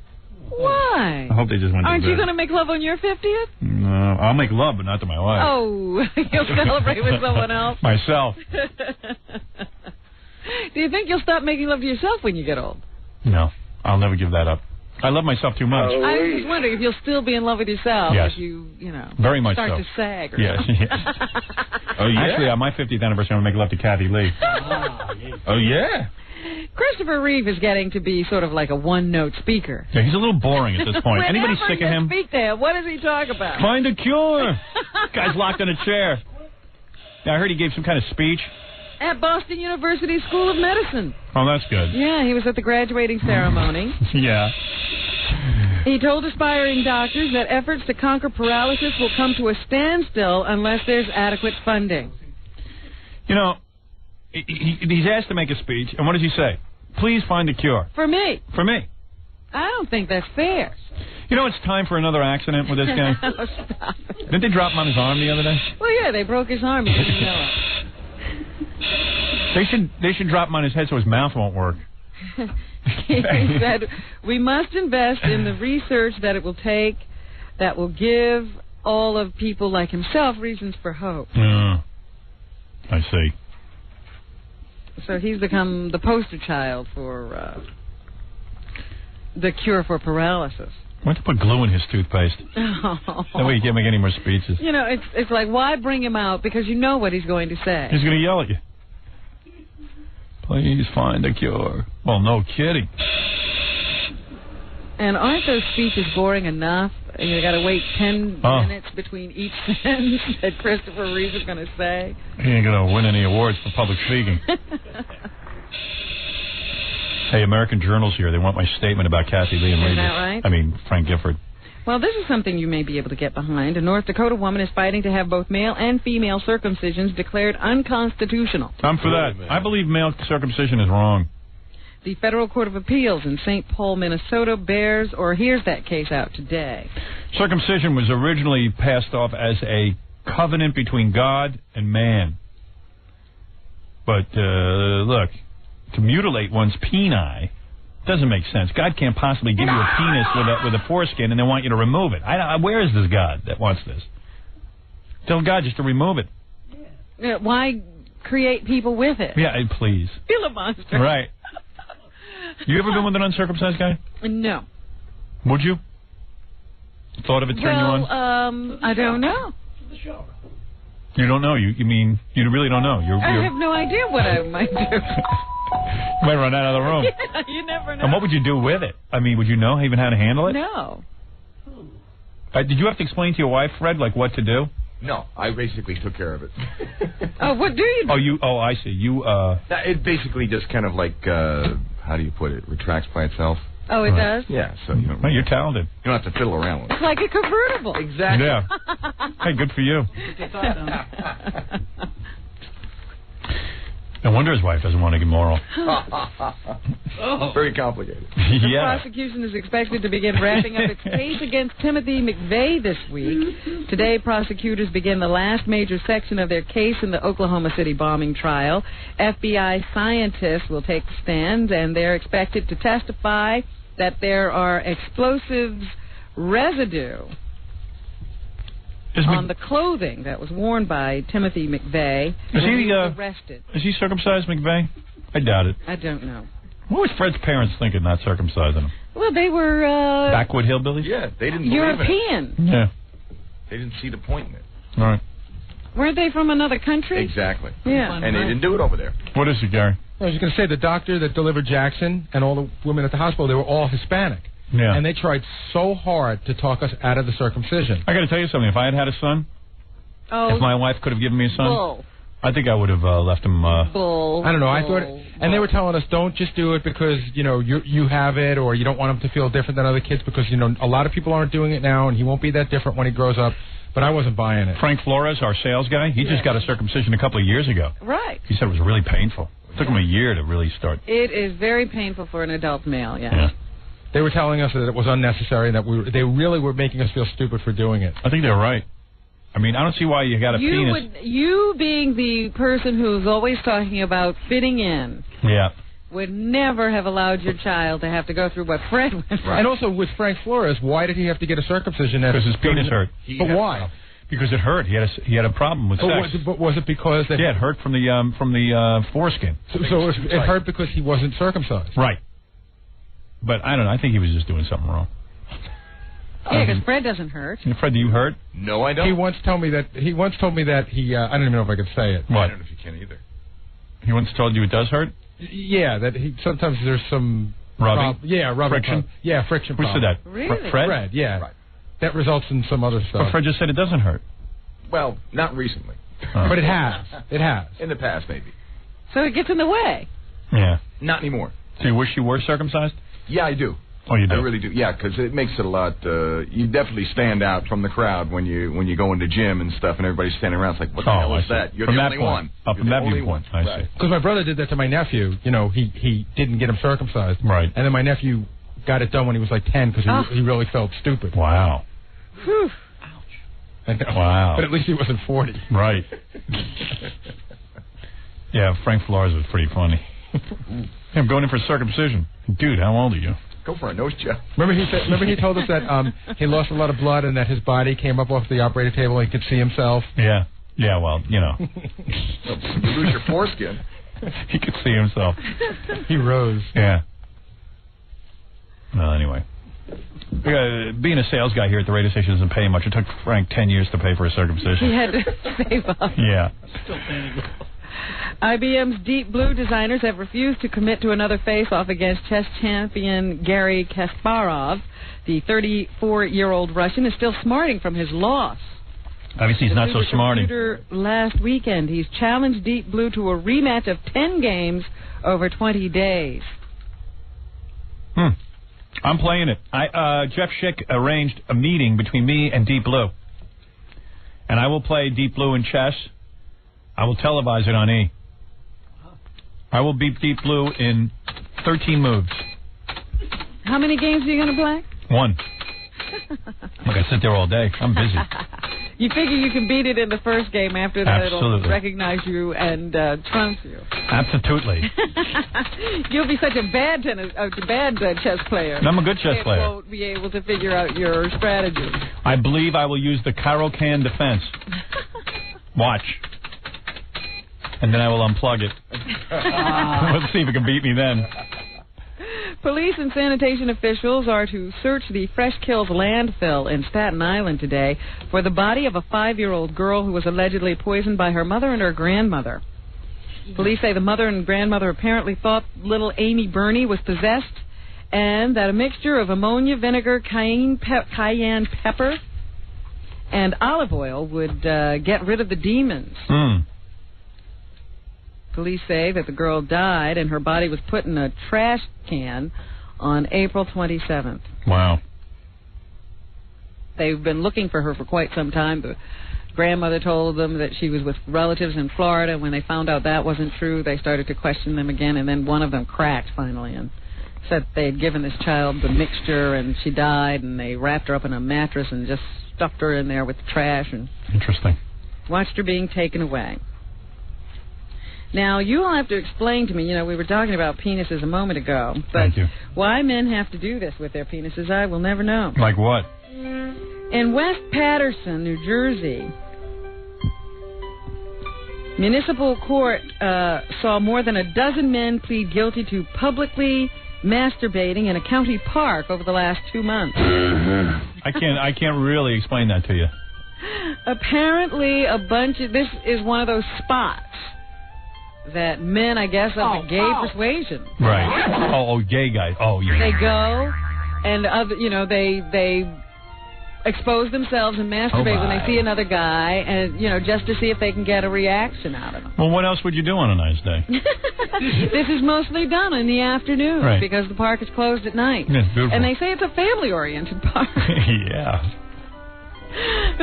Why?
I hope they just went to
Aren't
bed.
you going to make love on your 50th?
No, I'll make love, but not to my wife.
Oh, you'll celebrate with someone else?
Myself.
Do you think you'll stop making love to yourself when you get old?
No, I'll never give that up. I love myself too much.
I was just wondering if you'll still be in love with yourself if you
very much
start
so.
to sag. Or
yes. Oh, yeah? Actually, on my 50th anniversary, I'm going to make love to Kathy Lee. Oh, yeah?
Christopher Reeve is getting to be sort of like a one-note speaker.
Yeah, he's a little boring at this point. Anybody sick of him?
Speak to him. What does he talk about?
Find a cure. Guy's locked in a chair. Yeah, I heard he gave some kind of speech.
At Boston University School of Medicine.
Oh, that's good.
Yeah, he was at the graduating ceremony.
Yeah.
He told aspiring doctors that efforts to conquer paralysis will come to a standstill unless there's adequate funding.
You know, he's asked to make a speech, and what does he say? Please find a cure.
For me.
For me.
I don't think that's fair.
You know, it's time for another accident with this guy.
Oh, stop it.
Didn't they drop him on his arm the other day?
Well, yeah, they broke his arm. He didn't know it.
They should drop him on his head so his mouth won't work.
He said, we must invest in the research that it will take that will give all of people like himself reasons for hope.
I see.
So he's become the poster child for the cure for paralysis.
Why don't you put glue in his toothpaste?
Oh.
That way you can't make any more speeches.
You know, it's like, why bring him out? Because you know what he's going to say.
He's going to yell at you. Please find a cure. Well, no kidding.
And aren't those speeches boring enough? And you got to wait 10 minutes between each sentence that Christopher Reeve is going to say.
He ain't going to win any awards for public speaking. Hey, American Journal's here. They want my statement about Kathy Lee and Regis.
Is that right?
I mean, Frank Gifford.
Well, this is something you may be able to get behind. A North Dakota woman is fighting to have both male and female circumcisions declared unconstitutional.
I'm for that. I believe male circumcision is wrong.
The Federal Court of Appeals in St. Paul, Minnesota hears that case out today.
Circumcision was originally passed off as a covenant between God and man. But, look, to mutilate one's peni doesn't make sense. God can't possibly give you a penis with a foreskin and then want you to remove it. Where is this God that wants this? Tell God just to remove it.
Yeah, why create people with it?
Yeah, please.
Feel a monster.
Right. You ever been with an uncircumcised guy?
No.
Would you? Thought of it turn you on?
I don't know.
You don't know? You mean you really don't know?
I have no idea what I might do.
You might run out of the room.
Yeah, you never know.
And what would you do with it? I mean, would you know even how to handle it?
No.
Did you have to explain to your wife, Fred, like what to do?
No, I basically took care of it.
What do you do?
I see.
It basically just kind of like, how do you put it, retracts by itself.
Oh, it does?
Yeah, so
you're talented.
You don't have to fiddle around with it.
It's like a convertible.
Exactly.
Yeah. Hey, good for you. No wonder his wife doesn't want to get moral.
Very complicated.
The prosecution is expected to begin wrapping up its case against Timothy McVeigh this week. Today, prosecutors begin the last major section of their case in the Oklahoma City bombing trial. FBI scientists will take the stand, and they're expected to testify that there are explosives residue on the clothing that was worn by Timothy McVeigh.
Is he
arrested?
Is he circumcised, McVeigh? I doubt it.
I don't know.
What was Fred's parents thinking, not circumcising him?
Well, they were
backwood hillbillies.
Yeah, they didn't
European.
believe it.
Yeah,
they didn't see the point in it.
All right.
Weren't they from another country?
Exactly.
Yeah,
and they didn't do it over there.
What is it, Gary?
I was going to say the doctor that delivered Jackson and all the women at the hospital, they were all Hispanic.
Yeah.
And they tried so hard to talk us out of the circumcision.
I got to tell you something. If I had had a son, if my wife could have given me a son, I think I would have left him.
I don't know. I thought, and they were telling us, don't just do it because you have it, or you don't want him to feel different than other kids because a lot of people aren't doing it now, and he won't be that different when he grows up. But I wasn't buying it.
Frank Flores, our sales guy, he just got a circumcision a couple of years ago.
Right.
He said it was really painful. It took him a year to really start.
It is very painful for an adult male.
Yeah.
They were telling us that it was unnecessary and that they really were making us feel stupid for doing it.
I think they're right. I mean, I don't see why you got a penis.
You being the person who's always talking about fitting in.
Yeah.
Would never have allowed your child to have to go through what Fred went through.
Right. And also with Frank Flores, why did he have to get a circumcision?
Because his penis hurt.
But why?
Because it hurt. He had a problem with sex.
But was it because that?
Yeah, it hurt from the foreskin.
So it hurt because he wasn't circumcised.
Right. But I don't know. I think he was just doing something wrong.
Yeah, because Fred doesn't hurt.
Fred, do you hurt?
No, I don't.
He once told me that he. I don't even know if I could say it.
What?
I don't know if you can either.
He once told you it does hurt?
Yeah, that sometimes there's some
rubbing.
Rubbing.
Friction.
Friction.
Who said that?
Really?
Fred.
Yeah.
Right.
That results in some other stuff.
But Fred just said it doesn't hurt.
Well, not recently.
But it has. It has.
In the past, maybe.
So it gets in the way.
Yeah.
Not anymore.
So you wish you were circumcised?
Yeah, I do.
Oh, you do?
I really do. Yeah, because it makes it a lot. You definitely stand out from the crowd when you go into gym and stuff, and everybody's standing around. It's like, what the hell is that? You're
from
the
that
only
point.
one.
Up
You're
from
the
that
only
viewpoint.
one.
I see.
Because my brother did that to my nephew. He didn't get him circumcised.
Right.
And then my nephew got it done when he was like 10 because he really felt stupid.
Wow.
Whew.
Wow.
But at least he wasn't 40.
Right. Yeah, Frank Flores was pretty funny. I'm going in for circumcision. Dude, how old are you?
Go for a nose job.
Remember he told us that he lost a lot of blood and that his body came up off the operating table and he could see himself.
Yeah. Yeah, well,
you lose your foreskin.
He could see himself.
He rose.
Yeah. Well, anyway. Being a sales guy here at the radio station doesn't pay much. It took Frank 10 years to pay for a circumcision.
He had to save up.
Yeah.
IBM's Deep Blue designers have refused to commit to another face-off against chess champion Garry Kasparov. The 34-year-old Russian is still smarting from his loss.
Obviously, he's not so smarting.
Last weekend, he's challenged Deep Blue to a rematch of 10 games over 20 days.
I'm playing it. Jeff Schick arranged a meeting between me and Deep Blue. And I will play Deep Blue in chess. I will televise it on E. I will beat Deep Blue in 13 moves.
How many games are you going to play?
1. Look, I sit there all day. I'm busy.
You figure you can beat it in the first game. After that, it'll recognize you and trump you.
Absolutely.
You'll be such a bad chess player.
I'm a good chess player.
You won't be able to figure out your strategy.
I believe I will use the Caro-Can defense. Watch. And then I will unplug it. Let's see if it can beat me then.
Police and sanitation officials are to search the Fresh Kills landfill in Staten Island today for the body of a 5-year-old girl who was allegedly poisoned by her mother and her grandmother. Police say the mother and grandmother apparently thought little Amy Burney was possessed and that a mixture of ammonia, vinegar, cayenne pepper, and olive oil would get rid of the demons. Police say that the girl died and her body was put in a trash can on April 27th.
Wow.
They've been looking for her for quite some time. The grandmother told them that she was with relatives in Florida. When they found out that wasn't true, they started to question them again, and then one of them cracked finally and said they had given this child the mixture and she died, and they wrapped her up in a mattress and just stuffed her in there with the trash and
interesting.
Watched her being taken away. Now, you'll have to explain to me, we were talking about penises a moment ago, but
Thank you.
Why men have to do this with their penises, I will never know.
Like what?
In West Paterson, New Jersey, municipal court saw more than a dozen men plead guilty to publicly masturbating in a county park over the last 2 months.
I can't really explain that to you.
Apparently, this is one of those spots that men, I guess, of the gay persuasion.
Right. Oh, gay guys. Oh, yeah.
They go and they expose themselves and masturbate when they see another guy, and just to see if they can get a reaction out of him.
Well, what else would you do on a nice day?
This is mostly done in the afternoon because the park is closed at night.
Yeah, it's beautiful.
And they say it's a family-oriented park.
Yeah.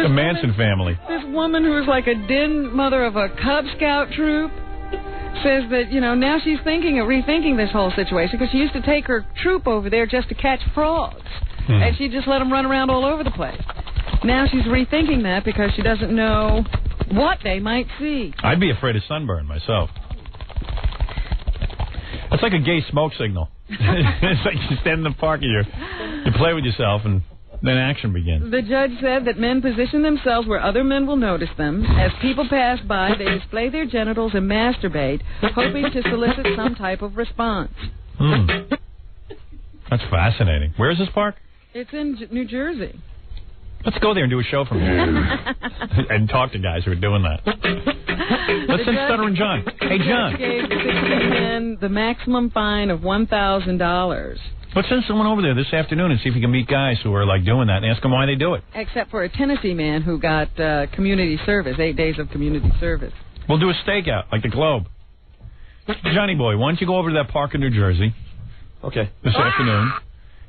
The Manson family.
This woman who's like a den mother of a Cub Scout troop says that, now she's rethinking this whole situation because she used to take her troop over there just to catch frogs. And she just let them run around all over the place. Now she's rethinking that because she doesn't know what they might see.
I'd be afraid of sunburn myself. It's like a gay smoke signal. It's like you stand in the park and you play with yourself and then action begins.
The judge said that men position themselves where other men will notice them. As people pass by, they display their genitals and masturbate, hoping to solicit some type of response.
That's fascinating. Where is this park?
It's in New Jersey.
Let's go there and do a show from here. And talk to guys who are doing that. Let's send Stuttering John. Hey, John.
Gave 16 men the maximum fine of $1,000.
Let's send someone over there this afternoon and see if we can meet guys who are like doing that and ask them why they do it.
Except for a Tennessee man who got community service, 8 days of community service.
We'll do a stakeout, like the Globe. Johnny boy, why don't you go over to that park in New Jersey?
Okay.
This afternoon.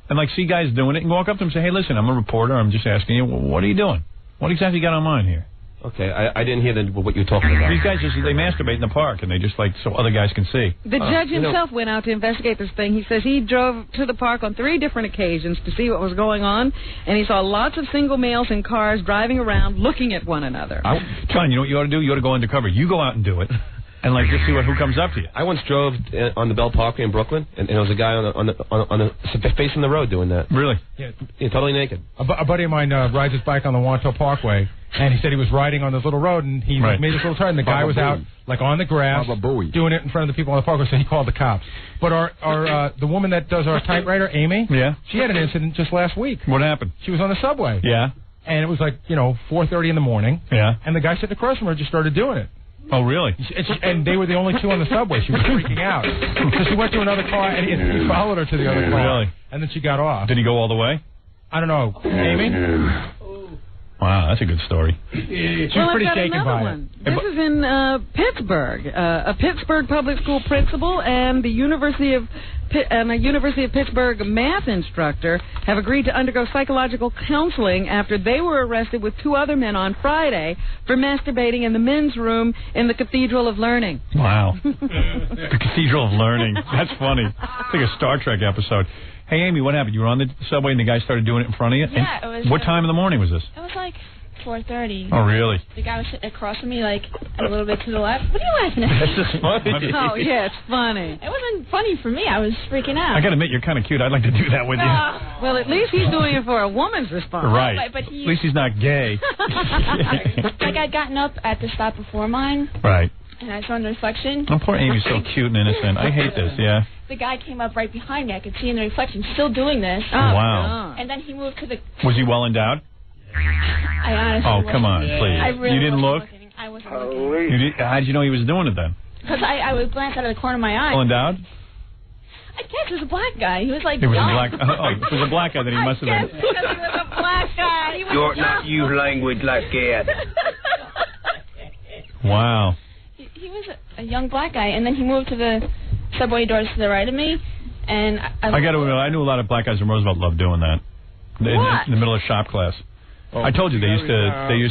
And like see guys doing it and walk up to them and say, hey, listen, I'm a reporter. I'm just asking you, what are you doing? What exactly you got on mind here?
Okay, I didn't hear what you were talking about.
These guys they masturbate in the park, and they just like so other guys can see.
The judge himself went out to investigate this thing. He says he drove to the park on 3 different occasions to see what was going on, and he saw lots of single males in cars driving around looking at one another.
John, you know what you ought to do? You ought to go undercover. You go out and do it, and like just see who comes up to you.
I once drove on the Bell Parkway in Brooklyn, and there was a guy on the facing the road doing that.
Really?
Yeah, totally naked.
A buddy of mine rides his bike on the Wanto Parkway. And he said he was riding on this little road, and he made this little turn, and the guy was out, like, on the grass, doing it in front of the people on the parkway, so he called the cops. But the woman that does our typewriter, Amy, she had an incident just last week.
What happened?
She was on the subway.
Yeah.
And it was like, 4:30 in the morning.
Yeah.
And the guy sitting across from her just started doing it.
Oh, really?
And they were the only two on the subway. She was freaking out. So she went to another car, and he followed her to the other car.
Really?
And then she got off.
Did he go all the way?
I don't know. Amy?
Wow, that's a good story.
She was pretty shaken by it.
This is in Pittsburgh. A Pittsburgh public school principal and a University of Pittsburgh math instructor have agreed to undergo psychological counseling after they were arrested with two other men on Friday for masturbating in the men's room in the Cathedral of Learning.
Wow. The Cathedral of Learning. That's funny. It's like a Star Trek episode. Hey, Amy, what happened? You were on the subway and the guy started doing it in front of you?
Yeah,
and
it was...
What time in the morning was this?
It was like 4:30.
Oh, really?
The guy was sitting across from me, like, a little bit to the left. What are you laughing at?
That's just funny.
Oh, yeah, it's funny.
It wasn't funny for me. I was freaking out.
I got to admit, you're kind of cute. I'd like to do that with you.
Well, at least he's doing it for a woman's response.
Right.
But
at least he's not gay.
Like, I'd gotten up at the stop before mine.
Right.
And I saw in the reflection.
Oh, poor Amy's so cute and innocent. I hate this, yeah.
The guy came up right behind me. I could see in the reflection, still doing this.
Oh, wow.
And then he moved to the...
Was he well endowed?
I honestly
Oh, come on, please.
I really
you didn't look?
looking. I wasn't looking.
How did you know he was doing it then?
Because I would glance out of the corner of my eye.
Well endowed?
I guess it was a black guy. He was like
It was
young.
a black... Oh, if it was a black guy, then he must have been...
Because he was a black guy. He was
You ought
young.
not use language like that.
Wow.
He was a young black guy, and then he moved to the subway doors to the right of me, and
I got to admit, I knew a lot of black guys in Roosevelt loved doing that. In the middle of shop class. I told you they used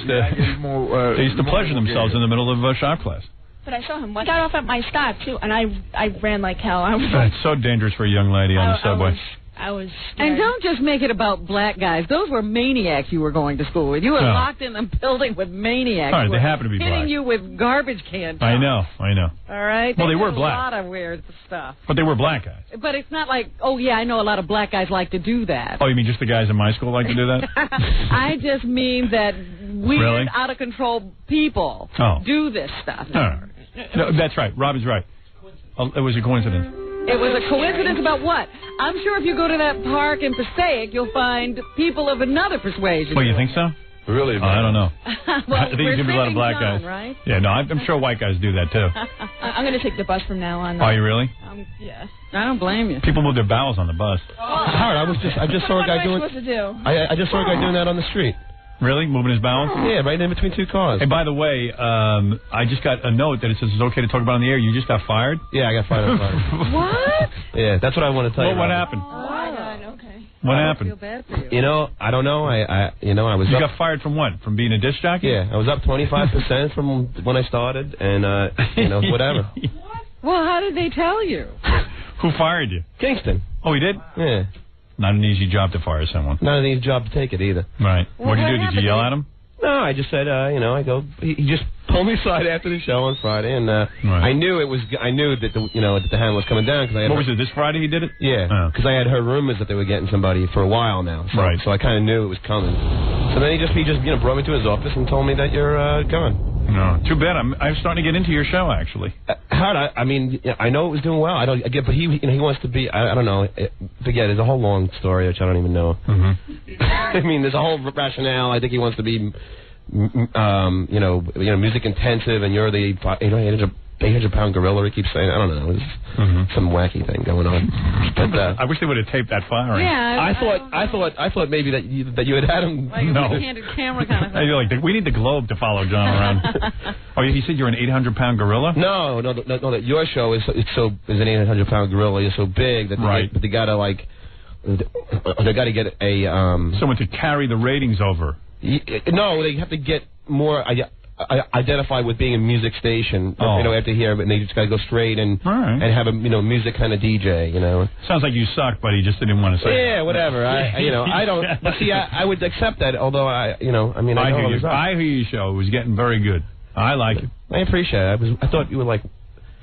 to pleasure themselves in the middle of shop class.
But I saw him. He got off at my stop too, and I ran like hell. I was
It's so dangerous for a young lady on the subway.
I was scared.
And don't just make it about black guys. Those were maniacs you were going to school with. You were locked in a building with maniacs.
All right, they happen to be
hitting
black.
you with garbage cans.
I know.
All right?
Well, they were
did
black.
a lot of weird stuff.
But they were black guys.
But it's not like, oh, yeah, I know a lot of black guys like to do that.
Oh, you mean just the guys in my school like to do that?
I just mean that weird,
Really?
out-of-control people do this stuff.
No, that's right. Rob is right. It was a coincidence.
It was a coincidence about what? I'm sure if you go to that park in Passaic, you'll find people of another persuasion.
Well, you think so?
Really?
I don't know.
Well,
I think there's going to be a lot of black guys.
Right?
Yeah, no, I'm sure white guys do that, too.
I'm going to take the bus from now on.
Are you really?
Yeah.
I don't blame you.
People move their bowels on the bus.
Howard, I just saw a guy doing...
What am I supposed to do?
I just saw a guy doing that on the street.
Really? Moving his bowels?
Yeah, right in between two cars.
And by the way, I just got a note that it says it's okay to talk about on the air. You just got fired?
Yeah, I got fired on Friday.
What?
Yeah, that's what I want to tell you.
What happened?
Oh, my God, okay.
What
I
happened?
feel bad for you.
You know, I don't know. I was
You
up...
got fired from what? From being a disc jockey?
Yeah, I was up 25% from when I started, and, whatever.
Well, how did they tell you?
Who fired you?
Kingston.
Oh, he did?
Yeah.
Not an easy job to fire someone.
Not an easy job to take it either.
Right.
Well,
what did you do?
what
Did you yell
happened?
at him?
No, I just said, I go. He just pulled me aside after the show on Friday, and
Right.
I knew that the hand was coming down because I had.
What was it? This Friday he did it?
Yeah, because I had heard rumors that they were getting somebody for a while now. So,
Right.
So I kind of knew it was coming. So then he just brought me to his office and told me that you're gone.
No, too bad. I'm starting to get into your show actually.
Howard, I mean, I know it was doing well. I don't get, but he wants to be. I don't know. Forget. There's a whole long story which I don't even know.
Mm-hmm.
I mean, there's a whole rationale. I think he wants to be, music intensive, and you're the 800-pound gorilla. He keeps saying. I don't know. There's some wacky thing going on. But
I wish they would have taped that firing.
Yeah,
I thought maybe that you had him.
Like a candid camera kind of thing.
I feel like we need the Globe to follow John around. Oh, he said you're an 800-pound gorilla?
No. That your show is an 800-pound gorilla. You're so big that they gotta they gotta get a
someone to carry the ratings over.
No, they have to get more. Identify with being a music station, after here, but they just got to go straight and have a music kind of DJ,
Sounds like you suck, but he just didn't want to say.
Yeah, whatever. I don't. But see, I would accept that. Although I
hear your show. It was getting very good. I like it.
I appreciate it. I thought you were like.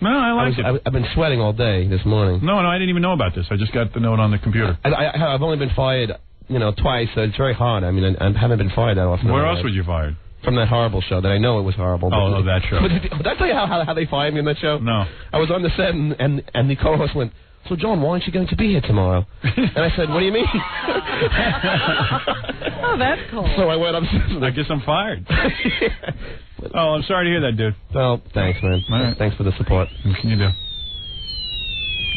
No, I like it.
I've been sweating all day this morning.
No, I didn't even know about this. I just got the note on the computer.
I've only been fired, twice, so it's very hard. I mean, I haven't been fired that often.
Where else were you fired?
From that horrible show that I know it was horrible.
Oh, that show.
But did I tell you how they fired me in that show?
No.
I was on the set and the co-host went, "So John, why aren't you going to be here tomorrow?" And I said, "What do you mean?"
Oh, that's cool.
So I went upstairs.
I guess I'm fired. Oh, I'm sorry to hear that, dude.
Well, thanks, man.
Right.
Thanks for the support.
What can you do?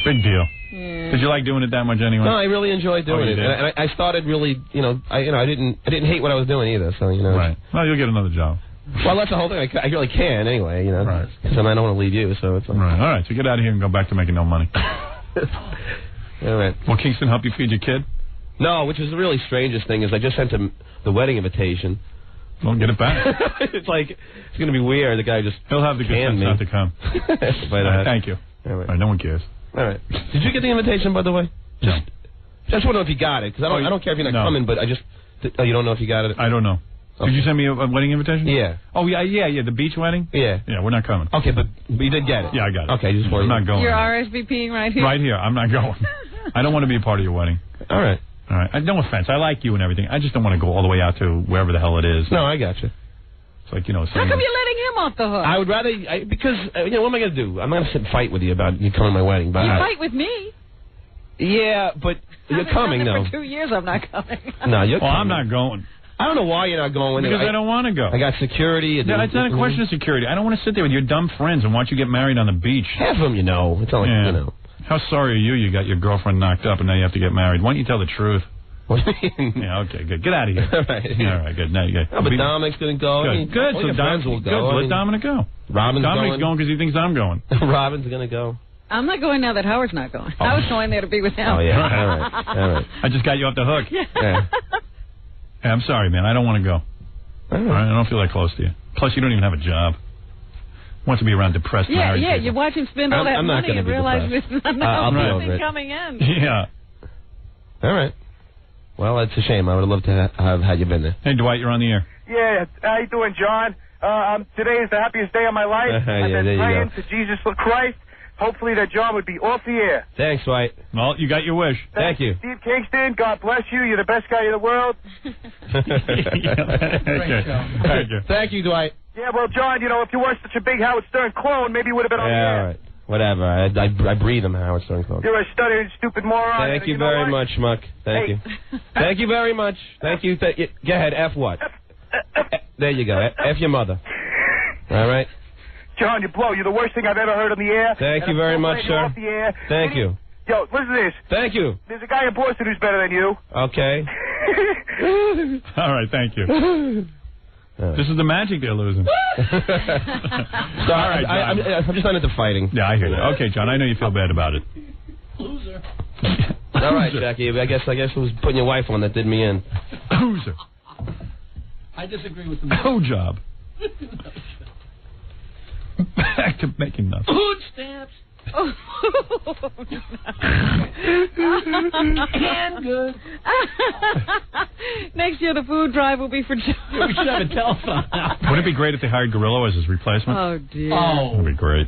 Big deal.
Yeah.
Did you like doing it that much anyway?
No, I really enjoyed doing it.
Did?
And I started really, I didn't hate what I was doing either. So
Right. Well, you'll get another job.
Well, that's the whole thing. I really can anyway.
Right.
Because I don't want to leave you. So it's like,
Right. All right. So get out of here and go back to making no money.
All right.
Will Kingston help you feed your kid?
No, which is the really strangest thing is I just sent him the wedding invitation.
Don't get it back.
It's like it's going to be weird. The guy just
he'll have the good sense not to come. Thank you.
All right.
No one cares.
All right. Did you get the invitation, by the way? Just want to know if you got it, because I don't care if you're not coming, but you don't know if you got it?
I don't know. Okay. Did you send me a wedding invitation?
Yeah.
Oh, yeah, the beach wedding?
Yeah.
Yeah, we're not coming.
Okay, but you did get it?
Yeah, I got it.
Okay, just
I'm not going.
You're RSVPing right here?
Right here. I'm not going. I don't want to be a part of your wedding.
All right.
All right. No offense. I like you and everything. I just don't want to go all the way out to wherever the hell it is.
No, I got you.
It's like,
How come you're letting him off the hook?
I would rather, because, what am I going to do? I'm not going to sit and fight with you about you coming to my wedding. But
you fight with me.
Yeah, but you're coming, though.
For 2 years, I'm not coming.
No, you're coming.
I'm not going.
I don't know why you're not going.
Because I don't want to go.
I got security.
No, it's not a question of security. I don't want to sit there with your dumb friends and watch you get married on the beach.
Half of them, It's not like,
How sorry are you got your girlfriend knocked up and now you have to get married? Why don't you tell the truth?
What do you mean?
Yeah, okay, good. Get out of here.
All right.
All right, good. Now you got.
But Dominic's going to go.
Good.
So
Dominic will go. Good. Let Dominic go. Dominic's going because he thinks I'm going.
Robin's going to go.
I'm not going now that Howard's not going. I was going there to be with him.
Oh, yeah. All right.
I just got you off the hook.
Yeah.
Hey, I'm sorry, man. I don't want to go. All right. I don't feel that close to you. Plus, you don't even have a job. Wants to be around depressed married people.
You watch him spend all that money and realize there's nothing coming in.
Yeah.
All right. Well, it's a shame. I would have loved to have had you been there.
Hey, Dwight, you're on the air.
Yeah, how you doing, John? Today is the happiest day of my life. I've been praying to Jesus for Christ. Hopefully that John would be off the air.
Thanks, Dwight.
Well, you got your wish.
Thank you.
Steve Kingston, God bless you. You're the best guy in the world.
Thank you.
Thank you, Dwight.
Yeah, well, John, if you weren't such a big Howard Stern clone, maybe you would have been on the air.
All right. Whatever. I breathe him, Howard Stern clone.
You're a stuttering, stupid moron.
Thank you very much, Muck. Thank you. Thank you very much. Thank you. Go ahead. F what? There you go. F your mother. All right.
John, you blow. You're the worst thing I've ever heard on the air.
Thank you very much, sir.
Off the air.
Thank you.
Yo, listen to this.
Thank you.
There's a guy in Boston who's better than you.
Okay.
All right, thank you. This is the magic they're losing.
So all right, I'm just not into fighting.
Yeah, I hear you. Okay, John, I know you feel bad about it.
Loser.
All right, Jackie. I guess it was putting your wife on that did me in.
Loser.
I disagree with the
no job. Back to making nothing.
Food stamps. Canned goods.
Next year, the food drive will be for John.
Yeah, we should have a telephone.
Wouldn't it be great if they hired Gorilla as his replacement?
Oh, dear.
Oh.
That'd be great.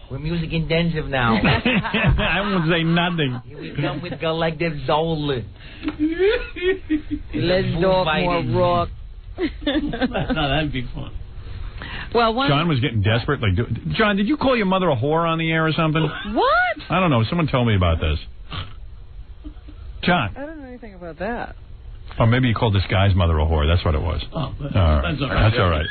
We're music intensive now.
I won't say nothing.
Here we come with go like that Zola.
Let's talk more rock.
No, that'd be fun.
Well,
John was getting desperate. John, did you call your mother a whore on the air or something?
What?
I don't know. Someone told me about this. John.
I don't know anything about that.
Or maybe you called this guy's mother a whore. That's what it was.
Oh, that's
all right. That's all right.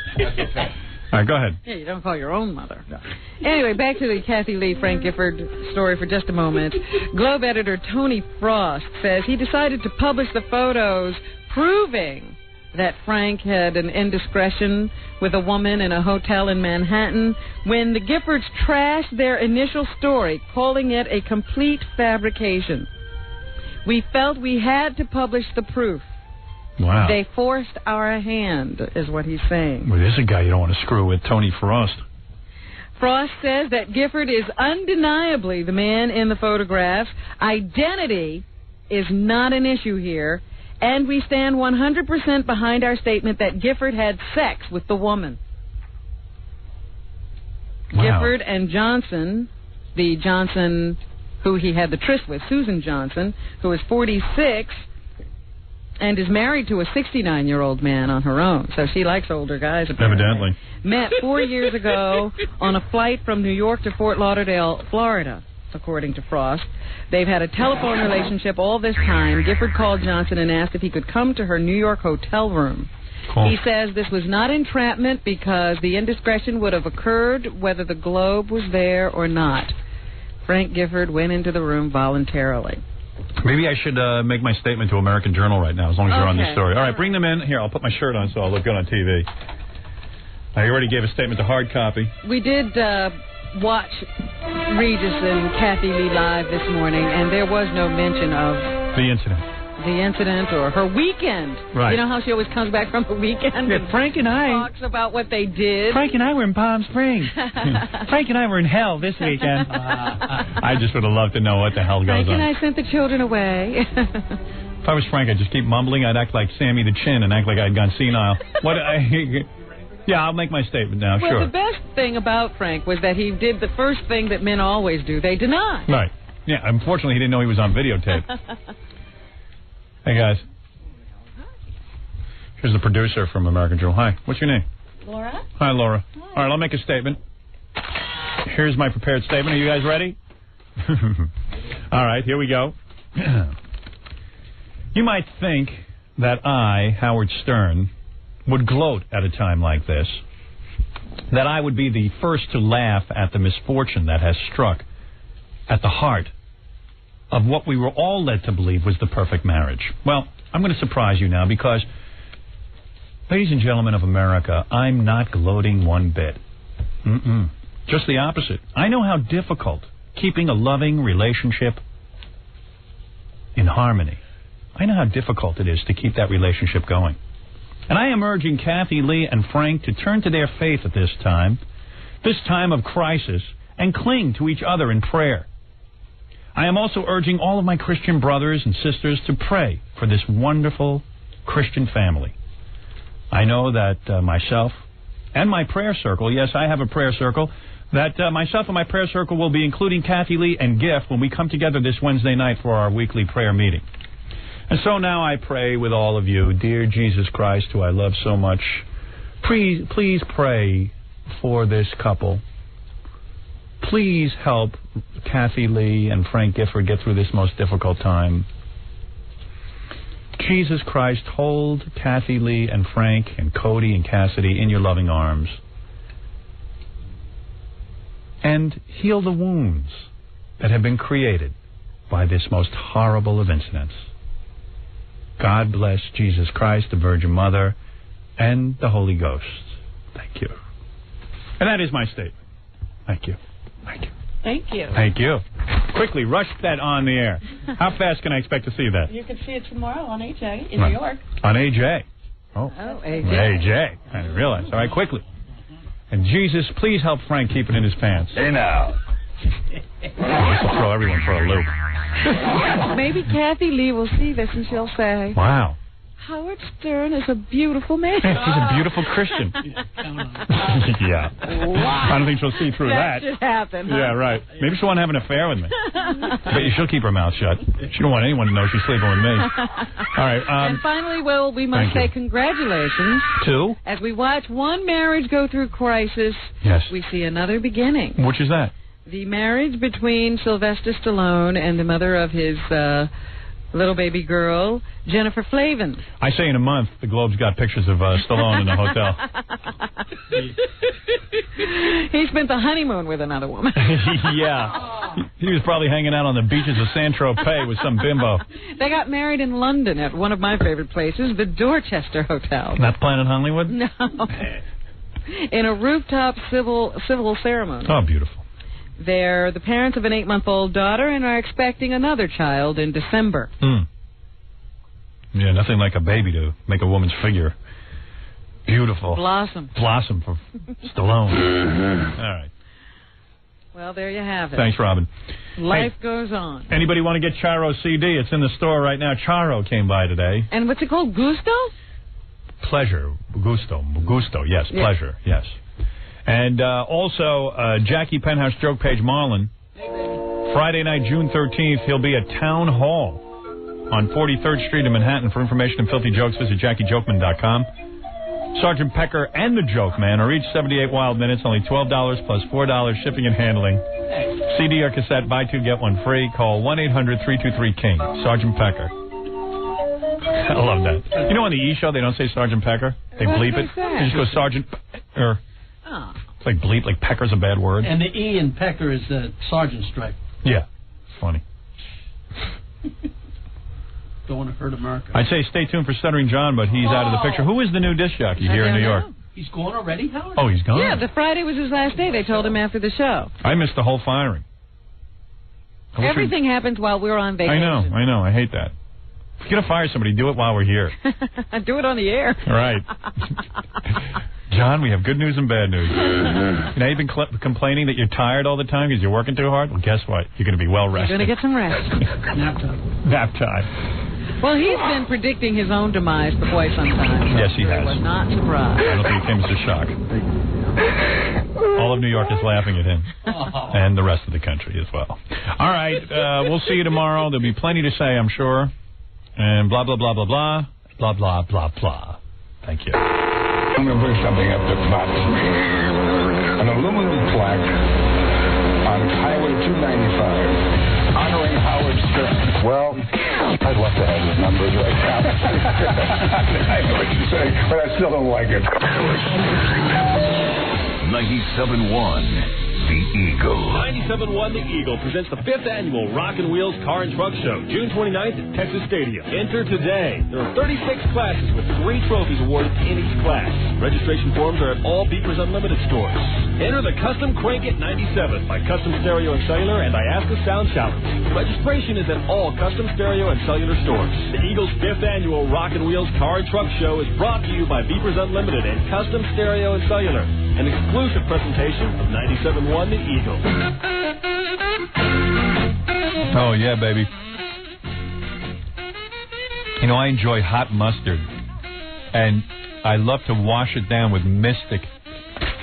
All right, go ahead.
Yeah, you don't call your own mother. No. Anyway, back to the Kathy Lee, Frank Gifford story for just a moment. Globe editor Tony Frost says he decided to publish the photos proving that Frank had an indiscretion with a woman in a hotel in Manhattan when the Giffords trashed their initial story, calling it a complete fabrication. We felt we had to publish the proof.
Wow.
They forced our hand, is what he's saying.
Well, there's a guy you don't want to screw with, Tony Frost.
Frost says that Gifford is undeniably the man in the photographs. Identity is not an issue here. And we stand 100% behind our statement that Gifford had sex with the woman. Wow. Gifford and Johnson, the Johnson who he had the tryst with, Susan Johnson, who is 46, and is married to a 69-year-old man on her own. So she likes older guys, apparently.
Evidently.
Met 4 years ago on a flight from New York to Fort Lauderdale, Florida, according to Frost. They've had a telephone relationship all this time. Gifford called Johnson and asked if he could come to her New York hotel room. Cool. He says this was not entrapment because the indiscretion would have occurred whether the globe was there or not. Frank Gifford went into the room voluntarily.
Maybe I should make my statement to American Journal right now, as long as you're on this story. All right, bring them in. Here, I'll put my shirt on so I'll look good on TV. I already gave a statement to hard copy.
We did watch Regis and Kathy Lee live this morning, and there was no mention of the incident or her weekend. Right. You know how she always comes back from her weekend?
Yeah, Frank and I
talks about what they did.
Frank and I were in Palm Springs. Frank and I were in hell this weekend. I just would have loved to know what the hell goes on.
Frank and I sent the children away.
If I was Frank, I'd just keep mumbling. I'd act like Sammy the Chin and act like I'd gone senile. Yeah, I'll make my statement now,
well,
sure.
The best thing about Frank was that he did the first thing that men always do. They deny.
Right. Yeah, unfortunately, he didn't know he was on videotape. Hey, guys. Here's the producer from American Journal. Hi, what's your name?
Laura.
Hi, Laura. Hi. All right, I'll make a statement. Here's my prepared statement. Are you guys ready? All right, here we go. You might think that I, Howard Stern, would gloat at a time like this, that I would be the first to laugh at the misfortune that has struck at the heart of what we were all led to believe was the perfect marriage. Well, I'm going to surprise you now because, ladies and gentlemen of America, I'm not gloating one bit. Just the opposite. I know how difficult keeping a loving relationship in harmony. I know how difficult it is to keep that relationship going. And I am urging Kathy Lee and Frank to turn to their faith at this time of crisis, and cling to each other in prayer. I am also urging all of my Christian brothers and sisters to pray for this wonderful Christian family. I know that myself and my prayer circle, yes, I have a prayer circle, that myself and my prayer circle will be including Kathy Lee and Giff when we come together this Wednesday night for our weekly prayer meeting. And so now I pray with all of you, dear Jesus Christ, who I love so much, please pray for this couple. Please help Kathy Lee and Frank Gifford get through this most difficult time. Jesus Christ, hold Kathy Lee and Frank and Cody and Cassidy in your loving arms. And heal the wounds that have been created by this most horrible of incidents. God bless Jesus Christ, the Virgin Mother, and the Holy Ghost. Thank you. And that is my statement. Thank you. Thank you.
Thank you.
Thank you. Quickly, rush that on the air. How fast can I expect to see that?
You can see it tomorrow on AJ in New York.
On AJ. Oh,
AJ.
AJ. I didn't realize. All right, quickly. And Jesus, please help Frank keep it in his pants.
Hey, now.
This will throw everyone for a loop.
Maybe Kathy Lee will see this and she'll say,
wow.
Howard Stern is a beautiful man.
He's a beautiful Christian. Yeah.
Wow.
I don't think she'll see through that.
That should happen. Huh?
Yeah, right. Maybe she'll want to have an affair with me. But she'll keep her mouth shut. She don't want anyone to know she's sleeping with me. All right.
And finally, Will, we must say congratulations.
To?
As we watch one marriage go through crisis,
yes,
we see another beginning.
Which is that?
The marriage between Sylvester Stallone and the mother of his little baby girl, Jennifer Flavin.
I say in a month, the Globe's got pictures of Stallone in the hotel.
He spent the honeymoon with another woman.
Yeah. He was probably hanging out on the beaches of Saint-Tropez with some bimbo.
They got married in London at one of my favorite places, the Dorchester Hotel.
Not Planet Hollywood?
No. In a rooftop civil ceremony.
Oh, beautiful.
They're the parents of an 8-month-old daughter and are expecting another child in December.
Yeah, nothing like a baby to make a woman's figure beautiful.
Blossom
for Stallone. All right.
Well, there you have it.
Thanks, Robin.
Life goes on.
Anybody want to get Charo's CD? It's in the store right now. Charo came by today.
And what's it called? Gusto?
Pleasure. Gusto, yes. Yeah. Pleasure, yes. And also, Jackie Penthouse Joke Page Marlin, Friday night, June 13th, he'll be at Town Hall on 43rd Street in Manhattan. For information and filthy jokes, visit JackieJokeman.com. Sergeant Pecker and the Joke Man are each 78 wild minutes, only $12 plus $4 shipping and handling. CD or cassette, buy two, get one free. Call 1-800-323-KING. Sergeant Pecker. I love that. You know on the E! Show, they don't say Sergeant Pecker. They bleep it. They just go Sergeant Pecker.
Oh.
It's like bleep, like Pecker's a bad word.
And the E in Pecker is Sergeant Stripe.
Yeah. Funny.
Don't want to hurt America.
I'd say stay tuned for Stuttering John, but he's out of the picture. Who is the new disc jockey here in New York?
He's gone already, Howard?
Oh, he's gone?
Yeah, the Friday was his last day. They told him after the show.
I missed the whole firing.
Everything happens while we're on vacation.
I know. I hate that. If you're going to fire somebody, do it while we're here.
Do it on the air.
All right. John, we have good news and bad news. Now you've been complaining that you're tired all the time because you're working too hard? Well, guess what? You're going to be well rested.
You're going to get some rest.
Nap time.
Nap time.
Well, he's been predicting his own demise for quite some time.
Yes, he has.
I was not surprised.
I don't think it came as a shock. All of New York is laughing at him. And the rest of the country as well. All right. We'll see you tomorrow. There'll be plenty to say, I'm sure. And blah, blah, blah, blah, blah. Blah, blah, blah, blah. Thank you.
I'm going to bring something up to Fox. An aluminum plaque on Highway 295 honoring Howard Stern. Well, I'd love to have his numbers right now. I know what you're saying, but I still don't like it.
97.1 The Eagle.
97.1 The Eagle presents the 5th annual Rock and Wheels Car and Truck Show, June 29th at Texas Stadium. Enter today. There are 36 classes with 3 trophies awarded in each class. Registration forms are at all Beepers Unlimited stores. Enter the Custom Crank at 97 by Custom Stereo and Cellular and Iasca Sound Challenge. Registration is at all Custom Stereo and Cellular stores. The Eagle's 5th annual Rock and Wheels Car and Truck Show is brought to you by Beepers Unlimited and Custom Stereo and Cellular. An exclusive presentation of 97.1 The Eagle.
Oh, yeah, baby. You know, I enjoy hot mustard. And I love to wash it down with Mystic.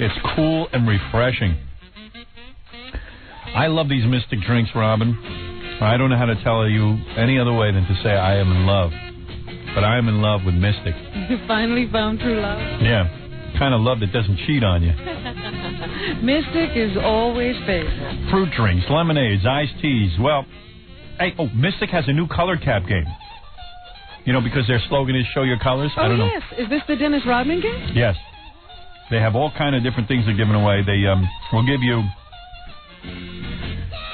It's cool and refreshing. I love these Mystic drinks, Robin. I don't know how to tell you any other way than to say I am in love. But I am in love with Mystic.
You finally found true love?
Yeah. Kind of love that doesn't cheat on you.
Mystic is always faithful.
Fruit drinks, lemonades, iced teas. Well, hey, Mystic has a new color cap game. You know, because their slogan is show your colors.
Oh,
I don't know.
yes. Is this the Dennis Rodman game?
Yes. They have all kind of different things they're giving away. They will give you,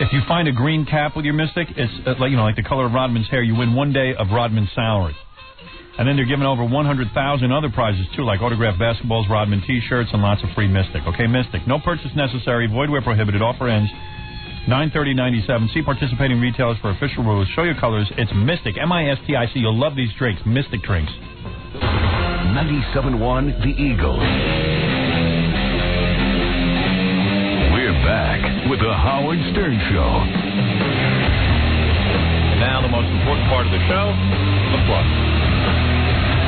if you find a green cap with your Mystic, it's like the color of Rodman's hair, you win 1 day of Rodman's salary. And then they're giving over 100,000 other prizes, too, like autographed basketballs, Rodman T-shirts, and lots of free Mystic. Okay, Mystic. No purchase necessary. Void where prohibited. Offer ends 9/30/97. See participating retailers for official rules. Show your colors. It's Mystic. M-I-S-T-I-C. You'll love these drinks. Mystic drinks.
97.1 The Eagle. We're back with the Howard Stern Show.
Now the most important part of the show, the plug.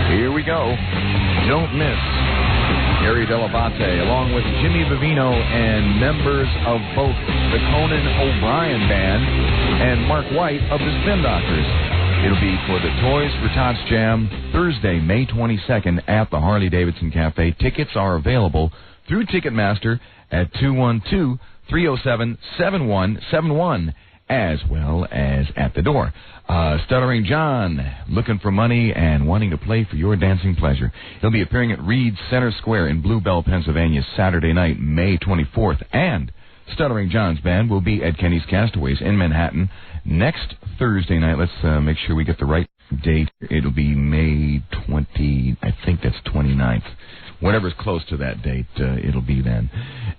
Here we go. Don't miss Gary Dell'Abate, along with Jimmy Vivino and members of both the Conan O'Brien Band and Mark White of the Spin Doctors. It'll be for the Toys for Tots Jam, Thursday, May 22nd at the Harley-Davidson Cafe. Tickets are available through Ticketmaster at 212-307-7171. as well as at the door. Stuttering John, looking for money and wanting to play for your dancing pleasure. He'll be appearing at Reed Center Square in Bluebell, Pennsylvania, Saturday night, May 24th. And Stuttering John's band will be at Kenny's Castaways in Manhattan next Thursday night. Let's make sure we get the right date. It'll be May 20, I think that's 29th. Whatever's close to that date, it'll be then.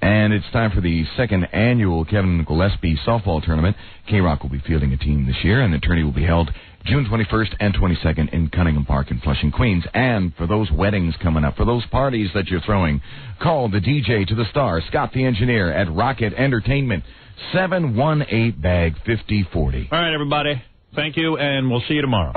And it's time for the second annual Kevin Gillespie softball tournament. K-Rock will be fielding a team this year, and the tourney will be held June 21st and 22nd in Cunningham Park in Flushing, Queens. And for those weddings coming up, for those parties that you're throwing, call the DJ to the star, Scott the Engineer, at Rocket Entertainment, 718-BAG-5040.
All right, everybody. Thank you, and we'll see you tomorrow.